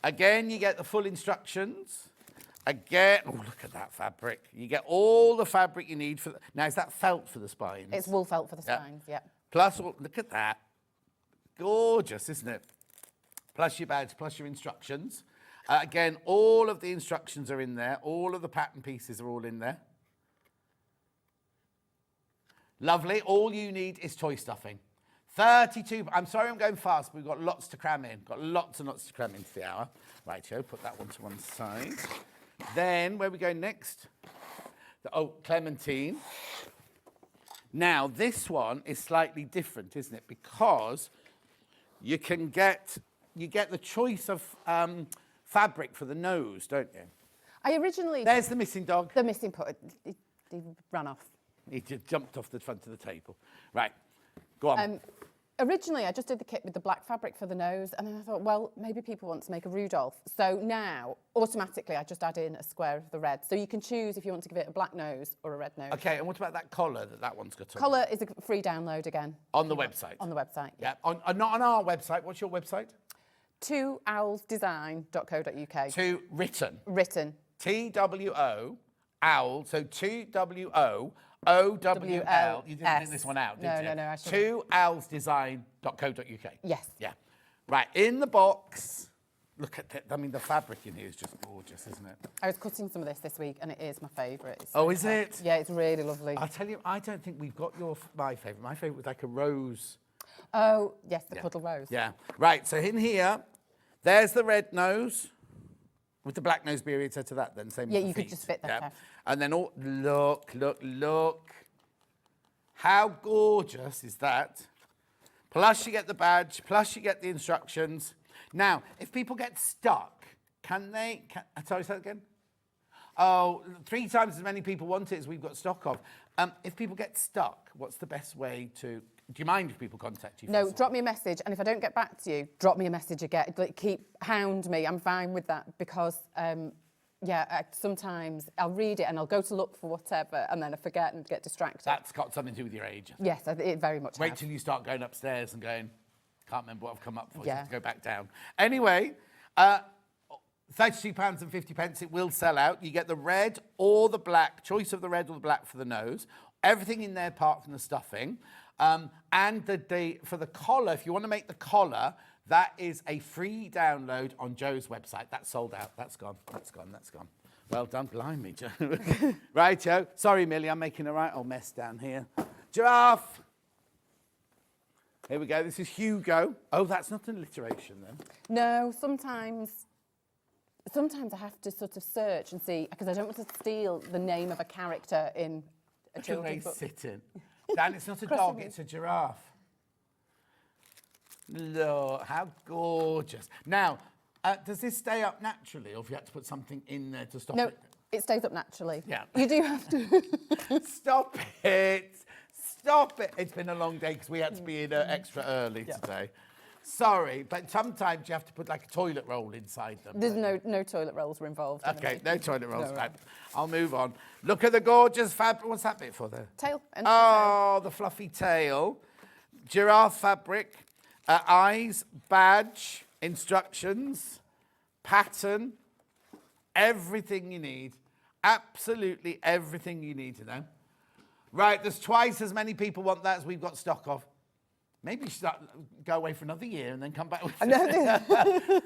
Again, you get the full instructions. Again, oh, look at that fabric. You get all the fabric you need for... Now, is that felt for the spines? It's wool felt for the spines, yeah. Plus, look at that. Gorgeous, isn't it? Plus your badge, plus your instructions. Again, all of the instructions are in there. All of the pattern pieces are all in there. Lovely. All you need is toy stuffing. 32. I'm sorry I'm going fast, but we've got lots to cram in. Got lots and lots to cram into the hour. Rightio, put that one to one side. Then, where are we going next? Clementine. Now, this one is slightly different, isn't it? Because you get the choice of fabric for the nose, don't you? I originally... There's the missing dog. The missing put. He ran off. He just jumped off the front of the table. Right, go on. Originally, I just did the kit with the black fabric for the nose, and then I thought, well, maybe people want to make a Rudolph. So now, automatically, I just add in a square of the red. So you can choose if you want to give it a black nose or a red nose. Okay, and what about that collar that one's got on? Collar is a free download again. On the website? On the website, yeah. Not on our website. What's your website? 2owlsdesign.co.uk. Written. T-W-O, owl, so T-W-O-O-W-L. You didn't think this one out, did you? No, I shouldn't. 2owlsdesign.co.uk. Yes. Yeah. Right, in the box, look at that. I mean, the fabric in here is just gorgeous, isn't it? I was cutting some of this week, and it is my favourite. Is it? Yeah, it's really lovely. I'll tell you, I don't think we've got my favourite. My favourite was like a rose. Oh, yes, the puddle rose. Yeah. Right, so in here, there's the red nose. With the black nose be to that then, same as the you could feet. just fit that. Yeah. And then, look. How gorgeous is that? Plus you get the badge, plus you get the instructions. Now, if people get stuck, sorry, say that again? Oh, 3 times as many people want it as we've got stock of. If people get stuck, what's the best way to... Do you mind if people contact you? No, drop me a message, and if I don't get back to you, drop me a message again. Hound me. I'm fine with that because, sometimes I'll read it and I'll go to look for whatever, and then I forget and get distracted. That's got something to do with your age. Yes, it very much Wait has. till you start going upstairs and going, can't remember what I've come up for. Yeah. You have to go back down. Anyway, £32.50. It will sell out. You get the red or the black, choice of the red or the black for the nose. Everything in there apart from the stuffing. And for the collar, if you want to make the collar, that is a free download on Joe's website. That's sold out. That's gone. Well done, blimey, Joe. Right, Joe. Sorry, Millie, I'm making a right old mess down here. Giraffe. Here we go. This is Hugo. Oh, that's not an alliteration then. No, sometimes I have to sort of search and see, because I don't want to steal the name of a character in a children's book. Sitting. Dan, it's not a dog, it's a giraffe. Look, how gorgeous. Now, does this stay up naturally, or have you had to put something in there to stop it? No, it stays up naturally. Yeah. You do have to. Stop it. It's been a long day because we had to be in extra early today. Sorry, but sometimes you have to put like a toilet roll inside them. There's no toilet rolls were involved. Okay, no toilet rolls. No, right. I'll move on. Look at the gorgeous fabric. What's that bit for there? Tail. Oh, the fluffy tail. Giraffe fabric. Eyes, badge, instructions, pattern. everything you need. Absolutely everything you need to know. Right, there's twice as many people want that as we've got stock of. Maybe you should go away for another year and then come back with it.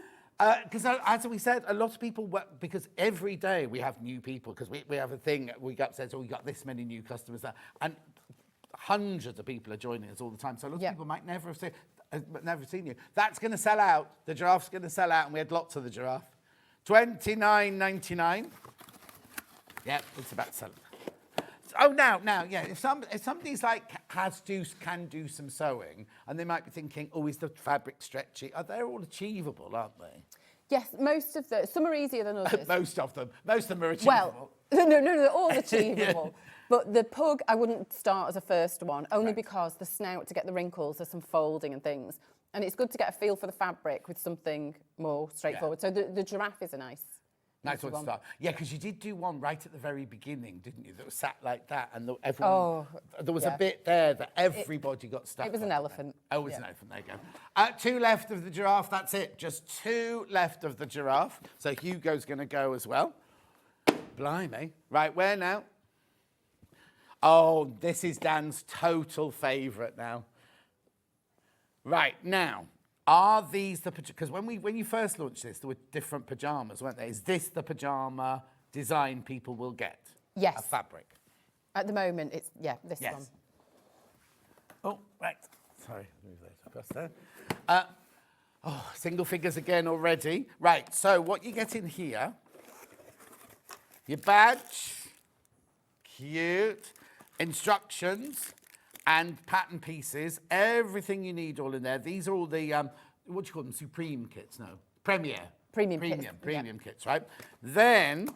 Because as we said, a lot of people, because every day we have new people, because we have a thing, we get upset, so we got this many new customers there, and hundreds of people are joining us all the time, so a lot of people might never have never seen you. That's going to sell out. The giraffe's going to sell out, and we had lots of the giraffe. $29.99. Yeah, it's about selling. Oh, now, yeah. If somebody's like can do some sewing, and they might be thinking, oh, is the fabric stretchy? They're all achievable, aren't they? Yes, most of them. Some are easier than others. Most of them are achievable. Well, no, they're all achievable. But the pug, I wouldn't start as a first one, only because the snout, to get the wrinkles, there's some folding and things. And it's good to get a feel for the fabric with something more straightforward. So the giraffe is a nice one to start. Yeah, because you did do one right at the very beginning, didn't you? That was sat like that, and everyone. There was a bit there that everybody got stuck. It was an elephant. Oh, it was an elephant. There you go. 2 left of the giraffe. That's it. Just 2 left of the giraffe. So Hugo's going to go as well. Blimey. Right, where now? Oh, this is Dan's total favourite now. Right, now. Are these the because when you first launched this, there were different pyjamas, weren't there? Is this the pyjama design people will get? Yes. A fabric. At the moment, it's this one. Oh, right. Sorry, move those across there. Single figures again already. Right. So what you get in here? Your badge. Cute. Instructions. And pattern pieces, everything you need all in there. These are all the, what do you call them, Supreme kits? No, Premium kits, right? Then,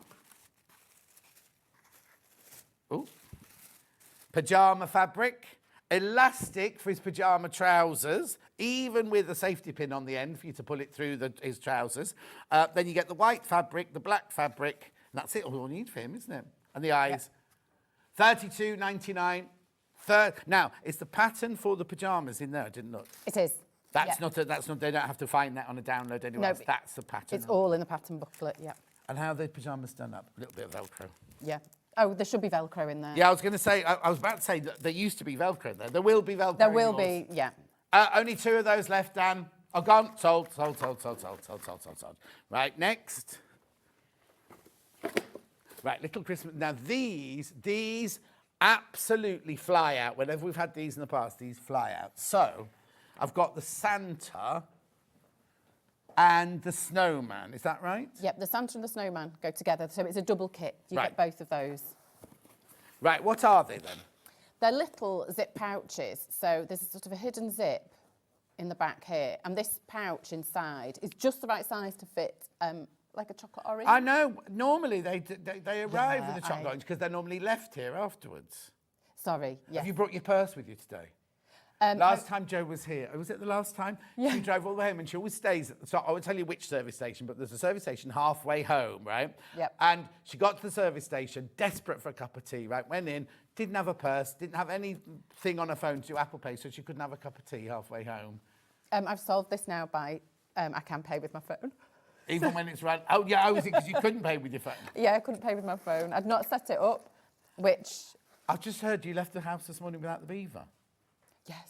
pyjama fabric, elastic for his pyjama trousers, even with a safety pin on the end for you to pull it through his trousers. Then you get the white fabric, the black fabric, and that's it, all you need for him, isn't it? And the eyes. $32.99. Now, is the pattern for the pyjamas in there? I didn't look. It is. That's not. They don't have to find that on a download anywhere else. That's the pattern. It's all in the pattern booklet. Yeah. And how are the pyjamas done up? A little bit of Velcro. Yeah. Oh, there should be Velcro in there. Yeah, I was going to say. I was about to say that there used to be Velcro in there. There will be Velcro. There will be. Yeah. Only 2 of those left, Dan. Oh, gone. Sold. Right, next. Right, little Christmas. Now these absolutely fly out. Whenever we've had these in the past, these fly out. So, I've got the Santa and the Snowman. Is that right? Yep, the Santa and the Snowman go together. So it's a double kit. You get both of those. Right, what are they then? They're little zip pouches. So there's a sort of a hidden zip in the back here. And this pouch inside is just the right size to fit like a chocolate orange. I know. Normally they arrive with a chocolate orange because they're normally left here afterwards. Sorry. Yes. Have you brought your purse with you today? Last time Jo was here, was it the last time? Yeah. She drove all the way home, and she always stays at the top. I won't tell you which service station, but there's a service station halfway home, right? Yep. And she got to the service station, desperate for a cup of tea, right? Went in, didn't have a purse, didn't have anything on her phone to do Apple Pay, so she couldn't have a cup of tea halfway home. I've solved this now by I can pay with my phone. Even when it's right. Oh, yeah, was it because you couldn't pay with your phone? Yeah, I couldn't pay with my phone. I'd not set it up, which... I've just heard you left the house this morning without the beaver. Yes.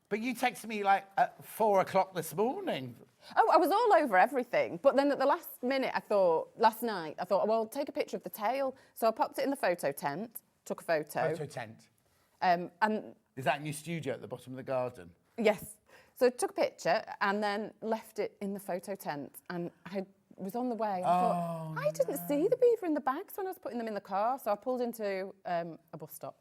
But you texted me like at 4 o'clock this morning. Oh, I was all over everything. But then at the last minute, last night, I thought, well, I'll take a picture of the tail. So I popped it in the photo tent, took a photo. Photo tent? And is that in your studio at the bottom of the garden? Yes. So I took a picture and then left it in the photo tent, and I was on the way. I thought, I didn't see the beaver in the bags when I was putting them in the car, so I pulled into a bus stop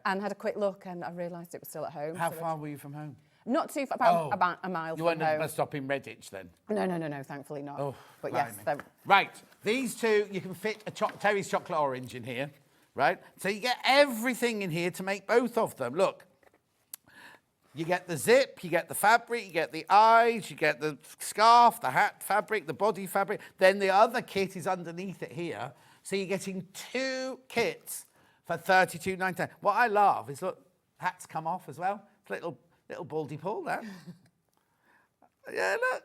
and had a quick look, and I realised it was still at home. How far were you from home? Not too far, about a mile from home. You weren't at a bus stop in Redditch then? No, thankfully not. Oh, but yes. Right, these two, you can fit a Terry's chocolate orange in here, right? So you get everything in here to make both of them. Look. You get the zip, you get the fabric, you get the eyes, you get the scarf, the hat fabric, the body fabric. Then the other kit is underneath it here. So you're getting 2 kits for $32.99. What I love is, look, hats come off as well. It's little baldy Paul there. Yeah, look.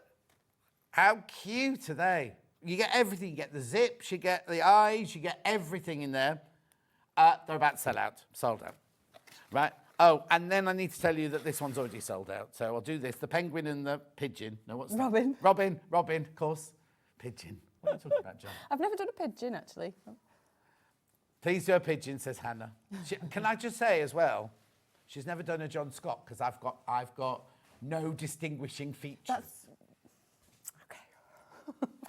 How cute are they? You get everything. You get the zips, you get the eyes, you get everything in there. They're about to sell out, sold out. Right? Oh, and then I need to tell you that this one's already sold out. So I'll do this. The penguin and the pigeon. No, what's Robin. that? Robin, of course. Pigeon. What are you talking about, John? I've never done a pigeon, actually. Please do a pigeon, says Hannah. Can I just say as well, she's never done a John Scott because I've got no distinguishing features. That's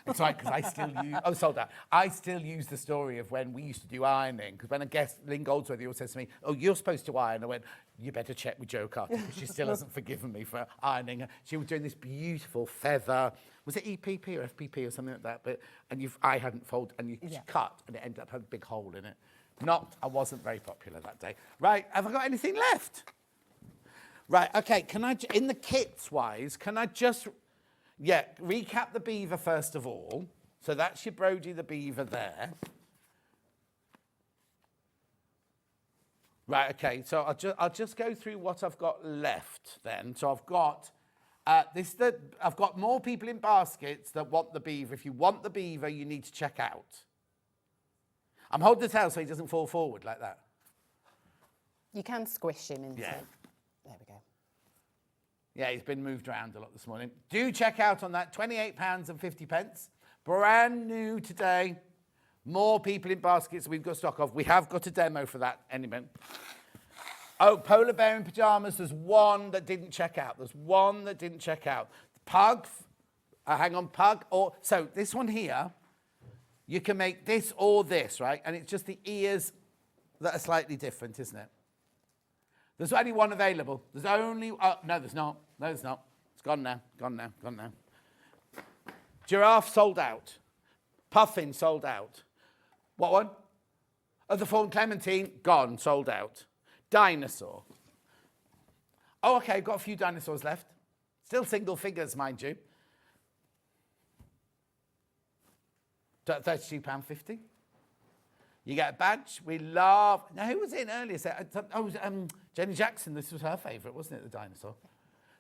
It's right, because I still use... Oh, sold out. I still use the story of when we used to do ironing, because when a guest, Lynn Goldsworthy, always says to me, oh, you're supposed to iron. I went, you better check with Jo Carter, because she still hasn't forgiven me for ironing. She was doing this beautiful feather... Was it EPP or FPP or something like that? I hadn't folded, and you cut, and it ended up having a big hole in it. I wasn't very popular that day. Right, have I got anything left? Right, OK, in the kits-wise, can I just... Yeah, recap the beaver first of all. So that's your Brody the Beaver there. Right, okay, so I'll just go through what I've got left then. So I've got I've got more people in baskets that want the beaver. If you want the beaver, you need to check out. I'm holding the tail so he doesn't fall forward like that. You can squish him into... Yeah. There we go. Yeah, he's been moved around a lot this morning. Do check out on that, £28.50. Brand new today. More people in baskets we've got stock of. We have got a demo for that any minute. Oh, polar bear in pyjamas. There's one that didn't check out. Pug. Hang on, pug. So this one here, you can make this or this, right? And it's just the ears that are slightly different, isn't it? There's only one available. There's only... no, there's not. It's gone now. Giraffe sold out. Puffin sold out. What one? Oh, the fawn clementine, gone, sold out. Dinosaur. Oh, OK, got a few dinosaurs left. Still single figures, mind you. £32.50. You get a badge. We love... Now, who was in earlier? Jenny Jackson. This was her favourite, wasn't it, the dinosaur?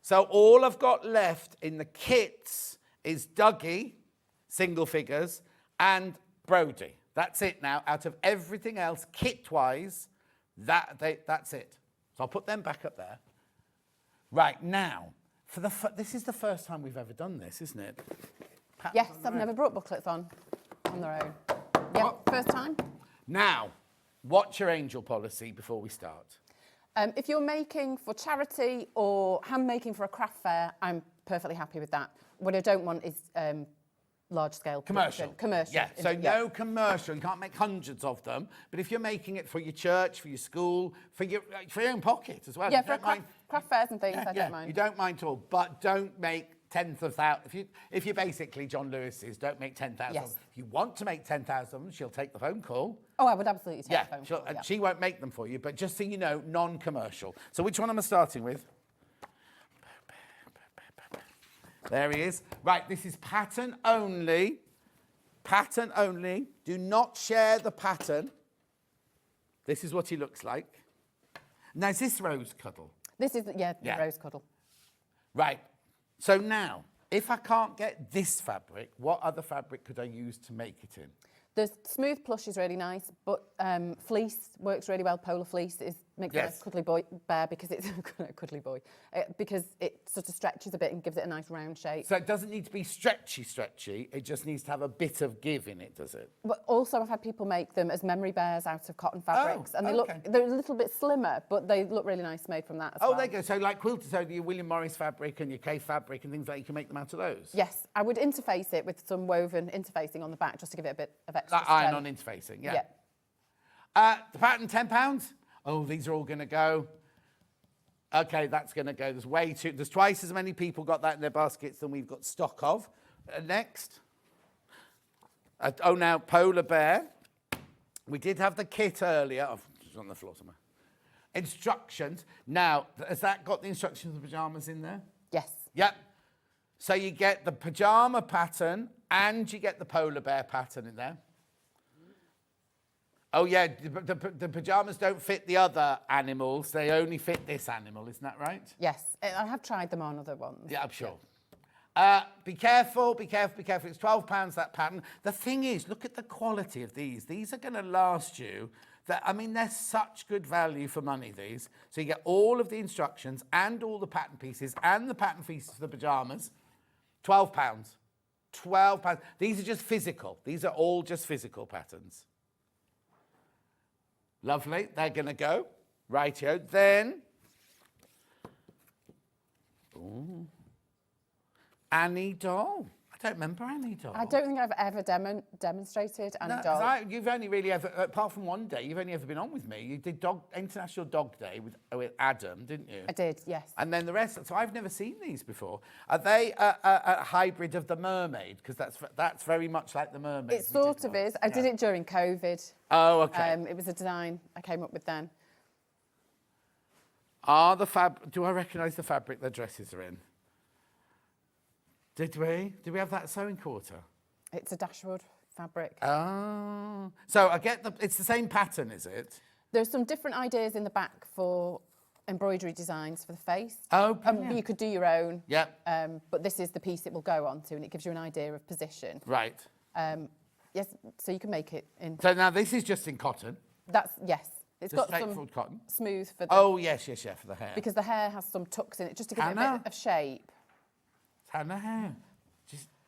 So all I've got left in the kits is Dougie, single figures, and Brody. That's it now. Out of everything else, kit-wise, that's it. So I'll put them back up there. Right, now, this is the first time we've ever done this, isn't it? Yes, I've never brought booklets on their own. Yeah, first time. Now, what's your angel policy before we start? If you're making for charity or hand making for a craft fair, I'm perfectly happy with that. What I don't want is large-scale commercial. Yeah, so no commercial. You can't make hundreds of them. But if you're making it for your church, for your school, for your own pocket as well. Yeah, for craft fairs and things, I don't mind. You don't mind at all, but don't make tenths of thousands. If you're basically John Lewis's, don't make 10,000. Yes. If you want to make 10,000, she'll take the phone call. Oh, I would absolutely take the phone call. And she won't make them for you, but just so you know, non-commercial. So which one am I starting with? There he is. Right, this is pattern only. Pattern only. Do not share the pattern. This is what he looks like. Now, is this rose cuddle? This is, the rose cuddle. Right. So now, if I can't get this fabric, what other fabric could I use to make it in? The smooth plush is really nice, but fleece works really well. Polar fleece makes a nice cuddly boy bear because it's cuddly boy because it sort of stretches a bit and gives it a nice round shape. So it doesn't need to be stretchy. It just needs to have a bit of give in it, does it? But also, I've had people make them as memory bears out of cotton fabrics, and they're a little bit slimmer, but they look really nice made from that as well. Oh, there you go. So like quilters, so your William Morris fabric and your Kay fabric and things like that, you can make them out of those. Yes, I would interface it with some woven interfacing on the back just to give it a bit of extra strength. Iron-on interfacing, yeah. The pattern, £10. Oh, these are all going to go. OK, that's going to go. There's twice as many people got that in their baskets than we've got stock of. Next. Now, polar bear. We did have the kit earlier. Oh, it's on the floor somewhere. Instructions. Now, has that got the instructions of the pyjamas in there? Yes. Yep. So you get the pyjama pattern and you get the polar bear pattern in there. Oh, yeah, the pyjamas don't fit the other animals. They only fit this animal, isn't that right? Yes, I have tried them on other ones. Yeah, I'm sure. Be careful, be careful, be careful. It's £12, that pattern. The thing is, look at the quality of these. These are going to last you. I mean, they're such good value for money, these. So you get all of the instructions and all the pattern pieces and the pattern pieces for the pyjamas. £12. £12. These are just physical. These are all just physical patterns. Lovely. They're going to go. Rightio. Then... Ooh. Annie doll. I don't remember Annie doll. I don't think I've ever demonstrated Annie doll. You've only really ever, apart from one day, you've only ever been on with me. You did International Dog Day with Adam, didn't you? I did, yes. And then the rest. So I've never seen these before. Are they a hybrid of the mermaid? Because that's very much like the mermaid. It sort of is. I did it during COVID. Oh, okay. It was a design I came up with then. Do I recognise the fabric their dresses are in? Did we? Did we have that sewing quarter? It's a dashwood fabric. Oh. So I get it's the same pattern, is it? There's some different ideas in the back for embroidery designs for the face. Oh, you could do your own. Yep. But this is the piece it will go onto, and it gives you an idea of position. Right. Yes, so you can make it in... So now this is just in cotton? Yes. It's got some cotton. Smooth for the... Oh, yes, for the hair. Because the hair has some tucks in it, just to give it a bit of shape. Hannah hair.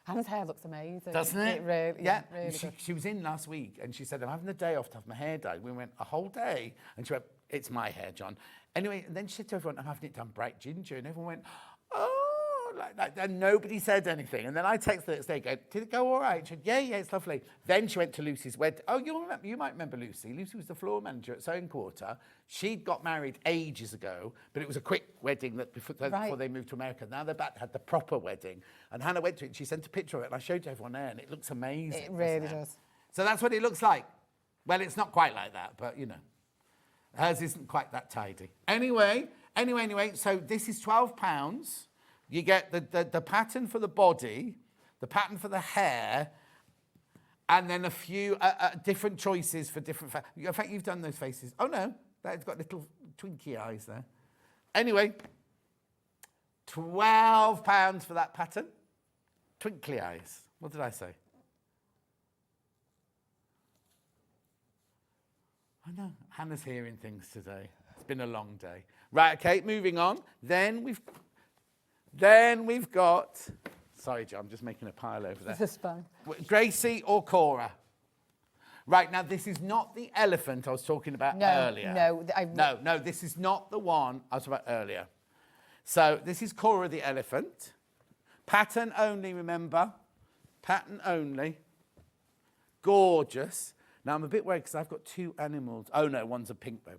Hannah's hair looks amazing. Doesn't it? Really, yeah. Really good. She was in last week and she said, I'm having the day off to have my hair dyed. We went a whole day. And she went, it's my hair, John. Anyway, and then she said to everyone, I'm having it done bright ginger. And everyone went, oh, like that. And nobody said anything. And then I texted her the next day, did it go all right? She said, yeah, it's lovely. Then she went to Lucy's wedding. Oh, you might remember Lucy. Lucy was the floor manager at Sewing Quarter. She'd got married ages ago, but it was a quick wedding before they moved to America. Now they're back to had the proper wedding. And Hannah went to it and she sent a picture of it and I showed to everyone there and it looks amazing. It really does. So that's what it looks like. Well, it's not quite like that, but you know. Hers isn't quite that tidy. Anyway, so this is £12. You get the pattern for the body, the pattern for the hair, and then a few different choices for different... In fact, you've done those faces. Oh, no, that's got little twinky eyes there. Anyway, £12 for that pattern. Twinkly eyes. What did I say? I know, Hannah's hearing things today. It's been a long day. Right, okay, moving on. Then we've got... Sorry, John, I'm just making a pile over there. This is fine. Gracie or Cora? Right, now this is not the elephant I was talking about earlier. No, this is not the one I was talking about earlier. So this is Cora the elephant. Pattern only, remember? Pattern only. Gorgeous. Now, I'm a bit worried because I've got two animals. Oh, no, one's a pink bear.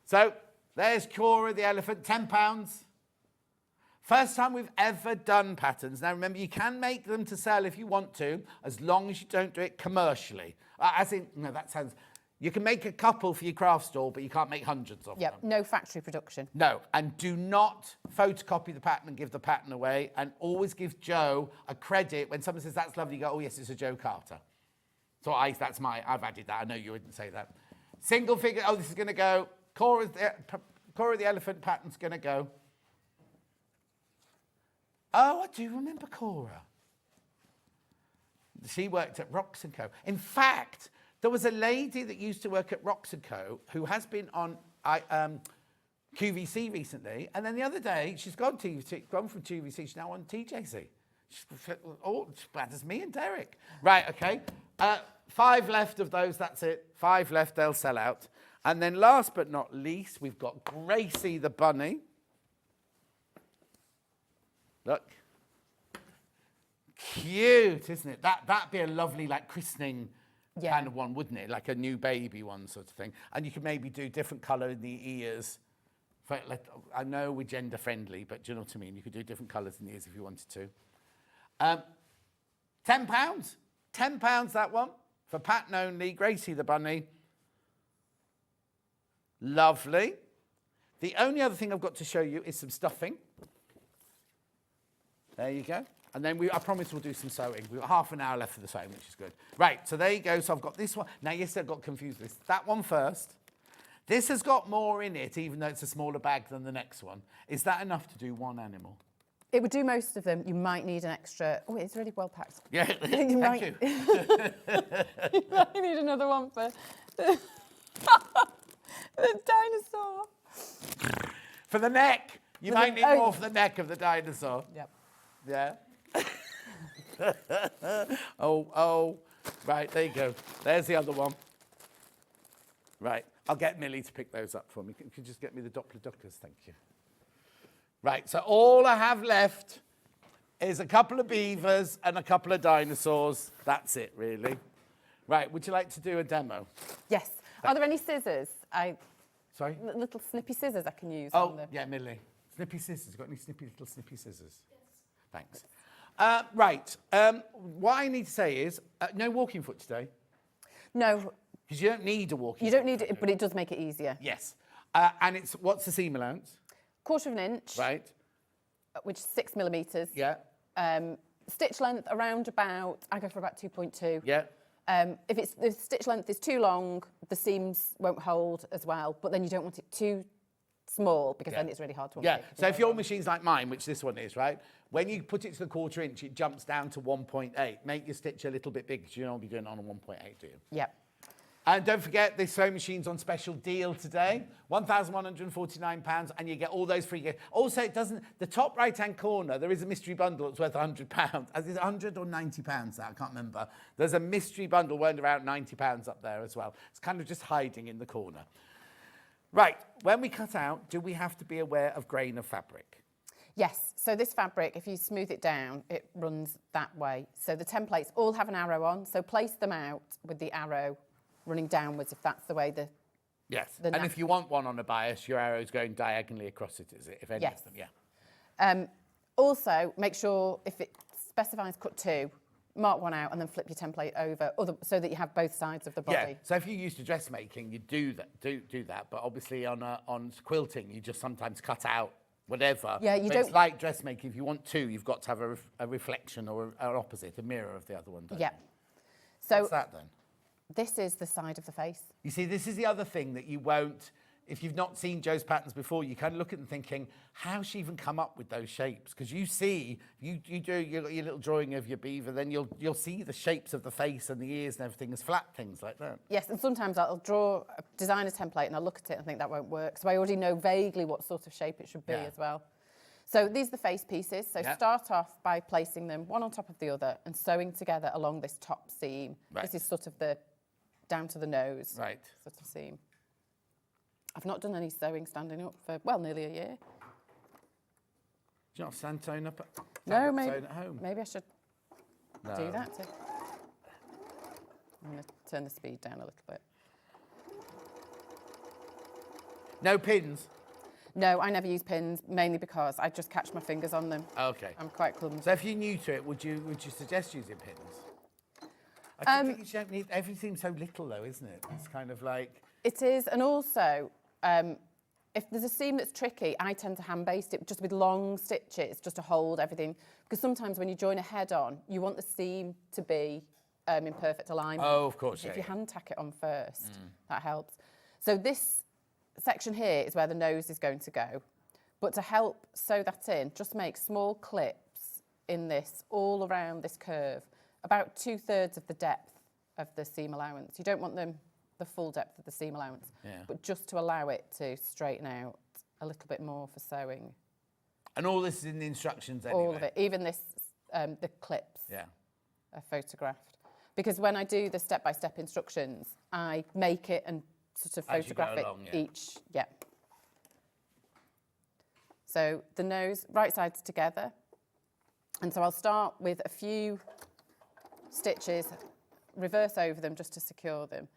So there's Cora the elephant, £10. First time we've ever done patterns. Now, remember, you can make them to sell if you want to, as long as you don't do it commercially. You can make a couple for your craft store, but you can't make hundreds of them. No factory production. No, and do not photocopy the pattern and give the pattern away, and always give Joe a credit. When someone says, that's lovely, you go, oh, yes, it's a Joe Carter. So I've added that. I know you wouldn't say that. Single figure, oh, this is going to go. Cora the elephant pattern's going to go. Oh, I do remember Cora. She worked at Rox & Co. In fact, there was a lady that used to work at Rox & Co. who has been on QVC recently. And then the other day, she's gone from QVC, she's now on TJC. She's bad as me and Derek. Right, okay. 5 left of those, that's it. 5 left, they'll sell out. And then last but not least, we've got Gracie the bunny. Look. Cute, isn't it? That'd be a lovely, like, christening kind of one, wouldn't it? Like a new baby one sort of thing. And you could maybe do different colour in the ears. I know we're gender friendly, but do you know what I mean? You could do different colours in the ears if you wanted to. £10. £10, that one. For pattern only, Gracie the bunny. Lovely. The only other thing I've got to show you is some stuffing. There you go. And then I promise we'll do some sewing. We've got half an hour left for the sewing, which is good. Right, so there you go. So I've got this one. Now, yes, I got confused with this. That one first. This has got more in it, even though it's a smaller bag than the next one. Is that enough to do one animal? It would do most of them. You might need an extra. Oh, it's really well packed. Yeah, you thank might, you. you might need another one for the dinosaur. For the neck. You For might the- need oh. more for the neck of the dinosaur. Yep. Yeah. oh. Right, there you go. There's the other one. Right, I'll get Millie to pick those up for me. Could you just get me the Doppler Duckers? Thank you. Right, so all I have left is a couple of beavers and a couple of dinosaurs. That's it, really. Right, would you like to do a demo? Yes. Are there any scissors? Sorry? Little snippy scissors I can use. Oh, on the... yeah, Millie. Snippy scissors. Got any little snippy scissors? Yes. Thanks. Right, what I need to say is, no walking foot today. No. Because you don't need a walking You foot. don't need it, but it does make it easier. Yes. And it's, what's the seam allowance? 1/4 inch. Right. Which is 6 millimetres. Yeah. Stitch length around about, I go for about 2.2. Yeah. If the stitch length is too long, the seams won't hold as well, but then you don't want it too small because then it's really hard to unpick. Yeah, so if your machine's like mine, which this one is, right, when you put it to the 1/4 inch, it jumps down to 1.8. Make your stitch a little bit big because you don't want to be doing it on a 1.8, do you? Yep. And don't forget, this sewing machine's on special deal today, £1,149, and you get all those free gifts. Also, it doesn't, the top right-hand corner, there is a mystery bundle that's worth £100. Is it 100 or £90? I can't remember. There's a mystery bundle worth around £90 up there as well. It's kind of just hiding in the corner. Right, when we cut out, do we have to be aware of grain of fabric? Yes, so this fabric, if you smooth it down, it runs that way. So the templates all have an arrow on, so place them out with the arrow running downwards if that's the way the... Yes, and if you want one on a bias, your arrow's going diagonally across it, is it? If any of them, yeah. Also, make sure if it specifies cut 2, mark one out and then flip your template over so that you have both sides of the body. Yeah, so if you're used to dressmaking, you do that, but obviously on quilting, you just sometimes cut out whatever. Yeah, you but don't... It's like dressmaking. If you want 2, you've got to have a reflection or an opposite, a mirror of the other one, don't Yeah. you? So what's that then? This is the side of the face. You see, this is the other thing that you won't, if you've not seen Jo's patterns before, you kind of look at them thinking, how's she even come up with those shapes? Because you see, you do your little drawing of your beaver, then you'll see the shapes of the face and the ears and everything as flat things like that. Yes, and sometimes I'll draw a designer template and I'll look at it and think that won't work. So I already know vaguely what sort of shape it should be as well. So these are the face pieces. So start off by placing them one on top of the other and sewing together along this top seam. Right. This is sort of the down to the nose sort of seam. I've not done any sewing standing up for, well, nearly a year. Do you not stand sewn up No, sewn at home? Maybe I should do that too. I'm going to turn the speed down a little bit. No pins? No, I never use pins, mainly because I just catch my fingers on them. Okay. I'm quite clumsy. So if you're new to it, would you suggest using pins? I think you don't need, everything's so little though, isn't it? It's kind of like... It is, and also, if there's a seam that's tricky, I tend to hand baste it just with long stitches, just to hold everything. Because sometimes when you join a head on, you want the seam to be in perfect alignment. Oh, of course, If you hand tack it on first, that helps. So this section here is where the nose is going to go. But to help sew that in, just make small clips in this, all around this curve, about 2/3 of the depth of the seam allowance. You don't want them the full depth of the seam allowance, but just to allow it to straighten out a little bit more for sewing. And all this is in the instructions anyway? All of it, even this, the clips are photographed. Because when I do the step-by-step instructions, I make it and sort of photograph it each, So the nose, right sides together. And so I'll start with a few stitches, reverse over them just to secure them,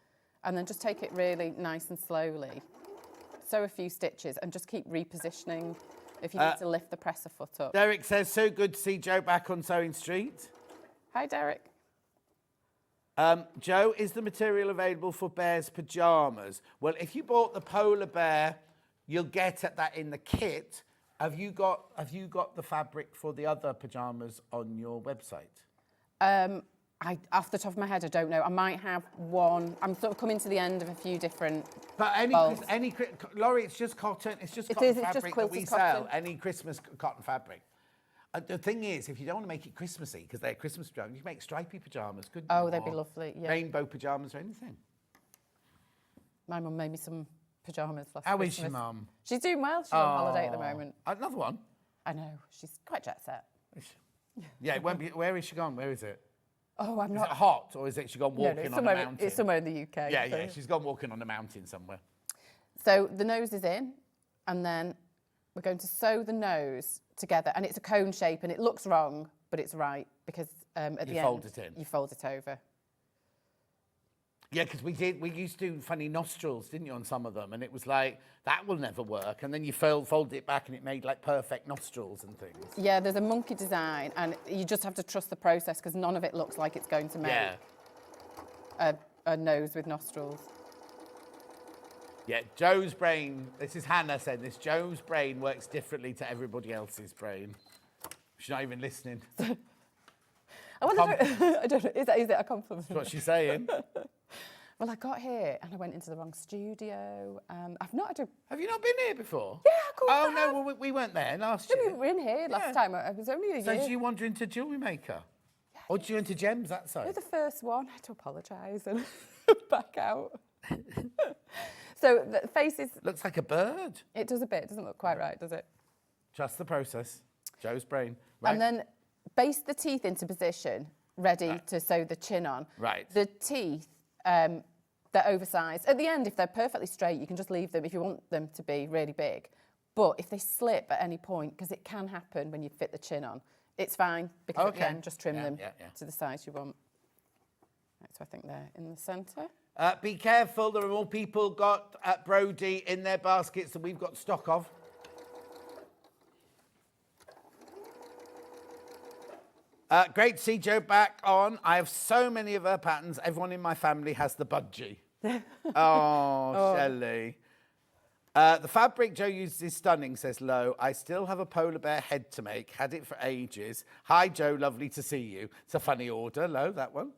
and then just take it really nice and slowly. Sew a few stitches and just keep repositioning if you need to lift the presser foot up. Derek says, so good to see Jo back on Sewing Street. Hi, Derek. Jo, is the material available for bears' pyjamas? Well, if you bought the polar bear, you'll get at that in the kit. Have you got the fabric for the other pyjamas on your website? Off the top of my head, I don't know. I might have one. I'm sort of coming to the end of a few different. But Laurie, it's just cotton. It's just cotton fabric that we sell. Any Christmas cotton fabric. The thing is, if you don't want to make it Christmassy, because they're Christmas pyjamas, you can make stripy pyjamas, couldn't you? Oh, they'd be Or lovely, yeah. Rainbow pyjamas or anything. My mum made me some pyjamas last How Christmas. is your mum? She's doing well. She's on holiday at the moment. Another one? I know. She's quite jet set. Yeah, it won't be. Where is she gone? Where is it? Oh, I'm Is not. it hot, or is it she gone walking it's on a somewhere, mountain? it's somewhere in the UK. Yeah, so. yeah, she's gone walking on a mountain somewhere. So the nose is in, and then we're going to sew the nose together, and it's a cone shape, and it looks wrong, but it's right because at the end You fold it in. you fold it over. Yeah, because we used to do funny nostrils, didn't you, on some of them, and it was like that will never work, and then you fold it back, and it made like perfect nostrils and things. Yeah, there's a monkey design, and you just have to trust the process because none of it looks like it's going to make a nose with nostrils. Yeah, Joe's brain. This is Hannah saying this. Joe's brain works differently to everybody else's brain. She's not even listening. I wonder. I don't know. Is it a compliment? That's what she's saying. Well, I got here and I went into the wrong studio. I've not had a... Have you not been here before? Yeah, of course. Oh no, well, we weren't there last year. We were in here last time. I was only a So year. did you wander into jewellery maker? Yeah, or did you into gems that side? You're the first one. I had to apologise and back out. So the face is... Looks like a bird. It does a bit. It doesn't look quite right, does it? Trust the process. Joe's brain. Right. And then base the teeth into position, ready to sew the chin on. Right. The teeth, they're oversized. At the end, if they're perfectly straight, you can just leave them if you want them to be really big. But if they slip at any point, because it can happen when you fit the chin on, it's fine, because at the end, just trim them to the size you want. Right, so I think they're in the centre. Be careful, there are more people got Brody in their baskets than we've got stock of. Great to see Jo back on. I have so many of her patterns. Everyone in my family has the budgie. Oh, Shelley. The fabric Jo uses is stunning, says Lo. I still have a polar bear head to make. Had it for ages. Hi, Jo. Lovely to see you. It's a funny order, Lo, that one.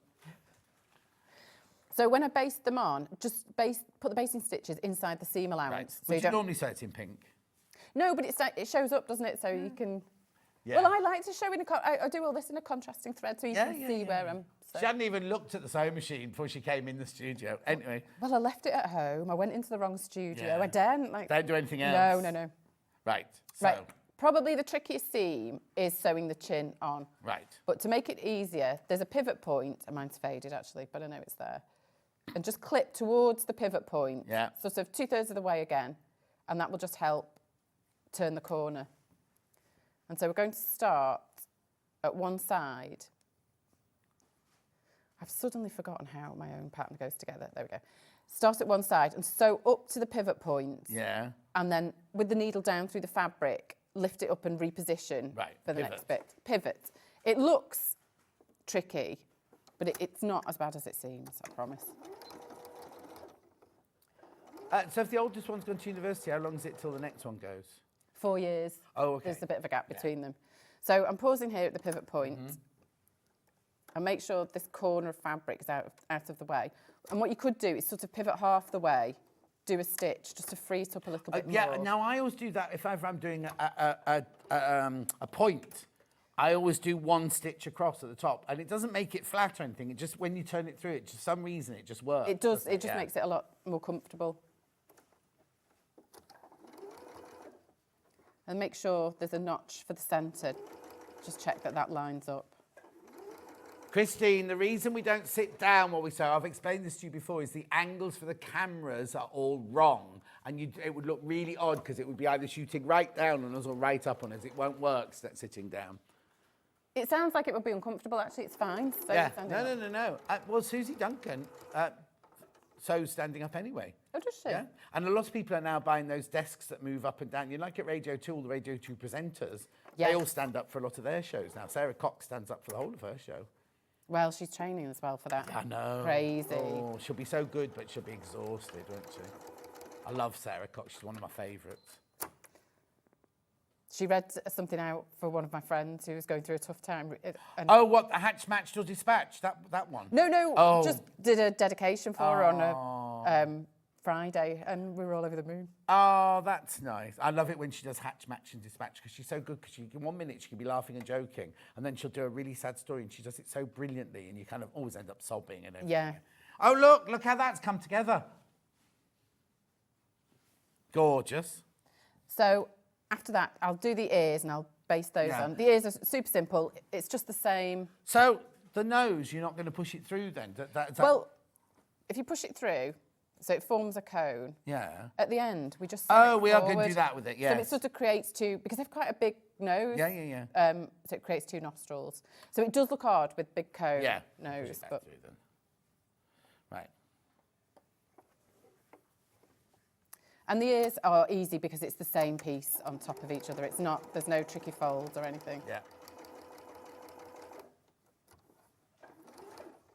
So when I based them on, just put the basting stitches inside the seam allowance. Right. So Would you normally say it's in pink? No, but it shows up, doesn't it? So you can... Yeah. Well, I like to show in I do all this in a contrasting thread so you can see where I'm... So. She hadn't even looked at the sewing machine before she came in the studio. Anyway. Well, I left it at home. I went into the wrong studio. I daren't Don't do anything else? No. Right. So. Right. Probably the trickiest seam is sewing the chin on. Right. But to make it easier, there's a pivot point. And mine's faded, actually, but I know it's there. And just clip towards the pivot point. Yeah. Sort of 2/3 of the way again. And that will just help turn the corner. And so we're going to start at one side. I've suddenly forgotten how my own pattern goes together. There we go. Start at one side and sew up to the pivot point. Yeah. And then with the needle down through the fabric, lift it up and reposition for the next bit. Pivot. It looks tricky, but it's not as bad as it seems, I promise. So if the oldest one's gone to university, how long is it till the next one goes? 4 years. Oh, okay. There's a bit of a gap between them. So I'm pausing here at the pivot point and make sure this corner of fabric is out of the way. And what you could do is sort of pivot half the way, do a stitch just to free it up a little bit more. Yeah, now I always do that if ever I'm doing a point. I always do one stitch across at the top, and it doesn't make it flat or anything. It just, when you turn it through, it for some reason it just works. It does. It just makes it a lot more comfortable. And make sure there's a notch for the centre. Just check that lines up. Christine, the reason we don't sit down while we sew, I've explained this to you before, is the angles for the cameras are all wrong. And it would look really odd because it would be either shooting right down on us or right up on us. It won't work sitting down. It sounds like it would be uncomfortable. Actually, it's fine. So Yeah, no. Well, Susie Duncan sews standing up anyway. Oh, does she? Yeah, and a lot of people are now buying those desks that move up and down. You like at Radio 2, all the Radio 2 presenters, they all stand up for a lot of their shows now. Sarah Cox stands up for the whole of her show. Well, she's training as well for that. I know. Crazy. Oh, she'll be so good, but she'll be exhausted, won't she? I love Sarah Cox. She's one of my favourites. She read something out for one of my friends who was going through a tough time. Oh, what, the Hatch Match to Dispatch, that one? No, Oh. just did a dedication for her on a Friday, and we were all over the moon. Oh, that's nice. I love it when she does hatch, match and dispatch because she's so good because in 1 minute she can be laughing and joking and then she'll do a really sad story and she does it so brilliantly and you kind of always end up sobbing and everything. Yeah. Oh, look how that's come together. Gorgeous. So after that, I'll do the ears and I'll base those on. The ears are super simple. It's just the same. So the nose, you're not going to push it through then? Well, if you push it through, so it forms a cone. Yeah. At the end, we just we are going to do that with it, yes. So it sort of creates two, because they've quite a big nose. Yeah. So it creates two nostrils. So it does look odd with big cone nose. Push it back But through then. Right. And the ears are easy because it's the same piece on top of each other. It's not, there's no tricky folds or anything. Yeah.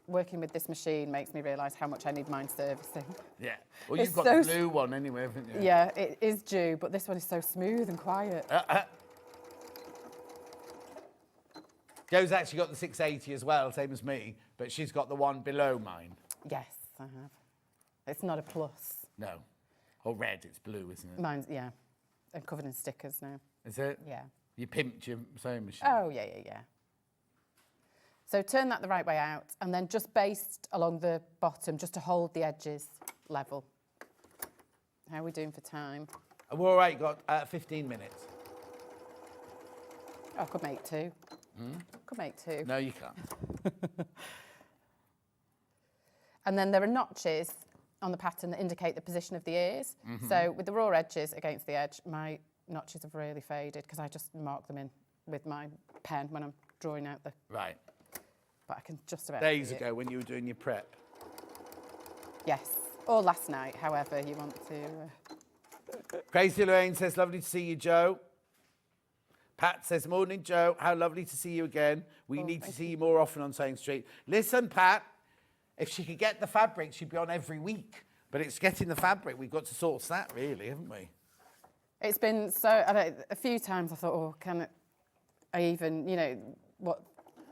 Working with this machine makes me realise how much I need mine servicing. Yeah. Well, you've got the blue one anyway, haven't you? Yeah, it is due, but this one is so smooth and quiet. Jo's actually got the 680 as well, same as me, but she's got the one below mine. Yes, I have. It's not a plus. No. Or red, it's blue, isn't it? Mine's, yeah. I'm covered in stickers now. Is it? Yeah. You pimped your sewing machine? Oh, yeah. So turn that the right way out and then just baste along the bottom just to hold the edges level. How are we doing for time? We're all right, got 15 minutes. Oh, I could make 2. Could make 2. No, you can't. And then there are notches on the pattern that indicate the position of the ears. So with the raw edges against the edge, my notches have really faded because I just mark them in with my pen when I'm drawing out the... Right. But I can just about Days see it. ago when you were doing your prep. Yes. Or last night, however you want to... Crazy Lorraine says, lovely to see you, Jo. Pat says, morning, Jo. How lovely to see you again. We need to see you more often on Sewing Street. Listen, Pat, if she could get the fabric, she'd be on every week. But it's getting the fabric. We've got to sort that, really, haven't we? It's been so... a few times I thought, oh, can I even,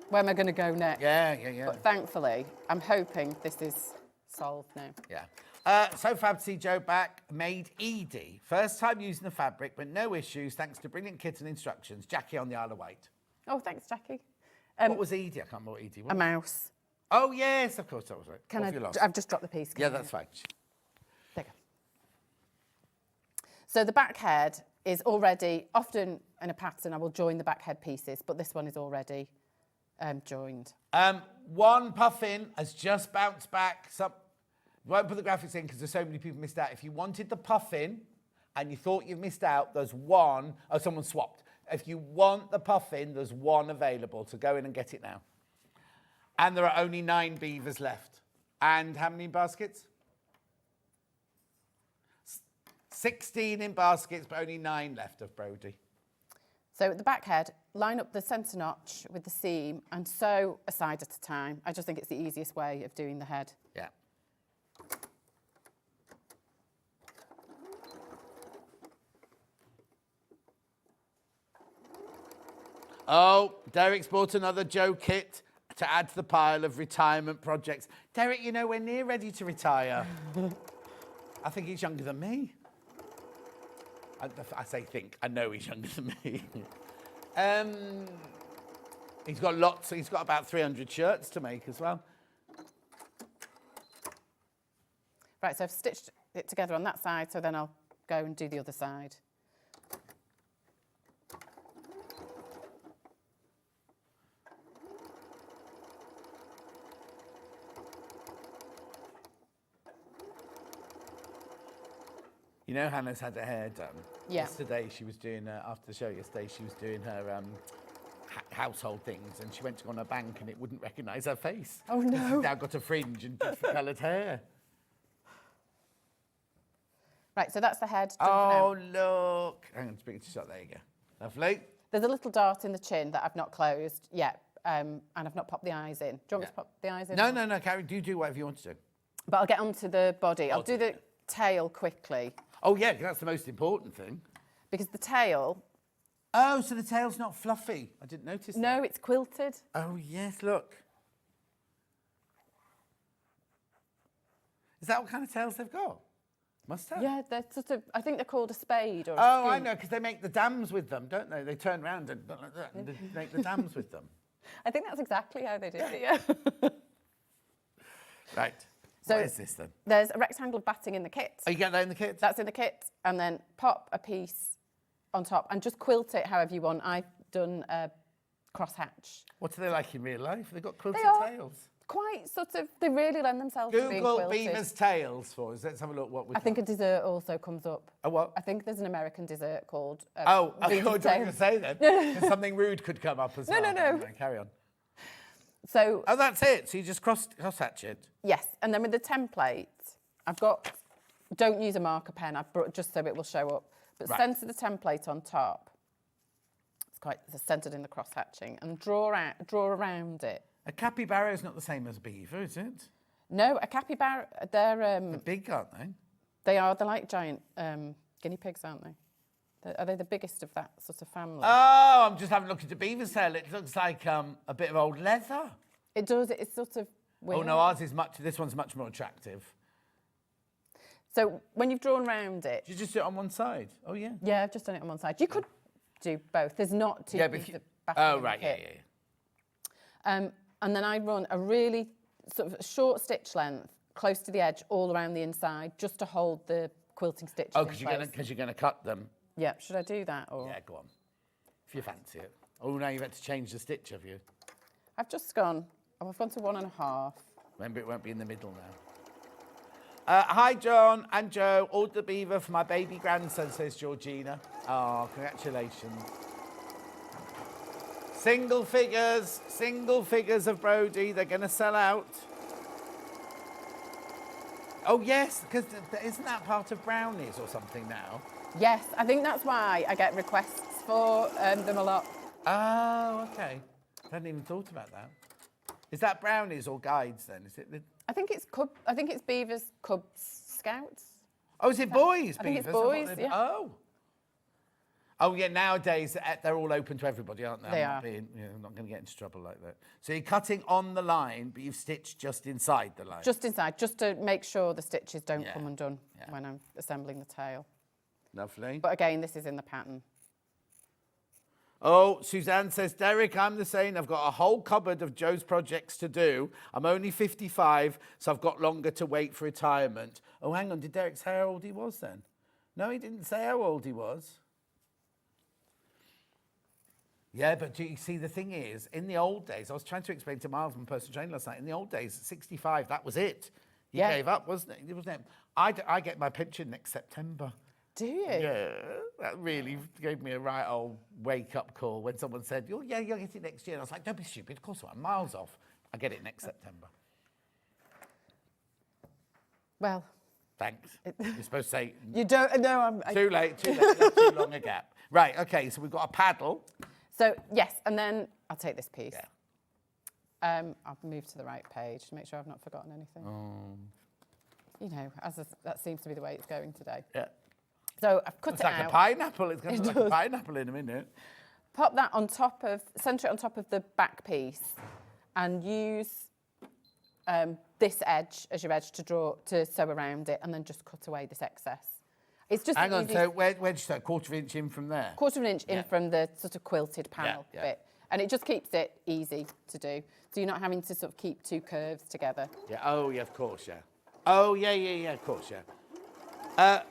where am I going to go next? Yeah. But thankfully, I'm hoping this is solved now. Yeah. So fab to see Jo back. Made Edie. First time using the fabric, but no issues thanks to brilliant kit and instructions. Jackie on the Isle of Wight. Oh, thanks, Jackie. What was Edie? I can't remember what Edie was. A mouse. Oh, yes, of course, that was right. I've just dropped the piece. Yeah, that's fine. There you go. So the back head is already, often in a pattern, I will join the back head pieces, but this one is already joined. One puffin has just bounced back. Won't put the graphics in because there's so many people missed out. If you wanted the puffin and you thought you missed out, there's one. Oh, someone swapped. If you want the puffin, there's one available. So go in and get it now. And there are only 9 beavers left. And how many baskets? 16 in baskets, but only 9 left of Brody. So at the back head, line up the centre notch with the seam and sew a side at a time. I just think it's the easiest way of doing the head. Yeah. Oh, Derek's bought another Jo kit to add to the pile of retirement projects. Derek, we're near ready to retire. I think he's younger than me. I say think. I know he's younger than me. He's got lots. He's got about 300 shirts to make as well. Right, so I've stitched it together on that side, so then I'll go and do the other side. Hannah's had her hair done. Yeah. Yesterday, she was doing, after the show yesterday, she was doing her household things, and she went to go on her bank, and it wouldn't recognise her face. Oh, no. She's now got a fringe and different coloured hair. Right, so that's the head. Oh, look. Hang on, speaking to shot. There you go. Lovely. There's a little dart in the chin that I've not closed yet, and I've not popped the eyes in. Do you want me to pop the eyes in? No, Carrie, do whatever you want to do. But I'll get onto the body. I'll do the tail quickly. Oh, yeah, that's the most important thing. Because the tail... Oh, so the tail's not fluffy. I didn't notice that. No, it's quilted. Oh, yes, look. Is that what kind of tails they've got? Must have. Yeah, they're sort of, I think they're called a spade or a Oh, I scoop. know, because they make the dams with them, don't they? They turn around and like that, and they make the dams with them. I think that's exactly how they do it, yeah. Right. So what is this then? There's a rectangle of batting in the kit. Oh, you get that in the kit? That's in the kit. And then pop a piece on top and just quilt it however you want. I've done a crosshatch. What are they like in real life? They've got quilted They are tails. quite sort of, they really lend themselves to being Google quilted. beaver's tails for us. Let's have a look what we I think a dessert also comes up. A what? I think there's an American dessert called I thought you were beaver's going to tails. say then. Something rude could come up as No, well. no, no. Anyway, carry on. So, oh, that's it. So you just crosshatch it. yes, and then with the template, I've got, don't use a marker pen, I've brought just so it will show up, but Right. centre the template on top. It's centred in the cross-hatching, and draw around it. A capybara is not the same as a beaver, is it? No, a capybara, they're big, aren't they? They are, they're like giant guinea pigs, aren't they? Are they the biggest of that sort of family? Oh, I'm just having a look at the beaver's tail. It looks like a bit of old leather. It does, it's sort of weird. Oh no, ours is this one's much more attractive. So when you've drawn around it... Did you just do it on one side? Oh, yeah. Yeah, I've just done it on one side. You could do both. There's not two pieces of batting in the right, yeah, kit. yeah. And then I run a really sort of short stitch length close to the edge all around the inside just to hold the quilting stitches Oh, in place. because you're going to cut them. Yeah, should I do that? Or? Yeah, go on. If you fancy it. Oh, now you've had to change the stitch, have you? I've just gone, I've gone to 1.5. Remember, it won't be in the middle now. Hi, John and Joe. Ordered the beaver for my baby grandson, says Georgina. Oh, congratulations. Single figures of Brody. They're going to sell out. Oh, yes, because isn't that part of brownies or something now? Yes, I think that's why I get requests for them a lot. Oh, okay. I hadn't even thought about that. Is that brownies or guides then? Is it? I think it's Beavers, Cubs, Scouts. Oh, is it boys? I think it's Beavers? boys. thought Yeah. Oh. Oh, yeah, nowadays they're all open to everybody, aren't they? They I'm not going to get into trouble like that. So you're cutting on the line, but you've stitched just inside the line. Just inside, just to make sure the stitches don't come undone when I'm assembling the tail. Lovely. But again, this is in the pattern. Oh, Suzanne says, Derek, I'm the same. I've got a whole cupboard of Joe's projects to do. I'm only 55, so I've got longer to wait for retirement. Oh, hang on. Did Derek say how old he was then? No, he didn't say how old he was. Yeah, but do you see, the thing is, in the old days, I was trying to explain to Miles, my personal trainer last night, in the old days, 65, that was it. You gave up, wasn't it? I get my pension next September. Do you? Yeah, that really gave me a right old wake-up call when someone said, oh, yeah, you'll get it next year. And I was like, don't be stupid, of course I'm miles off. I get it next September. Well. Thanks. You're supposed to say... You don't... No, I'm... Too late, that's too long a gap. Right, OK, so we've got a paddle. So, yes, and then I'll take this piece. Yeah. I'll move to the right page to make sure I've not forgotten anything. You know, that seems to be the way it's going today. Yeah. So I've cut it's it like out. A pineapple. It's going to look like a pineapple in a minute. Pop that on top of, centre it on top of the back piece, and use this edge as your edge to sew around it, and then just cut away this excess. It's just hang on. So where'd you start? 1/4 inch in from there. 1/4 inch in from the sort of quilted panel bit, and it just keeps it easy to do. So you're not having to sort of keep two curves together. Yeah. Oh yeah, of course. Yeah. Oh yeah, of course. Yeah.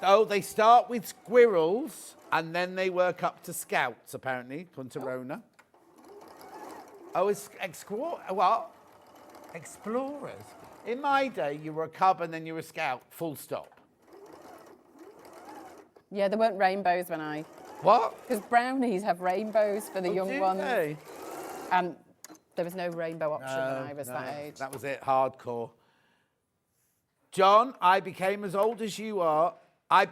Oh, they start with squirrels and then they work up to scouts, apparently, Punta Rona. Oh, it's what? Explorers. In my day, you were a cub and then you were a scout, full stop. Yeah, there weren't rainbows when I... What? Because brownies have rainbows for the young ones. They? And there was no rainbow option when I was that age. That was it, hardcore. John, I became as old as you are. I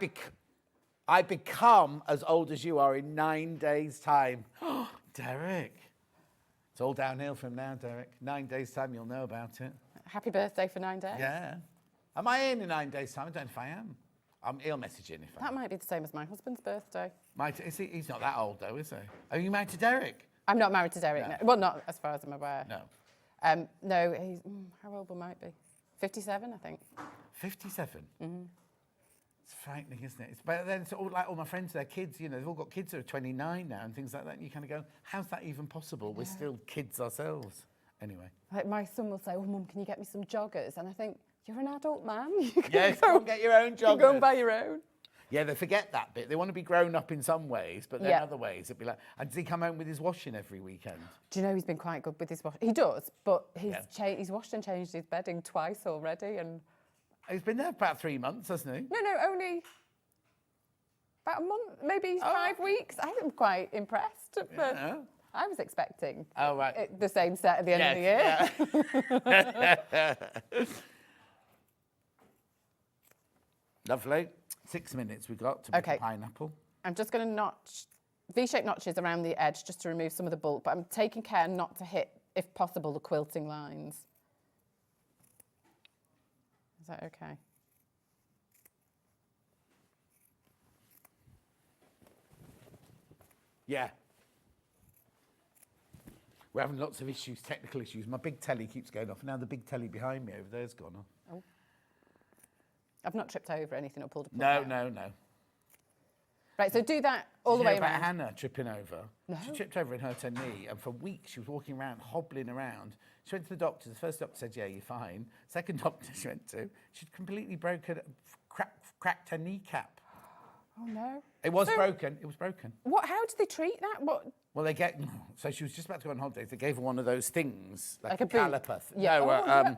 become as old as you are in 9 days' time. Derek. It's all downhill from now, Derek. 9 days' time, you'll know about it. Happy birthday for 9 days. Yeah. Am I in 9 days' time? I don't know if I am. He'll message in if I am. That might be the same as my husband's birthday. He's not that old, though, is he? Are you married to Derek? I'm not married to Derek. No. Well, not as far as I'm aware. No. No, he's... how old we might be? 57, I think. 57? Mm-hmm. It's frightening, isn't it? But then it's all like all my friends, their kids, you know, they've all got kids that are 29 now and things like that. And you kind of go, how's that even possible? We're still kids ourselves. Anyway. Like my son will say, oh, Mum, can you get me some joggers? And I think, you're an adult man. You can Go and get your own joggers. You can go and buy your own. Yeah, they forget that bit. They want to be grown up in some ways, but then other ways it'd be like, and does he come home with his washing every weekend? Do you know he's been quite good with his washing? He does, but he's washed and changed his bedding twice already. And he's been there about 3 months, hasn't he? No, only about a month, maybe 5 weeks. I'm quite impressed. But I was expecting the same set at the end of the year. Lovely. 6 minutes we've got to make a pineapple. I'm just going to notch V-shaped notches around the edge just to remove some of the bulk, but I'm taking care not to hit, if possible, the quilting lines. Is that okay? Yeah. We're having lots of issues, technical issues. My big telly keeps going off. Now the big telly behind me over there's gone off. Oh. I've not tripped over anything or pulled a plug out. No. Right, so do that all the way about around. Hannah tripping over? No. She tripped over and hurt her knee, and for weeks she was walking around, hobbling around. She went to the doctor. The first doctor said, yeah, you're fine. Second doctor she went to, she'd completely cracked her kneecap. Oh, no. It was broken. It was broken. How do they treat that? Well, they get... So she was just about to go on holidays. They gave her one of those things, like a boot? caliper. Yeah.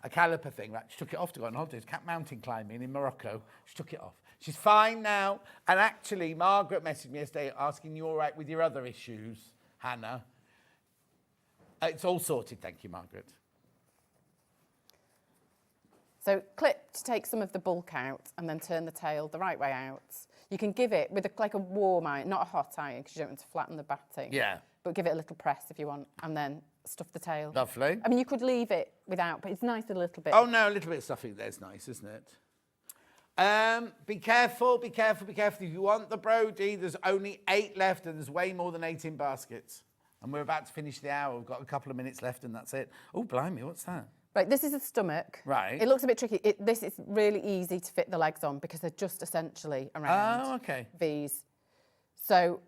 A caliper thing. Right? She took it off to go on holidays. Cat mountain climbing in Morocco. She took it off. She's fine now. And actually, Margaret messaged me yesterday asking you all right with your other issues, Hannah. It's all sorted, thank you, Margaret. So clip to take some of the bulk out and then turn the tail the right way out. You can give it with like a warm iron, not a hot iron, because you don't want to flatten the batting. Yeah. But give it a little press if you want, and then stuff the tail. Lovely. I mean, you could leave it without, but it's nice a little bit. Oh, no, a little bit of stuffing there's nice, isn't it? Be careful. If you want the Brody, there's only 8 left, and there's way more than 8 in baskets. And we're about to finish the hour. We've got a couple of minutes left, and that's it. Oh, blimey, what's that? Right, this is the stomach. Right. It looks a bit tricky. This is really easy to fit the legs on because they're just essentially around V's. So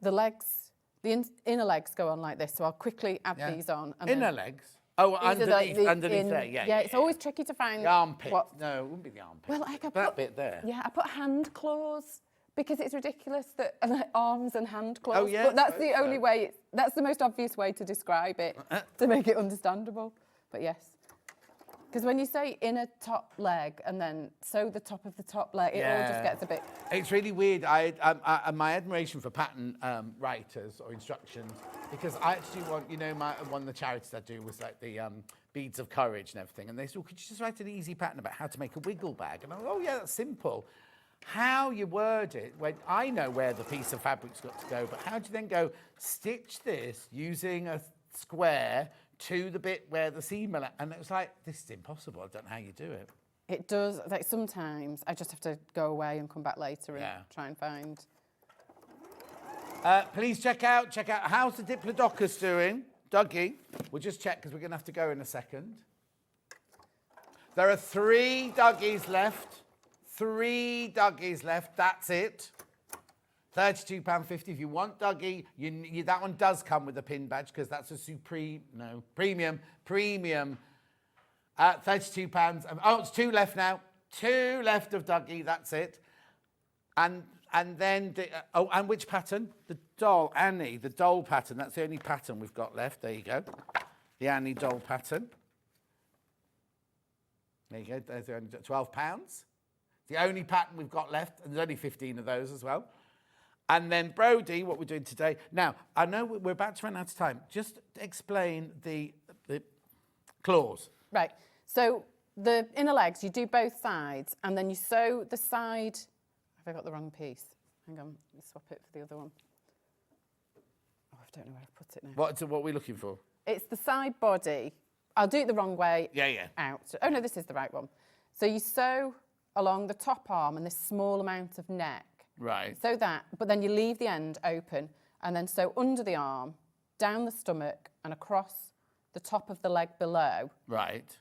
the legs, the inner legs go on like this. So I'll quickly add these on. And inner legs? Oh, underneath there, yeah. It's always tricky to find. The armpit. No, it wouldn't be the armpit. Well, like that bit there. Yeah, I put hand claws because it's ridiculous that arms and hand claws. Oh, yeah. But that's the only way. That's the most obvious way to describe it to make it understandable. But yes. Because when you say inner top leg and then sew the top of the top leg, it all just gets a bit... It's really weird. My admiration for pattern writers or instructions, because I actually want, you know, one of the charities I do was like the beads of courage and everything, and they said, well, could you just write an easy pattern about how to make a wiggle bag? And I'm like, oh, yeah, that's simple. How you word it, when I know where the piece of fabric's got to go, but how do you then go stitch this using a square to the bit where the seam... And it was like, this is impossible. I don't know how you do it. It does. Like, sometimes I just have to go away and come back later and try and find... Please check out how's the Diplodocus doing? Dougie, we'll just check because we're going to have to go in a second. There are 3 Dougies left. 3 Dougies left. That's it. £32.50 if you want Dougie. That one does come with a pin badge because that's a premium. £32. Oh, it's 2 left now. 2 left of Dougie. That's it. And then and which pattern? The doll, Annie, the doll pattern. That's the only pattern we've got left. There you go. The Annie doll pattern. There you go. There's only £12. The only pattern we've got left, and there's only 15 of those as well. And then Brody, what we're doing today. Now, I know we're about to run out of time. Just explain the claws. Right. So the inner legs, you do both sides, and then you sew the side... Have I got the wrong piece? Hang on, let me swap it for the other one. Oh, I don't know where I've put it now. What are we looking for? It's the side body. I'll do it the wrong way out. Oh, no, this is the right one. So you sew along the top arm and this small amount of neck. Right. Sew that, but then you leave the end open and then sew under the arm, down the stomach and across the top of the leg below. Right.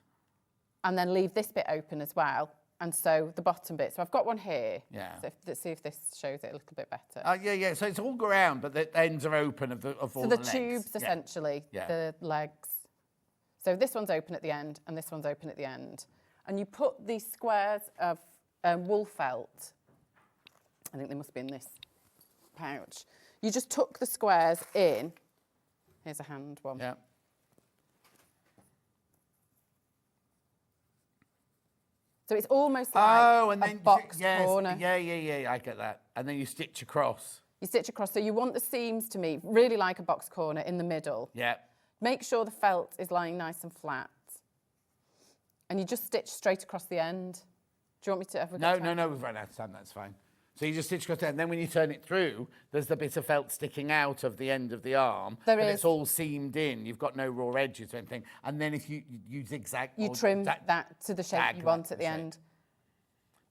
And then leave this bit open as well. and sew the bottom bit. So I've got one here. Yeah. So let's see if this shows it a little bit better. Yeah. So it's all ground, but the ends are open of all so the the legs. tubes, essentially, the legs. So this one's open at the end, and this one's open at the end. And you put these squares of wool felt, I think they must be in this pouch. You just tuck the squares in. Here's a hand one. Yeah. So it's almost like a box corner. Yeah, I get that. And then you stitch across. You stitch across. So you want the seams to meet really like a box corner in the middle. Yeah. Make sure the felt is lying nice and flat. And you just stitch straight across the end. Do you want me to ever? No, we've run out of time, that's fine. So you just stitch across the end, and then when you turn it through, there's the bit of felt sticking out of the end of the arm. There but is. It's all seamed in. You've got no raw edges or anything. And then if you zigzag... You trim that to the shape you want at the end.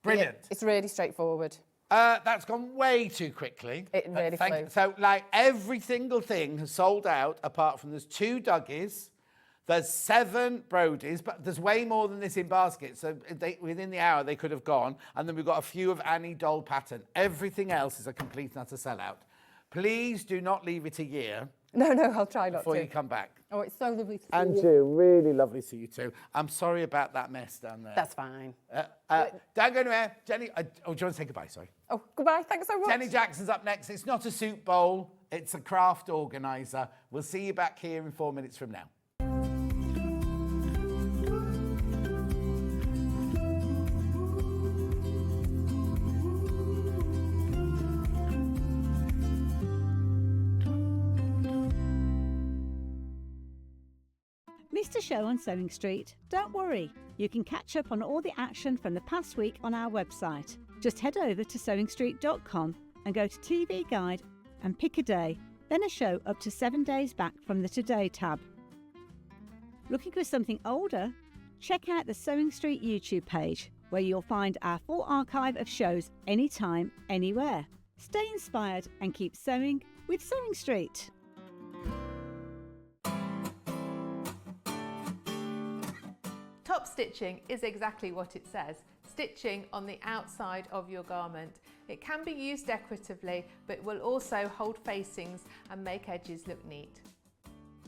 Brilliant. It's really straightforward. That's gone way too quickly. It really flew. So, like, every single thing has sold out, apart from there's 2 Dougies, there's 7 Brodies, but there's way more than this in basket. So within the hour, they could have gone. And then we've got a few of Annie Doll pattern. Everything else is a complete and utter sellout. Please do not leave it a year. No, I'll try not to. Before you come back. Oh, it's so lovely to see And you. you, really lovely to see you too. I'm sorry about that mess down there. That's fine. Don't go anywhere. Jenny, do you want to say goodbye? Sorry. Oh, goodbye. Thanks so much. Jenny Jackson's up next. It's not a soup bowl. It's a craft organiser. We'll see you back here in 4 minutes from now. Missed a show on Sewing Street? Don't worry, you can catch up on all the action from the past week on our website. Just head over to SewingStreet.com and go to TV Guide and pick a day, then a show up to 7 days back from the Today tab. Looking for something older? Check out the Sewing Street YouTube page, where you'll find our full archive of shows anytime, anywhere. Stay inspired and keep sewing with Sewing Street. Top stitching is exactly what it says, stitching on the outside of your garment. It can be used decoratively, but will also hold facings and make edges look neat.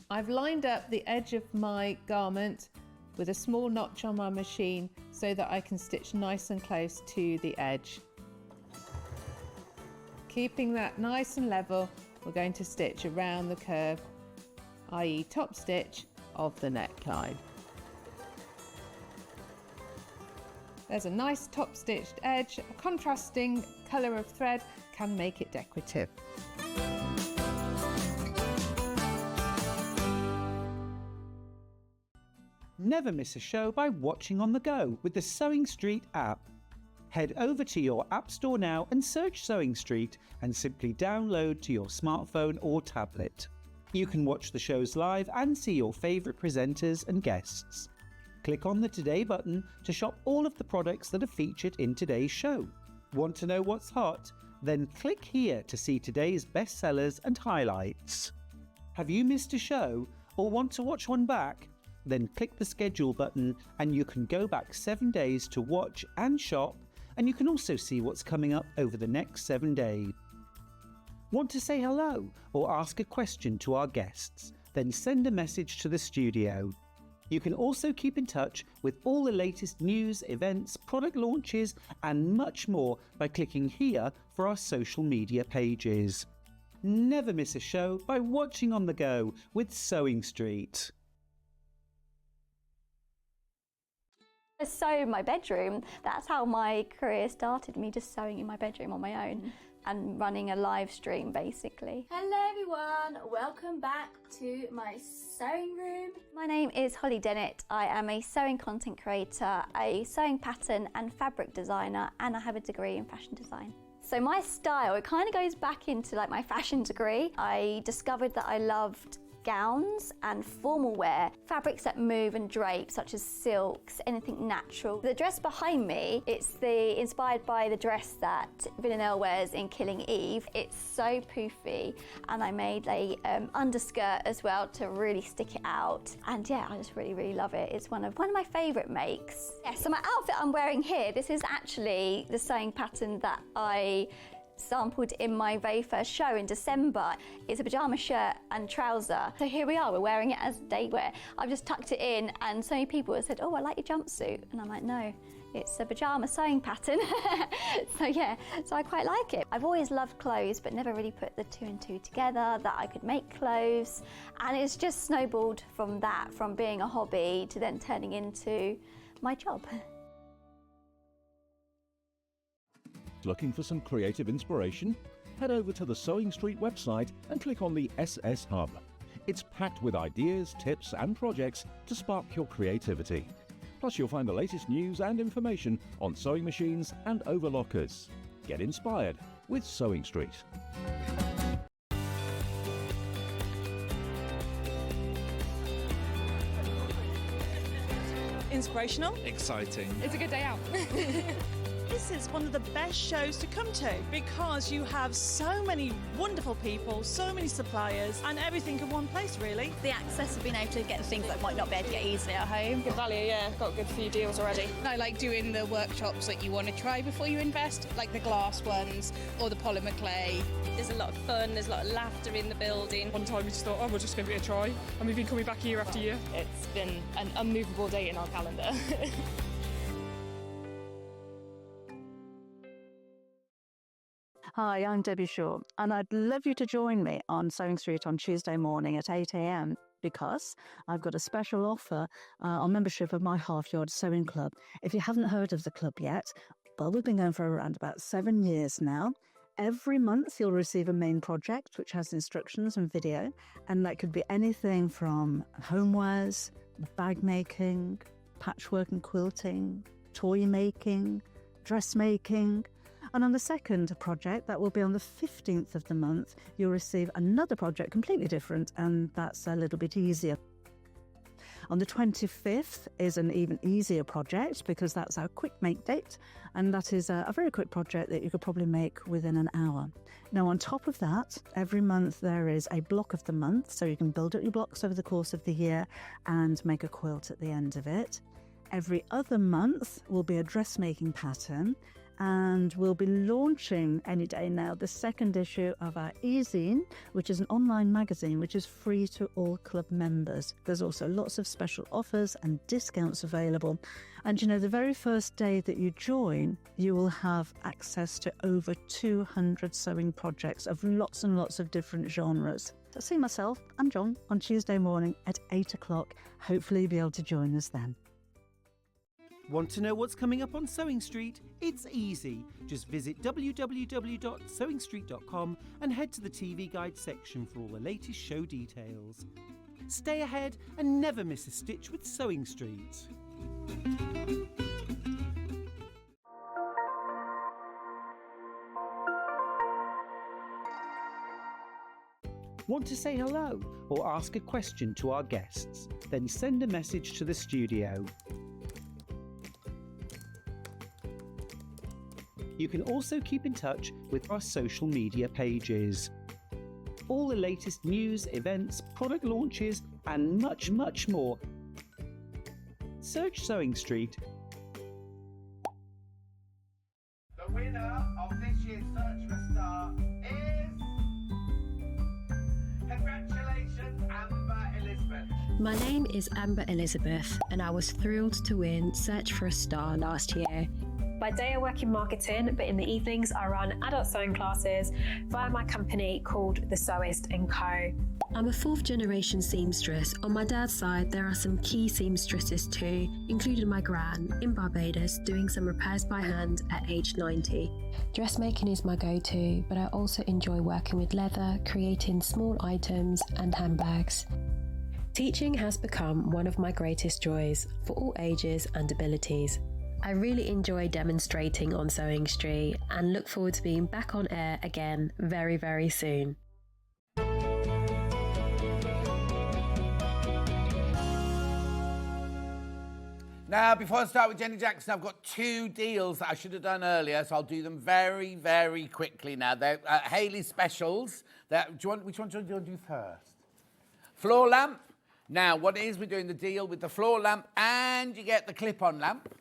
I've lined up the edge of my garment with a small notch on my machine so that I can stitch nice and close to the edge. Keeping that nice and level, we're going to stitch around the curve, i.e. top stitch of the neckline. There's a nice top stitched edge. A contrasting colour of thread can make it decorative. Never miss a show by watching on the go with the Sewing Street app. Head over to your App Store now and search Sewing Street and simply download to your smartphone or tablet. You can watch the shows live and see your favourite presenters and guests. Click on the Today button to shop all of the products that are featured in today's show. Want to know what's hot? Then click here to see today's bestsellers and highlights. Have you missed a show or want to watch one back? Then click the schedule button and you can go back 7 days to watch and shop, and you can also see what's coming up over the next 7 days. Want to say hello or ask a question to our guests? Then send a message to the studio. You can also keep in touch with all the latest news, events, product launches and much more by clicking here for our social media pages. Never miss a show by watching on the go with Sewing Street. I sew in my bedroom. That's how my career started, me just sewing in my bedroom on my own and running a live stream basically. Hello everyone, welcome back to my sewing room. My name is Holly Dennett. I am a sewing content creator, a sewing pattern and fabric designer, and I have a degree in fashion design. So my style, it kind of goes back into like my fashion degree. I discovered that I loved gowns and formal wear, fabrics that move and drape such as silks, anything natural. The dress behind me, it's inspired by the dress that Villanelle wears in Killing Eve. It's so poofy, and I made a underskirt as well to really stick it out. And yeah, I just really love it. It's one of my favourite makes. Yeah, so my outfit I'm wearing here, this is actually the sewing pattern that I sampled in my very first show in December. It's a pyjama shirt and trouser. So here we are, we're wearing it as day wear. I've just tucked it in, and so many people have said, oh, I like your jumpsuit. And I'm like, no, it's a pyjama sewing pattern. So yeah, so I quite like it. I've always loved clothes, but never really put the two and two together, that I could make clothes. And it's just snowballed from that, from being a hobby to then turning into my job. Looking for some creative inspiration? Head over to the SewingStreet website and click on the SS Hub. It's packed with ideas, tips and projects to spark your creativity. Plus you'll find the latest news and information on sewing machines and overlockers. Get inspired with SewingStreet. Inspirational. Exciting. It's a good day out. This is one of the best shows to come to because you have so many wonderful people, so many suppliers, and everything in one place, really. The access of being able to get the things that might not be able to get easily at home. Good value, yeah. Got a good few deals already. I like doing the workshops that you want to try before you invest, like the glass ones or the polymer clay. There's a lot of fun, there's a lot of laughter in the building. One time we just thought, oh, we'll just give it a try. And we've been coming back year after year. It's been an unmovable date in our calendar. Hi, I'm Debbie Shaw, and I'd love you to join me on Sewing Street on Tuesday morning at 8 a.m. because I've got a special offer on membership of my half-yard sewing club. If you haven't heard of the club yet, well, we've been going for around about 7 years now. Every month you'll receive a main project which has instructions and video, and that could be anything from homewares, bag making, patchwork and quilting, toy making, dressmaking. And on the second project, that will be on the 15th of the month, you'll receive another project completely different, and that's a little bit easier. On the 25th is an even easier project because that's our quick make date, and that is a very quick project that you could probably make within an hour. Now, on top of that, every month there is a block of the month, so you can build up your blocks over the course of the year and make a quilt at the end of it. Every other month will be a dressmaking pattern, and we'll be launching any day now the second issue of our e-zine, which is an online magazine which is free to all club members. There's also lots of special offers and discounts available. And you know, the very first day that you join, you will have access to over 200 sewing projects of lots and lots of different genres. So see myself and John on Tuesday morning at 8 o'clock. Hopefully you'll be able to join us then. Want to know what's coming up on Sewing Street? It's easy. Just visit www.sewingstreet.com and head to the TV Guide section for all the latest show details. Stay ahead and never miss a stitch with Sewing Street. Want to say hello or ask a question to our guests? Then send a message to the studio. You can also keep in touch with our social media pages. All the latest news, events, product launches, and much, much more. Search Sewing Street. The winner of this year's Search for a Star is... Congratulations, Amber Elizabeth. My name is Amber Elizabeth, and I was thrilled to win Search for a Star last year. By day I work in marketing, but in the evenings I run adult sewing classes via my company called The Sewist & Co. I'm a fourth generation seamstress. On my dad's side, there are some key seamstresses too, including my gran in Barbados doing some repairs by hand at age 90. Dressmaking is my go-to, but I also enjoy working with leather, creating small items and handbags. Teaching has become one of my greatest joys for all ages and abilities. I really enjoy demonstrating on Sewing Street and look forward to being back on air again very, very soon. Now, before I start with Jenny Jackson, I've got 2 deals that I should have done earlier, so I'll do them very, very quickly now. They're Hayley specials. Which one do you want to do first? Floor lamp. Now, what it is, we're doing the deal with the floor lamp and you get the clip-on lamp.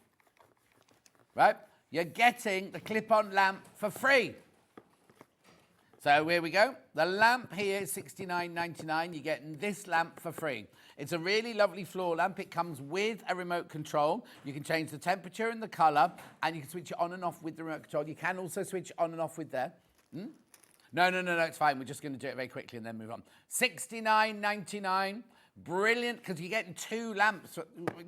Right? You're getting the clip-on lamp for free. So here we go. The lamp here is $69.99. You're getting this lamp for free. It's a really lovely floor lamp. It comes with a remote control. You can change the temperature and the colour, and you can switch it on and off with the remote control. You can also switch it on and off with there. No, it's fine. We're just going to do it very quickly and then move on. $69.99. Brilliant, because you're getting 2 lamps.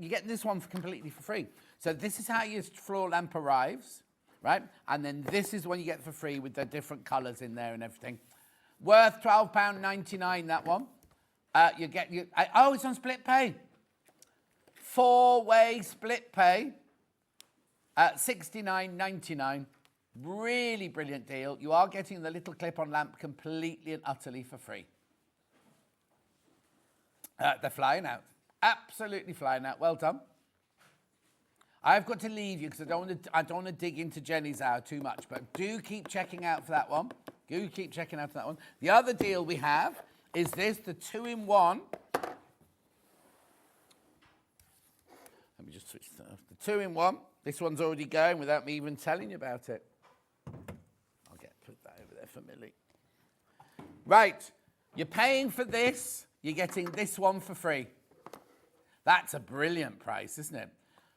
You're getting this one completely for free. So this is how your floor lamp arrives, right? And then this is one you get for free with the different colours in there and everything. Worth £12.99, that one. It's on split pay. 4-way split pay at $69.99. Really brilliant deal. You are getting the little clip-on lamp completely and utterly for free. They're flying out. Absolutely flying out. Well done. I've got to leave you because I don't want to dig into Jenny's hour too much, but do keep checking out for that one. Do keep checking out for that one. The other deal we have is this, the 2-in-1. Let me just switch that off. The 2-in-1. This one's already going without me even telling you about it. I'll put that over there for Millie. Right. You're paying for this. You're getting this one for free. That's a brilliant price, isn't it?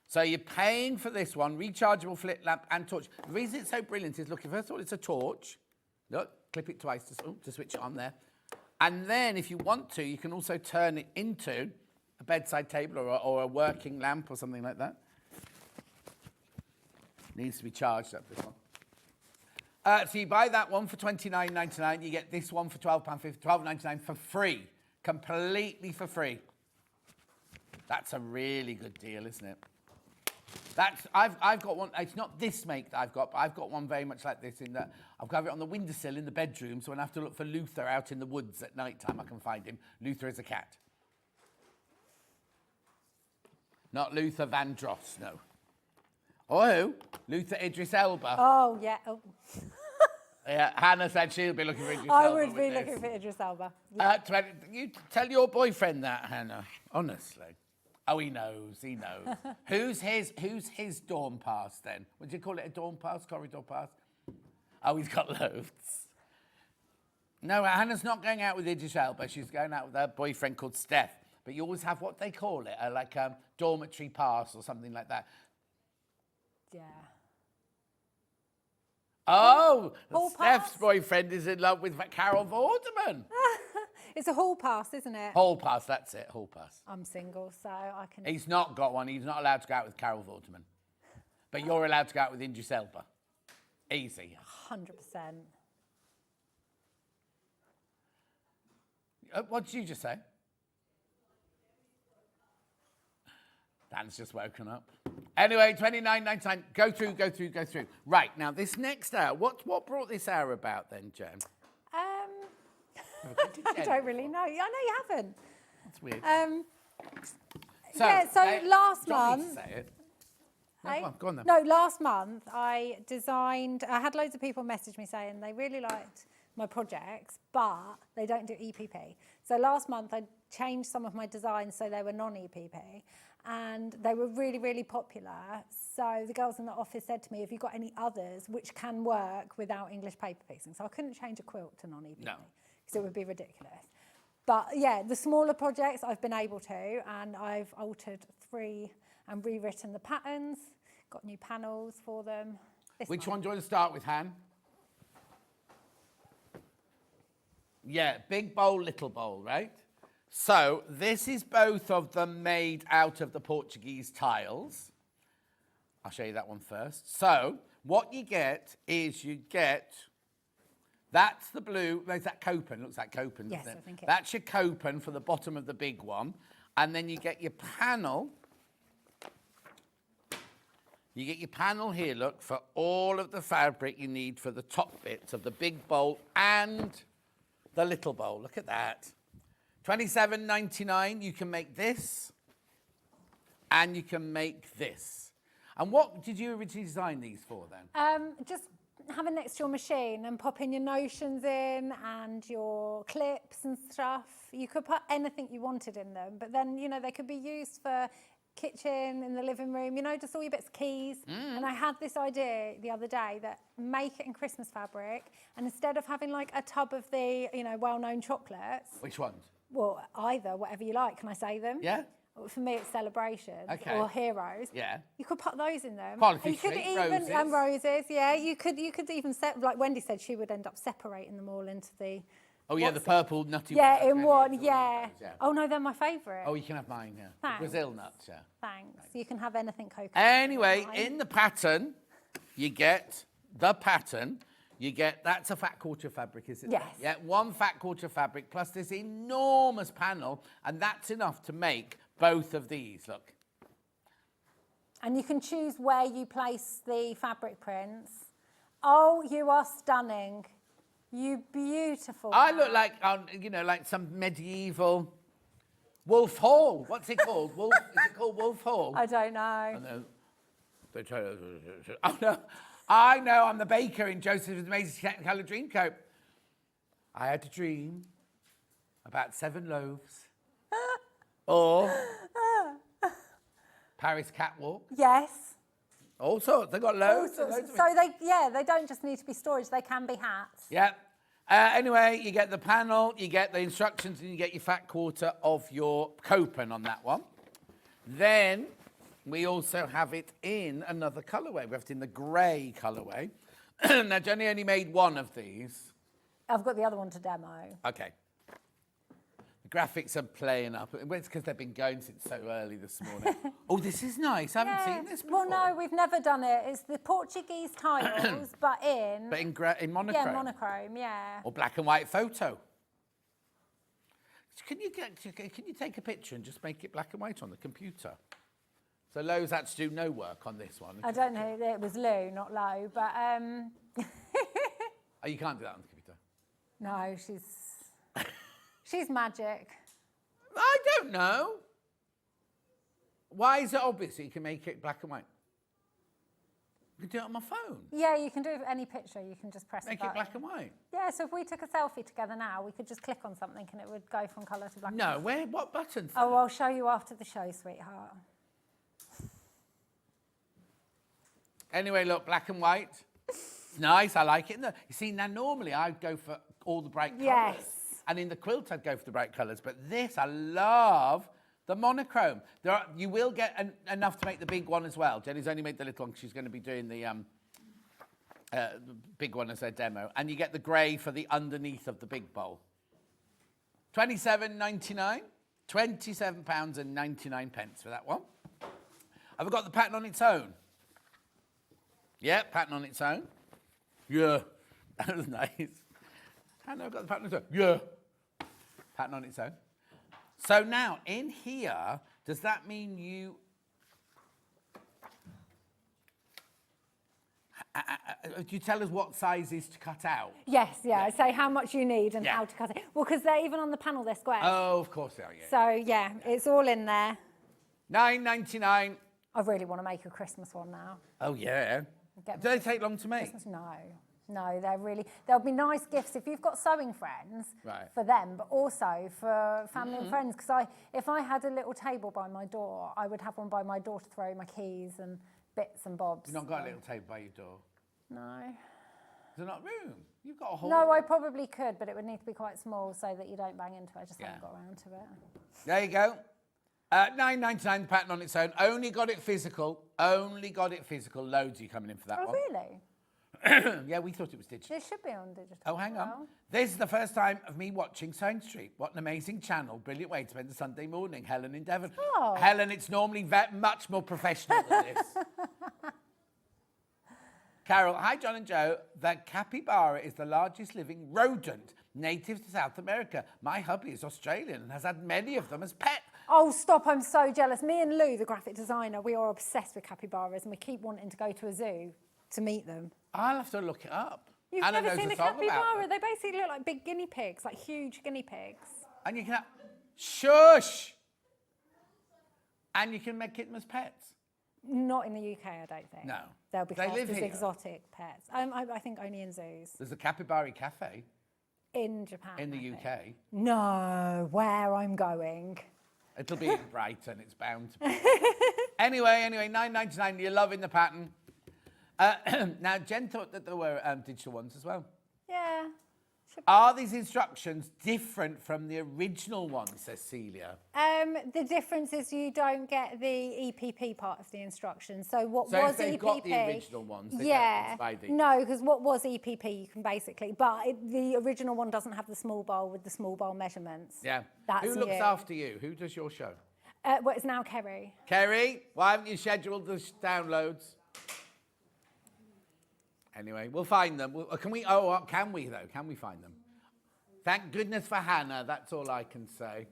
So you're paying for this one, rechargeable flip lamp and torch. The reason it's so brilliant is, look, first of all, it's a torch. Look, clip it twice to switch it on there. And then if you want to, you can also turn it into a bedside table or a working lamp or something like that. Needs to be charged up, this one. So you buy that one for $29.99. You get this one for $12.99 for free. Completely for free. That's a really good deal, isn't it? I've got one. It's not this make that I've got, but I've got one very much like this in that I've got it on the windowsill in the bedroom, so when I have to look for Luther out in the woods at night time, I can find him. Luther is a cat. Not Luther Vandross, no. Or who? Luther Idris Elba. Oh, yeah. Oh. Yeah, Hannah said she'll be looking for Idris I Elba. would be looking for Idris Elba. You tell your boyfriend that, Hannah. Honestly. Oh, he knows. He knows. Who's his dawn pass then? Would you call it a dawn pass, corridor pass? Oh, he's got loads. No, Hannah's not going out with Idris Elba. She's going out with her boyfriend called Steph. But you always have what they call it, like a dormitory pass or something like that. Yeah. Oh, Hall Steph's pass? boyfriend is in love with Carol Vorderman. It's a hall pass, isn't it? Hall pass, that's it, hall pass. I'm single, so I can... He's not got one. He's not allowed to go out with Carol Vorderman. But you're allowed to go out with Idris Elba. Easy. 100%. What did you just say? Dan's just woken up. Anyway, $29.99. Go through. Right, now this next hour, what brought this hour about then, Jen? I don't really know. I know you haven't. That's weird. Last do you want me month... to say it? No, go on then. No, last month I had loads of people message me saying they really liked my projects, but they don't do EPP. So last month I changed some of my designs so they were non-EPP, and they were really, really popular. So the girls in the office said to me, have you got any others which can work without English paper piecing? So I couldn't change a quilt to non-EPP. No. Because it would be ridiculous. But yeah, the smaller projects I've been able to, and I've altered 3 and rewritten the patterns, got new panels for them. Which one do you want to start with, Han? Yeah, big bowl, little bowl, right? So this is both of them made out of the Portuguese tiles. I'll show you that one first. So what you get is that's the blue. There's that copen. Looks like copen, doesn't it? Yes, I think it is. That's your copen for the bottom of the big one. And then you get your panel. You get your panel here, look, for all of the fabric you need for the top bits of the big bowl and the little bowl. Look at that. $27.99. You can make this And you can make this. And what did you originally design these for then? Just have it next to your machine and pop in your notions in and your clips and stuff. You could put anything you wanted in them, but then, you know, they could be used for kitchen, in the living room, you know, just all your bits of keys. And I had this idea the other day that make it in Christmas fabric, and instead of having like a tub of the, you know, well-known chocolates. Which ones? Well, either, whatever you like. Can I say them? Yeah. For me, it's celebrations Okay. or heroes. Yeah. You could put those in them. Quality You could Street, even roses. and roses. Yeah, you could even like Wendy said, she would end up separating them all into the. Oh yeah, the purple nutty. Yeah, ones. in one. Yeah. Those, yeah. Oh no, they're my favourite. Oh, you can have mine. Yeah. Thanks. Brazil nuts. Yeah. Thanks. You can have anything coconut. Anyway, in the pattern, you get the pattern. You get, that's a fat quarter fabric, isn't it? Yes. Yeah, 1 fat quarter fabric plus this enormous panel, and that's enough to make both of these. Look. And you can choose where you place the fabric prints. Oh, you are stunning. You beautiful. I look like, you know, like some medieval Wolf Hall. What's it called? Wolf? Is it called Wolf Hall? I don't know. Oh, no. They try to. Oh no. I know, I'm the baker in Joseph's Amazing Technicolor Dreamcoat. I had a dream about 7 loaves. Or Paris catwalk. Yes. All sorts. They've got loads. All sorts. And loads of So it. they don't just need to be storage, they can be hats. Yeah. Anyway, you get the panel, you get the instructions, and you get your fat quarter of your copen on that one. Then we also have it in another colourway. We have it in the grey colourway. Now, Jenny only made one of these. I've got the other one to demo. Okay. The graphics are playing up. It's because they've been going since so early this morning. Oh, this is nice. I haven't seen this before. Well, no, we've never done it. It's the Portuguese tiles, but in... But in monochrome? Yeah, monochrome, yeah. Or black and white photo. Can you take a picture and just make it black and white on the computer? So Lo's had to do no work on this one. I don't know, it was Lou, not Lo, but... Oh, you can't do that on the computer? No, she's magic. I don't know. Why is it obvious that you can make it black and white? You can do it on my phone. Yeah, you can do it with any picture. You can just press Make a it button. black and white. Yeah, so if we took a selfie together now, we could just click on something and it would go from colour to black and No, white. what button? Oh, I'll show you after the show, sweetheart. Anyway, look, black and white. It's nice, I like it. You see, now normally I'd go for all the bright colours. Yes. And in the quilt I'd go for the bright colours. But this, I love the monochrome. You will get enough to make the big one as well. Jenny's only made the little one. She's going to be doing the big one as a demo. And you get the grey for the underneath of the big bowl. £27.99. £27.99 for that one. Have I got the pattern on its own? Yeah, pattern on its own. Yeah, that was nice. I know I've got the pattern on its own. Yeah, pattern on its own. So now, in here, does that mean you... do you tell us what sizes to cut out? Yes, yeah. Say how much you need and how to cut it. Well, because they're even on the panel, they're square. Oh, of course they are, yeah. So, yeah, it's all in there. £9.99. I really want to make a Christmas one now. Oh, yeah. Do they take long to make? Christmas, no, they'll be nice gifts if you've got sewing friends for them, but also for family and friends. Because if I had a little table by my door, I would have one by my door to throw my keys and bits and bobs. You've not got a little table by your door? No. Is there not room? You've got a whole... No, I probably could, but it would need to be quite small so that you don't bang into it. I just haven't got around to it. There you go. £9.99 pattern on its own. Only got it physical. Loads are coming in for that one. Oh, really? Yeah, we thought it was digital. It should be on digital. Oh, hang on. This is the first time of me watching SewingStreet. What an amazing channel. Brilliant way to spend a Sunday morning. Helen in Devon. Oh. Helen, it's normally much more professional than this. Carol, hi, John and Joe. The capybara is the largest living rodent native to South America. My hubby is Australian and has had many of them as pets. Oh, stop, I'm so jealous. Me and Lou, the graphic designer, we are obsessed with capybaras and we keep wanting to go to a zoo to meet them. I'll have to look it up. You've Anna never knows seen the a song about capybara? them. They basically look like big guinea pigs, like huge guinea pigs. And you can have... Shush! And you can make kittens as pets. Not in the UK, I don't think. No. They'll be They classed live as here? exotic pets. I think only in zoos. There's a capybara cafe In Japan. in the I think. UK. No, where I'm going. It'll be in Brighton, it's bound to be. Anyway, $9.99, you're loving the pattern. Now, Jen thought that there were digital ones as well. Yeah. Are these instructions different from the original ones, says Celia? The difference is you don't get the EPP part of the instructions. So what So was if they've EPP? got the original ones, they yeah. don't buy these. No, because what was EPP, you can basically, but the original one doesn't have the small bowl with the small bowl measurements. Yeah. That's Who looks new. after you? Who does your show? Well, it's now Kerry. Kerry, why haven't you scheduled the downloads? Anyway, we'll find them. Can we? Oh, can we though? Can we find them? Thank goodness for Hannah. That's all I can say.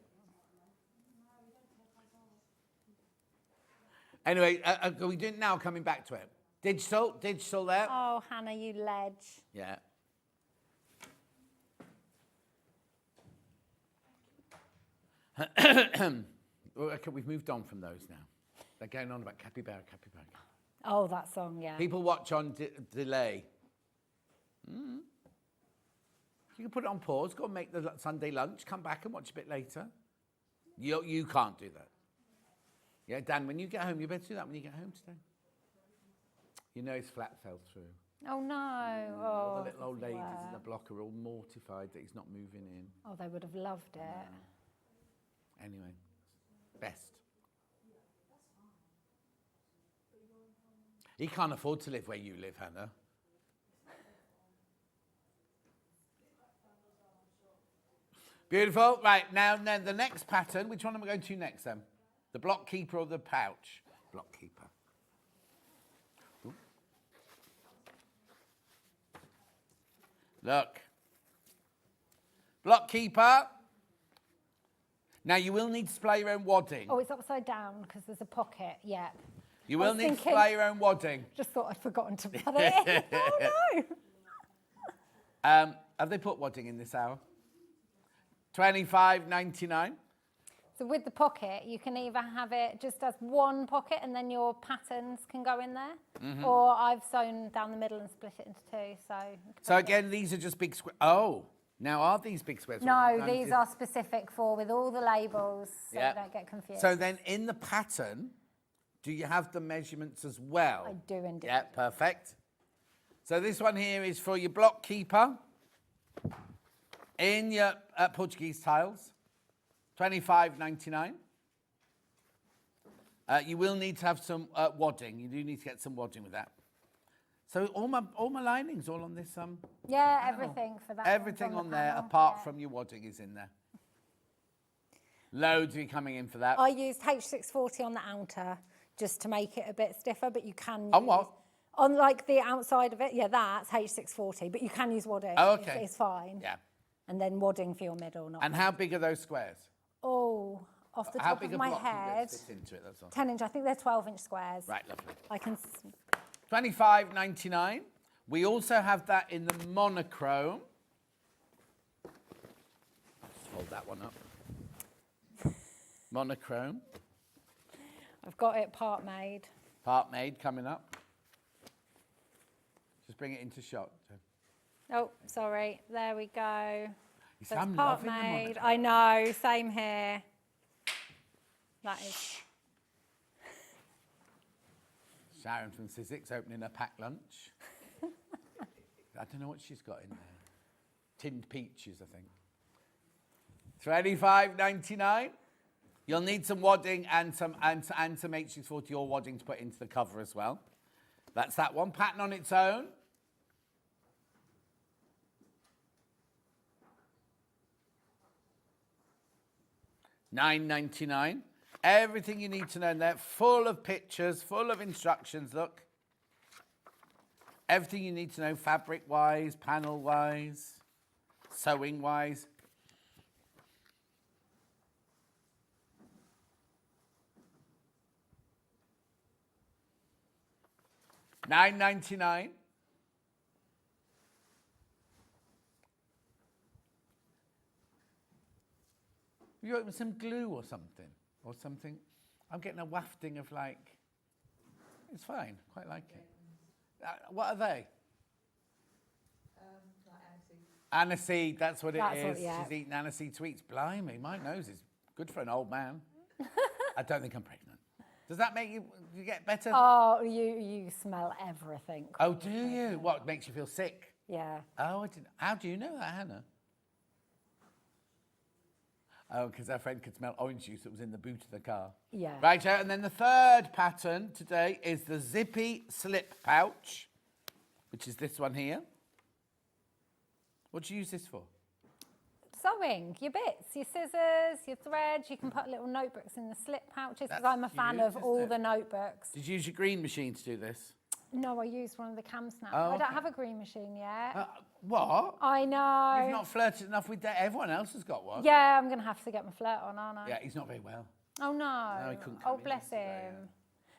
Anyway, are we doing now? Coming back to it. Digital there. Oh, Hannah, you ledge. Yeah. Okay, we've moved on from those now. They're going on about capybara. Oh, that song, yeah. People watch on delay. You can put it on pause, go and make the Sunday lunch, come back and watch a bit later. You can't do that. Yeah, Dan, when you get home, you better do that when you get home today. You know his flat fell through. Oh, no. All Oh, the little old ladies in the block are all mortified that he's not moving in. Oh, they would have loved it. Anyway, best. He can't afford to live where you live, Hannah. Beautiful. Right, now then the next pattern, which one am I going to next then? The block keeper or the pouch? Block keeper. Ooh. Look. Block keeper. Now you will need to supply your own wadding. Oh, it's upside down because there's a pocket. Yeah. You will need to supply your own wadding. Just thought I'd forgotten to put it in. Oh, no. Have they put wadding in this hour? $25.99. So with the pocket, you can either have it just as one pocket and then your patterns can go in there, or I've sewn down the middle and split it into two. So again, these are just big squares. Oh, now are these big squares? No, these are specific for with all the labels, so you don't get confused. So then in the pattern, do you have the measurements as well? I do indeed. Yeah, perfect. So this one here is for your block keeper in your Portuguese tiles, $25.99. You will need to have some wadding. You do need to get some wadding with that. So all my linings all on this yeah, everything for that. everything on there apart from your wadding is in there. Loads of you coming in for that. I used H640 on the outer just to make it a bit stiffer, but you can use... On what? On like the outside of it, yeah, that's H640, but you can use wadding. Oh, okay. It's fine. Yeah. And then wadding for your middle. Not And how big are those squares? Oh, off the How top big of a my block head, can you fit into it, that's all. 10 inch. I think they're 12-inch squares. Right, lovely. I can... $25.99. We also have that in the monochrome. Just hold that one up. Monochrome. I've got it part made. Part made coming up. Just bring it into shot. Oh, sorry. There we go. So I'm it's part loving the made. monochrome. I know. Same here. That is... Sharon from Sussex opening a packed lunch. I don't know what she's got in there. Tinned peaches, I think. $25.99. You'll need some wadding and some H640 or wadding to put into the cover as well. That's that one pattern on its own. $9.99. Everything you need to know in there, full of pictures, full of instructions, look. Everything you need to know fabric-wise, panel-wise, sewing-wise. $9.99. You got some glue or something? Or something? I'm getting a wafting of like, it's fine, quite like it. What are they? Aniseed, that's what it is. She's eating aniseed sweets. Blimey, my nose is good for an old man. I don't think I'm pregnant. Does that make you get better? Oh, you smell everything. Oh, do you? What makes you feel sick? Yeah. Oh, I didn't. How do you know that, Hannah? Oh, because our friend could smell orange juice that was in the boot of the car. Yeah. Right, and then the third pattern today is the zippy slip pouch, which is this one here. What do you use this for? Sewing, your bits, your scissors, your threads. You can put little notebooks in the slip pouches because I'm a fan of all the notebooks. Did you use your green machine to do this? No, I used one of the cam snaps. Oh, I don't have a green machine yet. What? I know. You've not flirted enough with that. Everyone else has got one. Yeah, I'm going to have to get my flirt on, aren't I? Yeah, he's not very well. Oh, no. No, he couldn't come in bless him. yesterday,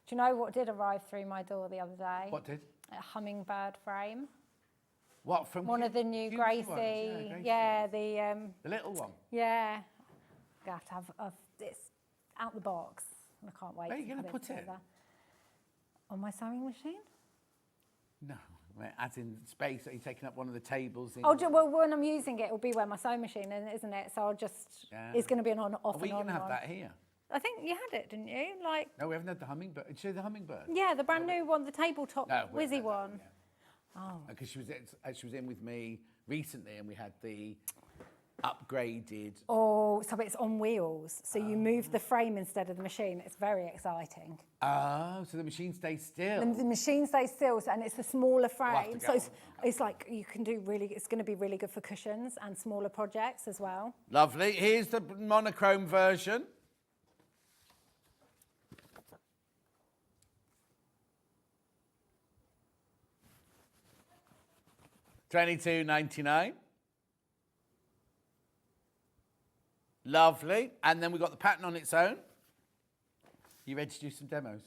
Do you know what did arrive through my door the other day? What did? A hummingbird frame. What, from one of the new Gracie? Gracie. Yeah, the little one. Yeah, I have to have it's out the box. I can't wait. Where are you going to put it? Together. On my sewing machine. No, as in space. Are you taking up one of the tables? Oh, well, when I'm using it, it'll be where my sewing machine is, isn't it? So I'll just. Yeah. It's going to be an on off. Are we going to have that here? I think you had it, didn't you? Like. No, we haven't had the hummingbird. Did you see the hummingbird? Yeah, the brand new one, the tabletop whizzy one. Oh. Because she was in with me recently, and we had the upgraded. Oh, so it's on wheels. So you move the frame instead of the machine. It's very exciting. Oh, so the machine stays still. The machine stays still, and it's a smaller frame. So it's like you can do really. It's going to be really good for cushions and smaller projects as well. Lovely. Here's the monochrome version. $22.99. Lovely. And then we've got the pattern on its own. You ready to do some demos?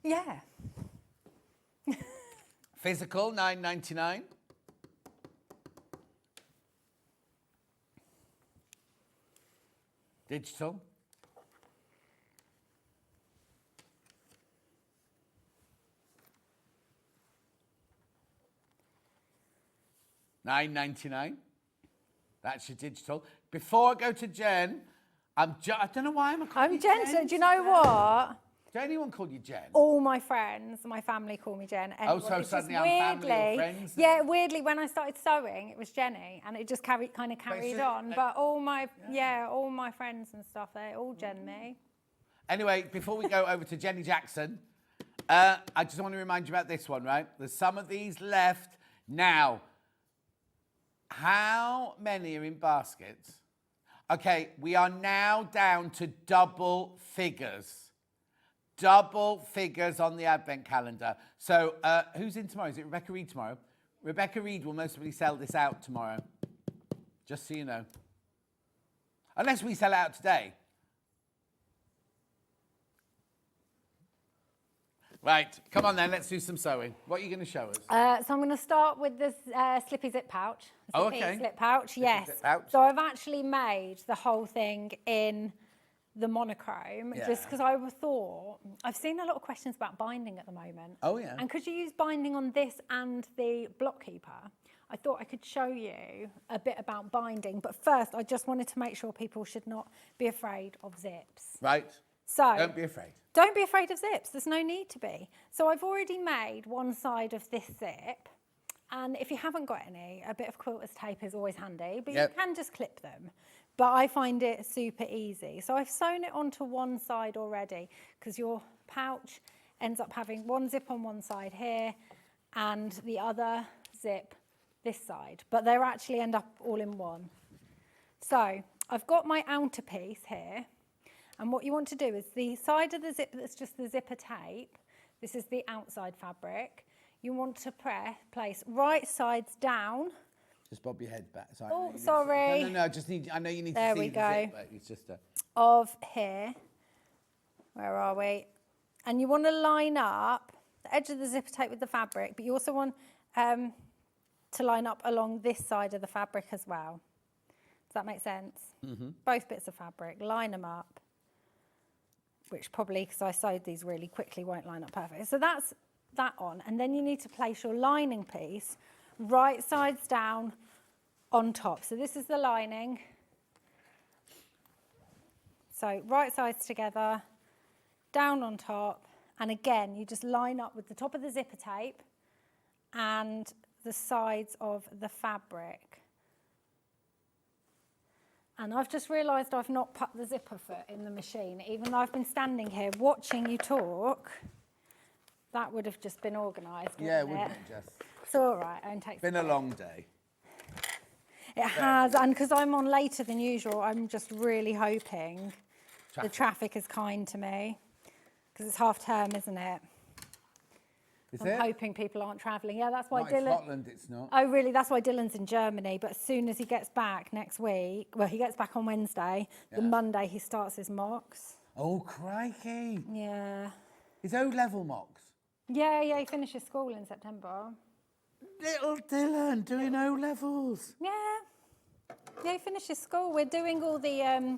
Yeah. Physical, $9.99. Digital. $9.99. That's your digital. Before I go to Jen, I don't know why I'm calling you Jen. So do you know what? Does anyone call you Jen? All my friends, my family call me Jen. Oh, so suddenly I'm family or friends? Yeah, weirdly, when I started sewing, it was Jenny, and it just carried on. But all my friends and stuff, they all Jen me. Anyway, before we go over to Jenny Jackson, I just want to remind you about this one, right? There's some of these left now. How many are in baskets? Okay, we are now down to double figures. Double figures on the advent calendar. So who's in tomorrow? Is it Rebecca Reid tomorrow? Rebecca Reid will most probably sell this out tomorrow. Just so you know. Unless we sell it out today. Right, come on then, let's do some sewing. What are you going to show us? So I'm going to start with this slippy zip pouch. Slip pouch, yes. Zip pouch. So I've actually made the whole thing in the monochrome, just because I thought, I've seen a lot of questions about binding at the moment. Oh, yeah. And could you use binding on this and the block keeper? I thought I could show you a bit about binding, but first I just wanted to make sure people should not be afraid of zips. Right. So don't be afraid. Don't be afraid of zips. There's no need to be. So I've already made one side of this zip. And if you haven't got any, a bit of quilter's tape is always handy, but you can just clip them. But I find it super easy. So I've sewn it onto one side already because your pouch ends up having one zip on one side here and the other zip this side. But they actually end up all in one. So I've got my outer piece here. And what you want to do is the side of the zip that's just the zipper tape, this is the outside fabric, you want to place right sides down. Just bob your head back. Sorry, oh, sorry. No, just need, I know you need there to see the zip, but it's just a... Of here, where are we? And you want to line up the edge of the zipper tape with the fabric, but you also want to line up along this side of the fabric as well. Does that make sense? Mm-hmm. Both bits of fabric, line them up. which probably, because I sewed these really quickly, won't line up perfect. So that's that on. And then you need to place your lining piece right sides down on top. So this is the lining. So right sides together, down on top. And again, you just line up with the top of the zipper tape and the sides of the fabric. And I've just realised I've not put the zipper foot in the machine. Even though I've been standing here watching you talk, that would have just been organised, Yeah, wouldn't wouldn't it, Jess? It's all right, it takes Been a long day. It has, and because I'm on later than usual, I'm just really hoping the traffic is kind to me. Because it's half term, isn't it? I'm hoping people aren't travelling. Yeah, that's why Not Dylan... in Scotland, it's not. Oh, really? That's why Dylan's in Germany. But as soon as he gets back next week... Well, he gets back on Wednesday. The Monday, he starts his mocks. Oh, crikey. Yeah. His O-level mocks? Yeah, he finishes school in September. Little Dylan doing O-levels. Yeah. Yeah, he finishes school. We're doing all the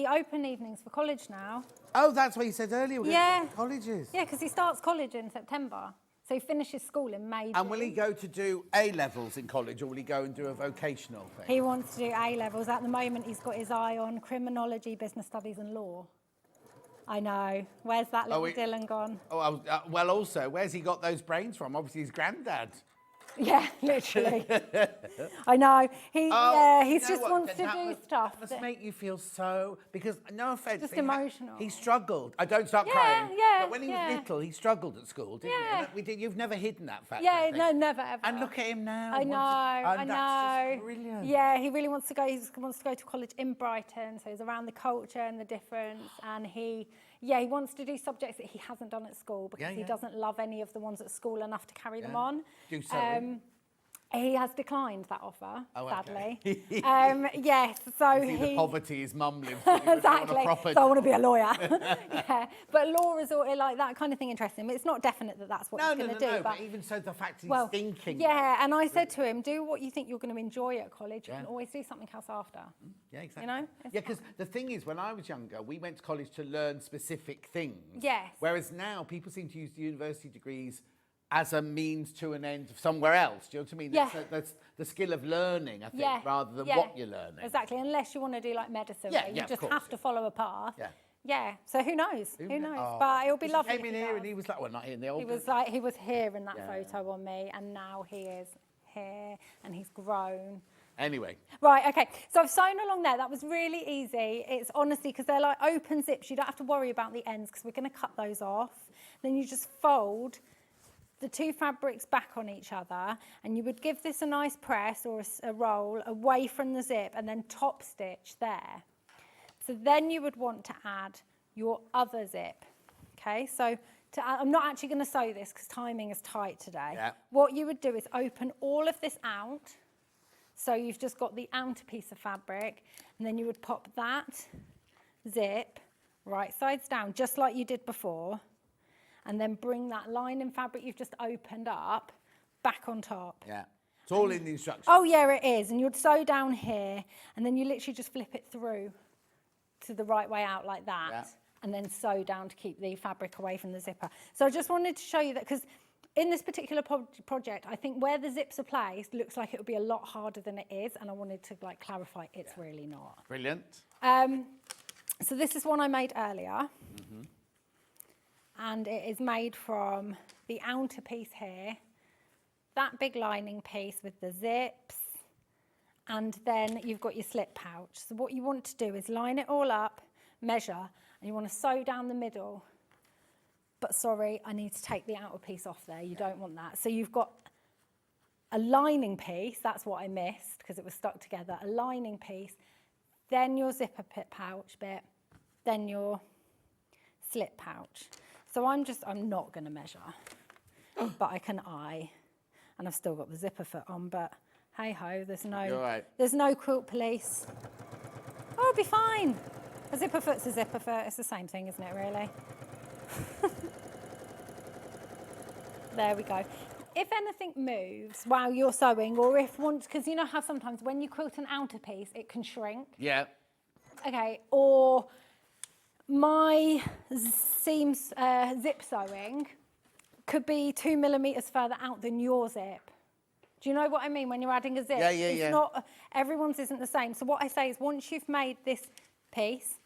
open evenings for college now. Oh, that's what you said earlier. We're going to colleges. Yeah, because he starts college in September. So he finishes school in May. And will he go to do A-levels in college, or will he go and do a vocational thing? He wants to do A-levels. At the moment, he's got his eye on criminology, business studies and law. I know. Where's that little Dylan gone? Oh, well, also, where's he got those brains from? Obviously, his granddad. Yeah, literally. I know. He just wants to do stuff. That must make you feel so... Because, no offence... Just emotional. He struggled. I don't start crying. Yeah, but when he was little, he struggled at school, didn't he? And you've never hidden that fact. Yeah, no, never, ever. And look at him now. I know, That's just brilliant. Yeah, he really wants to go. He wants to go to college in Brighton, so he's around the culture and the difference. And he wants to do subjects that he hasn't done at school because he doesn't love any of the ones at school enough to carry them on. Do sewing. He has declined that offer, sadly. Okay. Yes, so the poverty his mum lives with. Exactly. So I want to be a lawyer. Yeah, but law is all, like that kind of thing interests him. It's not definite that that's what he's going to do. But even so, the fact he's thinking. Yeah, and I said to him, do what you think you're going to enjoy at college. You can always do something else after. Yeah, exactly. You know? Yeah, because the thing is, when I was younger, we went to college to learn specific things. Yes. Whereas now, people seem to use the university degrees as a means to an end somewhere else. Do you know what I mean? Yeah. That's the skill of learning, I think, rather than what you're learning. Exactly, unless you want to do like medicine, Yeah, where you just of have to follow a path. Yeah. Yeah, so who knows? Who knows? Oh. But it'll be lovely. He came in here and he was like, well, not here in the old. He was here in that photo on me, and now he is here, and he's grown. Anyway. Right, okay. So I've sewn along there. That was really easy. It's honestly, because they're like open zips, you don't have to worry about the ends because we're going to cut those off. Then you just fold the two fabrics back on each other, and you would give this a nice press or a roll away from the zip and then top stitch there. So then you would want to add your other zip. Okay, so I'm not actually going to sew this because timing is tight today. Yeah. What you would do is open all of this out. So you've just got the outer piece of fabric, and then you would pop that zip right sides down, just like you did before, and then bring that lining fabric you've just opened up back on top. Yeah. It's all in the instructions. Oh, yeah, it is. And you'd sew down here, and then you literally just flip it through to the right way out like that, and then sew down to keep the fabric away from the zipper. So I just wanted to show you that, because in this particular project, I think where the zips are placed looks like it would be a lot harder than it is, and I wanted to like clarify it's really not. Brilliant. So this is one I made earlier. And it is made from the outer piece here, that big lining piece with the zips, and then you've got your slip pouch. So what you want to do is line it all up, measure, and you want to sew down the middle. But sorry, I need to take the outer piece off there. You don't want that. So you've got a lining piece, that's what I missed because it was stuck together, a lining piece, then your zipper pouch bit, then your slip pouch. So I'm not going to measure, but I can eye, and I've still got the zipper foot on, but hey ho, there's no quilt police. Oh, it'll be fine. A zipper foot's a zipper foot. It's the same thing, isn't it, really? There we go. If anything moves while you're sewing, or if once, because you know how sometimes when you quilt an outer piece, it can shrink. Yeah. Okay, or my seams zip sewing could be 2 millimetres further out than your zip. Do you know what I mean when you're adding a zip? Yeah, it's not, everyone's isn't the same. So what I say is once you've made this piece,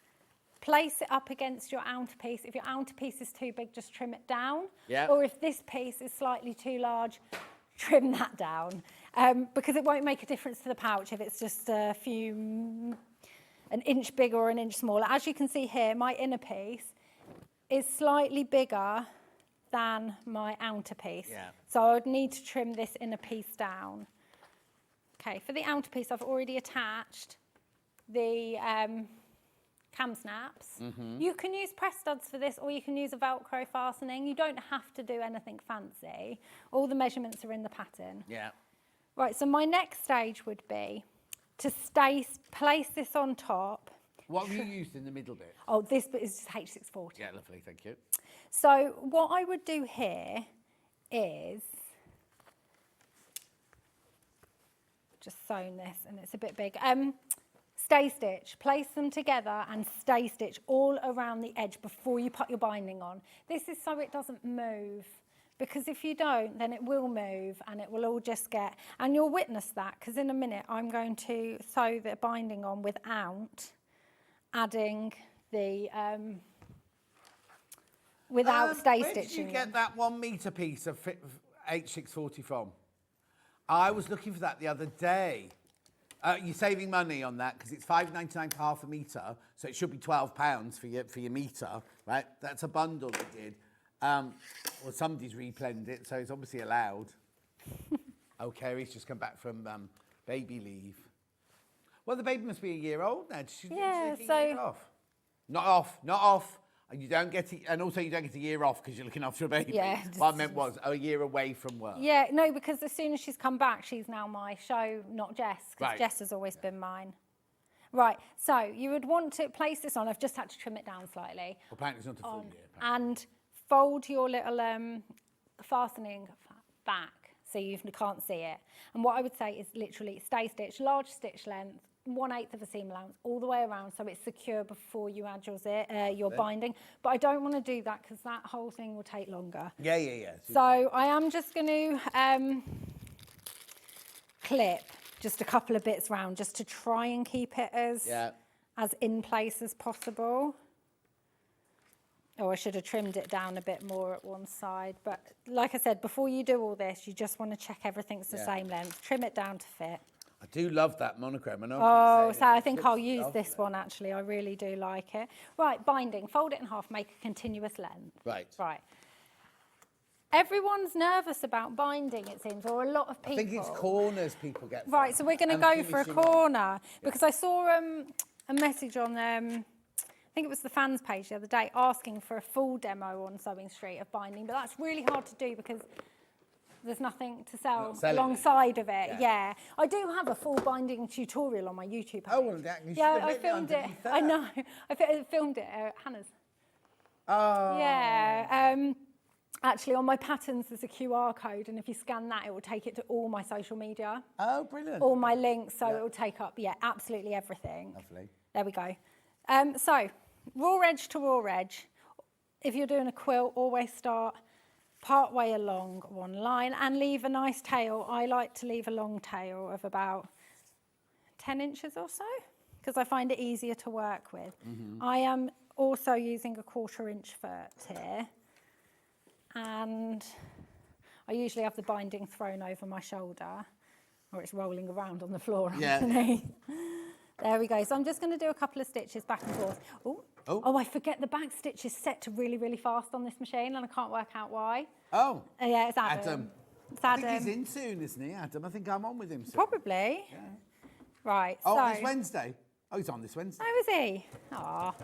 place it up against your outer piece. If your outer piece is too big, just trim it down. Yeah. Or if this piece is slightly too large, trim that down. Because it won't make a difference to the pouch if it's just an inch bigger or an inch smaller. As you can see here, my inner piece is slightly bigger than my outer piece. Yeah. So I would need to trim this inner piece down. Okay, for the outer piece, I've already attached the cam snaps. You can use press studs for this, or you can use a Velcro fastening. You don't have to do anything fancy. All the measurements are in the pattern. Yeah. Right, so my next stage would be to place this on top. What have you used in the middle bit? Oh, this bit is just H640. Yeah, lovely, thank you. So what I would do here is just sewn this, and it's a bit big. Stay stitch, place them together and stay stitch all around the edge before you put your binding on. This is so it doesn't move, because if you don't, then it will move and it will all just get, and you'll witness that, because in a minute I'm going to sew the binding on without adding the, without stay Where stitching. did you get that 1 metre piece of H640 from? I was looking for that the other day. You're saving money on that because it's £5.99 for half a metre, so it should be £12 for your metre, right? That's a bundle we did. Well, somebody's replaned it, so it's obviously allowed. Oh, Kerry's just come back from baby leave. Well, the baby must be a year old now. She Yeah, take a so- year off. Not off. And you don't get it, and also you don't get a year off because you're looking after a baby. Yeah, What I meant was a year away from work. Yeah, no, because as soon as she's come back, she's now my show, not Jess, because Right. Jess has always been mine. Right, so you would want to place this on. I've just had to trim it down slightly. Well, apparently it's not a full year. And fold your little fastening back so you can't see it. And what I would say is literally stay stitch, large stitch length, 1/8 of a seam allowance all the way around so it's secure before you add your binding. But I don't want to do that because that whole thing will take longer. Yeah. So I am just going to clip just a couple of bits round just to try and keep it as in place as possible. Oh, I should have trimmed it down a bit more at one side. But like I said, before you do all this, you just want to check everything's the same length. Trim it down to fit. I do love that monogram. I know Oh, so I think I'll use this one actually. I really do like it. Right, binding. Fold it in half, make a continuous length. Right. Everyone's nervous about binding, it seems, or a lot of people. I think it's corners people get. Right, so we're going to go for a corner because I saw a message on I think it was the fans page the other day asking for a full demo on SewingStreet of binding, but that's really hard to do because there's nothing to sell alongside of it. Yeah, I do have a full binding tutorial on my YouTube page. Oh, well, that, you yeah, I filmed it. I know. I filmed it at Hannah's. Oh. Yeah. Actually, on my patterns, there's a QR code, and if you scan that, it will take it to all my social media. Oh, brilliant. All my links, so it will take up, absolutely everything. Lovely. There we go. So, raw edge to raw edge. If you're doing a quilt, always start part way along one line and leave a nice tail. I like to leave a long tail of about 10 inches or so, because I find it easier to work with. I am also using a 1/4 inch foot here. And I usually have the binding thrown over my shoulder, or it's rolling around on the floor underneath. There we go. So I'm just going to do a couple of stitches back and forth. Oh, I forget the back stitch is set to really, really fast on this machine, and I can't work out why. Oh. Yeah, it's Adam. It's Adam. I think he's in soon, isn't he, Adam? I think I'm on with him soon. Probably. Yeah. Right. Oh, so, it's Wednesday. Oh, he's on this Wednesday. Oh, is he? Ah.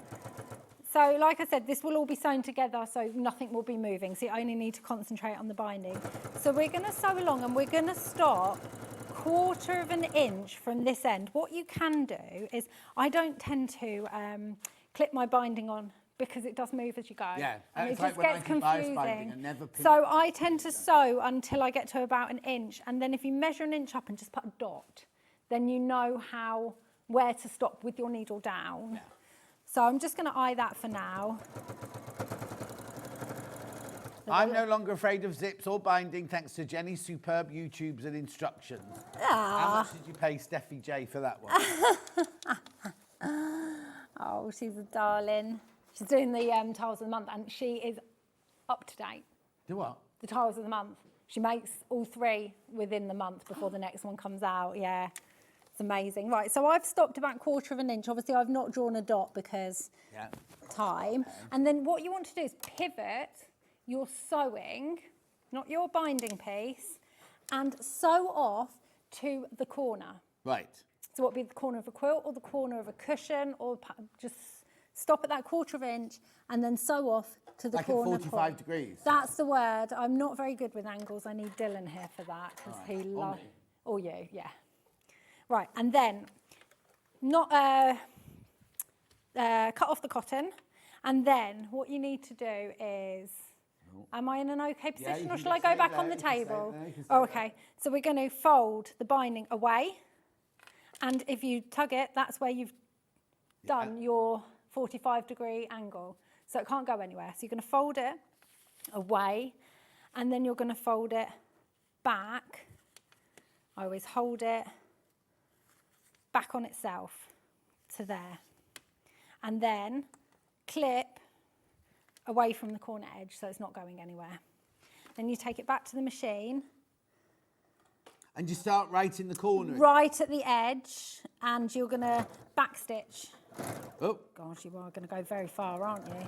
So, like I said, this will all be sewn together, so nothing will be moving. So you only need to concentrate on the binding. So we're going to sew along, and we're going to stop 1/4 of an inch from this end. What you can do is, I don't tend to clip my binding on because it does move as you go. Yeah, and it like just when gets I do bias confusing. binding, I never pin So I tend to sew until I get to about an inch, and then if you measure an inch up and just put a dot, then you know where to stop with your needle down. Yeah. So I'm just going to eye that for now. I'm no longer afraid of zips or binding thanks to Jenny's superb YouTubes and instructions. How much did you pay Steffi J for that one? Oh, she's a darling. She's doing the tiles of the month, and she is up to date. Do what? The tiles of the month. She makes all 3 within the month before the next one comes out. Yeah, it's amazing. Right, so I've stopped about 1/4 inch. Obviously, I've not drawn a dot because time. And then what you want to do is pivot your sewing, not your binding piece, and sew off to the corner. Right. So what would be the corner of a quilt or the corner of a cushion, or just stop at that 1/4 inch and then sew off to the corner. Like at 45 degrees? That's the word. I'm not very good with angles. I need Dylan here for that because he loves... Or you, yeah. Right, and then not cut off the cotton, and then what you need to do is... Am I in an okay position, or shall I go back on the table? Oh, okay. So we're going to fold the binding away, and if you tug it, that's where you've done your 45-degree angle. So it can't go anywhere. So you're going to fold it away, and then you're going to fold it back. I always hold it back on itself to there, and then clip away from the corner edge so it's not going anywhere. Then you take it back to the machine. And you start right in the corner? Right at the edge, and you're going to backstitch. Oh. Gosh, you are going to go very far, aren't you?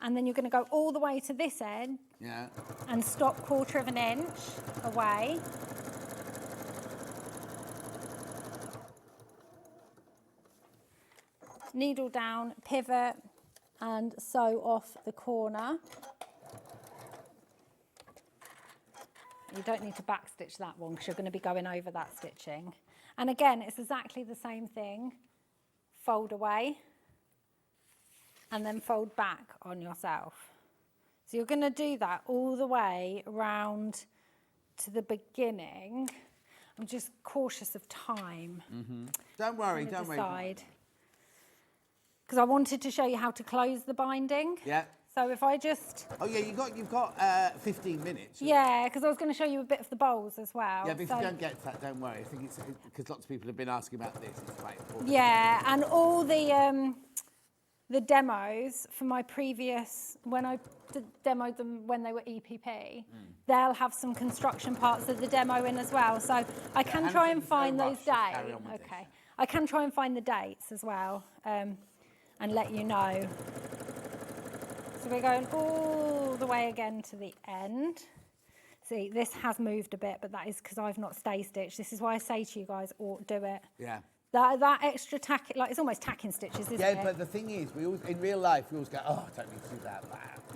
And then you're going to go all the way to this edge. Yeah. And stop 1/4 inch away. Needle down, pivot, and sew off the corner. You don't need to backstitch that one because you're going to be going over that stitching. And again, it's exactly the same thing. Fold away and then fold back on yourself. So you're going to do that all the way around to the beginning. I'm just cautious of time. Don't worry, don't worry. Because I wanted to show you how to close the binding. Yeah. So if I just... Oh, yeah, you've got 15 minutes. Yeah, because I was going to show you a bit of the bowls as well. Yeah, but if you don't get to that, don't worry. I think it's because lots of people have been asking about this. It's quite important. Yeah, and all the demos for my previous, when I demoed them when they were EPP, they'll have some construction parts of the demo in as well. So I can try and find those dates. Okay, I can try and find the dates as well, and let you know. So we're going all the way again to the end. See, this has moved a bit, but that is because I've not stay stitched. This is why I say to you guys, do it. Yeah. That extra tack, like it's almost tacking stitches, isn't it? Yeah, but the thing is, we always, in real life, we always go, oh, I don't need to do that.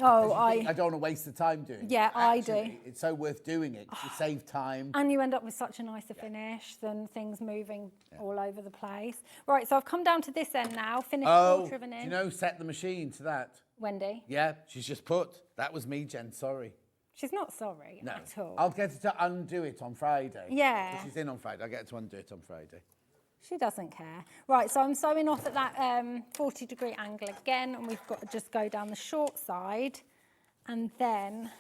Oh, I don't want to waste the time doing it. Yeah, Actually, I do. It's so worth doing it to save time. And you end up with such a nicer finish than things moving all over the place. Right, so I've come down to this end now, finished 1/4 inch. You know, set the machine to that. Wendy? Yeah, she's just put. That was me, Jen, sorry. She's not sorry at all. I'll get her to undo it on Friday. Yeah. If she's in on Friday, I'll get her to undo it on Friday. She doesn't care. Right, so I'm sewing off at that 40-degree angle again, and we've got to just go down the short side, and then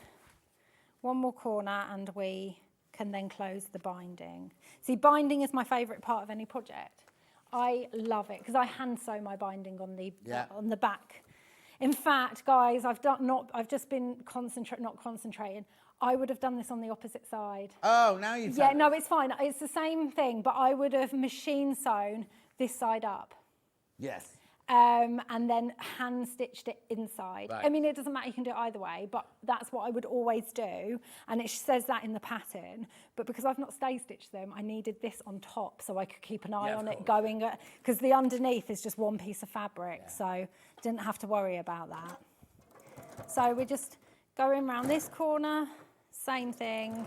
one more corner, and we can then close the binding. See, binding is my favourite part of any project. I love it, because I hand sew my binding on the back. In fact, guys, I've just been not concentrating. I would have done this on the opposite side. Oh, now you've Yeah, no, it's fine. It's the same thing, but I would have machine sewn this side up. Yes. And then hand stitched it inside. Right. I mean, it doesn't matter, you can do it either way, but that's what I would always do. And it says that in the pattern, but because I've not stay stitched them, I needed this on top so I could keep an eye on it going, because the underneath is just one piece of fabric, so didn't have to worry about that. So we're just going around this corner, same thing.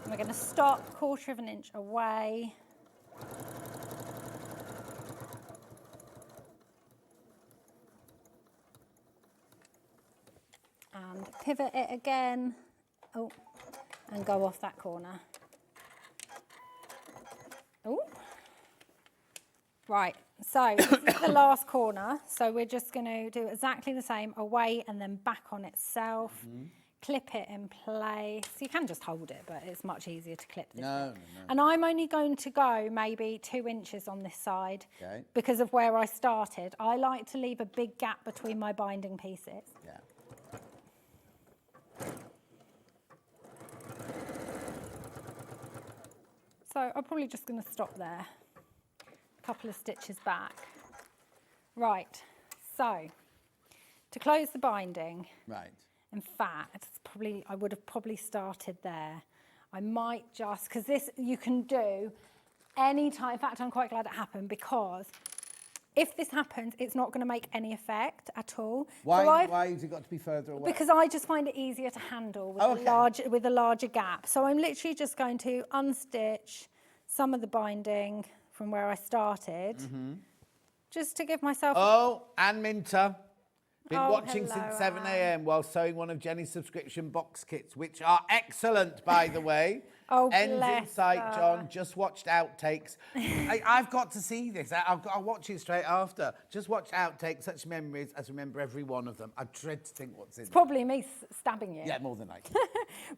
We're going to stop 1/4 inch away. And pivot it again, and go off that corner. Right, so this is the last corner. So we're just going to do exactly the same, away and then back on itself. Clip it in place. You can just hold it, but it's much easier to clip this. No. And I'm only going to go maybe 2 inches on this side because of where I started. I like to leave a big gap between my binding pieces. Yeah. So I'm probably just going to stop there. A couple of stitches back. Right, so to close the binding. Right. In fact, I would have probably started there. I might just, because this you can do any time. In fact, I'm quite glad it happened because if this happens, it's not going to make any effect at all. Why has it got to be further away? Because I just find it easier to handle with a larger gap. So I'm literally just going to unstitch some of the binding from where I started, just to give myself... Oh, and Minter. Been watching hello, since 7 a.m. while sewing one of Jenny's subscription box kits, which are excellent, by the way. Ends in bless sight, her. John. Just watched outtakes. I've got to see this. I'll watch it straight after. Just watch outtakes, such memories as remember every one of them. I dread to think what's in them. Probably me stabbing you. Yeah, more than likely.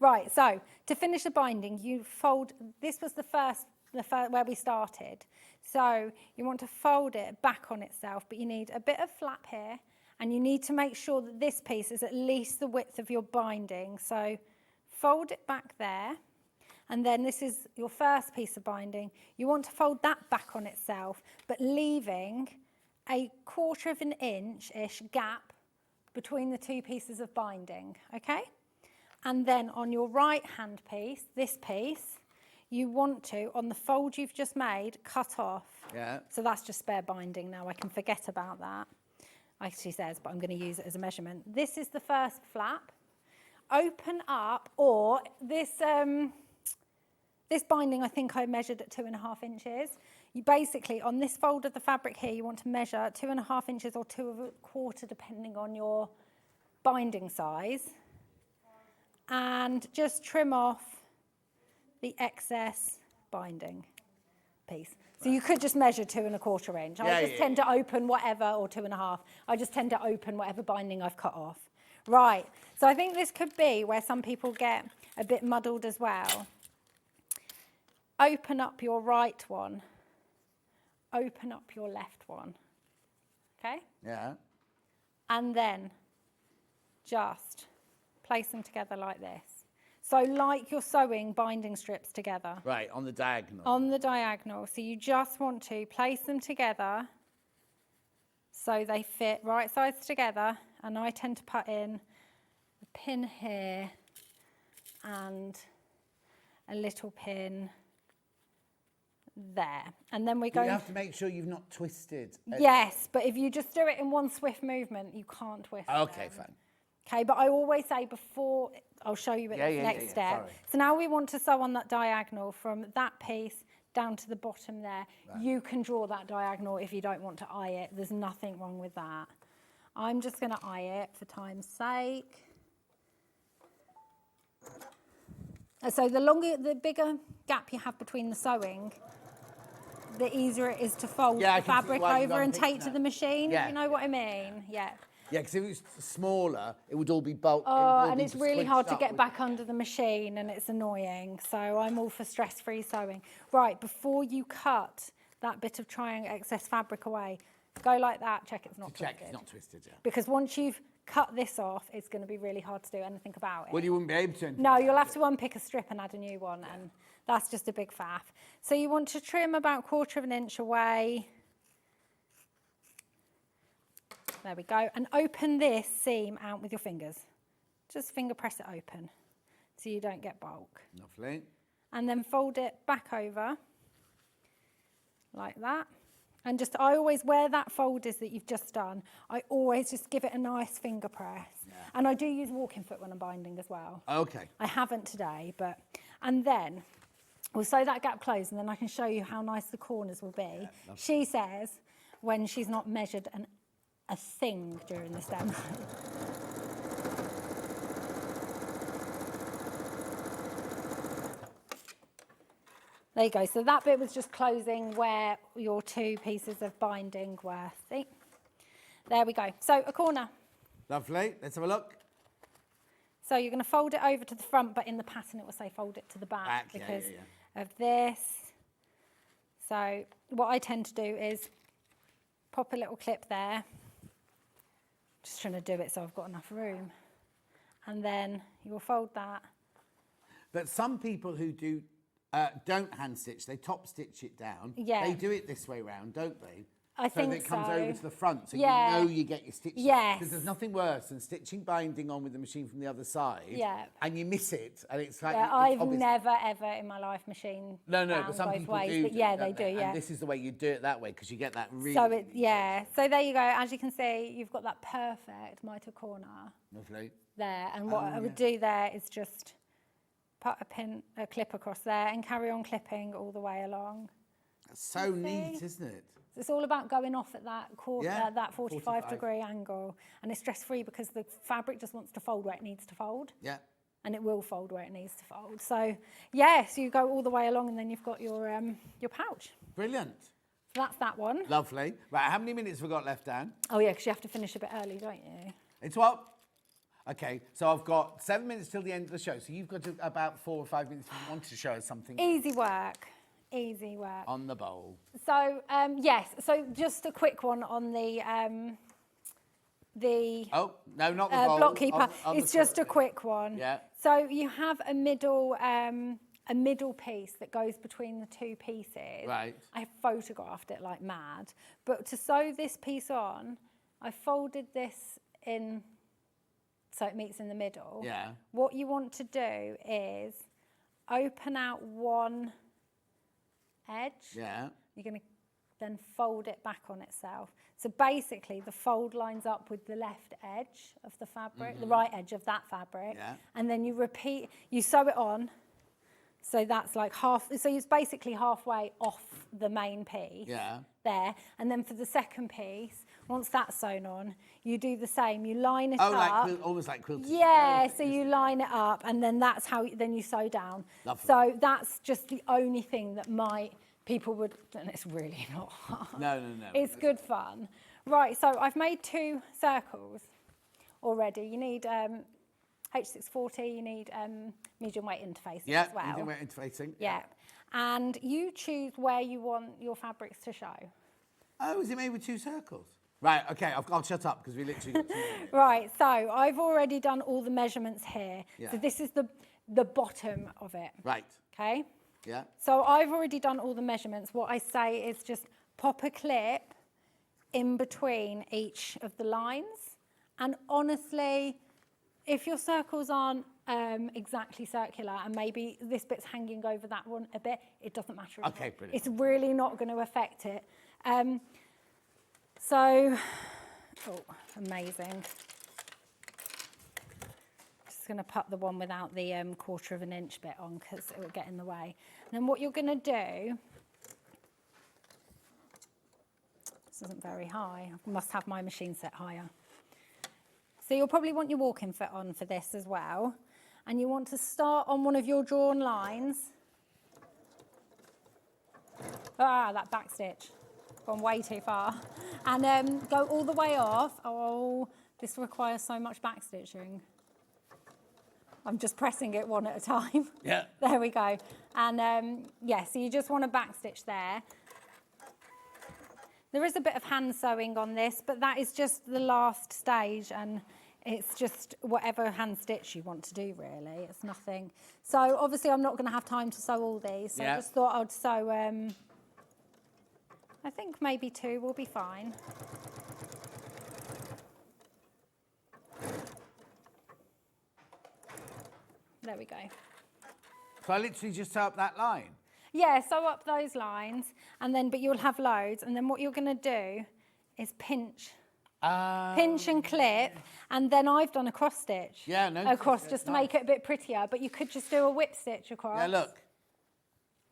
Right, so to finish the binding, you fold, this was the first where we started. So you want to fold it back on itself, but you need a bit of flap here, and you need to make sure that this piece is at least the width of your binding. So fold it back there, and then this is your first piece of binding. You want to fold that back on itself, but leaving a 1/4 of an inch-ish gap between the 2 pieces of binding, okay? And then on your right-hand piece, this piece, you want to, on the fold you've just made, cut off. Yeah. So that's just spare binding now. I can forget about that. Actually says, but I'm going to use it as a measurement. This is the first flap. Open up, or this this binding I think I measured at 2.5 inches. You basically, on this fold of the fabric here, you want to measure 2.5 inches or 2.25, depending on your binding size. And just trim off the excess binding piece. So you could just measure 2.25 inch. I just tend to open whatever, or 2.5. I just tend to open whatever binding I've cut off. Right, so I think this could be where some people get a bit muddled as well. Open up your right one. Open up your left one. Okay? Yeah. And then just place them together like this. So like you're sewing binding strips together. Right, on the diagonal. On the diagonal. So you just want to place them together so they fit right sides together. And I tend to put in a pin here and a little pin there. And then we're going... You have to make sure you've not twisted. Yes, but if you just do it in one swift movement, you can't twist Okay, them. fine. Okay, but I always say before, I'll show you at the next step. Sorry. So now we want to sew on that diagonal from that piece down to the bottom there. Right. You can draw that diagonal if you don't want to eye it. There's nothing wrong with that. I'm just going to eye it for time's sake. So the bigger gap you have between the sewing, the easier it is to fold the fabric over and take to the machine. Yeah. You know what I mean? Yeah. Yeah, because if it was smaller, it would all be bulky. Oh, and it's really hard to get back under the machine, and it's annoying. So I'm all for stress-free sewing. Right, before you cut that bit of excess fabric away, go like that, check it's not twisted. Check it's not twisted, yeah. Because once you've cut this off, it's going to be really hard to do anything about it. Well, you wouldn't be able to. No, you'll have to unpick a strip and add a new one, and that's just a big faff. So you want to trim about 1/4 of an inch away. There we go. And open this seam out with your fingers. Just finger press it open so you don't get bulk. Lovely. And then fold it back over like that. And just, I always, where that fold is that you've just done, I always just give it a nice finger press. Yeah. And I do use walking foot when I'm binding as well. Okay. I haven't today, but, and then we'll sew that gap closed, and then I can show you how nice the corners will be. Yeah, she says when she's not measured a thing during this demo. There you go. So that bit was just closing where your 2 pieces of binding were. See? There we go. So a corner. Lovely. Let's have a look. So you're going to fold it over to the front, but in the pattern it will say fold it to the back because of this. So what I tend to do is pop a little clip there. Just trying to do it so I've got enough room. And then you will fold that. But some people who do don't hand stitch, they top stitch it down. Yeah. They do it this way round, don't they? I think so. That it comes so. over to the front, so Yeah. you know you get your stitches. Yes. Because there's nothing worse than stitching binding on with the machine from the other side. Yeah. And you miss it, and it's like... Yeah, it's I've obvious. never, ever in my life machine No, down but some both people ways. do. But yeah, don't they do, yeah. And this is the way you do it that way, because you get that really... So it, yeah. So there you go. As you can see, you've got that perfect mitre corner Lovely. there. And what I would do there is just put a clip across there and carry on clipping all the way along. That's so neat, isn't it? It's all about going off at that that 45 45 degree angle, and it's stress-free because the fabric just wants to fold where it needs to fold. Yeah. And it will fold where it needs to fold. So, yes, you go all the way along and then you've got your pouch. Brilliant. So that's that one. Lovely. Right, how many minutes have we got left, Dan? Oh, yeah, because you have to finish a bit early, don't you? It's what? Okay, so I've got 7 minutes till the end of the show. So you've got about 4 or 5 minutes if you want to show us something. Easy work. Easy work. On the bowl. So, yes, so just a quick one on the Oh, no, not the bowl. block keeper. On it's just a quick one. Yeah. So you have a middle piece that goes between the 2 pieces. Right. I photographed it like mad. But to sew this piece on, I folded this in so it meets in the middle. Yeah. What you want to do is open out one edge. Yeah. You're going to then fold it back on itself. So basically the fold lines up with the left edge of the fabric, the right edge of that fabric. Yeah. And then you sew it on. So that's like so it's basically halfway off the main piece. Yeah. There. And then for the second piece, once that's sewn on, you do the same. You line it up. Like almost like quilting. Yeah, so you line it up and then that's how then you sew down. Lovely. So that's just the only thing that people would, and it's really not hard. No. It's good fun. Right, so I've made 2 circles already. You need H640, you need medium weight interfacing as well. medium weight interfacing. Yeah, and you choose where you want your fabrics to show. Oh, is it made with 2 circles? Right, okay, I'll shut up because we literally got 2 minutes. Right, so I've already done all the measurements here. Yeah. So this is the bottom of it. Right. Okay? Yeah. So I've already done all the measurements. What I say is just pop a clip in between each of the lines. And honestly, if your circles aren't exactly circular and maybe this bit's hanging over that one a bit, it doesn't matter at all. Okay, brilliant. It's really not going to affect it. So, amazing. Just going to put the one without the 1/4 of an inch bit on because it will get in the way. And then what you're going to do, this isn't very high, I must have my machine set higher. So you'll probably want your walking foot on for this as well. And you want to start on one of your drawn lines. That back stitch, gone way too far. And go all the way off. Oh, this requires so much back stitching. I'm just pressing it one at a time. Yeah. There we go. And yeah, so you just want to back stitch there. There is a bit of hand sewing on this, but that is just the last stage and it's just whatever hand stitch you want to do really. It's nothing. So obviously I'm not going to have time to sew all these. So I just thought I'd sew, I think maybe 2 will be fine. There we go. So I literally just sew up that line? Yeah, sew up those lines, and then, but you'll have loads, and then what you're going to do is pinch. Pinch and clip, and then I've done a cross stitch across just to make it a bit prettier, but you could just do a whip stitch across. Yeah, look.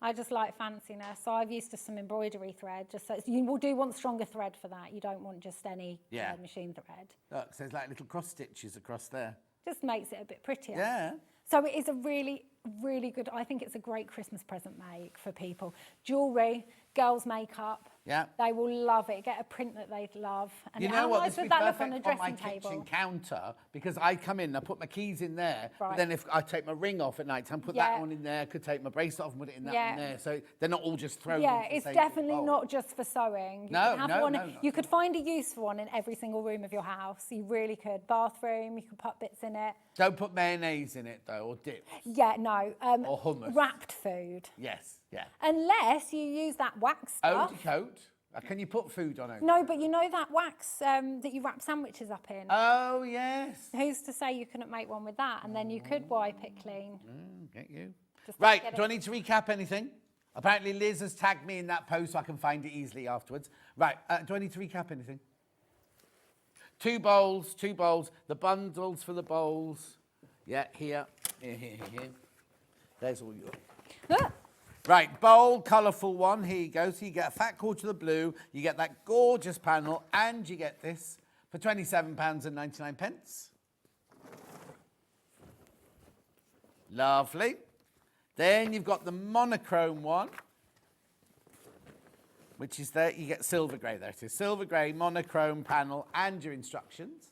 I just like fanciness, so I've used some embroidery thread, just so you do want stronger thread for that. You don't want just any machine thread. Look, so there's like little cross stitches across there. Just makes it a bit prettier. Yeah. So it is a really really good. I think it's a great Christmas present make for people. Jewellery, girls' makeup. Yeah. They will love it. Get a print that they love. And You how know what? nice This would would be that look on perfect a on my dressing kitchen table? counter because I come in, I put my keys in there, but Right. then if I take my ring off at night time, put Yeah. that one in there, could take my bracelet off and put it in that Yeah. one there. So they're not all just thrown Yeah, into the it's same big definitely bowl. not just for sewing. You No, can have no, one, no, not you could find a use for one in every single room of your house. You really could. Bathroom, you could put bits in it. Don't put mayonnaise in it though, or dip. Yeah, no. Or hummus. Wrapped food. Yes, yeah. Unless you use that wax stuff. Eau de coat. Can you put food on it? No, but you know that wax that you wrap sandwiches up in? Oh, yes. Who's to say you couldn't make one with that? And then you could wipe it clean. Get you. Just Right, get do I it. need to recap anything? Apparently Liz has tagged me in that post so I can find it easily afterwards. Right, do I need to recap anything? 2 bowls, 2 bowls. The bundles for the bowls. Yeah, here. Here. There's all yours. Right, bold, colourful one. Here you go. So you get a fat quarter of the blue, you get that gorgeous panel, and you get this for £27.99. Lovely. Then you've got the monochrome one, which is there. You get silver grey. There it is. Silver grey, monochrome panel, and your instructions.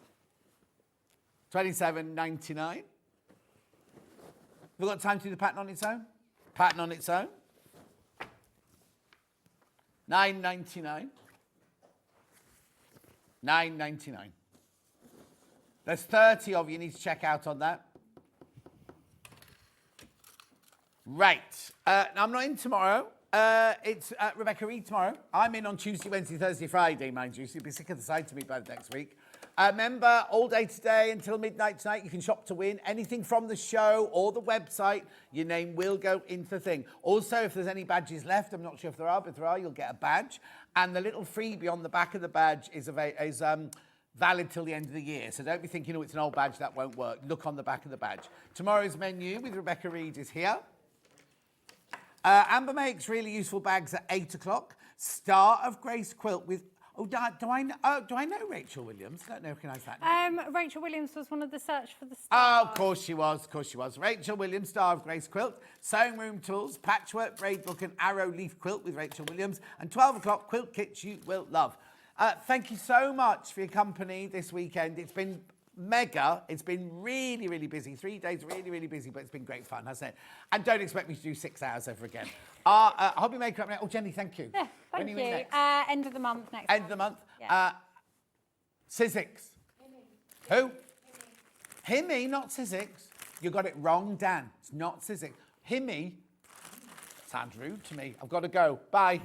£27.99. We've got time to do the pattern on its own. Pattern on its own. £9.99. £9.99. There's 30 of you need to check out on that. Right. Now, I'm not in tomorrow. It's Rebecca Reed tomorrow. I'm in on Tuesday, Wednesday, Thursday, Friday, mind you. So you'll be sick of the sight of me by the next week. Remember, all day today until midnight tonight, you can shop to win. Anything from the show or the website, your name will go into the thing. Also, if there's any badges left, I'm not sure if there are, but if there are, you'll get a badge. And the little freebie on the back of the badge is valid till the end of the year. So don't be thinking, oh, it's an old badge, that won't work. Look on the back of the badge. Tomorrow's menu with Rebecca Reed is here. Amber makes really useful bags at 8 o'clock. Star of Grace quilt with... do I know Rachel Williams? I don't recognise that name. Rachel Williams was one of the Search for the Stars. Oh, of course she was. Rachel Williams, Star of Grace quilt. Sewing room tools, patchwork, braid book and arrow leaf quilt with Rachel Williams. And 12 o'clock, quilt kits you will love. Thank you so much for your company this weekend. It's been mega. It's been really, really busy. 3 days, really, really busy, but it's been great fun, hasn't it? And don't expect me to do 6 hours ever again. Hobby Maker up next. Oh, Jenny, thank you. Yeah, When thank are you in you. next? End of the month next End of the month. Yeah. Sizzix. Who? Himmy, not Sizzix. You got it wrong, Dan. It's not Sizzix. Himmy. Sounds rude to me. I've got to go. Bye.